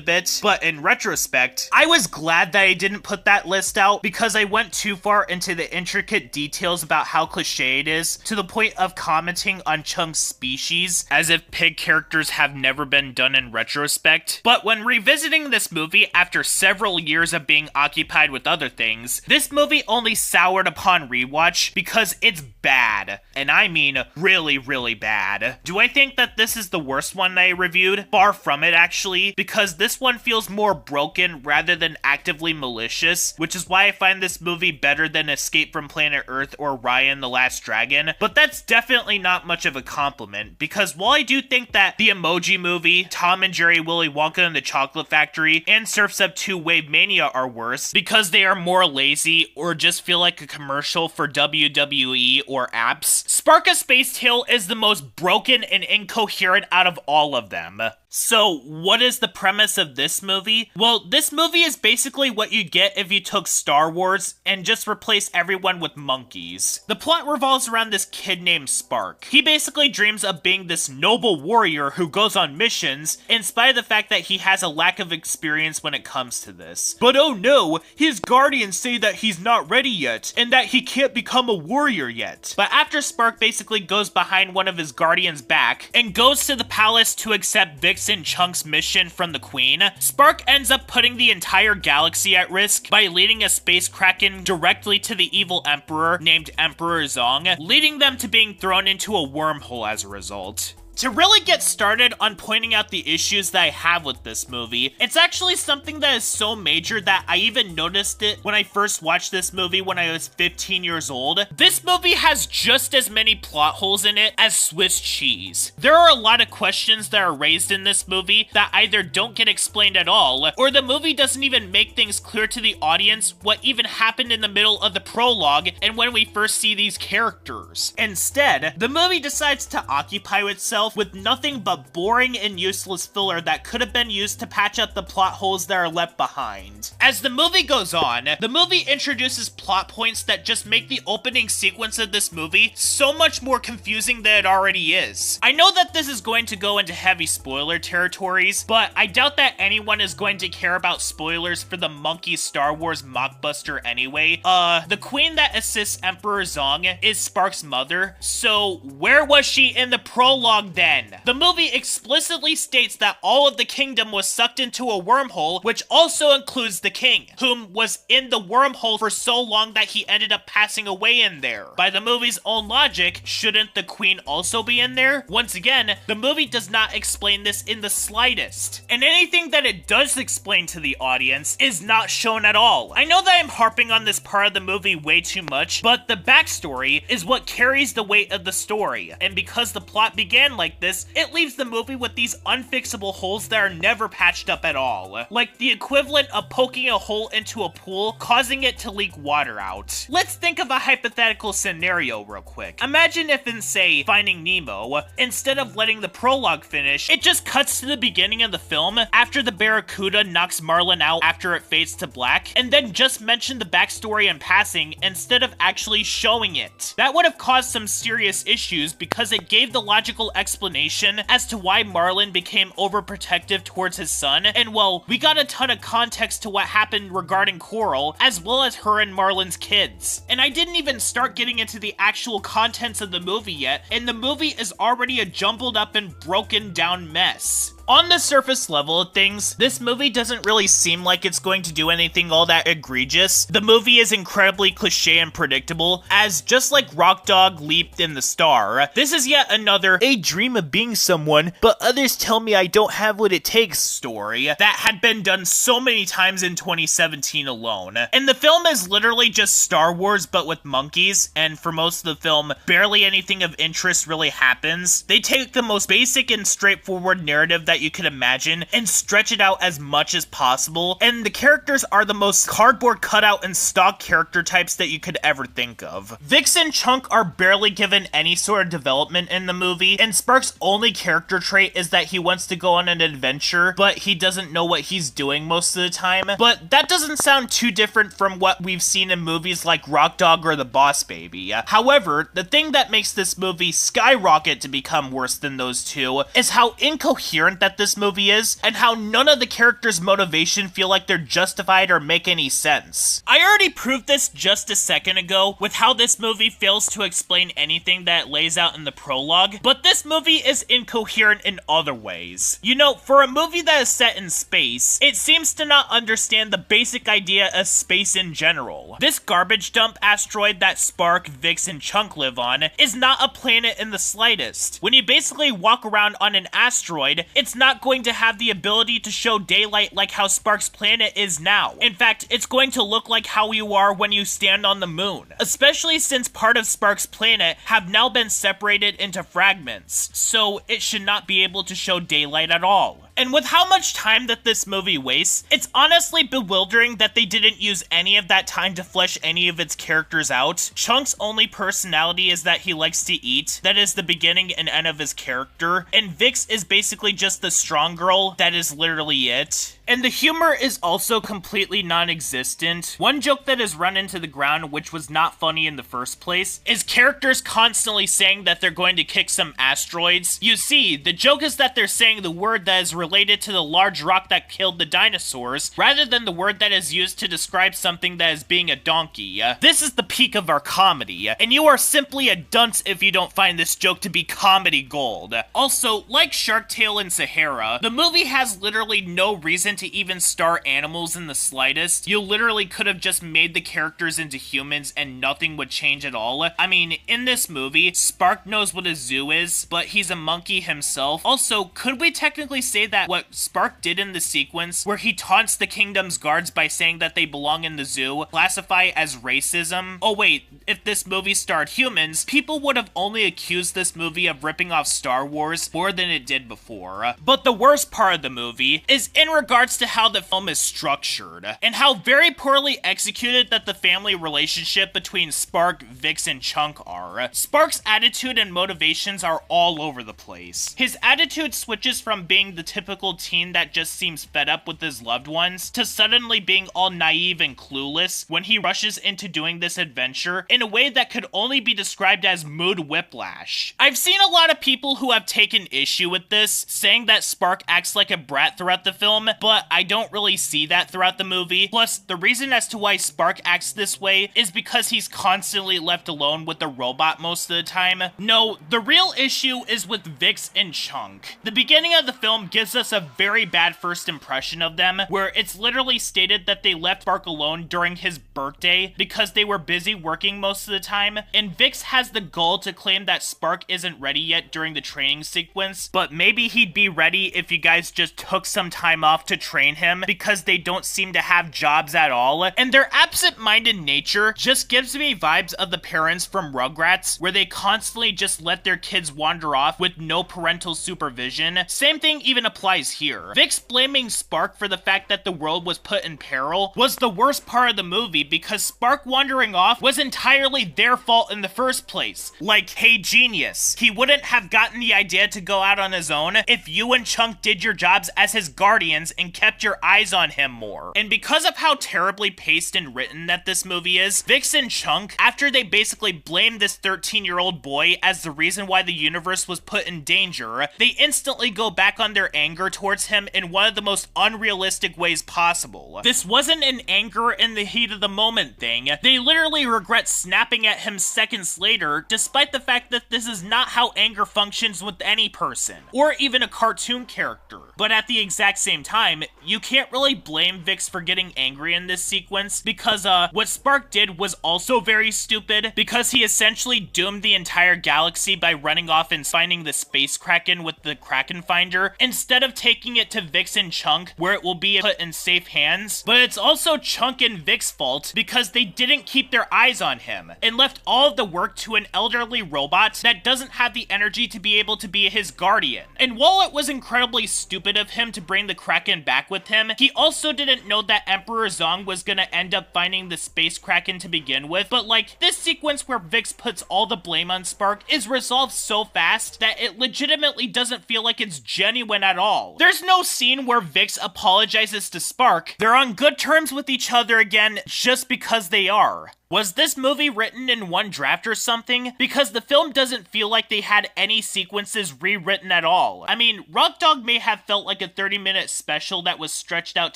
bit, but in retrospect, I was glad that I didn't put that list out, because I went too far into the intricate details about how cliche it is, to the point of commenting on Chunk's species, as if pig characters have never been done in retrospect. But when revisiting this movie after several years of being occupied with other things, this movie only soured upon rewatch because it's bad. And I mean really, really bad. Do I think that this is the worst one I reviewed? Far from it, actually, because this one feels more broken rather than actively malicious, which is why I find this movie better than Escape from Planet Earth or Ryan the Last Dragon, but that's definitely not much of a compliment, because while I do think that the Emoji Movie, Tom and Jerry Willy Wonka and the Chocolate Factory, and Surf's Up 2 Wave Mania are worse, because they are more lazy or just feel like a commercial for WWE or apps, Spark a Space Tale is the most broken and incoherent out of all of them. So, what is the premise of this movie? Well, this movie is basically what you'd get if you took Star Wars and just replaced everyone with monkeys. The plot revolves around this kid named Spark. He basically dreams of being this noble warrior who goes on missions, in spite of the fact that he has a lack of experience when it comes to this. But oh no, his guardians say that he's not ready yet, and that he can't become a warrior yet. But after Spark basically goes behind one of his guardians' back, and goes to the palace to accept victory Vixen Chunk's mission from the Queen, Spark ends up putting the entire galaxy at risk by leading a space kraken directly to the evil emperor named Emperor Zong, leading them to being thrown into a wormhole as a result. To really get started on pointing out the issues that I have with this movie, it's actually something that is so major that I even noticed it when I first watched this movie when I was 15 years old. This movie has just as many plot holes in it as Swiss cheese. There are a lot of questions that are raised in this movie that either don't get explained at all, or the movie doesn't even make things clear to the audience what even happened in the middle of the prologue and when we first see these characters. Instead, the movie decides to occupy itself with nothing but boring and useless filler that could have been used to patch up the plot holes that are left behind. As the movie goes on, the movie introduces plot points that just make the opening sequence of this movie so much more confusing than it already is. I know that this is going to go into heavy spoiler territories, but I doubt that anyone is going to care about spoilers for the monkey Star Wars mockbuster anyway. The queen that assists Emperor Zong is Spark's mother, so where was she in the prologue then? The movie explicitly states that all of the kingdom was sucked into a wormhole, which also includes the king, whom was in the wormhole for so long that he ended up passing away in there. By the movie's own logic, shouldn't the queen also be in there? Once again, the movie does not explain this in the slightest, and anything that it does explain to the audience is not shown at all. I know that I'm harping on this part of the movie way too much, but the backstory is what carries the weight of the story, and because the plot began like this, it leaves the movie with these unfixable holes that are never patched up at all. Like the equivalent of poking a hole into a pool, causing it to leak water out. Let's think of a hypothetical scenario real quick. Imagine if in, say, Finding Nemo, instead of letting the prologue finish, it just cuts to the beginning of the film after the Barracuda knocks Marlin out after it fades to black, and then just mention the backstory in passing instead of actually showing it. That would have caused some serious issues because it gave the logical explanation as to why Marlin became overprotective towards his son, and well, we got a ton of context to what happened regarding Coral, as well as her and Marlin's kids. And I didn't even start getting into the actual contents of the movie yet, and the movie is already a jumbled up and broken down mess. On the surface level of things, this movie doesn't really seem like it's going to do anything all that egregious. The movie is incredibly cliche and predictable, as just like Rock Dog leaped in the star, this is yet another "I dream of being someone, but others tell me I don't have what it takes" story that had been done so many times in 2017 alone. And the film is literally just Star Wars but with monkeys, and for most of the film, barely anything of interest really happens. They take the most basic and straightforward narrative that you could imagine and stretch it out as much as possible, and the characters are the most cardboard cutout and stock character types that you could ever think of. Vix and Chunk are barely given any sort of development in the movie, and Spark's only character trait is that he wants to go on an adventure, but he doesn't know what he's doing most of the time. But that doesn't sound too different from what we've seen in movies like Rock Dog or The Boss Baby. However, the thing that makes this movie skyrocket to become worse than those two is how incoherent that this movie is, and how none of the characters' motivation feel like they're justified or make any sense. I already proved this just a second ago with how this movie fails to explain anything that it lays out in the prologue, but this movie is incoherent in other ways. You know, for a movie that is set in space, it seems to not understand the basic idea of space in general. This garbage dump asteroid that Spark, Vix, and Chunk live on is not a planet in the slightest. When you basically walk around on an asteroid, it's not going to have the ability to show daylight like how Spark's planet is now. In fact, it's going to look like how you are when you stand on the moon, especially since part of Spark's planet have now been separated into fragments, so it should not be able to show daylight at all. And with how much time that this movie wastes, it's honestly bewildering that they didn't use any of that time to flesh any of its characters out. Chunk's only personality is that he likes to eat. That is the beginning and end of his character. And Vix is basically just the strong girl. That is literally it. And the humor is also completely non-existent. One joke that has run into the ground, which was not funny in the first place, is characters constantly saying that they're going to kick some asteroids. You see, the joke is that they're saying the word that is related to the large rock that killed the dinosaurs, rather than the word that is used to describe something that is being a donkey. This is the peak of our comedy, and you are simply a dunce if you don't find this joke to be comedy gold. Also, like Shark Tale and Sahara, the movie has literally no reason to even star animals in the slightest. You literally could have just made the characters into humans and nothing would change at all. I mean, in this movie, Spark knows what a zoo is, but he's a monkey himself. Also, could we technically say that what Spark did in the sequence, where he taunts the kingdom's guards by saying that they belong in the zoo, classify as racism? Oh wait, if this movie starred humans, people would have only accused this movie of ripping off Star Wars more than it did before. But the worst part of the movie is in regards to how the film is structured, and how very poorly executed that the family relationship between Spark, Vix, and Chunk are. Spark's attitude and motivations are all over the place. His attitude switches from being the typical teen that just seems fed up with his loved ones, to suddenly being all naive and clueless when he rushes into doing this adventure in a way that could only be described as mood whiplash. I've seen a lot of people who have taken issue with this, saying that Spark acts like a brat throughout the film, but I don't really see that throughout the movie. Plus, the reason as to why Spark acts this way is because he's constantly left alone with the robot most of the time. No, the real issue is with Vix and Chunk. The beginning of the film gives us a very bad first impression of them, where it's literally stated that they left Spark alone during his birthday because they were busy working most of the time, and Vix has the gall to claim that Spark isn't ready yet during the training sequence, but maybe he'd be ready if you guys just took some time off to train him, because they don't seem to have jobs at all, and their absent-minded nature just gives me vibes of the parents from Rugrats, where they constantly just let their kids wander off with no parental supervision. Same thing even applies here. Vix blaming Spark for the fact that the world was put in peril was the worst part of the movie, because Spark wandering off was entirely their fault in the first place. Like, hey genius, he wouldn't have gotten the idea to go out on his own if you and Chunk did your jobs as his guardians and kept your eyes on him more. And because of how terribly paced and written that this movie is, Vix and Chunk, after they basically blame this 13-year-old boy as the reason why the universe was put in danger, they instantly go back on their anger towards him in one of the most unrealistic ways possible. This wasn't an anger in the heat of the moment thing. They literally regret snapping at him seconds later, despite the fact that this is not how anger functions with any person, or even a cartoon character. But at the exact same time, you can't really blame Vix for getting angry in this sequence, because what Spark did was also very stupid, because he essentially doomed the entire galaxy by running off and finding the space kraken with the Kraken Finder, instead of taking it to Vix and Chunk, where it will be put in safe hands. But it's also Chunk and Vic's fault, because they didn't keep their eyes on him, and left all of the work to an elderly robot that doesn't have the energy to be able to be his guardian. And while it was incredibly stupid of him to bring the Kraken back with him, he also didn't know that Emperor Zong was gonna end up finding the space Kraken to begin with. But like, this sequence where Vix puts all the blame on Spark is resolved so fast that it legitimately doesn't feel like it's genuine at all. There's no scene where Vix apologizes to Spark. They're on good terms with each other again just because they are. Was this movie written in one draft or something? Because the film doesn't feel like they had any sequences rewritten at all. I mean, Rock Dog may have felt like a 30-minute special that was stretched out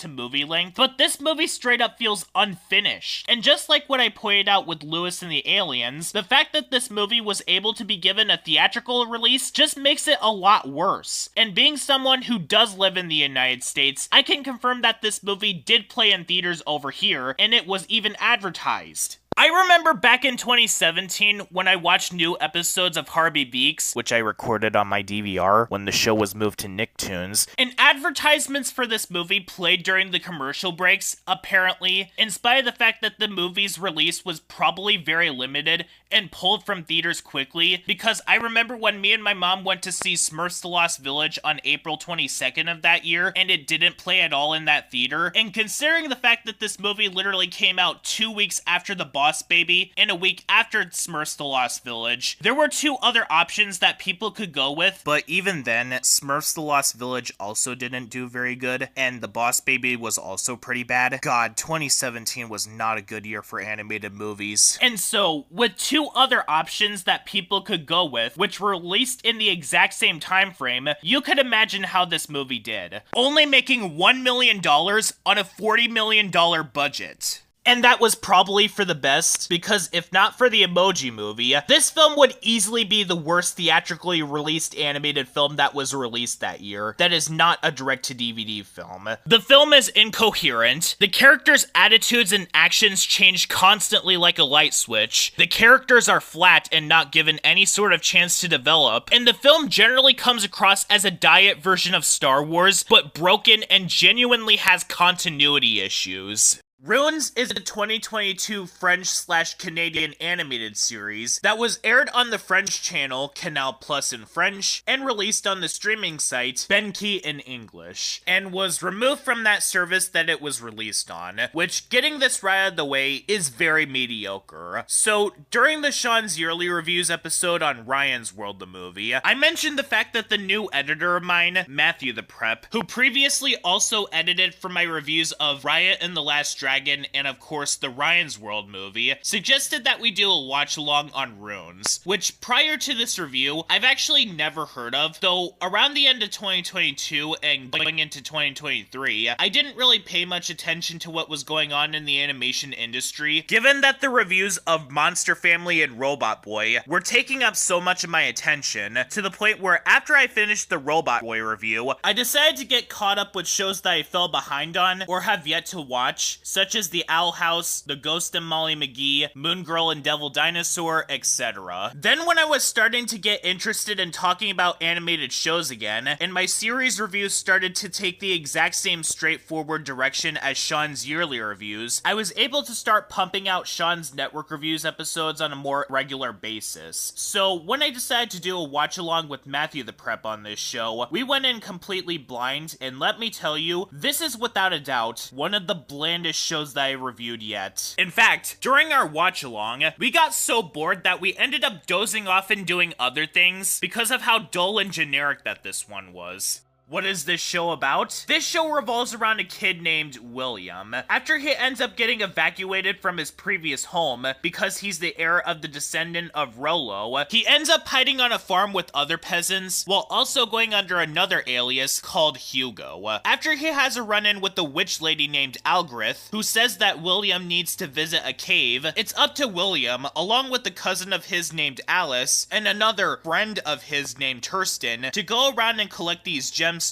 to movie length, but this movie straight up feels unfinished. And just like what I pointed out with Lewis and the Aliens, the fact that this movie was able to be given a theatrical release just makes it a lot worse. And being someone who does live in the United States, I can confirm that this movie did play in theaters over here, and it was even advertised. I remember back in 2017 when I watched new episodes of Harvey Beaks, which I recorded on my DVR when the show was moved to Nicktoons, and advertisements for this movie played during the commercial breaks, apparently, in spite of the fact that the movie's release was probably very limited and pulled from theaters quickly, because I remember when me and my mom went to see Smurfs The Lost Village on April 22nd of that year, and it didn't play at all in that theater, and considering the fact that this movie literally came out 2 weeks after the Boss Baby, and a week after Smurfs The Lost Village. There were 2 other options that people could go with, but even then, Smurfs The Lost Village also didn't do very good, and The Boss Baby was also pretty bad. God, 2017 was not a good year for animated movies. And so, with 2 other options that people could go with, which were released in the exact same time frame, you could imagine how this movie did. Only making $1 million on a $40 million budget. And that was probably for the best, because if not for the Emoji Movie, this film would easily be the worst theatrically released animated film that was released that year, that is not a direct-to-DVD film. The film is incoherent, the characters' attitudes and actions change constantly like a light switch, the characters are flat and not given any sort of chance to develop, and the film generally comes across as a diet version of Star Wars, but broken and genuinely has continuity issues. Ruins is a 2022 French/Canadian animated series that was aired on the French channel Canal Plus in French and released on the streaming site Benki in English, and was removed from that service that it was released on, which, getting this right out of the way, is very mediocre. So, during the Sean's Yearly Reviews episode on Ryan's World the Movie, I mentioned the fact that the new editor of mine, Matthew the Prep, who previously also edited for my reviews of Riot and the Last Dragon and of course the Ryan's World movie, suggested that we do a watch along on Runes, which prior to this review, I've actually never heard of, though around the end of 2022 and going into 2023, I didn't really pay much attention to what was going on in the animation industry, given that the reviews of Monster Family and Robot Boy were taking up so much of my attention, to the point where after I finished the Robot Boy review, I decided to get caught up with shows that I fell behind on or have yet to watch, such as The Owl House, The Ghost and Molly McGee, Moon Girl and Devil Dinosaur, etc. Then when I was starting to get interested in talking about animated shows again, and my series reviews started to take the exact same straightforward direction as Sean's yearly reviews, I was able to start pumping out Sean's network reviews episodes on a more regular basis. So when I decided to do a watch along with Matthew the Prep on this show, we went in completely blind, and let me tell you, this is without a doubt one of the blandest shows that I reviewed yet. In fact, during our watch along, we got so bored that we ended up dozing off and doing other things because of how dull and generic that this one was. What is this show about? This show revolves around a kid named William. After he ends up getting evacuated from his previous home because he's the heir of the descendant of Rollo, he ends up hiding on a farm with other peasants while also going under another alias called Hugo. After he has a run-in with the witch lady named Algrith, who says that William needs to visit a cave, it's up to William, along with the cousin of his named Alice, and another friend of his named Thurston, to go around and collect these gemstones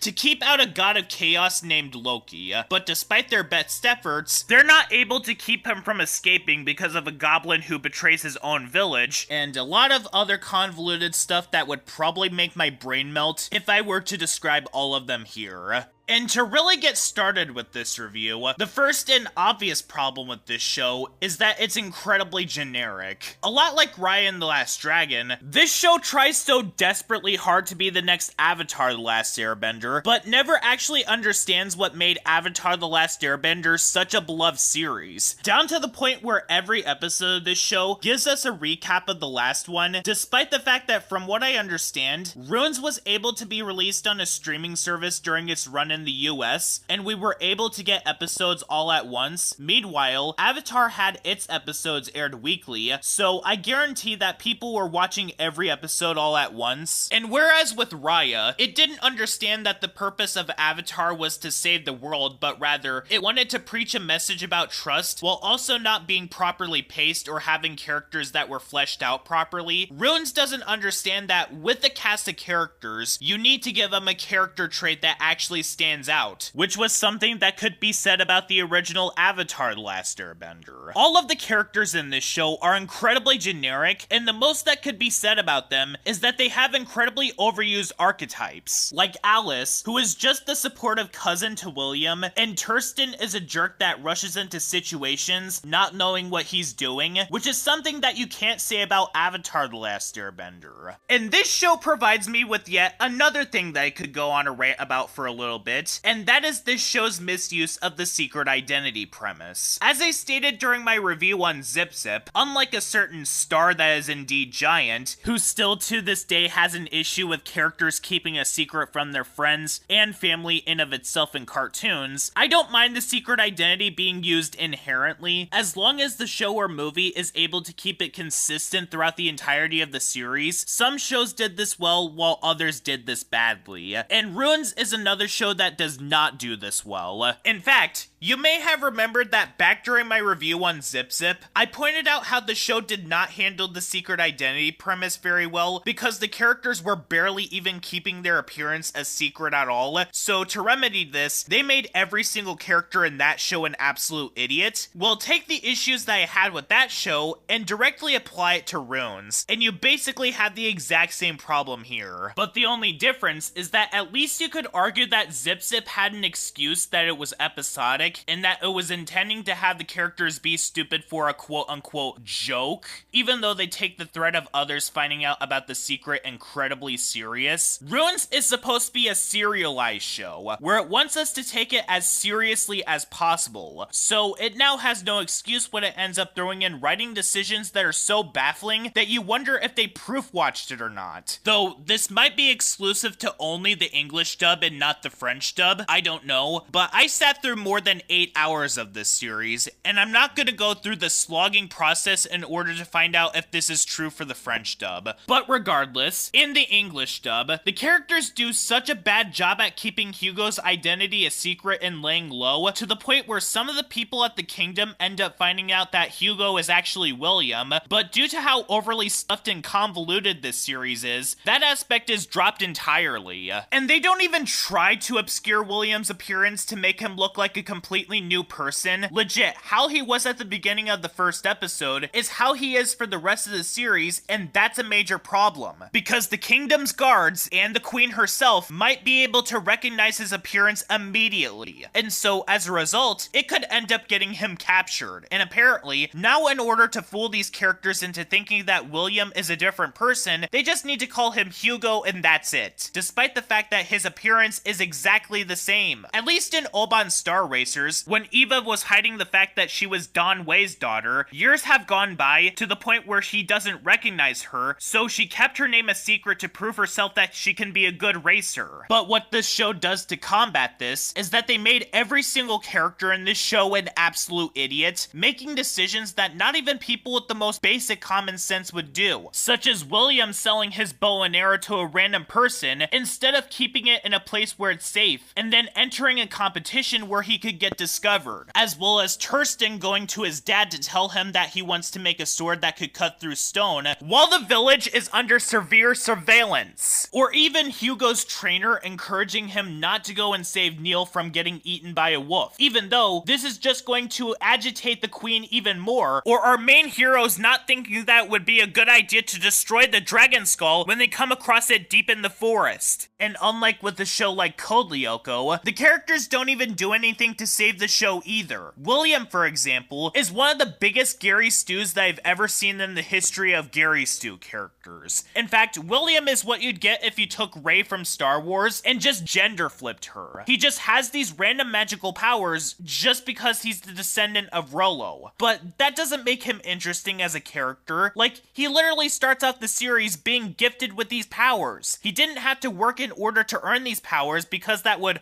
to keep out a god of chaos named Loki, but despite their best efforts, they're not able to keep him from escaping because of a goblin who betrays his own village, and a lot of other convoluted stuff that would probably make my brain melt if I were to describe all of them here. And to really get started with this review, the first and obvious problem with this show is that it's incredibly generic. A lot like Raya and the Last Dragon, this show tries so desperately hard to be the next Avatar: The Last Airbender, but never actually understands what made Avatar: The Last Airbender such a beloved series, down to the point where every episode of this show gives us a recap of the last one, despite the fact that from what I understand, Runes was able to be released on a streaming service during its run in the US, and we were able to get episodes all at once. Meanwhile, Avatar had its episodes aired weekly, so I guarantee that people were watching every episode all at once. And whereas with Raya, it didn't understand that the purpose of Avatar was to save the world, but rather, it wanted to preach a message about trust while also not being properly paced or having characters that were fleshed out properly, Runes doesn't understand that with the cast of characters, you need to give them a character trait that actually stands out, which was something that could be said about the original Avatar: The Last Airbender. All of the characters in this show are incredibly generic, and the most that could be said about them is that they have incredibly overused archetypes, like Alice, who is just the supportive cousin to William, and Thurston is a jerk that rushes into situations not knowing what he's doing, which is something that you can't say about Avatar: The Last Airbender. And this show provides me with yet another thing that I could go on a rant about for a little bit, bit, and that is this show's misuse of the secret identity premise. As I stated during my review on Zip Zip, unlike a certain star that is indeed giant, who still to this day has an issue with characters keeping a secret from their friends and family in of itself in cartoons, I don't mind the secret identity being used inherently, as long as the show or movie is able to keep it consistent throughout the entirety of the series. Some shows did this well, while others did this badly, and Ruins is another show that does not do this well. In fact, you may have remembered that back during my review on Zip Zip, I pointed out how the show did not handle the secret identity premise very well because the characters were barely even keeping their appearance a secret at all. So to remedy this, they made every single character in that show an absolute idiot. Well, take the issues that I had with that show and directly apply it to Runes, and you basically have the exact same problem here. But the only difference is that at least you could argue that Zip Zip had an excuse that it was episodic, and that it was intending to have the characters be stupid for a quote-unquote joke, even though they take the threat of others finding out about the secret incredibly serious. Ruins is supposed to be a serialized show, where it wants us to take it as seriously as possible, so it now has no excuse when it ends up throwing in writing decisions that are so baffling that you wonder if they proof-watched it or not. Though, this might be exclusive to only the English dub and not the French dub, I don't know, but I sat through more than 8 hours of this series, and I'm not gonna go through the slogging process in order to find out if this is true for the French dub. But regardless, in the English dub, the characters do such a bad job at keeping Hugo's identity a secret and laying low, to the point where some of the people at the kingdom end up finding out that Hugo is actually William, but due to how overly stuffed and convoluted this series is, that aspect is dropped entirely. And they don't even try to obscure William's appearance to make him look like a completely new person. Legit, how he was at the beginning of the first episode is how he is for the rest of the series, and that's a major problem, because the kingdom's guards and the queen herself might be able to recognize his appearance immediately, and so as a result, it could end up getting him captured. And apparently, now in order to fool these characters into thinking that William is a different person, they just need to call him Hugo and that's it, despite the fact that his appearance is exactly the same. At least in Oban Star Racers, when Eva was hiding the fact that she was Don Wei's daughter, years have gone by to the point where he doesn't recognize her, so she kept her name a secret to prove herself that she can be a good racer. But what this show does to combat this is that they made every single character in this show an absolute idiot, making decisions that not even people with the most basic common sense would do, such as William selling his bow and arrow to a random person instead of keeping it in a place where it's safe, and then entering a competition where he could get discovered, as well as Tursten going to his dad to tell him that he wants to make a sword that could cut through stone, while the village is under severe surveillance. Or even Hugo's trainer encouraging him not to go and save Neil from getting eaten by a wolf, even though this is just going to agitate the queen even more, or our main heroes not thinking that it would be a good idea to destroy the dragon skull when they come across it deep in the forest. And unlike with a show like Code Lyoko, the characters don't even do anything to save the show either. William, for example, is one of the biggest Gary Stews that I've ever seen in the history of Gary Stew characters. In fact, William is what you'd get if you took Rey from Star Wars and just gender flipped her. He just has these random magical powers just because he's the descendant of Rolo. But that doesn't make him interesting as a character. Like, he literally starts out the series being gifted with these powers. He didn't have to work in order to earn these powers because that would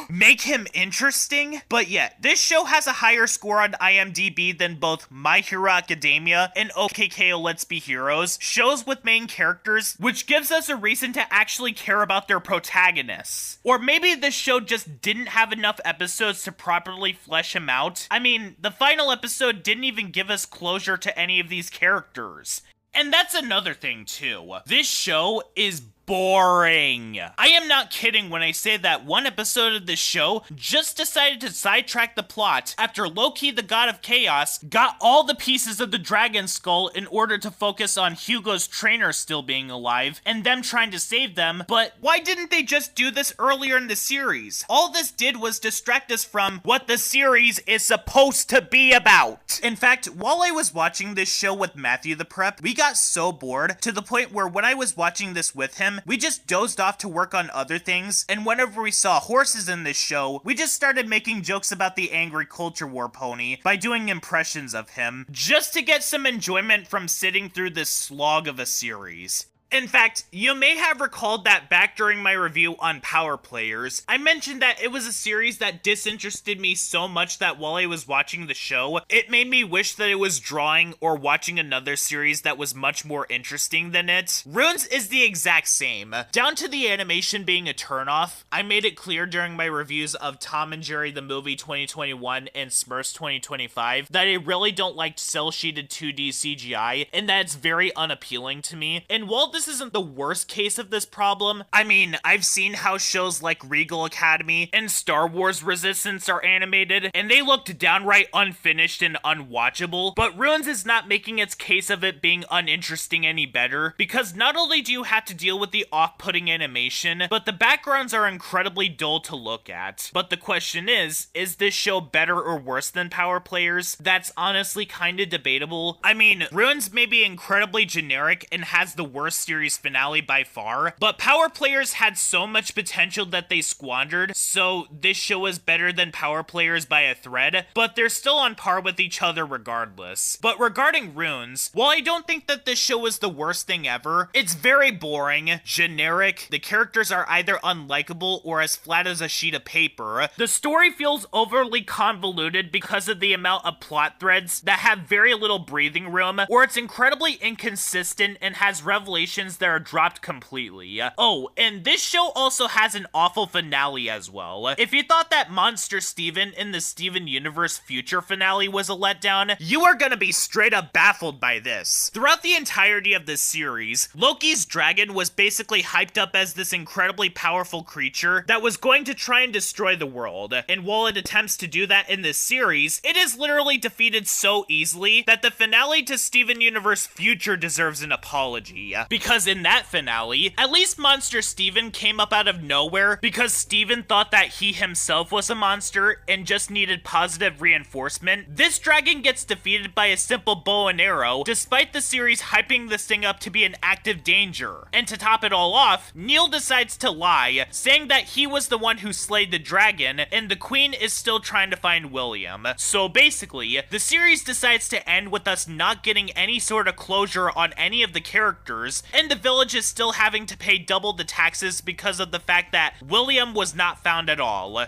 make him interesting. But yet, this show has a higher score on IMDb than both My Hero Academia and OKKO Let's Be Heroes, shows with main characters, which gives us a reason to actually care about their protagonists. Or maybe this show just didn't have enough episodes to properly flesh him out. I mean, the final episode didn't even give us closure to any of these characters. And that's another thing too. This show is boring. I am not kidding when I say that one episode of this show just decided to sidetrack the plot after Loki, the god of chaos, got all the pieces of the dragon skull in order to focus on Hugo's trainer still being alive and them trying to save them. But why didn't they just do this earlier in the series? All this did was distract us from what the series is supposed to be about. In fact, while I was watching this show with Matthew the Prep, we got so bored to the point where when I was watching this with him, him, we just dozed off to work on other things, and whenever we saw horses in this show, we just started making jokes about the angry culture war pony by doing impressions of him, just to get some enjoyment from sitting through this slog of a series. In fact, you may have recalled that back during my review on Power Players, I mentioned that it was a series that disinterested me so much that while I was watching the show, it made me wish that it was drawing or watching another series that was much more interesting than it. Runes is the exact same. Down to the animation being a turnoff, I made it clear during my reviews of Tom and Jerry the Movie 2021 and Smurfs 2025 that I really don't like cel-shaded 2D CGI and that it's very unappealing to me. And while this isn't the worst case of this problem, I mean, I've seen how shows like Regal Academy and Star Wars Resistance are animated, and they looked downright unfinished and unwatchable, but Runes is not making its case of it being uninteresting any better, because not only do you have to deal with the off-putting animation, but the backgrounds are incredibly dull to look at. But the question is this show better or worse than Power Players? That's honestly kinda debatable. I mean, Runes may be incredibly generic and has the worst series finale by far, but Power Players had so much potential that they squandered, so this show is better than Power Players by a thread, but they're still on par with each other regardless. But regarding Runes, while I don't think that this show is the worst thing ever, it's very boring, generic, the characters are either unlikable or as flat as a sheet of paper, the story feels overly convoluted because of the amount of plot threads that have very little breathing room, or it's incredibly inconsistent and has revelations that are dropped completely. Oh, and this show also has an awful finale as well. If you thought that Monster Steven in the Steven Universe Future finale was a letdown, you are gonna be straight up baffled by this. Throughout the entirety of this series, Loki's dragon was basically hyped up as this incredibly powerful creature that was going to try and destroy the world, and while it attempts to do that in this series, it is literally defeated so easily that the finale to Steven Universe Future deserves an apology. Because in that finale, at least Monster Steven came up out of nowhere because Steven thought that he himself was a monster and just needed positive reinforcement. This dragon gets defeated by a simple bow and arrow, despite the series hyping this thing up to be an active danger. And to top it all off, Neil decides to lie, saying that he was the one who slayed the dragon, and the queen is still trying to find William. So basically, the series decides to end with us not getting any sort of closure on any of the characters, and the village is still having to pay double the taxes because of the fact that William was not found at all.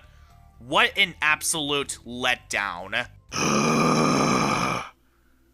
What an absolute letdown.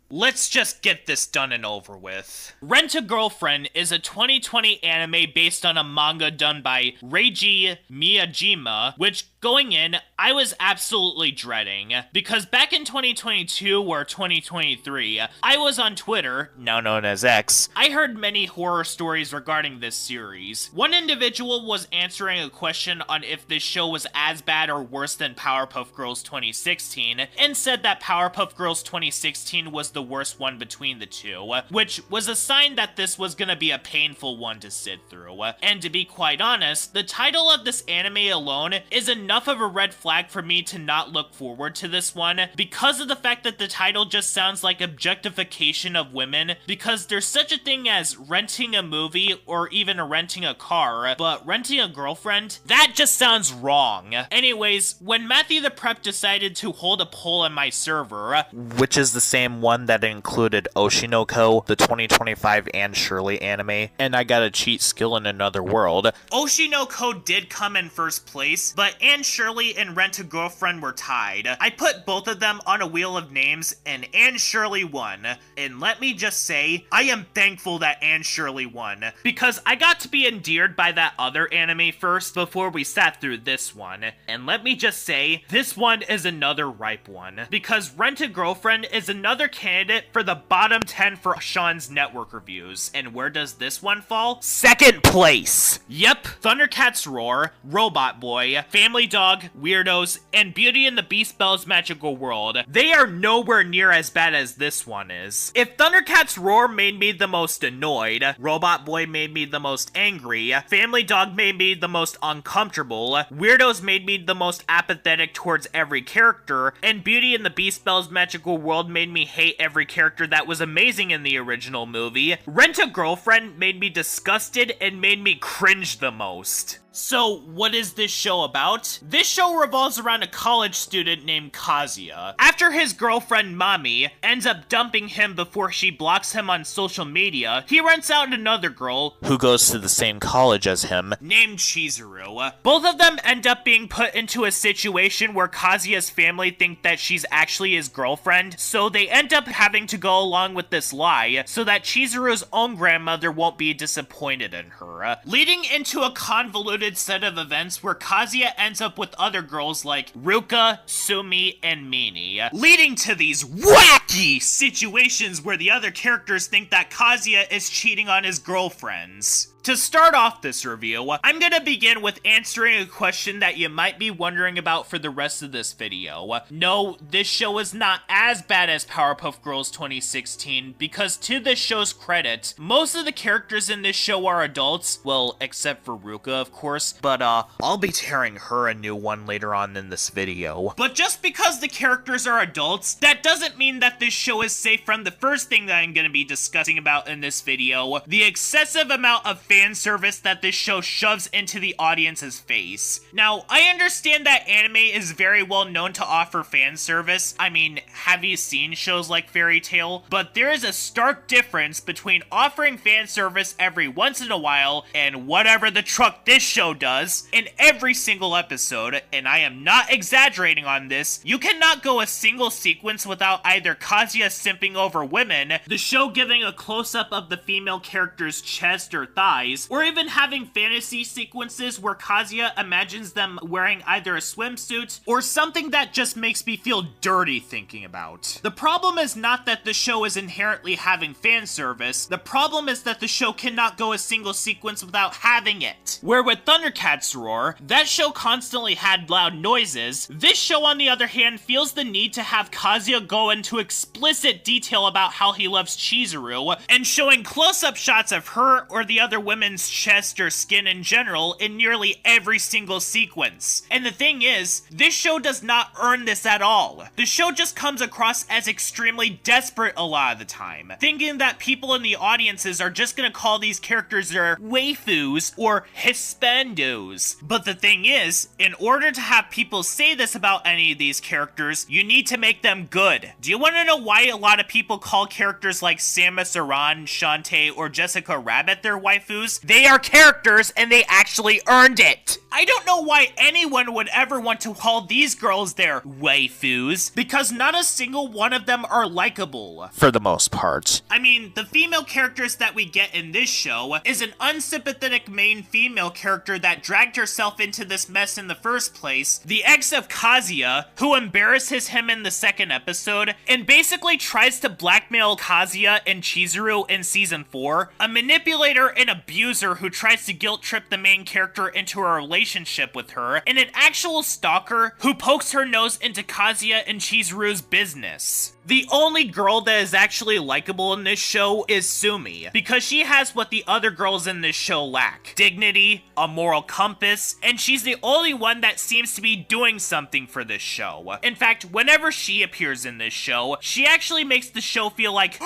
Let's just get this done and over with. Rent-A-Girlfriend is a 2020 anime based on a manga done by Reiji Miyajima, which, going in, I was absolutely dreading. Because back in 2022 or 2023, I was on Twitter, now known as X. I heard many horror stories regarding this series. One individual was answering a question on if this show was as bad or worse than Powerpuff Girls 2016, and said that Powerpuff Girls 2016 was the worst one between the two, which was a sign that this was gonna be a painful one to sit through. And to be quite honest, the title of this anime alone is enough of a red flag for me to not look forward to this one, because of the fact that the title just sounds like objectification of women, because there's such a thing as renting a movie or even renting a car, but renting a girlfriend? That just sounds wrong. Anyways, when Matthew the Prep decided to hold a poll on my server, which is the same one that included Oshi no Ko, the 2025 and Shirley anime, and I got a cheat skill in another world. Oshi no Ko did come in first place, but Anne Shirley and Rent-A-Girlfriend were tied. I put both of them on a wheel of names, and Anne Shirley won. And let me just say, I am thankful that Anne Shirley won, because I got to be endeared by that other anime first before we sat through this one. And let me just say, this one is another ripe one, because Rent-A-Girlfriend is another candidate for the bottom 10 for Sean's network reviews. And where does this one fall? Second place! Yep, Thundercats Roar, Robot Boy, Family Dog, Weirdos, and Beauty and the Beast Belle's Magical World. They are nowhere near as bad as this one is. If Thundercats Roar made me the most annoyed, Robot Boy made me the most angry, Family Dog made me the most uncomfortable, Weirdos made me the most apathetic towards every character, and Beauty and the Beast Belle's Magical World made me hate every character that was amazing in the original movie, Rent-A-Girlfriend made me disgusted and made me cringe the most. So, what is this show about? This show revolves around a college student named Kazuya. After his girlfriend Mami ends up dumping him before she blocks him on social media, he rents out another girl who goes to the same college as him, named Chizuru. Both of them end up being put into a situation where Kazuya's family think that she's actually his girlfriend, so they end up having to go along with this lie so that Chizuru's own grandmother won't be disappointed in her, leading into a convoluted set of events where Kazuya ends up with other girls like Ruka, Sumi, and Mini, leading to these wacky situations where the other characters think that Kazuya is cheating on his girlfriends. To start off this review, I'm gonna begin with answering a question that you might be wondering about for the rest of this video. No, this show is not as bad as Powerpuff Girls 2016, because to this show's credit, most of the characters in this show are adults, well, except for Ruka, of course, but I'll be tearing her a new one later on in this video. But just because the characters are adults, that doesn't mean that this show is safe from the first thing that I'm gonna be discussing about in this video, the excessive amount of fan service that this show shoves into the audience's face. Now, I understand that anime is very well known to offer fan service. I mean, have you seen shows like Fairy Tail? But there is a stark difference between offering fan service every once in a while and whatever the truck this show does in every single episode, and I am not exaggerating on this. You cannot go a single sequence without either Kazuya simping over women, the show giving a close-up of the female character's chest or thigh, or even having fantasy sequences where Kazuya imagines them wearing either a swimsuit or something that just makes me feel dirty thinking about. The problem is not that the show is inherently having fan service, the problem is that the show cannot go a single sequence without having it. Where with Thundercats Roar, that show constantly had loud noises, this show on the other hand feels the need to have Kazuya go into explicit detail about how he loves Chizuru, and showing close-up shots of her or the other women's chest or skin in general in nearly every single sequence. And the thing is, this show does not earn this at all. The show just comes across as extremely desperate a lot of the time, thinking that people in the audiences are just gonna call these characters their waifus or hispandos. But the thing is, in order to have people say this about any of these characters, you need to make them good. Do you want to know why a lot of people call characters like Samus Aran, Shantae, or Jessica Rabbit their waifus? They are characters and they actually earned it. I don't know why anyone would ever want to call these girls their waifus, because not a single one of them are likable. for the most part. I mean, the female characters that we get in this show is an unsympathetic main female character that dragged herself into this mess in the first place, the ex of Kazuya, who embarrasses him in the second episode, and basically tries to blackmail Kazuya and Chizuru in season 4, a manipulator and abuser who tries to guilt trip the main character into a relationship with her, and an actual stalker who pokes her nose into Kazuya and Chizuru's business. The only girl that is actually likable in this show is Sumi, because she has what the other girls in this show lack: dignity, a moral compass, and she's the only one that seems to be doing something for this show. In fact, whenever she appears in this show, she actually makes the show feel like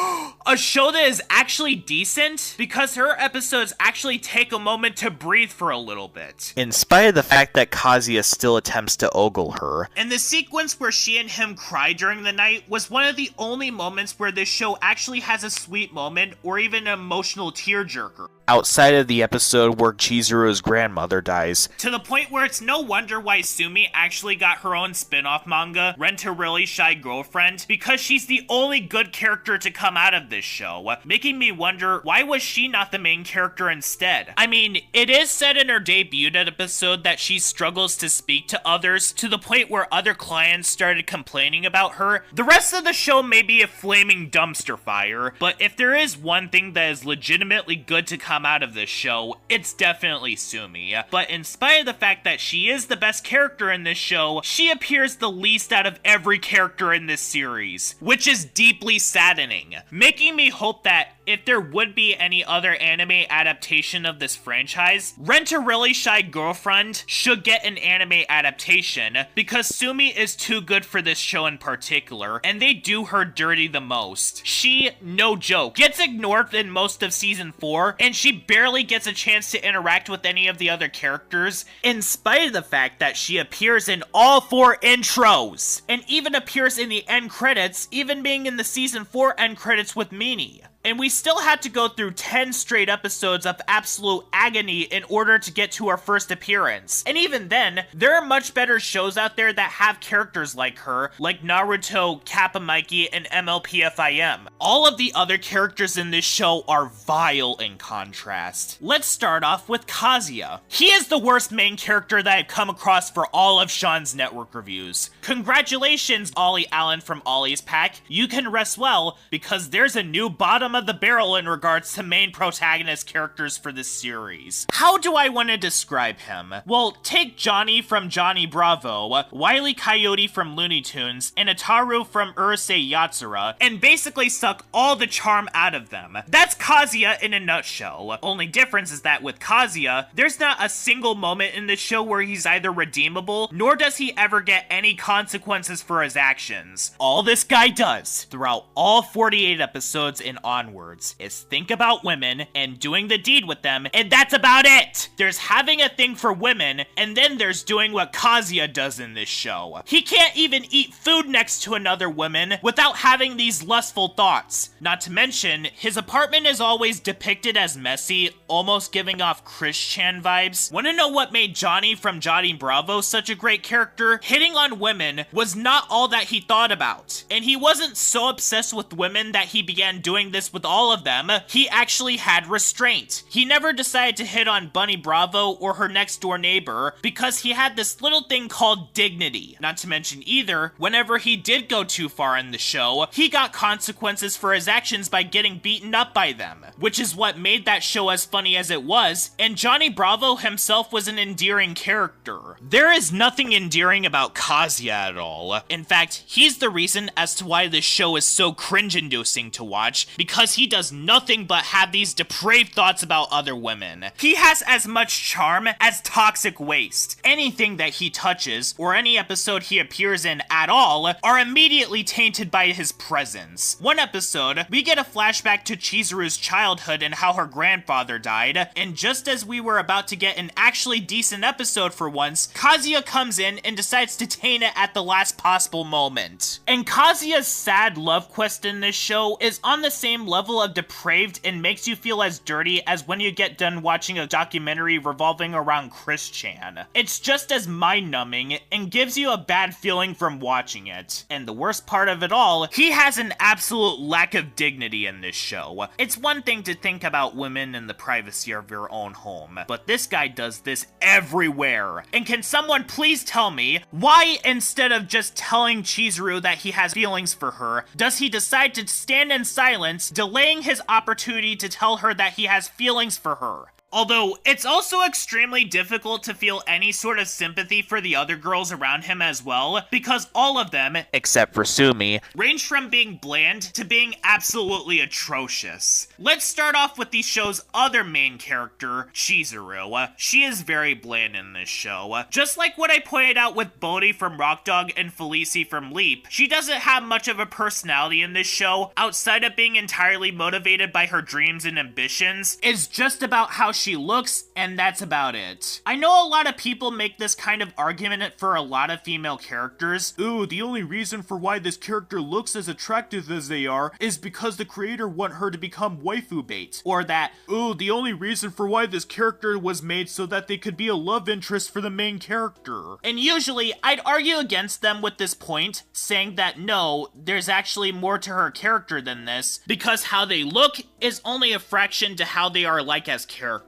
a show that is actually decent, because her episodes actually take a moment to breathe for a little bit. In spite of the fact that Kazuya still attempts to ogle her. And the sequence where she and him cry during the night was one of the only moments where this show actually has a sweet moment or even an emotional tearjerker. Outside of the episode where Chizuru's grandmother dies. To the point where it's no wonder why Sumi actually got her own spin-off manga, Rent a Really Shy Girlfriend, because she's the only good character to come out of this show, making me wonder, why was she not the main character instead? I mean, it is said in her debut episode that she struggles to speak to others, to the point where other clients started complaining about her. The rest of the show may be a flaming dumpster fire, but if there is one thing that is legitimately good to come come out of this show, it's definitely Sumi. But in spite of the fact that she is the best character in this show, she appears the least out of every character in this series, which is deeply saddening, making me hope that if there would be any other anime adaptation of this franchise, Rent a Really Shy Girlfriend should get an anime adaptation, because Sumi is too good for this show in particular, and they do her dirty the most. She, no joke, gets ignored in most of season 4, and she barely gets a chance to interact with any of the other characters, in spite of the fact that she appears in all 4 intros, and even appears in the end credits, even being in the season 4 end credits with Meanie. And we still had to go through 10 straight episodes of absolute agony in order to get to our first appearance. And even then, there are much better shows out there that have characters like her, like Naruto, Kappa Mikey, and MLPFIM. All of the other characters in this show are vile in contrast. Let's start off with Kazuya. He is the worst main character that I've come across for all of Sean's network reviews. Congratulations, Ollie Allen from Ollie's Pack. You can rest well, because there's a new bottom of the barrel in regards to main protagonist characters for this series. How do I want to describe him? Well, take Johnny from Johnny Bravo, Wile E. Coyote from Looney Tunes, and Ataru from Urusei Yatsura, and basically suck all the charm out of them. That's Kazuya in a nutshell. Only difference is that with Kazuya, there's not a single moment in this show where he's either redeemable, nor does he ever get any consequences for his actions. All this guy does, throughout all 48 episodes and onwards, is think about women and doing the deed with them, and that's about it! There's having a thing for women, and then there's doing what Kazuya does in this show. He can't even eat food next to another woman without having these lustful thoughts. Not to mention, his apartment is always depicted as messy, almost giving off Chris Chan vibes. Wanna know what made Johnny from Johnny Bravo such a great character? Hitting on women was not all that he thought about, and he wasn't so obsessed with women that he began doing this with all of them. He actually had restraint. He never decided to hit on Bunny Bravo or her next door neighbor because he had this little thing called dignity. Not to mention either, whenever he did go too far in the show, he got consequences for his actions by getting beaten up by them, which is what made that show as funny as it was, and Johnny Bravo himself was an endearing character. There is nothing endearing about Kazuya at all. In fact, he's the reason as to why this show is so cringe-inducing to watch, because he does nothing but have these depraved thoughts about other women. He has as much charm as toxic waste. Anything that he touches, or any episode he appears in at all, are immediately tainted by his presence. One episode, we get a flashback to Chizuru's childhood and how her grandfather died, and just as we were about to get an actually decent episode for once, Kazuya comes in and decides to taint it at the last possible moment. And Kazuya's sad love quest in this show is on the same level of depraved and makes you feel as dirty as when you get done watching a documentary revolving around Chris Chan. It's just as mind-numbing and gives you a bad feeling from watching it. And the worst part of it all, he has an absolute lack of dignity in this show. It's one thing to think about women in the privacy of your own home, but this guy does this everywhere. And can someone please tell me, why instead of just telling Chizuru that he has feelings for her, does he decide to stand in silence, delaying his opportunity to tell her that he has feelings for her? Although, it's also extremely difficult to feel any sort of sympathy for the other girls around him as well, because all of them, except for Sumi, range from being bland to being absolutely atrocious. Let's start off with the show's other main character, Chizuru. She is very bland in this show. Just like what I pointed out with Bodhi from Rock Dog and Felici from Leap, she doesn't have much of a personality in this show, outside of being entirely motivated by her dreams and ambitions. It's just about how she looks, and that's about it. I know a lot of people make this kind of argument for a lot of female characters. Ooh, the only reason for why this character looks as attractive as they are is because the creator want her to become waifu bait. Or that, ooh, the only reason for why this character was made so that they could be a love interest for the main character. And usually, I'd argue against them with this point, saying that no, there's actually more to her character than this, because how they look is only a fraction to how they are like as characters.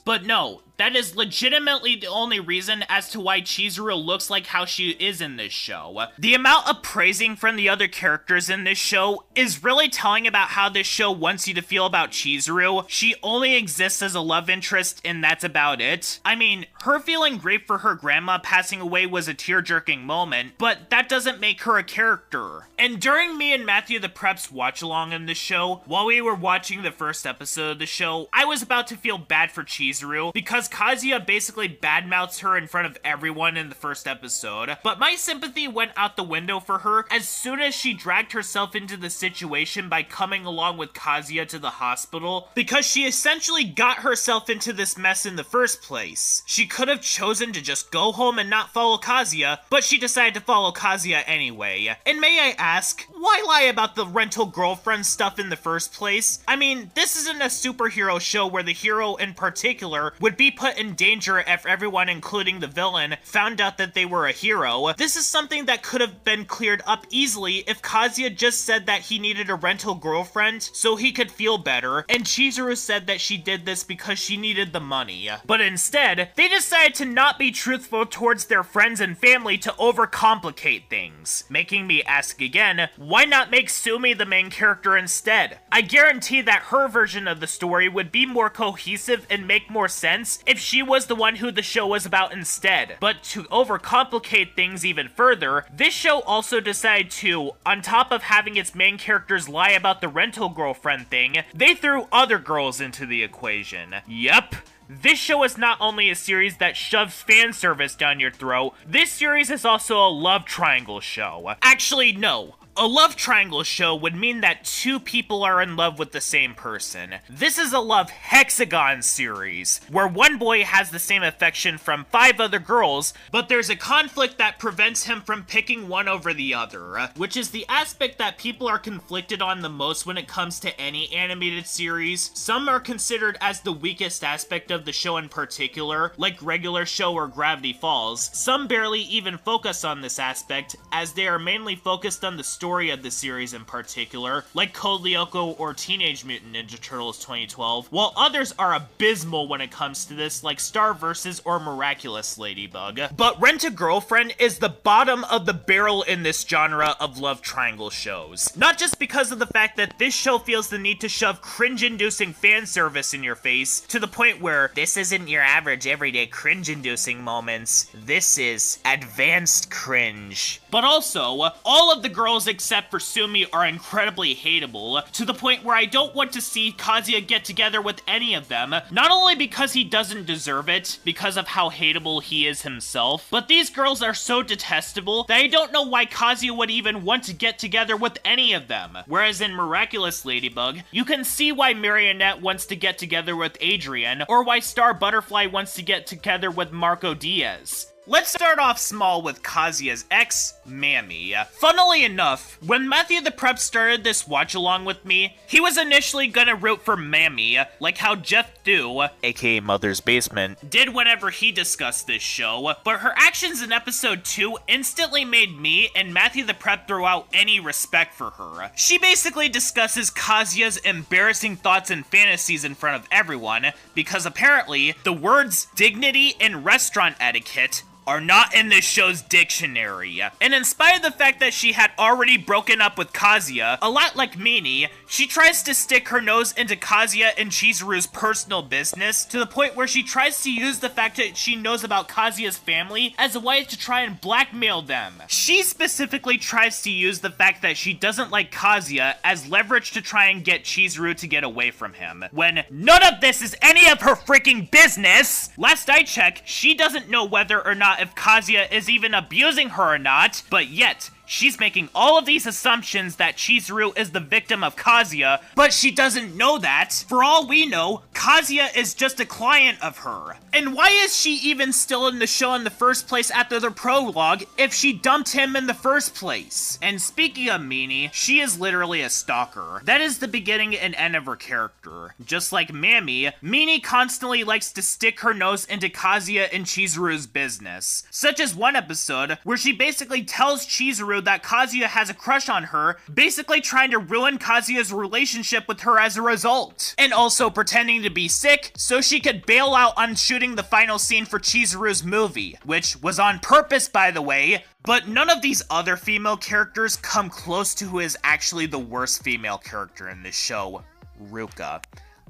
But no, That is legitimately the only reason as to why Chizuru looks like how she is in this show. The amount of praising from the other characters in this show is really telling about how this show wants you to feel about Chizuru. She only exists as a love interest, and that's about it. I mean, her feeling great for her grandma passing away was a tear-jerking moment, but that doesn't make her a character. And during me and Matthew the Prep's watch-along in this show, while we were watching the first episode of the show, I was about to feel bad for Chizuru because Kazuya basically badmouths her in front of everyone in the first episode, but my sympathy went out the window for her as soon as she dragged herself into the situation by coming along with Kazuya to the hospital, because she essentially got herself into this mess in the first place. She could have chosen to just go home and not follow Kazuya, but she decided to follow Kazuya anyway. And may I ask, why lie about the rental girlfriend stuff in the first place? I mean, this isn't a superhero show where the hero in particular would be put in danger if everyone, including the villain, found out that they were a hero. This is something that could have been cleared up easily if Kazuya just said that he needed a rental girlfriend so he could feel better, and Chizuru said that she did this because she needed the money. But instead, they decided to not be truthful towards their friends and family to overcomplicate things, making me ask again, why not make Sumi the main character instead? I guarantee that her version of the story would be more cohesive and make more sense if she was the one who the show was about instead. But to overcomplicate things even further, this show also decided to, on top of having its main characters lie about the rental girlfriend thing, they threw other girls into the equation. Yep. This show is not only a series that shoves fan service down your throat, this series is also a love triangle show. Actually, no. A love triangle show would mean that two people are in love with the same person. This is a love hexagon series, where one boy has the same affection from 5 other girls, but there's a conflict that prevents him from picking one over the other, which is the aspect that people are conflicted on the most when it comes to any animated series. Some are considered as the weakest aspect of the show in particular, like Regular Show or Gravity Falls. Some barely even focus on this aspect, as they are mainly focused on the story of the series in particular, like Code Lyoko or Teenage Mutant Ninja Turtles 2012, while others are abysmal when it comes to this, like Star vs. or Miraculous Ladybug. But Rent-a-Girlfriend is the bottom of the barrel in this genre of love triangle shows. Not just because of the fact that this show feels the need to shove cringe-inducing fan service in your face, to the point where this isn't your average everyday cringe-inducing moments, this is advanced cringe. But also, all of the girls except for Sumi are incredibly hateable, to the point where I don't want to see Kazuya get together with any of them, not only because he doesn't deserve it, because of how hateable he is himself, but these girls are so detestable that I don't know why Kazuya would even want to get together with any of them. Whereas in Miraculous Ladybug, you can see why Marionette wants to get together with Adrian, or why Star Butterfly wants to get together with Marco Diaz. Let's start off small with Kazuya's ex, Mammy. Funnily enough, when Matthew the Prep started this watch-along with me, he was initially gonna root for Mammy, like how Jeff Dew, aka Mother's Basement, did whenever he discussed this show, but her actions in episode 2 instantly made me and Matthew the Prep throw out any respect for her. She basically discusses Kazuya's embarrassing thoughts and fantasies in front of everyone, because apparently, the words dignity and restaurant etiquette are not in this show's dictionary. And in spite of the fact that she had already broken up with Kazuya, a lot like Meanie, she tries to stick her nose into Kazuya and Chizuru's personal business, to the point where she tries to use the fact that she knows about Kazuya's family as a way to try and blackmail them. She specifically tries to use the fact that she doesn't like Kazuya as leverage to try and get Chizuru to get away from him, when none of this is any of her freaking business! Last I checked, she doesn't know whether or not if Kazuya is even abusing her or not, but yet, she's making all of these assumptions that Chizuru is the victim of Kazuya, but she doesn't know that. For all we know, Kazuya is just a client of her. And why is she even still in the show in the first place after the prologue if she dumped him in the first place? And speaking of Meanie, she is literally a stalker. That is the beginning and end of her character. Just like Mammy, Meanie constantly likes to stick her nose into Kazuya and Chizuru's business. Such as one episode where she basically tells Chizuru Chizuru that Kazuya has a crush on her, basically trying to ruin Kazuya's relationship with her as a result. And also pretending to be sick so she could bail out on shooting the final scene for Chizuru's movie, which was on purpose, by the way. But none of these other female characters come close to who is actually the worst female character in this show, Ruka.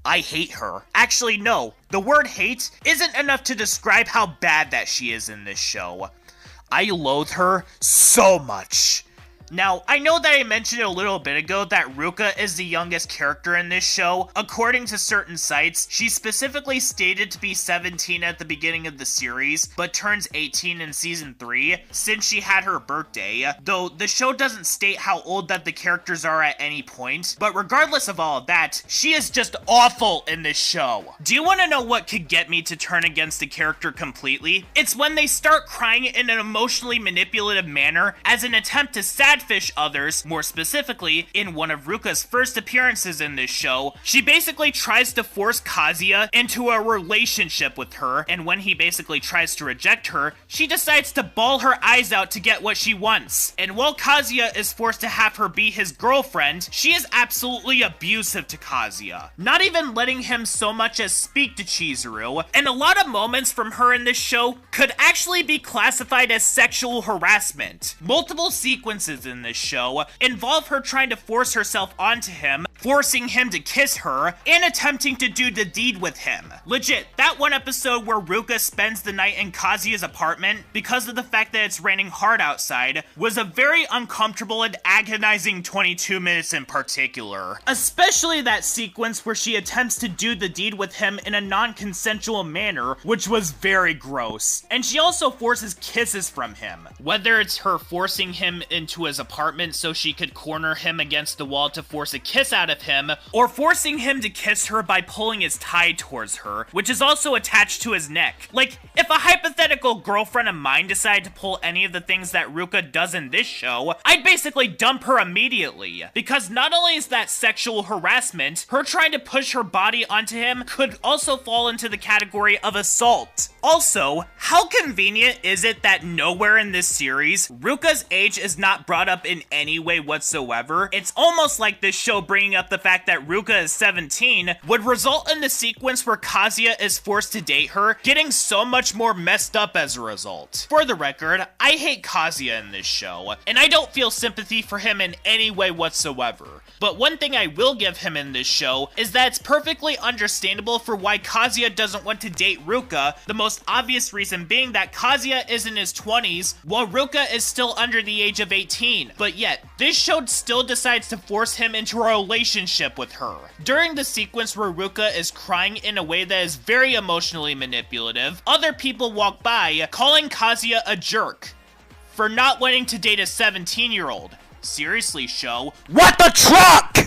I hate her. Actually, no. The word hate isn't enough to describe how bad that she is in this show. I loathe her so much. Now, I know that I mentioned a little bit ago that Ruka is the youngest character in this show. According to certain sites, she's specifically stated to be 17 at the beginning of the series, but turns 18 in season 3, since she had her birthday, though the show doesn't state how old that the characters are at any point. But regardless of all of that, she is just awful in this show. Do you want to know what could get me to turn against the character completely? It's when they start crying in an emotionally manipulative manner as an attempt to sadfish others. More specifically, in one of Ruka's first appearances in this show, she basically tries to force Kazuya into a relationship with her, and when he basically tries to reject her, she decides to bawl her eyes out to get what she wants. And while Kazuya is forced to have her be his girlfriend, she is absolutely abusive to Kazuya, not even letting him so much as speak to Chizuru, and a lot of moments from her in this show could actually be classified as sexual harassment. Multiple sequences in this show involve her trying to force herself onto him, forcing him to kiss her, and attempting to do the deed with him. Legit, that one episode where Ruka spends the night in Kazuya's apartment because of the fact that it's raining hard outside was a very uncomfortable and agonizing 22 minutes in particular. Especially that sequence where she attempts to do the deed with him in a non-consensual manner, which was very gross. And she also forces kisses from him. Whether it's her forcing him into his apartment so she could corner him against the wall to force a kiss out of him, or forcing him to kiss her by pulling his tie towards her, which is also attached to his neck. Like, if a hypothetical girlfriend of mine decided to pull any of the things that Ruka does in this show, I'd basically dump her immediately. Because not only is that sexual harassment, her trying to push her body onto him could also fall into the category of assault. Also, how convenient is it that nowhere in this series, Ruka's age is not brought up in any way whatsoever? It's almost like this show bringing up the fact that Ruka is 17 would result in the sequence where Kazuya is forced to date her getting so much more messed up as a result. For the record, I hate Kazuya in this show, and I don't feel sympathy for him in any way whatsoever. But one thing I will give him in this show is that it's perfectly understandable for why Kazuya doesn't want to date Ruka, the most obvious reason being that Kazuya is in his 20s, while Ruka is still under the age of 18. But yet, this show still decides to force him into a relationship with her. During the sequence where Ruka is crying in a way that is very emotionally manipulative, other people walk by, calling Kazuya a jerk for not wanting to date a 17-year-old. Seriously, show. What the truck?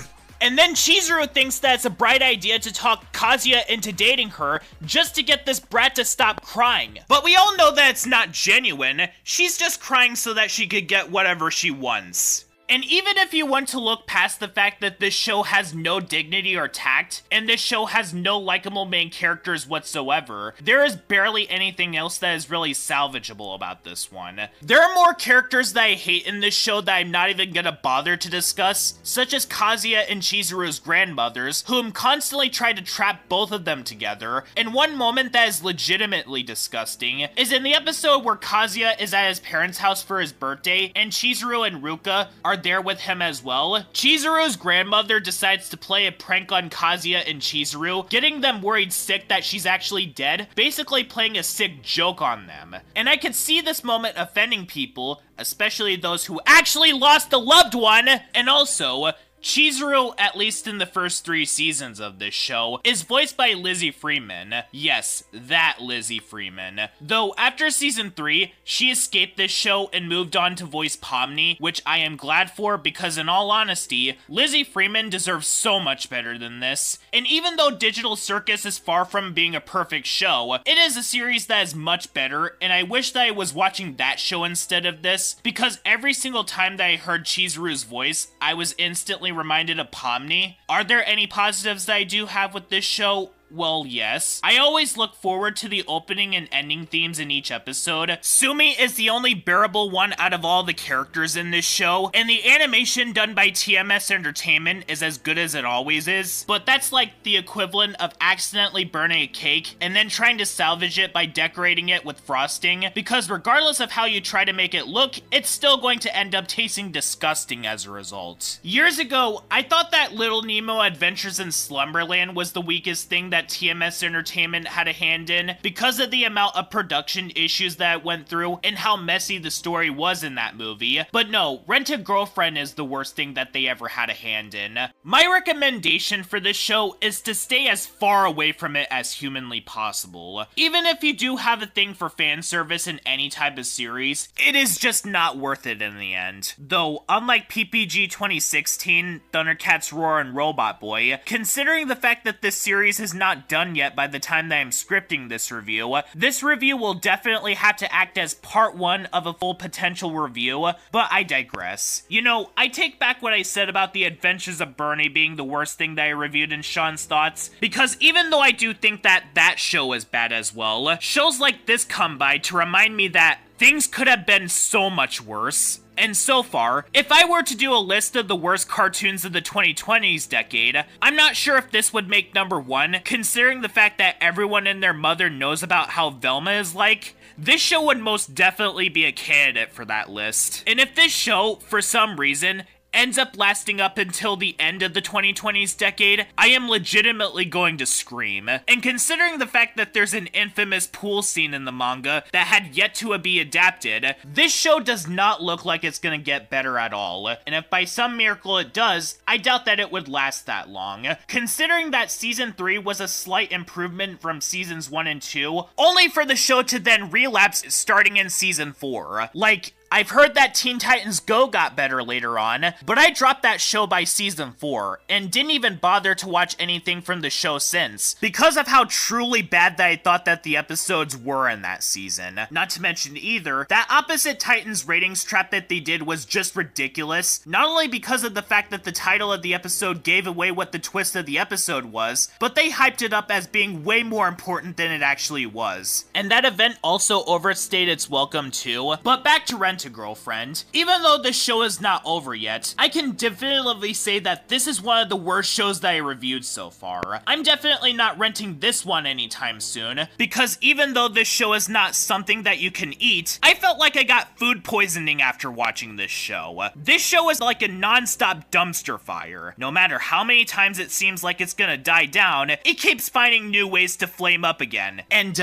And then Chizuru thinks that it's a bright idea to talk Kazuya into dating her just to get this brat to stop crying. But we all know that it's not genuine. She's just crying so that she could get whatever she wants. And even if you want to look past the fact that this show has no dignity or tact, and this show has no likable main characters whatsoever, there is barely anything else that is really salvageable about this one. There are more characters that I hate in this show that I'm not even gonna bother to discuss, such as Kazuya and Chizuru's grandmothers, whom constantly try to trap both of them together, and one moment that is legitimately disgusting is in the episode where Kazuya is at his parents' house for his birthday, and Chizuru and Ruka are there with him as well. Chizuru's grandmother decides to play a prank on Kazuya and Chizuru, getting them worried sick that she's actually dead, basically playing a sick joke on them. And I could see this moment offending people, especially those who actually lost a loved one, and also, Chizuru, at least in the first 3 seasons of this show, is voiced by Lizzie Freeman. Yes, that Lizzie Freeman. Though after season 3, she escaped this show and moved on to voice Pomni, which I am glad for because in all honesty, Lizzie Freeman deserves so much better than this. And even though Digital Circus is far from being a perfect show, it is a series that is much better, and I wish that I was watching that show instead of this, because every single time that I heard Chizuru's voice, I was instantly reminded of Pomni. Are there any positives that I do have with this show? Well, yes. I always look forward to the opening and ending themes in each episode. Sumi is the only bearable one out of all the characters in this show, and the animation done by TMS Entertainment is as good as it always is, but that's like the equivalent of accidentally burning a cake and then trying to salvage it by decorating it with frosting, because regardless of how you try to make it look, it's still going to end up tasting disgusting as a result. Years ago, I thought that Little Nemo Adventures in Slumberland was the weakest thing that TMS Entertainment had a hand in because of the amount of production issues that it went through and how messy the story was in that movie. But no, Rent-A-Girlfriend is the worst thing that they ever had a hand in. My recommendation for this show is to stay as far away from it as humanly possible. Even if you do have a thing for fan service in any type of series, it is just not worth it in the end. Though, unlike PPG 2016, Thundercats Roar and Robot Boy, considering the fact that this series is not done yet by the time that I'm scripting this review will definitely have to act as part 1 of a full potential review, but I digress. You know, I take back what I said about The Adventures of Bernie being the worst thing that I reviewed in Sean's thoughts, because even though I do think that that show is bad as well, shows like this come by to remind me that things could have been so much worse. And so far, if I were to do a list of the worst cartoons of the 2020s decade, I'm not sure if this would make number 1, considering the fact that everyone and their mother knows about how Velma is like. This show would most definitely be a candidate for that list. And if this show, for some reason, ends up lasting up until the end of the 2020s decade, I am legitimately going to scream. And considering the fact that there's an infamous pool scene in the manga that had yet to be adapted, this show does not look like it's gonna get better at all. And if by some miracle it does, I doubt that it would last that long. Considering that Season 3 was a slight improvement from Seasons 1 and 2, only for the show to then relapse starting in Season 4. Like, I've heard that Teen Titans Go got better later on, but I dropped that show by Season 4, and didn't even bother to watch anything from the show since, because of how truly bad that I thought that the episodes were in that season. Not to mention either, that Opposite Titans ratings trap that they did was just ridiculous, not only because of the fact that the title of the episode gave away what the twist of the episode was, but they hyped it up as being way more important than it actually was. And that event also overstayed its welcome too, but back to Rent-A-Girlfriend. Even though the show is not over yet, I can definitively say that this is one of the worst shows that I reviewed so far. I'm definitely not renting this one anytime soon, because even though this show is not something that you can eat, I felt like I got food poisoning after watching this show. This show is like a non-stop dumpster fire. No matter how many times it seems like it's gonna die down, it keeps finding new ways to flame up again. And,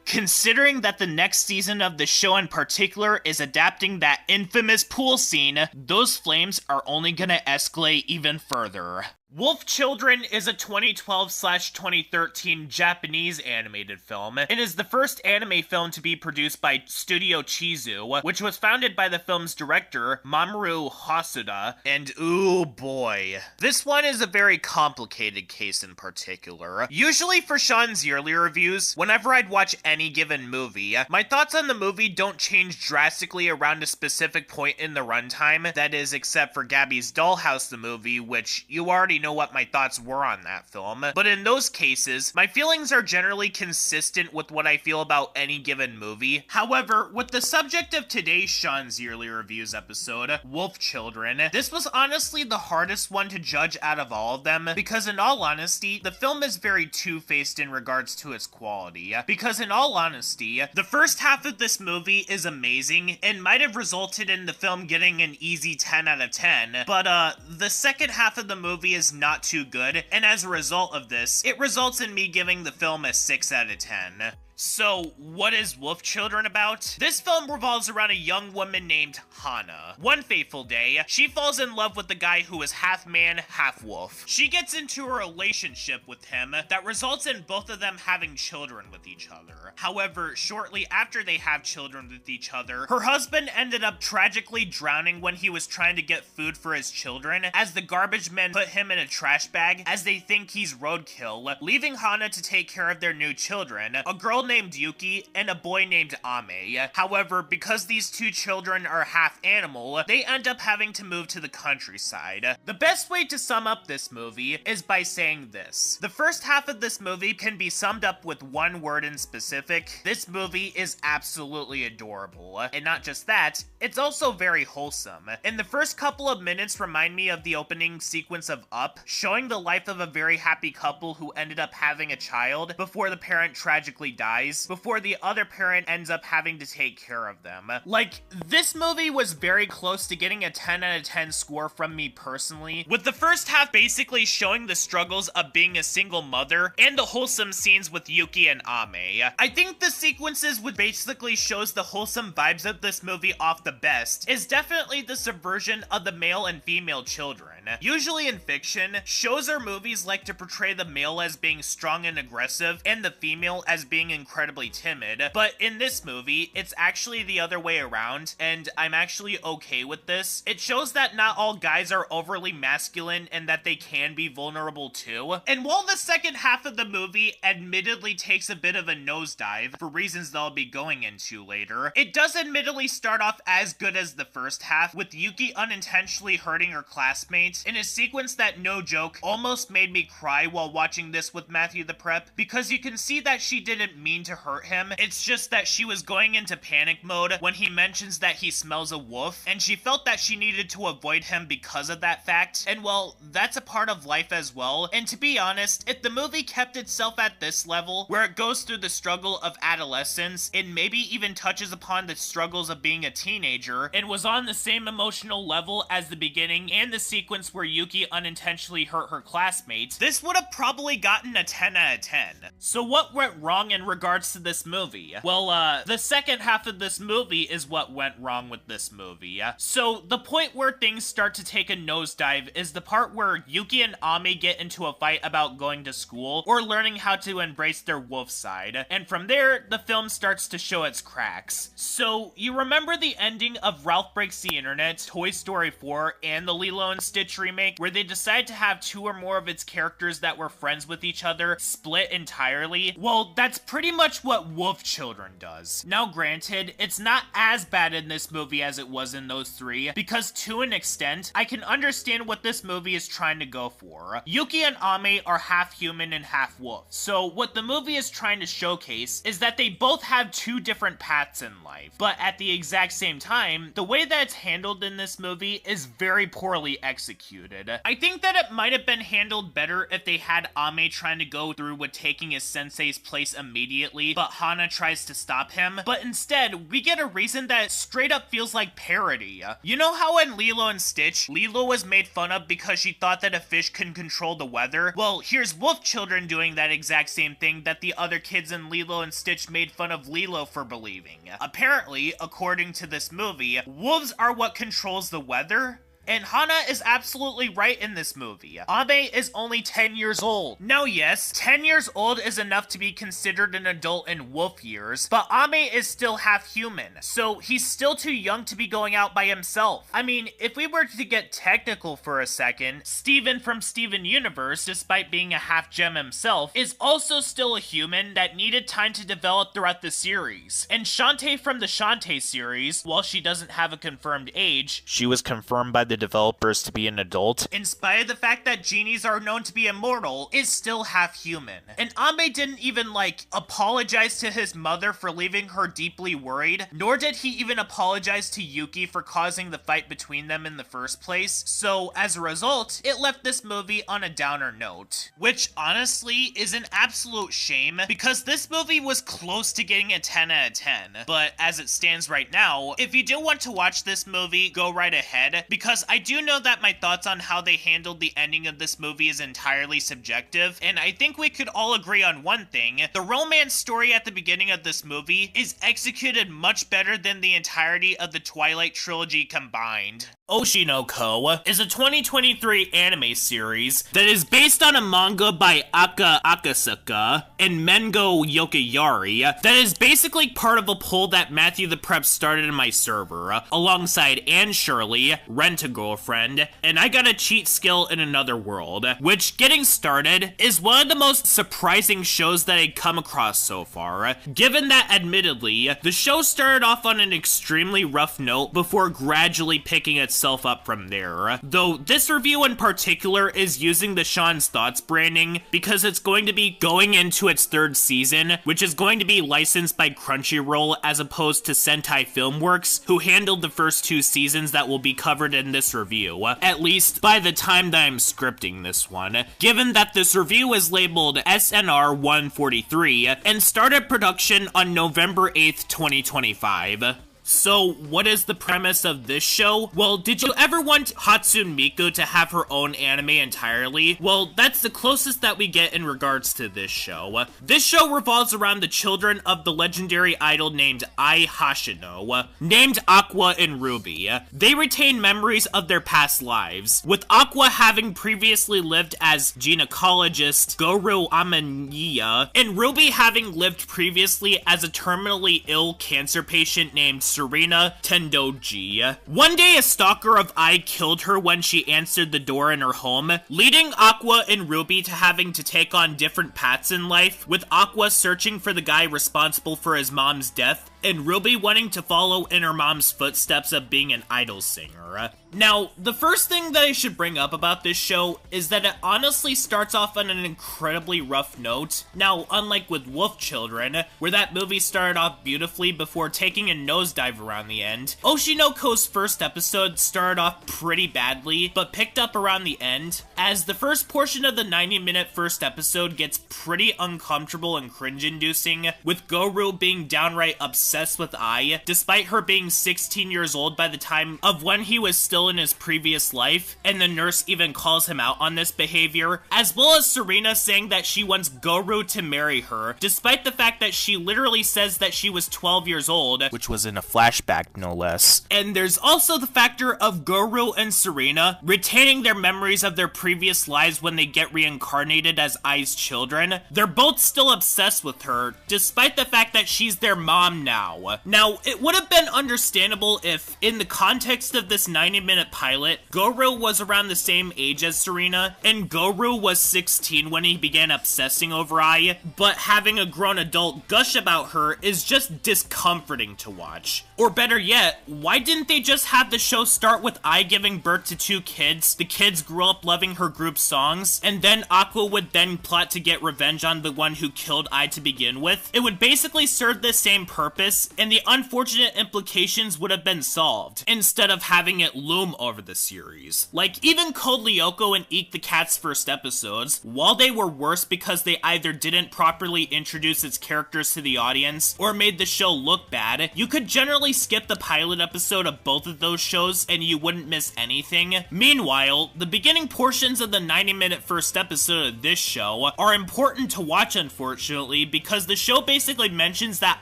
considering that the next season of the show in particular is adapting that infamous pool scene, those flames are only gonna escalate even further. Wolf Children is a 2012/2013 Japanese animated film, and is the first anime film to be produced by Studio Chizu, which was founded by the film's director, Mamoru Hosoda, and ooh boy. This one is a very complicated case in particular. Usually for Sean's yearly reviews, whenever I'd watch any given movie, my thoughts on the movie don't change drastically around a specific point in the runtime, that is, except for Gabby's Dollhouse the movie, which you already know what my thoughts were on that film. But in those cases, my feelings are generally consistent with what I feel about any given movie. However, with the subject of today's Sean's Yearly Reviews episode, Wolf Children, this was honestly the hardest one to judge out of all of them, because in all honesty, the film is very two-faced in regards to its quality. Because in all honesty, the first half of this movie is amazing, and might have resulted in the film getting an easy 10 out of 10, but the second half of the movie is not too good, and as a result of this, it results in me giving the film a 6 out of 10. So, what is Wolf Children about? This film revolves around a young woman named Hannou. One fateful day, she falls in love with the guy who is half man, half wolf. She gets into a relationship with him that results in both of them having children with each other. However, shortly after they have children with each other, her husband ended up tragically drowning when he was trying to get food for his children, as the garbage men put him in a trash bag as they think he's roadkill, leaving Hannou to take care of their new children, a girl named Yuki and a boy named Ame. However, because these two children are half animal, they end up having to move to the countryside. The best way to sum up this movie is by saying this. The first half of this movie can be summed up with one word in specific. This movie is absolutely adorable. And not just that, it's also very wholesome. And the first couple of minutes remind me of the opening sequence of Up, showing the life of a very happy couple who ended up having a child before the parent tragically dies, before the other parent ends up having to take care of them. Like, this movie was very close to getting a 10 out of 10 score from me personally, with the first half basically showing the struggles of being a single mother and the wholesome scenes with Yuki and Ame. I think the sequences which basically shows the wholesome vibes of this movie off the best is definitely the subversion of the male and female children. Usually in fiction, shows or movies like to portray the male as being strong and aggressive and the female as being incredibly timid, but in this movie, it's actually the other way around, and I'm actually okay with this. It shows that not all guys are overly masculine and that they can be vulnerable too. And while the second half of the movie admittedly takes a bit of a nosedive, for reasons that I'll be going into later, it does admittedly start off as good as the first half, with Yuki unintentionally hurting her classmates in a sequence that, no joke, almost made me cry while watching this with Matthew the Prep, because you can see that she didn't mean to hurt him. It's just that she was going into panic mode when he mentions that he smells a wolf, and she felt that she needed to avoid him because of that fact. And well, that's a part of life as well. And to be honest, if the movie kept itself at this level, where it goes through the struggle of adolescence, and maybe even touches upon the struggles of being a teenager, and was on the same emotional level as the beginning and the sequence where Yuki unintentionally hurt her classmates, this would have probably gotten a 10 out of 10. So what went wrong in regards to this movie? Well, the second half of this movie is what went wrong with this movie. So the point where things start to take a nosedive is the part where Yuki and Ame get into a fight about going to school or learning how to embrace their wolf side. And from there, the film starts to show its cracks. So you remember the ending of Ralph Breaks the Internet, Toy Story 4, and the Lilo and Stitch remake, where they decide to have two or more of its characters that were friends with each other split entirely? Well, that's pretty much what Wolf Children does. Now granted, it's not as bad in this movie as it was in those three, because to an extent, I can understand what this movie is trying to go for. Yuki and Ame are half human and half wolf, so what the movie is trying to showcase is that they both have two different paths in life, but at the exact same time, the way that it's handled in this movie is very poorly executed. I think that it might have been handled better if they had Ame trying to go through with taking his sensei's place immediately, but Hana tries to stop him, but instead, we get a reason that straight up feels like parody. You know how in Lilo and Stitch, Lilo was made fun of because she thought that a fish can control the weather? Well, here's Wolf Children doing that exact same thing that the other kids in Lilo and Stitch made fun of Lilo for believing. Apparently, according to this movie, wolves are what controls the weather? And Hana is absolutely right in this movie. Ame is only 10 years old. Now yes, 10 years old is enough to be considered an adult in wolf years, but Ame is still half human, so he's still too young to be going out by himself. I mean, if we were to get technical for a second, Steven from Steven Universe, despite being a half gem himself, is also still a human that needed time to develop throughout the series. And Shantae from the Shantae series, while she doesn't have a confirmed age, She was confirmed by the developers to be an adult. in spite of the fact that genies are known to be immortal, is still half human. And Ame didn't even, like, apologize to his mother for leaving her deeply worried, nor did he even apologize to Yuki for causing the fight between them in the first place. So, as a result, it left this movie on a downer note. Which, honestly, is an absolute shame, because this movie was close to getting a 10 out of 10. But as it stands right now, if you do want to watch this movie, go right ahead, because I do know that my thoughts on how they handled the ending of this movie is entirely subjective, and I think we could all agree on one thing: the romance story at the beginning of this movie is executed much better than the entirety of the Twilight trilogy combined. Oshi no Ko is a 2023 anime series that is based on a manga by Aka Akasaka and Mengo Yokiyari that is basically part of a poll that Matthew the Prep started in my server, alongside Anne Shirley, Rent-A-Girlfriend, and I Got a Cheat Skill in Another World, which, getting started, is one of the most surprising shows that I'd come across so far, given that, admittedly, the show started off on an extremely rough note before gradually picking itself up from there. Though this review in particular is using the Sean's Thoughts branding because it's going to be going into its third season, which is going to be licensed by Crunchyroll as opposed to Sentai Filmworks, who handled the first 2 seasons that will be covered in this review, at least by the time that I'm scripting this one, given that this review is labeled SNR 143 and started production on November 8th, 2025. So, what is the premise of this show? Well, did you ever want Hatsune Miku to have her own anime entirely? Well, that's the closest that we get in regards to this show. This show revolves around the children of the legendary idol named Ai Hashino, named Aqua and Ruby. They retain memories of their past lives, with Aqua having previously lived as gynecologist Goru Amaniya, and Ruby having lived previously as a terminally ill cancer patient named Serena Tendoji. One day, a stalker of Ai killed her when she answered the door in her home, leading Aqua and Ruby to having to take on different paths in life, with Aqua searching for the guy responsible for his mom's death, and Ruby wanting to follow in her mom's footsteps of being an idol singer. Now, the first thing that I should bring up about this show is that it honestly starts off on an incredibly rough note. Now, unlike with Wolf Children, where that movie started off beautifully before taking a nosedive around the end, Oshi no Ko's first episode started off pretty badly, but picked up around the end, as the first portion of the 90-minute first episode gets pretty uncomfortable and cringe-inducing, with Goru being downright obsessed with Ai, despite her being 16 years old by the time of when he was still in his previous life, and the nurse even calls him out on this behavior, as well as Serena saying that she wants Goru to marry her, despite the fact that she literally says that she was 12 years old, which was in a flashback, no less. And there's also the factor of Goru and Serena retaining their memories of their previous lives when they get reincarnated as Ai's children. They're both still obsessed with her, despite the fact that she's their mom now. Now, it would have been understandable if, in the context of this 90-minute pilot, Goru was around the same age as Serena, and Goru was 16 when he began obsessing over Ai, but having a grown adult gush about her is just discomforting to watch. Or better yet, why didn't they just have the show start with Ai giving birth to 2 kids, the kids grew up loving her group songs, and then Aqua would then plot to get revenge on the one who killed Ai to begin with? It would basically serve the same purpose, and the unfortunate implications would have been solved, instead of having it loom over the series. Like, even Code Lyoko and Eek the Cat's first episodes, while they were worse because they either didn't properly introduce its characters to the audience, or made the show look bad, you could generally skip the pilot episode of both of those shows and you wouldn't miss anything. Meanwhile, the beginning portions of the 90-minute first episode of this show are important to watch, unfortunately, because the show basically mentions that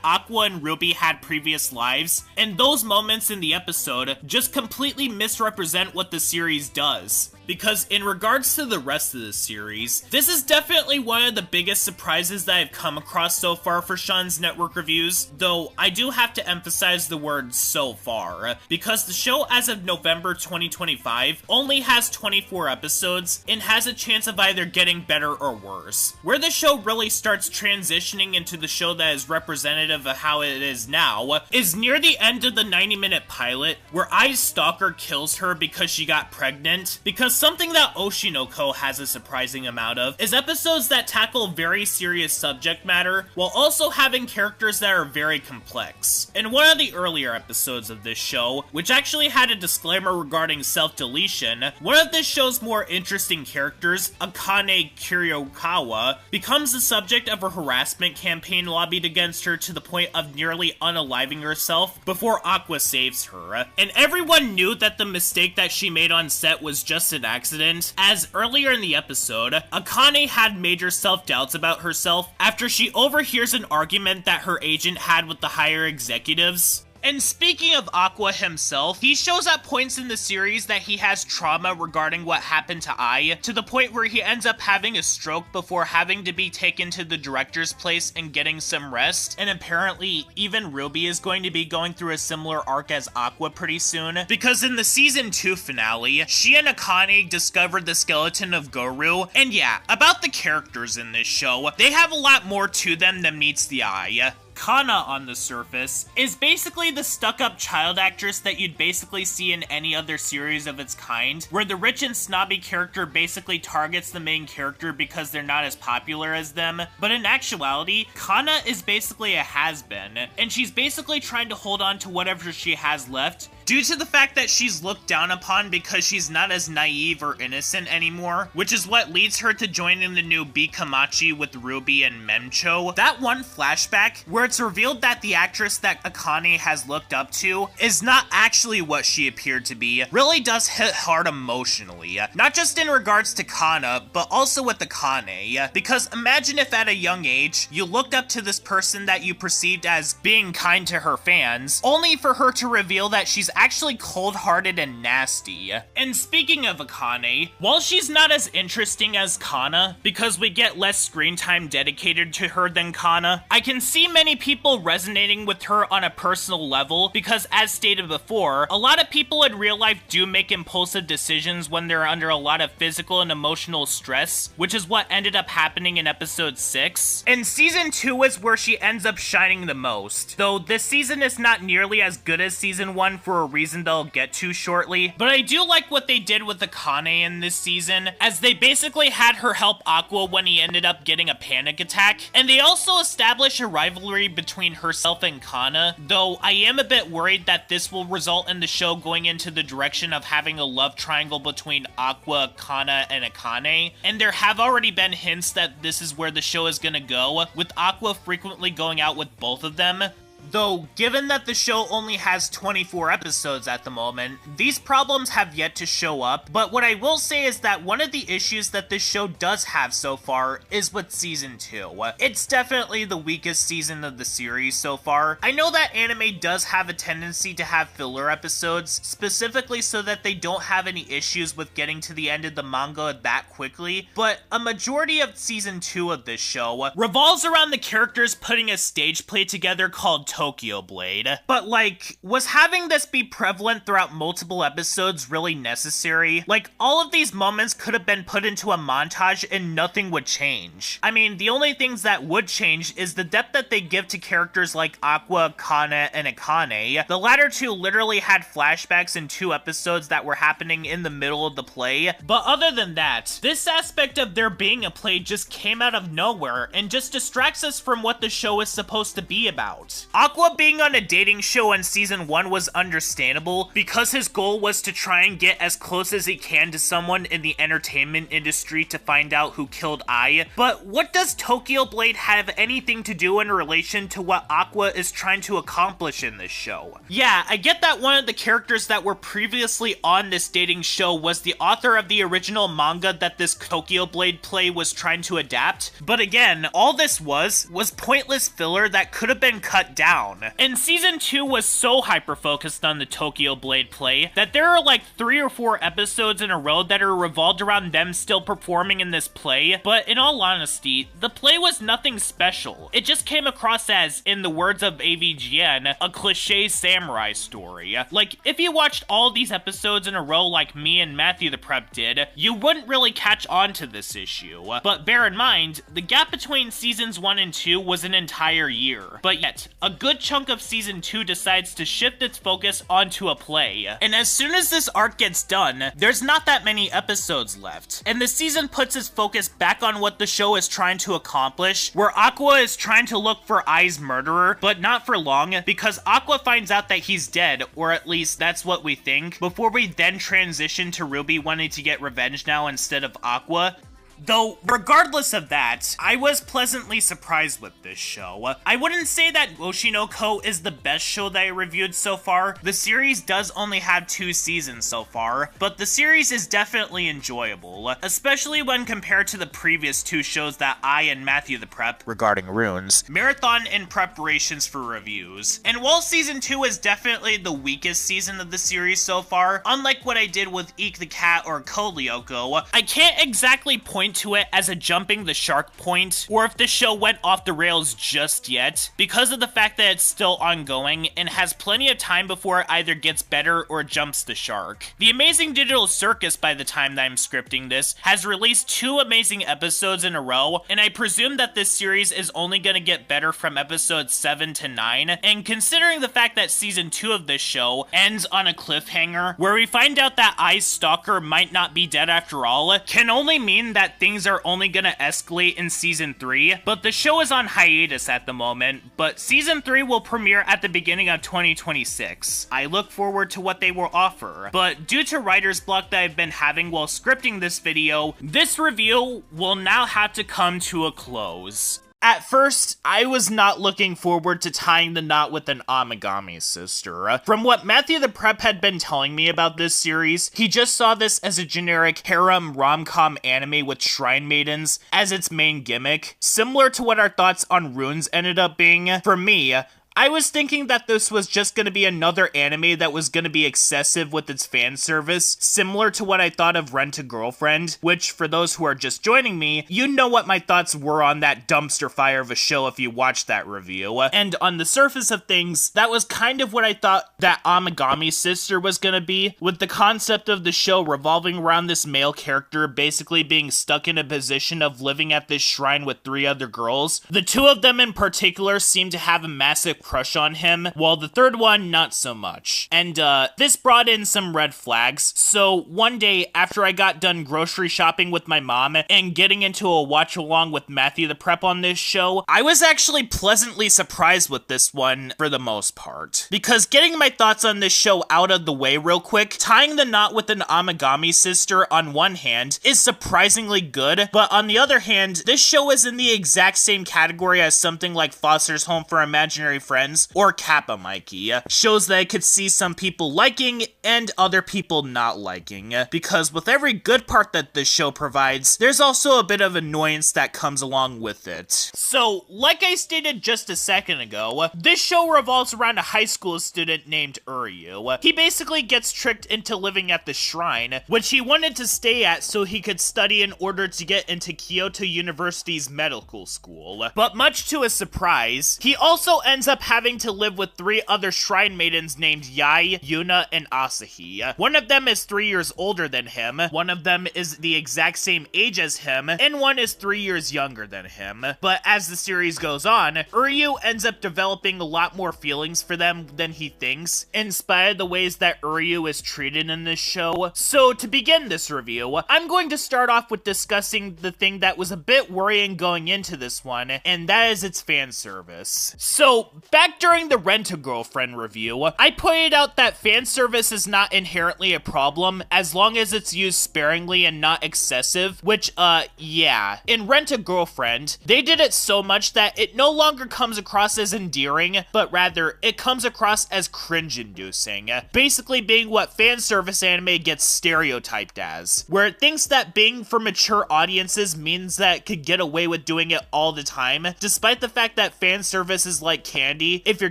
Aqua and Ruby had previous lives, and those moments in the episode just completely misrepresent what the series does. Because in regards to the rest of the series, this is definitely one of the biggest surprises that I've come across so far for Sean's Network reviews, though I do have to emphasize the word "so far," because the show as of November 2025 only has 24 episodes and has a chance of either getting better or worse. Where the show really starts transitioning into the show that is representative of how it is now is near the end of the 90-minute pilot, where Ai's stalker kills her because she got pregnant, because something that Oshi no Ko has a surprising amount of is episodes that tackle very serious subject matter while also having characters that are very complex. In one of the earlier episodes of this show, which actually had a disclaimer regarding self-deletion, one of this show's more interesting characters, Akane Kiryokawa, becomes the subject of a harassment campaign lobbied against her to the point of nearly unaliving herself before Aqua saves her. And everyone knew that the mistake that she made on set was just an accident, as earlier in the episode, Akane had major self-doubts about herself after she overhears an argument that her agent had with the higher executives. And speaking of Aqua himself, he shows at points in the series that he has trauma regarding what happened to Ai, to the point where he ends up having a stroke before having to be taken to the director's place and getting some rest. And apparently, even Ruby is going to be going through a similar arc as Aqua pretty soon, because in the season 2 finale, she and Akane discovered the skeleton of Goru. And yeah, about the characters in this show, they have a lot more to them than meets the eye. Kana, on the surface, is basically the stuck-up child actress that you'd basically see in any other series of its kind, where the rich and snobby character basically targets the main character because they're not as popular as them. But in actuality, Kana is basically a has-been, and she's basically trying to hold on to whatever she has left, due to the fact that she's looked down upon because she's not as naive or innocent anymore, which is what leads her to joining the new Bikamachi with Ruby and Memcho. That one flashback, where it's revealed that the actress that Akane has looked up to is not actually what she appeared to be, really does hit hard emotionally. Not just in regards to Kana, but also with Akane. Because imagine if at a young age, you looked up to this person that you perceived as being kind to her fans, only for her to reveal that she's actually cold-hearted and nasty. And speaking of Akane, while she's not as interesting as Kana, because we get less screen time dedicated to her than Kana, I can see many people resonating with her on a personal level, because as stated before, a lot of people in real life do make impulsive decisions when they're under a lot of physical and emotional stress, which is what ended up happening in episode 6. And season 2 is where she ends up shining the most, though this season is not nearly as good as season 1 for a reason that I'll get to shortly. But I do like what they did with Akane in this season, as they basically had her help Aqua when he ended up getting a panic attack, and they also established a rivalry between herself and Kana, though I am a bit worried that this will result in the show going into the direction of having a love triangle between Aqua, Kana, and Akane, and there have already been hints that this is where the show is gonna go, with Aqua frequently going out with both of them. Though, given that the show only has 24 episodes at the moment, these problems have yet to show up, but what I will say is that one of the issues that this show does have so far is with season 2. It's definitely the weakest season of the series so far. I know that anime does have a tendency to have filler episodes, specifically so that they don't have any issues with getting to the end of the manga that quickly, but a majority of season 2 of this show revolves around the characters putting a stage play together called Tokyo Blade. But like, was having this be prevalent throughout multiple episodes really necessary? Like, all of these moments could have been put into a montage and nothing would change. I mean, the only things that would change is the depth that they give to characters like Aqua, Kana, and Akane. The latter two literally had flashbacks in 2 episodes that were happening in the middle of the play. But other than that, this aspect of there being a play just came out of nowhere and just distracts us from what the show is supposed to be about. Aqua being on a dating show in season 1 was understandable because his goal was to try and get as close as he can to someone in the entertainment industry to find out who killed Ai. But what does Tokyo Blade have anything to do in relation to what Aqua is trying to accomplish in this show? Yeah, I get that one of the characters that were previously on this dating show was the author of the original manga that this Tokyo Blade play was trying to adapt, but again, all this was pointless filler that could have been cut down. And season 2 was so hyper-focused on the Tokyo Blade play that there are like 3 or 4 episodes in a row that are revolved around them still performing in this play, but in all honesty, the play was nothing special. It just came across as, in the words of AVGN, a cliché samurai story. Like, if you watched all these episodes in a row like me and Matthew the Prep did, you wouldn't really catch on to this issue. But bear in mind, the gap between seasons 1 and 2 was an entire year. But yet, a good chunk of season 2 decides to shift its focus onto a play. And as soon as this arc gets done, there's not that many episodes left. And the season puts its focus back on what the show is trying to accomplish, where Aqua is trying to look for Ai's murderer, but not for long, because Aqua finds out that he's dead, or at least that's what we think, before we then transition to Ruby wanting to get revenge now instead of Aqua. Though, regardless of that, I was pleasantly surprised with this show. I wouldn't say that Oshi no Ko is the best show that I reviewed so far. The series does only have 2 seasons so far, but the series is definitely enjoyable, especially when compared to the previous 2 shows that I and Matthew the Prep, regarding runes, marathon in preparations for reviews. And while season 2 is definitely the weakest season of the series so far, unlike what I did with Eek the Cat or Code Lyoko, I can't exactly point to it as a jumping the shark point, or if the show went off the rails just yet, because of the fact that it's still ongoing and has plenty of time before it either gets better or jumps the shark. The Amazing Digital Circus, by the time that I'm scripting this, has released 2 amazing episodes in a row, and I presume that this series is only gonna get better from episodes 7 to 9, and considering the fact that season 2 of this show ends on a cliffhanger, where we find out that Ai's stalker might not be dead after all, can only mean that things are only gonna escalate in season 3, but the show is on hiatus at the moment, but season 3 will premiere at the beginning of 2026. I look forward to what they will offer, but due to writer's block that I've been having while scripting this video, this review will now have to come to a close. At first, I was not looking forward to tying the knot with an Amagami sister. From what Matthew the Prep had been telling me about this series, he just saw this as a generic harem rom-com anime with shrine maidens as its main gimmick, similar to what our thoughts on Runes ended up being. For me, I was thinking that this was just going to be another anime that was going to be excessive with its fan service, similar to what I thought of Rent-a-Girlfriend, which, for those who are just joining me, you know what my thoughts were on that dumpster fire of a show if you watched that review. And on the surface of things, that was kind of what I thought that Amagami sister was going to be, with the concept of the show revolving around this male character basically being stuck in a position of living at this shrine with 3 other girls. The 2 of them in particular seem to have a massive crush on him, while the 3rd one, not so much. And, this brought in some red flags, so one day, after I got done grocery shopping with my mom and getting into a watch-along with Matthew the Prep on this show, I was actually pleasantly surprised with this one for the most part. Because getting my thoughts on this show out of the way real quick, tying the knot with an Amagami sister on one hand is surprisingly good, but on the other hand, this show is in the exact same category as something like Foster's Home for Imaginary Friends or Kappa Mikey, shows that I could see some people liking and other people not liking, because with every good part that this show provides, there's also a bit of annoyance that comes along with it. So, like I stated just a second ago, this show revolves around a high school student named Uryu. He basically gets tricked into living at the shrine, which he wanted to stay at so he could study in order to get into Kyoto University's medical school. But much to his surprise, he also ends up having to live with 3 other shrine maidens named Yai, Yuna, and Asahi. One of them is 3 years older than him, one of them is the exact same age as him, and one is 3 years younger than him. But as the series goes on, Uryu ends up developing a lot more feelings for them than he thinks, in spite of the ways that Uryu is treated in this show. So to begin this review, I'm going to start off with discussing the thing that was a bit worrying going into this one, and that is its fan service. So, back during the Rent-a-Girlfriend review, I pointed out that fan service is not inherently a problem as long as it's used sparingly and not excessive, which, yeah. In Rent-a-Girlfriend, they did it so much that it no longer comes across as endearing, but rather, it comes across as cringe-inducing, basically being what fan service anime gets stereotyped as, where it thinks that being for mature audiences means that it could get away with doing it all the time, despite the fact that fan service is like candy. If you're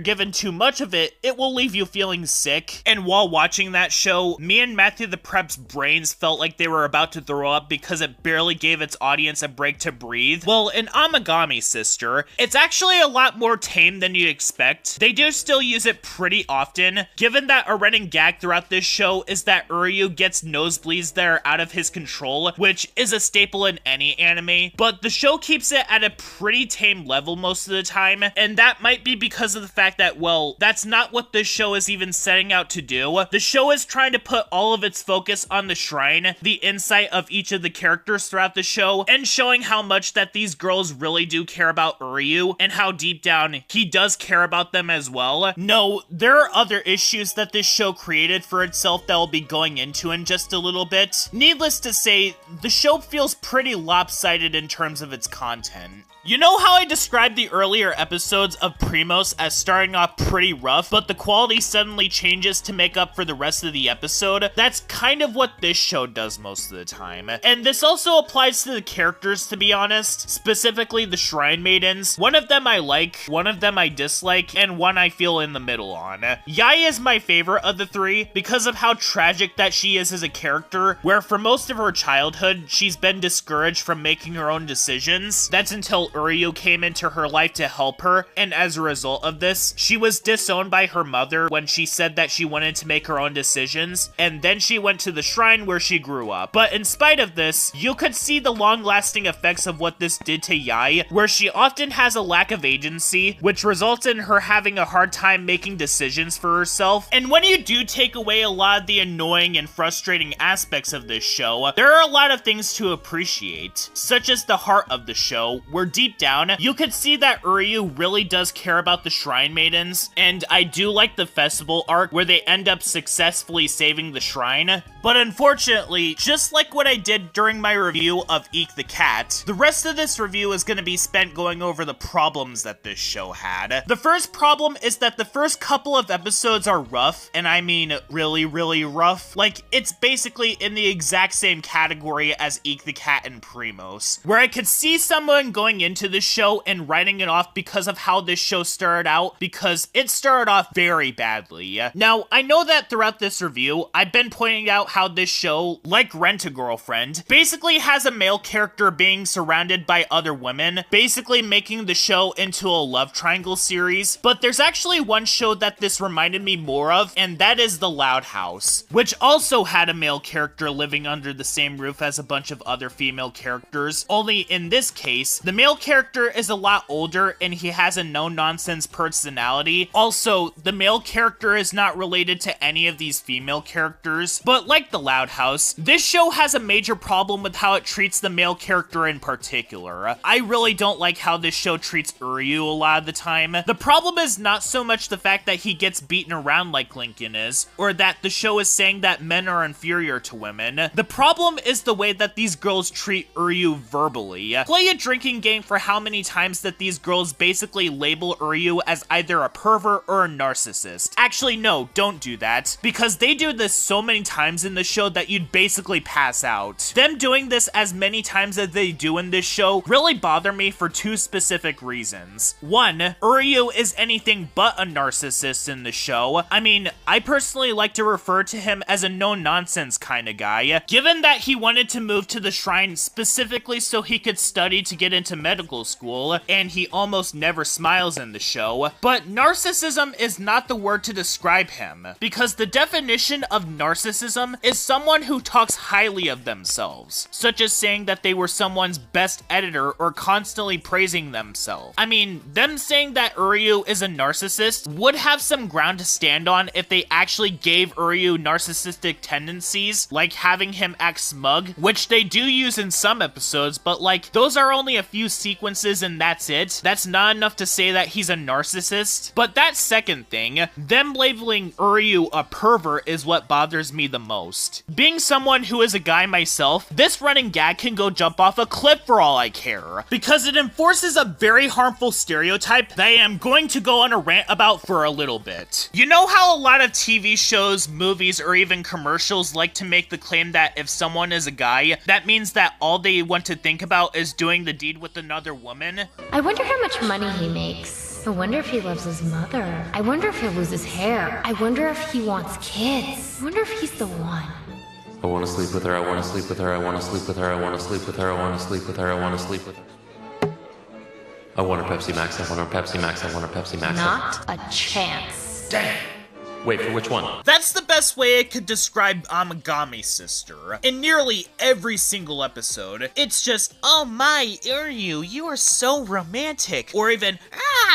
given too much of it, it will leave you feeling sick. And while watching that show, me and Matthew the Prep's brains felt like they were about to throw up because it barely gave its audience a break to breathe. Well, in Amagami Sister, it's actually a lot more tame than you'd expect. They do still use it pretty often, given that a running gag throughout this show is that Uryu gets nosebleeds that are out of his control, which is a staple in any anime, but the show keeps it at a pretty tame level most of the time, and that might be because because of the fact that, well, that's not what this show is even setting out to do. The show is trying to put all of its focus on the shrine, the insight of each of the characters throughout the show, and showing how much that these girls really do care about Uryu, and how deep down he does care about them as well. No, there are other issues that this show created for itself that I'll be going into in just a little bit. Needless to say, the show feels pretty lopsided in terms of its content. You know how I described the earlier episodes of Primos as starting off pretty rough, but the quality suddenly changes to make up for the rest of the episode? That's kind of what this show does most of the time. And this also applies to the characters, to be honest, specifically the Shrine Maidens. One of them I like, one of them I dislike, and one I feel in the middle on. Yae is my favorite of the three because of how tragic that she is as a character, where for most of her childhood, she's been discouraged from making her own decisions. That's until Uryu came into her life to help her, and as a result of this, she was disowned by her mother when she said that she wanted to make her own decisions, and then she went to the shrine where she grew up. But in spite of this, you could see the long-lasting effects of what this did to Yae, where she often has a lack of agency, which results in her having a hard time making decisions for herself. And when you do take away a lot of the annoying and frustrating aspects of this show, there are a lot of things to appreciate, such as the heart of the show, where deep down, you can see that Uryu really does care about the Shrine Maidens, and I do like the festival arc where they end up successfully saving the shrine. But unfortunately, just like what I did during my review of Eek the Cat, the rest of this review is going to be spent going over the problems that this show had. The first problem is that the first couple of episodes are rough, and I mean really, really rough. Like, it's basically in the exact same category as Eek the Cat and Primos, where I could see someone going into the show and writing it off because of how this show started out, because it started off very badly. Now, I know that throughout this review, I've been pointing out how this show, like Rent-A-Girlfriend, basically has a male character being surrounded by other women, basically making the show into a love triangle series. But there's actually one show that this reminded me more of, and that is The Loud House, which also had a male character living under the same roof as a bunch of other female characters, only in this case, the male character is a lot older and he has a no-nonsense personality. Also, the male character is not related to any of these female characters, but like The Loud House, this show has a major problem with how it treats the male character in particular. I really don't like how this show treats Uryu a lot of the time. The problem is not so much the fact that he gets beaten around like Lincoln is, or that the show is saying that men are inferior to women. The problem is the way that these girls treat Uryu verbally. Play a drinking game for how many times that these girls basically label Uryu as either a pervert or a narcissist. Actually, no, don't do that, because they do this so many times in the show that you'd basically pass out. Them doing this as many times as they do in this show really bother me for two specific reasons. One, Uryu is anything but a narcissist in the show. I mean, I personally like to refer to him as a no-nonsense kind of guy, given that he wanted to move to the shrine specifically so he could study to get into medical school, and he almost never smiles in the show. But narcissism is not the word to describe him, because the definition of narcissism is someone who talks highly of themselves, such as saying that they were someone's best editor or constantly praising themselves. I mean, them saying that Uryu is a narcissist would have some ground to stand on if they actually gave Uryu narcissistic tendencies, like having him act smug, which they do use in some episodes, but like, those are only a few sequences and that's it. That's not enough to say that he's a narcissist. But that second thing, them labeling Uryu a pervert, is what bothers me the most. Being someone who is a guy myself, this running gag can go jump off a cliff for all I care, because it enforces a very harmful stereotype that I am going to go on a rant about for a little bit. You know how a lot of TV shows, movies, or even commercials like to make the claim that if someone is a guy, that means that all they want to think about is doing the deed with another woman? I wonder how much money he makes. I wonder if he loves his mother. I wonder if he'll lose his hair. I wonder if he wants kids. I wonder if he's the one. I want to sleep with her, I want to sleep with her, I want to sleep with her, I want to sleep with her, I want to sleep with her, I want to sleep with her. I want her Pepsi Max, I want her Pepsi Max, I want her Pepsi Max. Not a chance. Damn! Wait, for which one? That's the best way I could describe Amagami's sister. In nearly every single episode, it's just, oh my, Uryu, you are so romantic. Or even,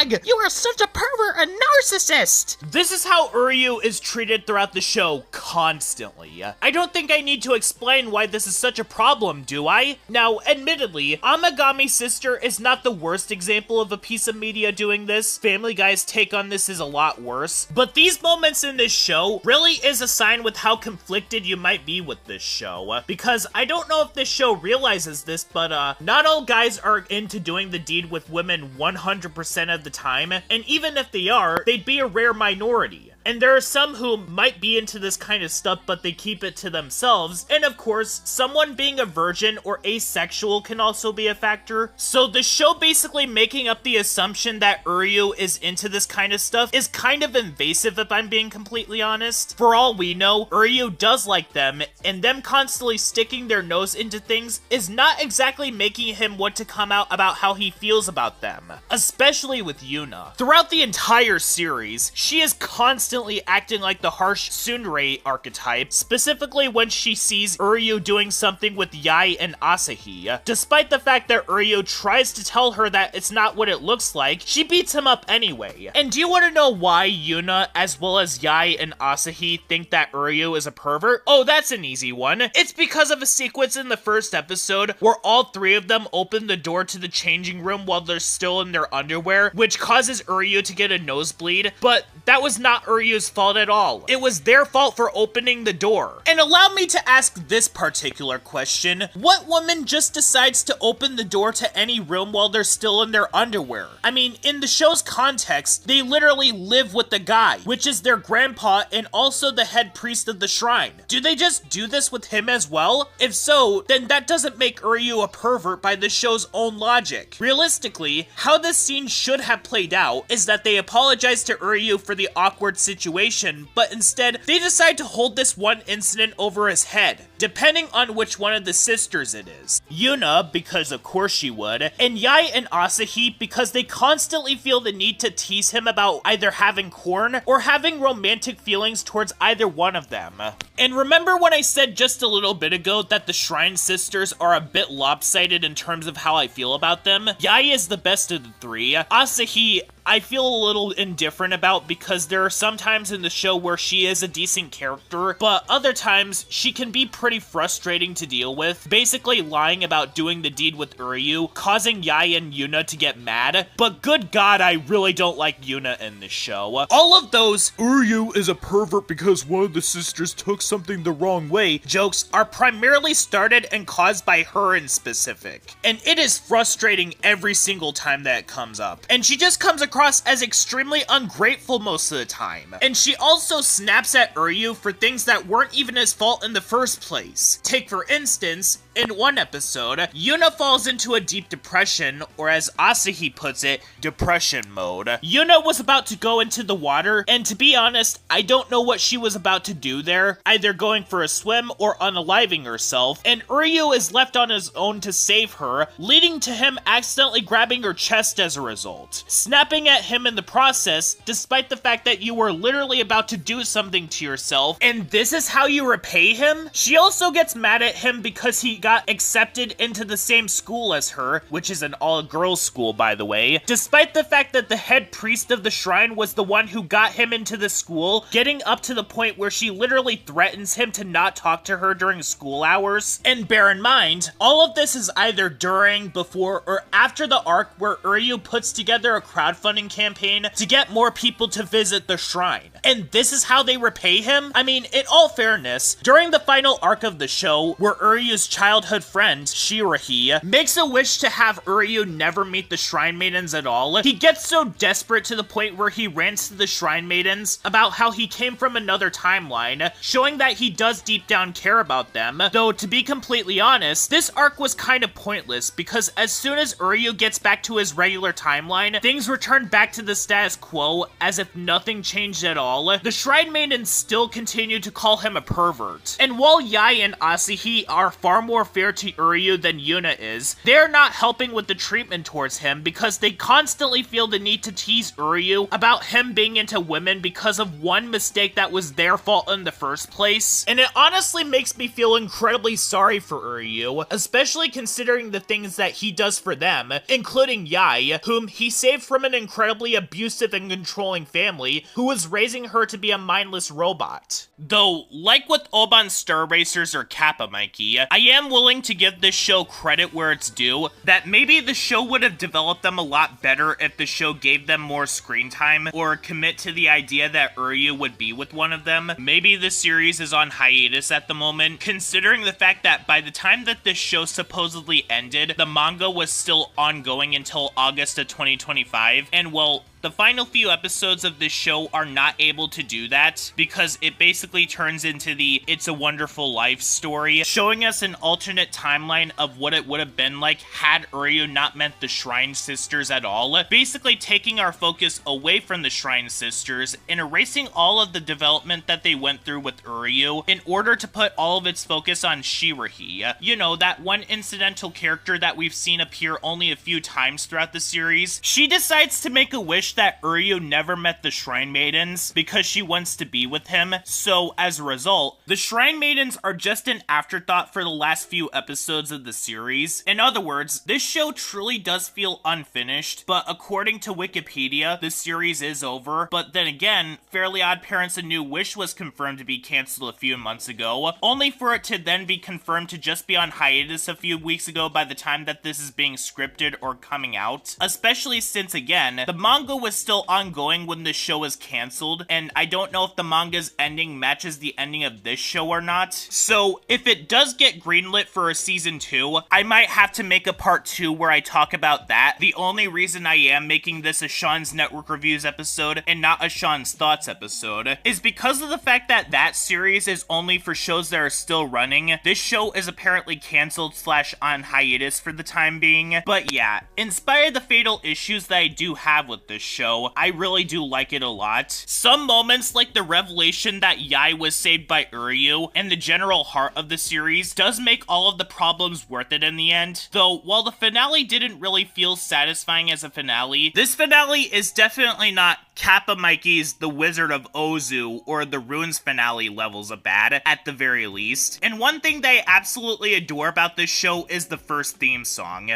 gag! You are such a pervert and narcissist! This is how Uryu is treated throughout the show constantly. I don't think I need to explain why this is such a problem, do I? Now, admittedly, Amagami's sister is not the worst example of a piece of media doing this. Family Guy's take on this is a lot worse. But these moments in this show really is a sign with how conflicted you might be with this show. Because I don't know if this show realizes this, but not all guys are into doing the deed with women 100% of the time, and even if they are, they'd be a rare minority. And there are some who might be into this kind of stuff, but they keep it to themselves. And of course, someone being a virgin or asexual can also be a factor. So the show basically making up the assumption that Uryu is into this kind of stuff is kind of invasive if I'm being completely honest. For all we know, Uryu does like them, and them constantly sticking their nose into things is not exactly making him want to come out about how he feels about them. Especially with Yuna. Throughout the entire series, she is constantly acting like the harsh tsundere archetype, specifically when she sees Uryu doing something with Yae and Asahi. Despite the fact that Uryu tries to tell her that it's not what it looks like, she beats him up anyway. And do you want to know why Yuna, as well as Yae and Asahi, think that Uryu is a pervert? Oh, that's an easy one. It's because of a sequence in the first episode where all three of them open the door to the changing room while they're still in their underwear, which causes Uryu to get a nosebleed, but that was not Uryu's fault at all. It was their fault for opening the door. And allow me to ask this particular question. What woman just decides to open the door to any room while they're still in their underwear? I mean, in the show's context, they literally live with the guy, which is their grandpa and also the head priest of the shrine. Do they just do this with him as well? If so, then that doesn't make Uryu a pervert by the show's own logic. Realistically, how this scene should have played out is that they apologize to Uryu for the awkward situation, but instead, they decide to hold this one incident over his head, depending on which one of the sisters it is. Yuna, because of course she would, and Yae and Asahi because they constantly feel the need to tease him about either having corn or having romantic feelings towards either one of them. And remember when I said just a little bit ago that the Shrine Sisters are a bit lopsided in terms of how I feel about them? Yae is the best of the three. Asahi, I feel a little indifferent about because there are some times in the show where she is a decent character, but other times she can be pretty frustrating to deal with, basically lying about doing the deed with Uryu, causing Yae and Yuna to get mad, but good god, I really don't like Yuna in this show. All of those Uryu is a pervert because one of the sisters took something the wrong way jokes are primarily started and caused by her in specific, and it is frustrating every single time that it comes up. And she just comes across as extremely ungrateful most of the time. And she also snaps at Uryu for things that weren't even his fault in the first place. Take for instance, in one episode, Yuna falls into a deep depression, or as Asahi puts it, depression mode. Yuna was about to go into the water, and to be honest, I don't know what she was about to do there, either going for a swim or unaliving herself, and Uryu is left on his own to save her, leading to him accidentally grabbing her chest as a result, snapping at him in the process, despite the fact that you were literally about to do something to yourself, and this is how you repay him? She also gets mad at him because he got accepted into the same school as her, which is an all-girls school, by the way, despite the fact that the head priest of the shrine was the one who got him into the school, getting up to the point where she literally threatens him to not talk to her during school hours. And bear in mind, all of this is either during, before, or after the arc where Uryu puts together a crowdfunding campaign to get more people to visit the shrine. And this is how they repay him? I mean, in all fairness, during the final arc of the show, where Uryu's childhood friend, Shirley, makes a wish to have Uryu never meet the Shrine Maidens at all, he gets so desperate to the point where he rants to the Shrine Maidens about how he came from another timeline, showing that he does deep down care about them, though to be completely honest, this arc was kind of pointless because as soon as Uryu gets back to his regular timeline, things return back to the status quo as if nothing changed at all. The Shrine Maidens still continue to call him a pervert. And while Yae and Asahi are far more more fair to Uryu than Yuna is, they're not helping with the treatment towards him because they constantly feel the need to tease Uryu about him being into women because of one mistake that was their fault in the first place. And it honestly makes me feel incredibly sorry for Uryu, especially considering the things that he does for them, including Yae, whom he saved from an incredibly abusive and controlling family who was raising her to be a mindless robot. Though, like with Oban Star Racers or Kappa Mikey, I am willing to give this show credit where it's due, that maybe the show would have developed them a lot better if the show gave them more screen time, or commit to the idea that Uryu would be with one of them. Maybe the series is on hiatus at the moment, considering the fact that by the time that this show supposedly ended, the manga was still ongoing until August of 2025, and well, the final few episodes of this show are not able to do that because it basically turns into the It's a Wonderful Life story, showing us an alternate timeline of what it would have been like had Uryu not met the Shrine Sisters at all, basically taking our focus away from the Shrine Sisters and erasing all of the development that they went through with Uryu in order to put all of its focus on Shirahi. You know, that one incidental character that we've seen appear only a few times throughout the series. She decides to make a wish that Uryu never met the Shrine Maidens because she wants to be with him, so as a result, the Shrine Maidens are just an afterthought for the last few episodes of the series. In other words, this show truly does feel unfinished, but according to Wikipedia, the series is over. But then again, Fairly Odd Parents: A New Wish was confirmed to be cancelled a few months ago, only for it to then be confirmed to just be on hiatus a few weeks ago by the time that this is being scripted or coming out, especially since, again, the manga was still ongoing when the show was cancelled, and I don't know if the manga's ending matches the ending of this show or not. So if it does get greenlit for a season 2, I might have to make a part 2 where I talk about that. The only reason I am making this a Sean's Network Reviews episode and not a Sean's Thoughts episode is because of the fact that that series is only for shows that are still running. This show is apparently cancelled / on hiatus for the time being. But yeah, in spite of the fatal issues that I do have with this show, I really do like it a lot. Some moments like the revelation that Yae was saved by Uryu and the general heart of the series does make all of the problems worth it in the end. Though, while the finale didn't really feel satisfying as a finale, this finale is definitely not Kappa Mikey's The Wizard of Ozu or the Runes finale levels of bad, at the very least. And one thing that I absolutely adore about this show is the first theme song.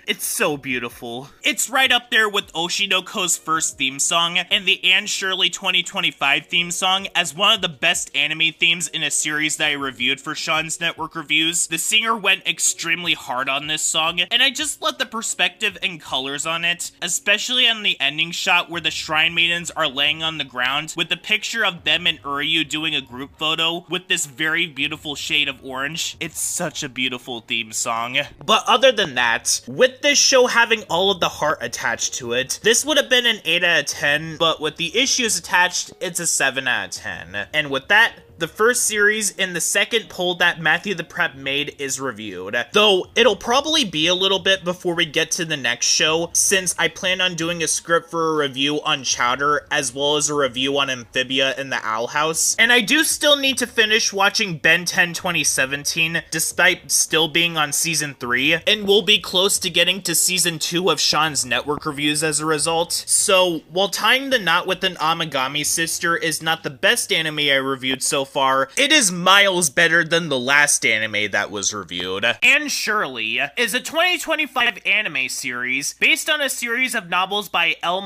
It's so beautiful. It's right up there with Oshinoko's first theme song and the Anne Shirley 2025 theme song as one of the best anime themes in a series that I reviewed for Sean's Network Reviews. The singer went extremely hard on this song, and I just love the perspective and colors on it, especially on the ending shot where the Shrine Maidens are laying on the ground with the picture of them and Uryu doing a group photo with this very beautiful shade of orange. It's such a beautiful theme song. But other than that, with this show having all of the heart attached to it, this would have been an 8 out of 10, but with the issues attached, it's a 7 out of 10. And with that, the first series in the second poll that Matthew the Prep made is reviewed. Though, it'll probably be a little bit before we get to the next show, since I plan on doing a script for a review on Chowder, as well as a review on Amphibia and the Owl House. And I do still need to finish watching Ben 10 2017, despite still being on Season 3, and we'll be close to getting to Season 2 of Sean's Network Reviews as a result. So, while tying the knot with an Amagami sister is not the best anime I reviewed so far, it is miles better than the last anime that was reviewed. Anne Shirley is a 2025 anime series based on a series of novels by L.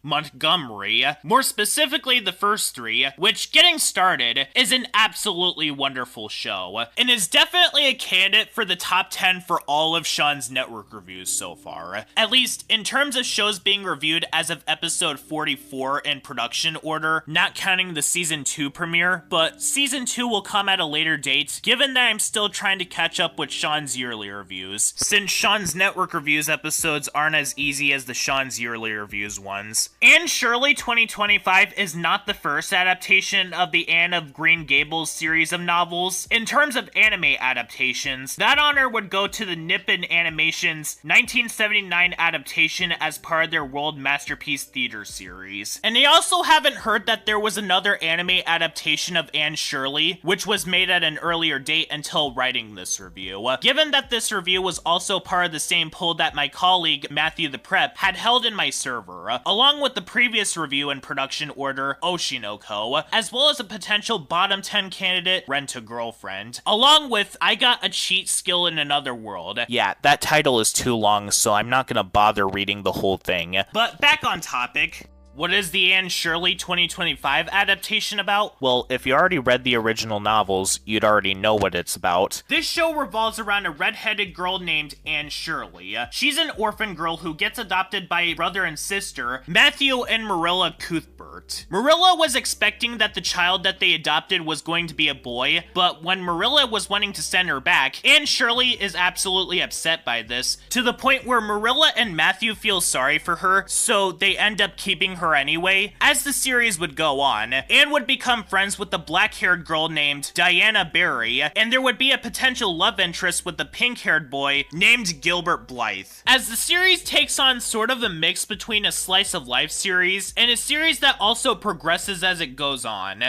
Montgomery, more specifically the first 3, which, getting started, is an absolutely wonderful show, and is definitely a candidate for the top 10 for all of Sean's Network Reviews so far. At least, in terms of shows being reviewed as of episode 44 in production order, not counting the Season 2 premiere, but Season 2 will come at a later date, given that I'm still trying to catch up with Sean's yearly reviews, since Sean's Network Reviews episodes aren't as easy as the Sean's yearly reviews ones. Anne Shirley 2025 is not the first adaptation of the Anne of Green Gables series of novels. In terms of anime adaptations, that honor would go to the Nippon Animation's 1979 adaptation as part of their World Masterpiece Theater series. And I also haven't heard that there was another anime adaptation of Anne Shirley, which was made at an earlier date until writing this review. Given that this review was also part of the same poll that my colleague Matthew the Prep had held in my server, along with the previous review in production order, Oshinoko, as well as a potential bottom 10 candidate, Rent-a-Girlfriend, along with I Got a Cheat Skill in Another World. Yeah, that title is too long, so I'm not gonna bother reading the whole thing. But back on topic. What is the Anne Shirley 2025 adaptation about? Well, if you already read the original novels, you'd already know what it's about. This show revolves around a red-headed girl named Anne Shirley. She's an orphan girl who gets adopted by a brother and sister, Matthew and Marilla Cuthbert. Marilla was expecting that the child that they adopted was going to be a boy, but when Marilla was wanting to send her back, Anne Shirley is absolutely upset by this, to the point where Marilla and Matthew feel sorry for her, so they end up keeping her anyway. As the series would go on, Anne would become friends with the black-haired girl named Diana Barry, and there would be a potential love interest with the pink-haired boy named Gilbert Blythe. As the series takes on sort of a mix between a slice of life series and a series that also progresses as it goes on.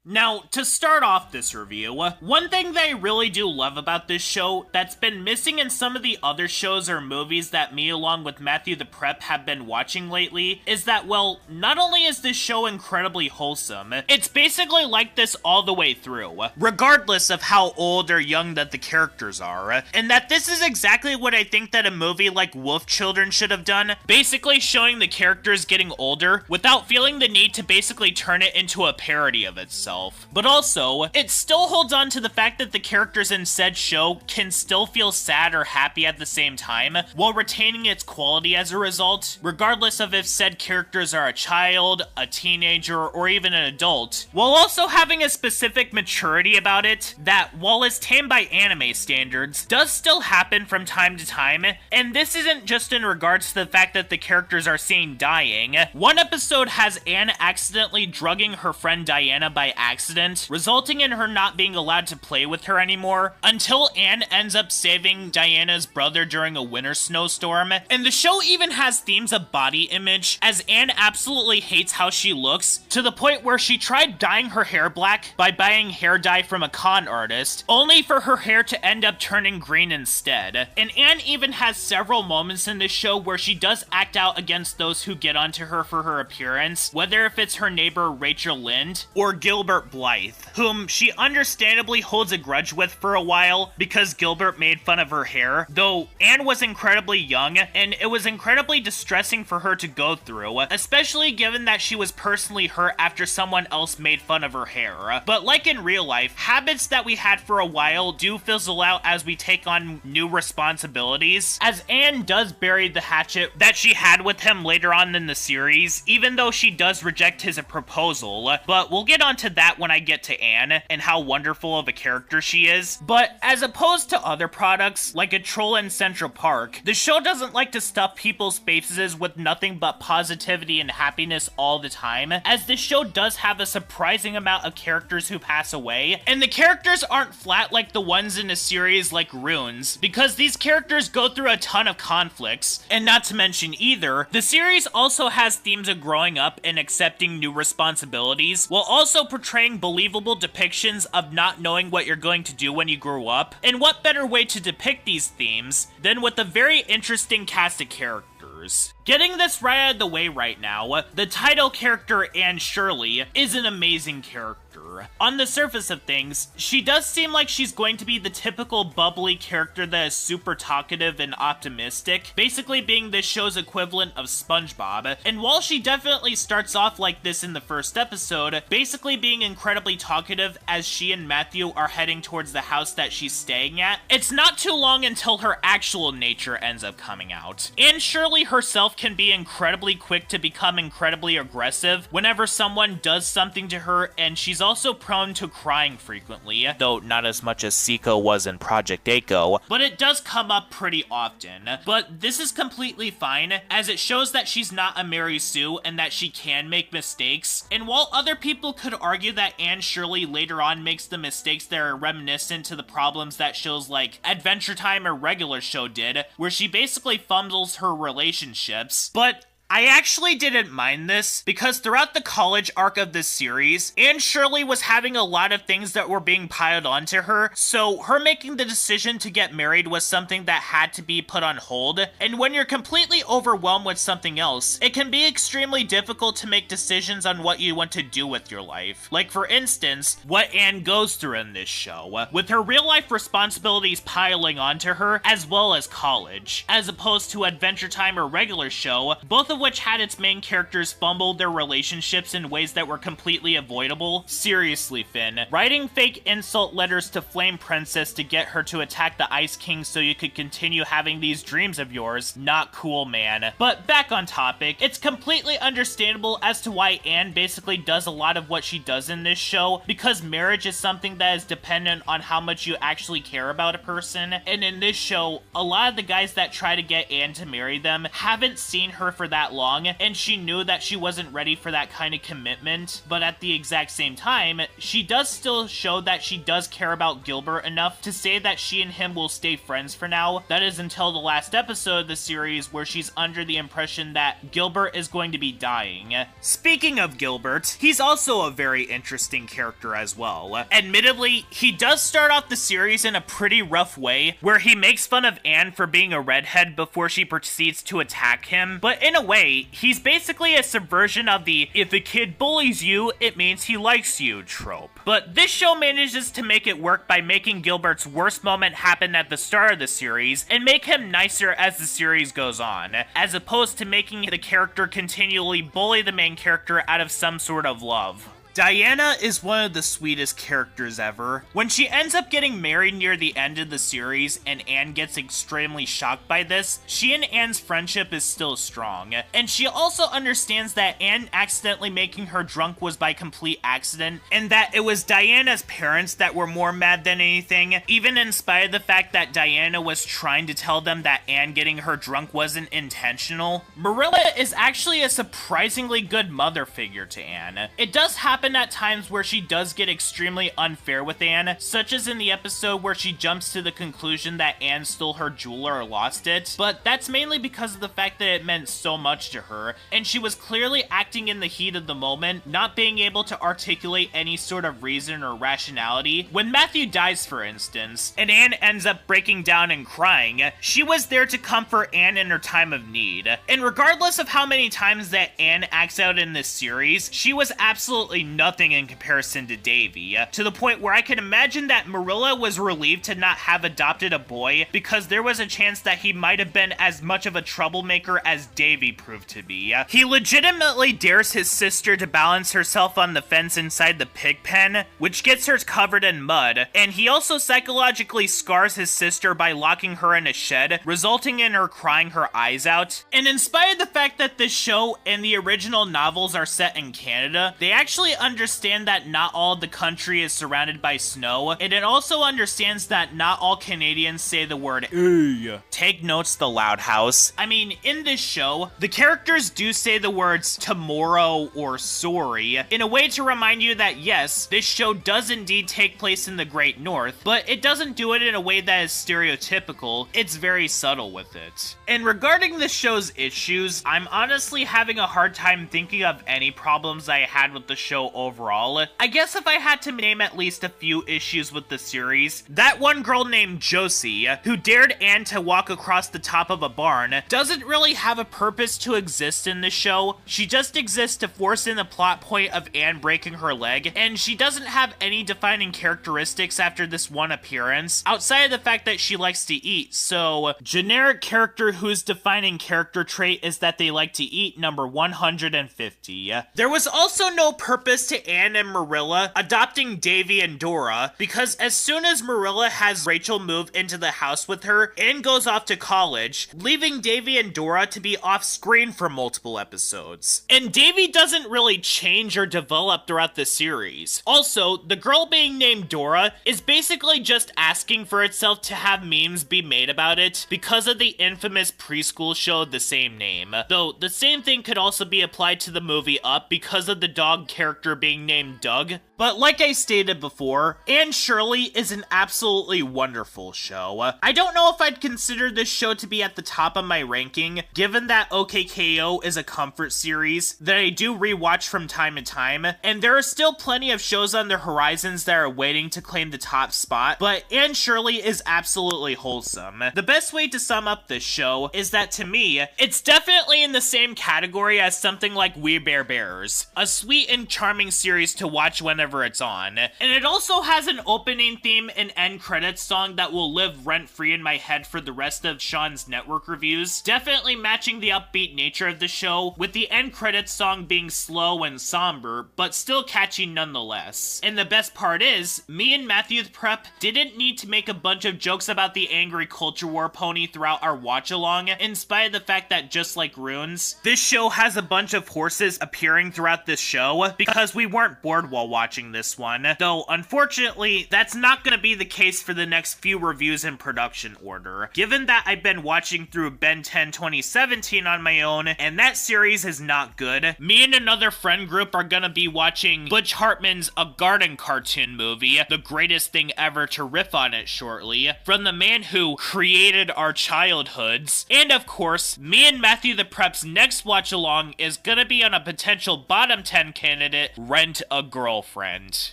Now, to start off this review, one thing that I really do love about this show that's been missing in some of the other shows or movies that me along with Matthew the Prep have been watching lately is that, well, not only is this show incredibly wholesome, it's basically like this all the way through, regardless of how old or young that the characters are, and that this is exactly what I think that a movie like Wolf Children should have done, basically showing the characters getting older without feeling the need to basically turn it into a parody of itself. But also, it still holds on to the fact that the characters in said show can still feel sad or happy at the same time, while retaining its quality as a result, regardless of if said characters are a child, a teenager, or even an adult, while also having a specific maturity about it that, while is tame by anime standards, does still happen from time to time, and this isn't just in regards to the fact that the characters are seen dying. One episode has Anne accidentally drugging her friend Diana by accident, resulting in her not being allowed to play with her anymore, until Anne ends up saving Diana's brother during a winter snowstorm. And the show even has themes of body image, as Anne absolutely hates how she looks, to the point where she tried dyeing her hair black by buying hair dye from a con artist, only for her hair to end up turning green instead. And Anne even has several moments in this show where she does act out against those who get onto her for her appearance, whether if it's her neighbor Rachel Lynde or Gilbert Blythe, whom she understandably holds a grudge with for a while because Gilbert made fun of her hair, though Anne was incredibly young and it was incredibly distressing for her to go through, especially given that she was personally hurt after someone else made fun of her hair. But like in real life, habits that we had for a while do fizzle out as we take on new responsibilities, as Anne does bury the hatchet that she had with him later on in the series, even though she does reject his proposal, but we'll get onto that when I get to Anne and how wonderful of a character she is. But as opposed to other products, like a Troll in Central Park, the show doesn't like to stuff people's faces with nothing but positivity and happiness all the time, as this show does have a surprising amount of characters who pass away, and the characters aren't flat like the ones in a series like Runes, because these characters go through a ton of conflicts, and not to mention either, the series also has themes of growing up and accepting new responsibilities, while also portraying believable depictions of not knowing what you're going to do when you grow up. And what better way to depict these themes than with a very interesting cast of characters. Getting this right out of the way right now, the title character Anne Shirley is an amazing character. On the surface of things, she does seem like she's going to be the typical bubbly character that is super talkative and optimistic, basically being this show's equivalent of SpongeBob. And while she definitely starts off like this in the first episode, basically being incredibly talkative as she and Matthew are heading towards the house that she's staying at, it's not too long until her actual nature ends up coming out. Anne Shirley herself can be incredibly quick to become incredibly aggressive whenever someone does something to her, and she's also prone to crying frequently, though not as much as Seiko was in Project Echo, but it does come up pretty often. But this is completely fine, as it shows that she's not a Mary Sue and that she can make mistakes. And while other people could argue that Anne Shirley later on makes the mistakes that are reminiscent to the problems that shows like Adventure Time or Regular Show did, where she basically fumbles her relationships, but I actually didn't mind this, because throughout the college arc of this series, Shirley was having a lot of things that were being piled onto her, so her making the decision to get married was something that had to be put on hold, and when you're completely overwhelmed with something else, it can be extremely difficult to make decisions on what you want to do with your life. Like for instance, what Anne goes through in this show, with her real-life responsibilities piling onto her, as well as college, as opposed to Adventure Time or regular show, both of which had its main characters fumble their relationships in ways that were completely avoidable. Seriously, Finn, writing fake insult letters to Flame Princess to get her to attack the Ice King so you could continue having these dreams of yours, not cool, man. But back on topic, it's completely understandable as to why Anne basically does a lot of what she does in this show, because marriage is something that is dependent on how much you actually care about a person, and in this show, a lot of the guys that try to get Anne to marry them haven't seen her for that long, and she knew that she wasn't ready for that kind of commitment, but at the exact same time, she does still show that she does care about Gilbert enough to say that she and him will stay friends for now. That is until the last episode of the series where she's under the impression that Gilbert is going to be dying. Speaking of Gilbert, he's also a very interesting character as well. Admittedly, he does start off the series in a pretty rough way, where he makes fun of Anne for being a redhead before she proceeds to attack him, but in a way, he's basically a subversion of the "if a kid bullies you, it means he likes you" trope. But this show manages to make it work by making Gilbert's worst moment happen at the start of the series, and make him nicer as the series goes on, as opposed to making the character continually bully the main character out of some sort of love. Diana is one of the sweetest characters ever. When she ends up getting married near the end of the series and Anne gets extremely shocked by this, she and Anne's friendship is still strong. And she also understands that Anne accidentally making her drunk was by complete accident, and that it was Diana's parents that were more mad than anything, even in spite of the fact that Diana was trying to tell them that Anne getting her drunk wasn't intentional. Marilla is actually a surprisingly good mother figure to Anne. It does happen at times where she does get extremely unfair with Anne, such as in the episode where she jumps to the conclusion that Anne stole her jewel or lost it, but that's mainly because of the fact that it meant so much to her, and she was clearly acting in the heat of the moment, not being able to articulate any sort of reason or rationality. When Matthew dies, for instance, and Anne ends up breaking down and crying, she was there to comfort Anne in her time of need. And regardless of how many times that Anne acts out in this series, she was absolutely nothing in comparison to Davy, to the point where I can imagine that Marilla was relieved to not have adopted a boy, because there was a chance that he might have been as much of a troublemaker as Davy proved to be. He legitimately dares his sister to balance herself on the fence inside the pig pen, which gets her covered in mud, and he also psychologically scars his sister by locking her in a shed, resulting in her crying her eyes out. And in spite of the fact that this show and the original novels are set in Canada, they actually understand that not all of the country is surrounded by snow, and it also understands that not all Canadians say the word "Hey." Take notes, the Loud House. I mean, in this show, the characters do say the words tomorrow or sorry in a way to remind you that yes, this show does indeed take place in the Great North, but it doesn't do it in a way that is stereotypical. It's very subtle with it. And regarding the show's issues, I'm honestly having a hard time thinking of any problems I had with the show overall. I guess if I had to name at least a few issues with the series, that one girl named Josie, who dared Anne to walk across the top of a barn, doesn't really have a purpose to exist in the show. She just exists to force in the plot point of Anne breaking her leg, and she doesn't have any defining characteristics after this one appearance, outside of the fact that she likes to eat, so generic character whose defining character trait is that they like to eat, number 150. There was also no purpose to Anne and Marilla adopting Davy and Dora, because as soon as Marilla has Rachel move into the house with her, Anne goes off to college, leaving Davy and Dora to be off screen for multiple episodes. And Davy doesn't really change or develop throughout the series. Also, the girl being named Dora is basically just asking for itself to have memes be made about it because of the infamous preschool show of the same name. Though the same thing could also be applied to the movie Up because of the dog character character being named Doug. But like I stated before, and Shirley is an absolutely wonderful show. I don't know if I'd consider this show to be at the top of my ranking, given that OKKO is a comfort series that I do rewatch from time to time, and there are still plenty of shows on the horizons that are waiting to claim the top spot, but And Shirley is absolutely wholesome. The best way to sum up this show is that to me, it's definitely in the same category as something like We Bare Bears, a sweet and charming series to watch whenever it's on, and it also has an opening theme and end credits song that will live rent-free in my head for the rest of Sean's network reviews, definitely matching the upbeat nature of the show, with the end credits song being slow and somber, but still catchy nonetheless. And the best part is, me and Matthew the Prep didn't need to make a bunch of jokes about the angry culture war pony throughout our watch-along, in spite of the fact that just like Runes, this show has a bunch of horses appearing throughout this show, because we weren't bored while watching this one, though unfortunately, that's not gonna be the case for the next few reviews in production order, given that I've been watching through Ben 10 2017 on my own, and that series is not good. Me and another friend group are gonna be watching Butch Hartman's A Garden cartoon movie, the greatest thing ever to riff on it shortly, from the man who created our childhoods, and of course, me and Matthew the Prep's next watch-along is gonna be on a potential bottom 10 candidate, Rent a Girlfriend.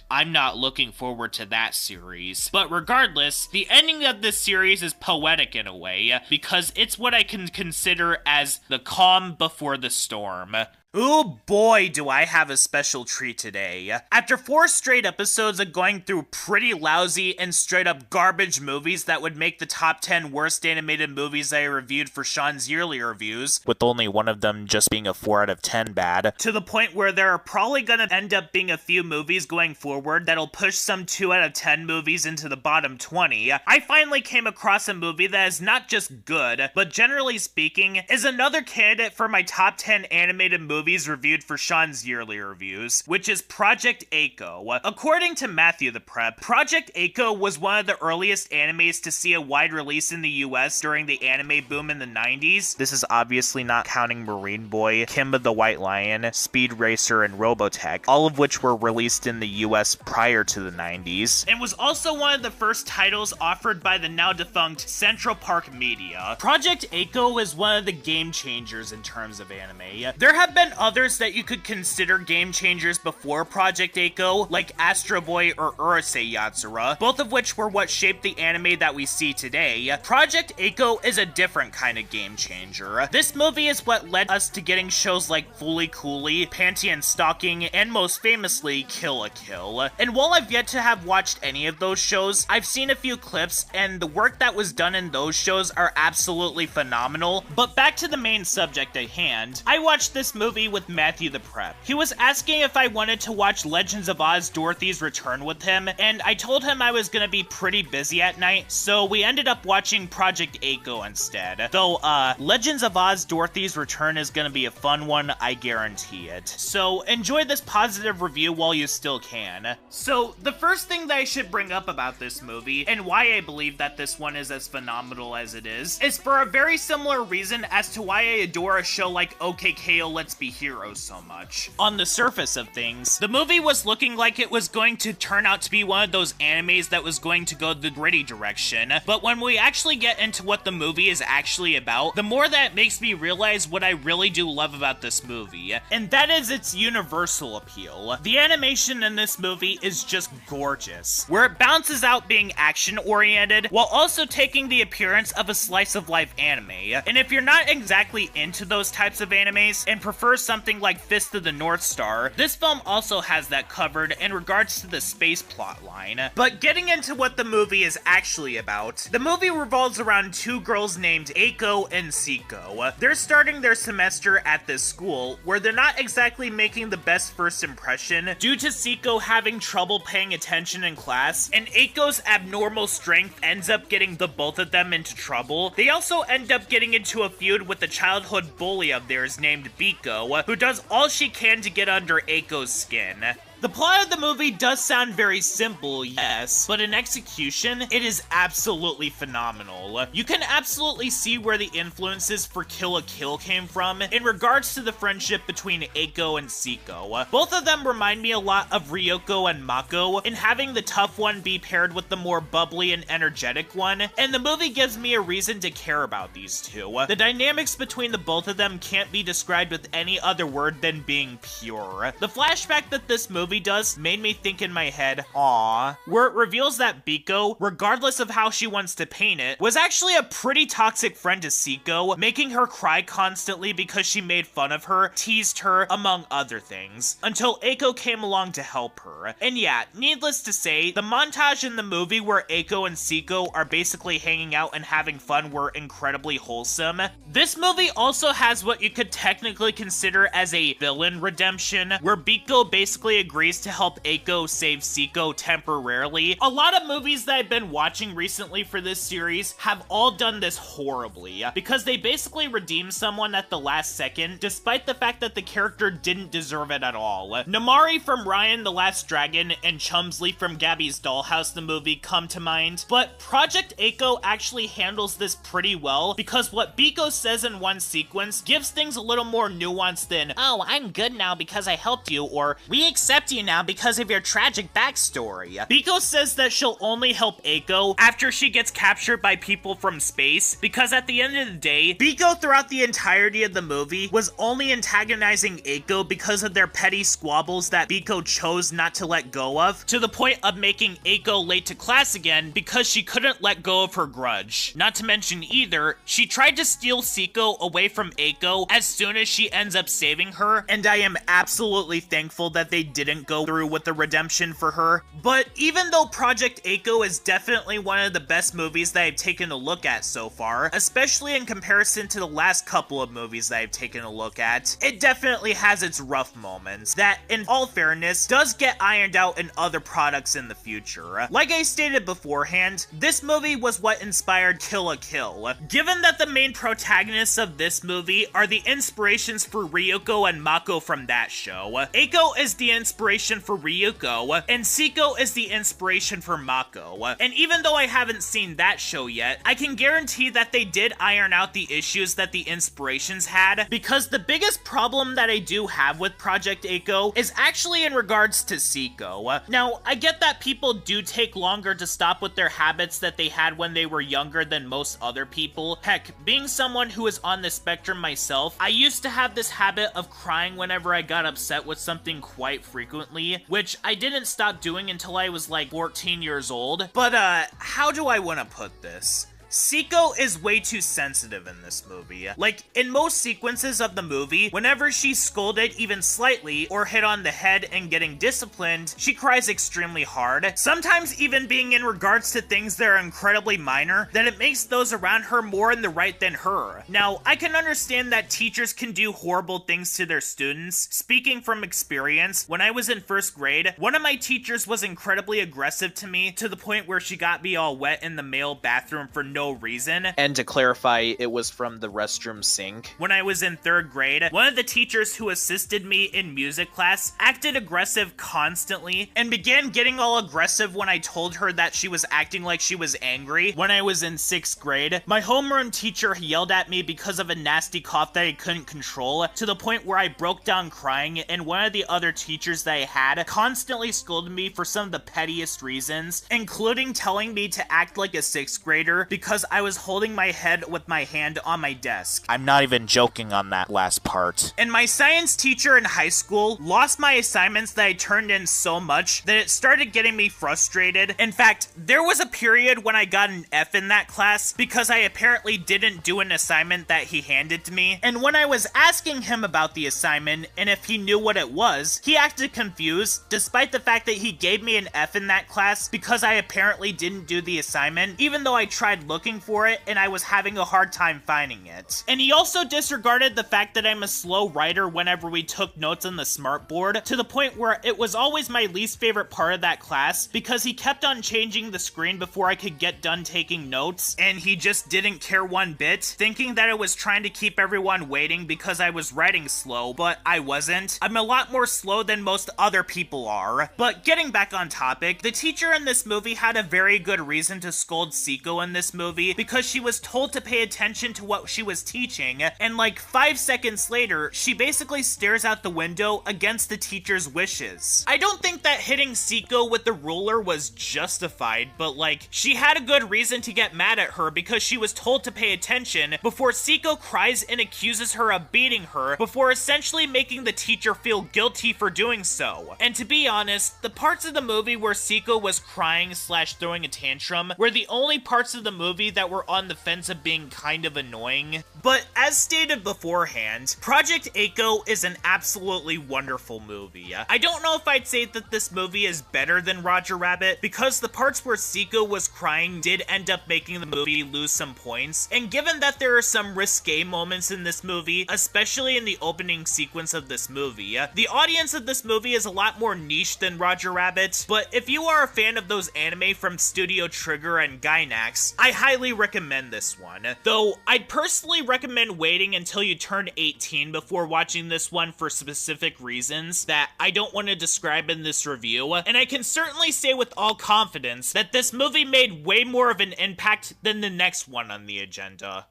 I'm not looking forward to that series, but regardless, the ending of this series is poetic in a way, because it's what I can consider as the calm before the storm. Ooh boy, do I have a special treat today. After 4 straight episodes of going through pretty lousy and straight up garbage movies that would make the top 10 worst animated movies I reviewed for Sean's yearly reviews, with only one of them just being a 4 out of 10 bad, to the point where there are probably gonna end up being a few movies going forward that'll push some 2 out of 10 movies into the bottom 20, I finally came across a movie that is not just good, but generally speaking, is another candidate for my top 10 animated movies reviewed for Sean's yearly reviews, which is Project Eiko. According to Matthew the Prep, Project Eiko was one of the earliest animes to see a wide release in the US during the anime boom in the 90s. This is obviously not counting Marine Boy, Kimba the White Lion, Speed Racer, and Robotech, all of which were released in the US prior to the 90s, and was also one of the first titles offered by the now defunct Central Park Media. Project Eiko is one of the game changers in terms of anime. There have been others that you could consider game changers before Project Eiko, like Astro Boy or Urusei Yatsura, both of which were what shaped the anime that we see today. Project Eiko is a different kind of game changer. This movie is what led us to getting shows like Fooly Cooly, Panty and Stocking, and most famously, Kill la Kill. And while I've yet to have watched any of those shows, I've seen a few clips, and the work that was done in those shows are absolutely phenomenal. But back to the main subject at hand, I watched this movie with Matthew the Prep. He was asking if I wanted to watch Legends of Oz Dorothy's Return with him, and I told him I was gonna be pretty busy at night, so we ended up watching Project Eiko instead. Though, Legends of Oz Dorothy's Return is gonna be a fun one, I guarantee it. So, enjoy this positive review while you still can. So, the first thing that I should bring up about this movie, and why I believe that this one is as phenomenal as it is for a very similar reason as to why I adore a show like OKKO Let's Be Heroes so much. On the surface of things, the movie was looking like it was going to turn out to be one of those animes that was going to go the gritty direction, but when we actually get into what the movie is actually about, the more that makes me realize what I really do love about this movie, and that is its universal appeal. The animation in this movie is just gorgeous, where it balances out being action-oriented while also taking the appearance of a slice-of-life anime. And if you're not exactly into those types of animes and prefer something like Fist of the North Star, this film also has that covered in regards to the space plotline. But getting into what the movie is actually about, the movie revolves around 2 girls named Eiko and Seiko. They're starting their semester at this school, where they're not exactly making the best first impression due to Seiko having trouble paying attention in class, and Eiko's abnormal strength ends up getting the both of them into trouble. They also end up getting into a feud with a childhood bully of theirs named Biko, who does all she can to get under Eiko's skin. The plot of the movie does sound very simple, yes, but in execution, it is absolutely phenomenal. You can absolutely see where the influences for Kill la Kill came from in regards to the friendship between Eiko and Seiko. Both of them remind me a lot of Ryoko and Mako in having the tough one be paired with the more bubbly and energetic one, and the movie gives me a reason to care about these two. The dynamics between the both of them can't be described with any other word than being pure. The flashback that this movie does made me think in my head, aww, where it reveals that Biko, regardless of how she wants to paint it, was actually a pretty toxic friend to Seiko, making her cry constantly because she made fun of her, teased her, among other things, until Eiko came along to help her. And yeah, needless to say, the montage in the movie where Eiko and Seiko are basically hanging out and having fun were incredibly wholesome. This movie also has what you could technically consider as a villain redemption, where Biko basically agrees to help Eiko save Seiko temporarily. A lot of movies that I've been watching recently for this series have all done this horribly, because they basically redeem someone at the last second, despite the fact that the character didn't deserve it at all. Namari from Ryan the Last Dragon and Chumsley from Gabby's Dollhouse the movie come to mind, but Project Eiko actually handles this pretty well, because what Biko says in one sequence gives things a little more nuance than, oh, I'm good now because I helped you, or we accept you now because of your tragic backstory. Biko says that she'll only help Eiko after she gets captured by people from space, because at the end of the day, Biko throughout the entirety of the movie was only antagonizing Eiko because of their petty squabbles that Biko chose not to let go of, to the point of making Eiko late to class again because she couldn't let go of her grudge. Not to mention either, she tried to steal Seiko away from Eiko as soon as she ends up saving her, and I am absolutely thankful that they didn't go through with the redemption for her. But even though Project Eiko is definitely one of the best movies that I've taken a look at so far, especially in comparison to the last couple of movies that I've taken a look at, it definitely has its rough moments that, in all fairness, does get ironed out in other products in the future. Like I stated beforehand, this movie was what inspired Kill la Kill. Given that the main protagonists of this movie are the inspirations for Ryoko and Mako from that show, Eiko is the inspiration for Ryoko, and Seiko is the inspiration for Mako. And even though I haven't seen that show yet, I can guarantee that they did iron out the issues that the inspirations had, because the biggest problem that I do have with Project Eiko is actually in regards to Seiko. Now, I get that people do take longer to stop with their habits that they had when they were younger than most other people. Heck, being someone who is on the spectrum myself, I used to have this habit of crying whenever I got upset with something quite frequently, which I didn't stop doing until I was like 14 years old. But how do I want to put this? Seiko is way too sensitive in this movie. Like, in most sequences of the movie, whenever she's scolded even slightly or hit on the head and getting disciplined, she cries extremely hard, sometimes even being in regards to things that are incredibly minor, that it makes those around her more in the right than her. Now, I can understand that teachers can do horrible things to their students. Speaking from experience, when I was in first grade, one of my teachers was incredibly aggressive to me, to the point where she got me all wet in the male bathroom for no reason. And to clarify, it was from the restroom sink. When I was in third grade, one of the teachers who assisted me in music class acted aggressive constantly and began getting all aggressive when I told her that she was acting like she was angry. When I was in sixth grade, my homeroom teacher yelled at me because of a nasty cough that I couldn't control, to the point where I broke down crying, and one of the other teachers that I had constantly scolded me for some of the pettiest reasons, including telling me to act like a sixth grader because I was holding my head with my hand on my desk. I'm not even joking on that last part. And my science teacher in high school lost my assignments that I turned in so much that it started getting me frustrated. In fact, there was a period when I got an F in that class because I apparently didn't do an assignment that he handed to me. And when I was asking him about the assignment and if he knew what it was, he acted confused, despite the fact that he gave me an F in that class because I apparently didn't do the assignment, even though I tried looking for it, and I was having a hard time finding it. And he also disregarded the fact that I'm a slow writer whenever we took notes on the smartboard, to the point where it was always my least favorite part of that class, because he kept on changing the screen before I could get done taking notes, and he just didn't care one bit, thinking that I was trying to keep everyone waiting because I was writing slow, but I wasn't. I'm a lot more slow than most other people are. But getting back on topic, the teacher in this movie had a very good reason to scold Seiko in this movie, because she was told to pay attention to what she was teaching, and like 5 seconds later, she basically stares out the window against the teacher's wishes. I don't think that hitting Seiko with the ruler was justified, but like, she had a good reason to get mad at her because she was told to pay attention before Seiko cries and accuses her of beating her, before essentially making the teacher feel guilty for doing so. And to be honest, the parts of the movie where Seiko was crying / throwing a tantrum were the only parts of the movie that were on the fence of being kind of annoying. But as stated beforehand, Project Echo is an absolutely wonderful movie. I don't know if I'd say that this movie is better than Roger Rabbit, because the parts where Seiko was crying did end up making the movie lose some points, and given that there are some risque moments in this movie, especially in the opening sequence of this movie, the audience of this movie is a lot more niche than Roger Rabbit, but if you are a fan of those anime from Studio Trigger and Gainax, I highly recommend this one. Though, I'd personally recommend waiting until you turn 18 before watching this one for specific reasons that I don't want to describe in this review, and I can certainly say with all confidence that this movie made way more of an impact than the next one on the agenda.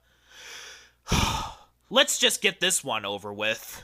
Let's just get this one over with.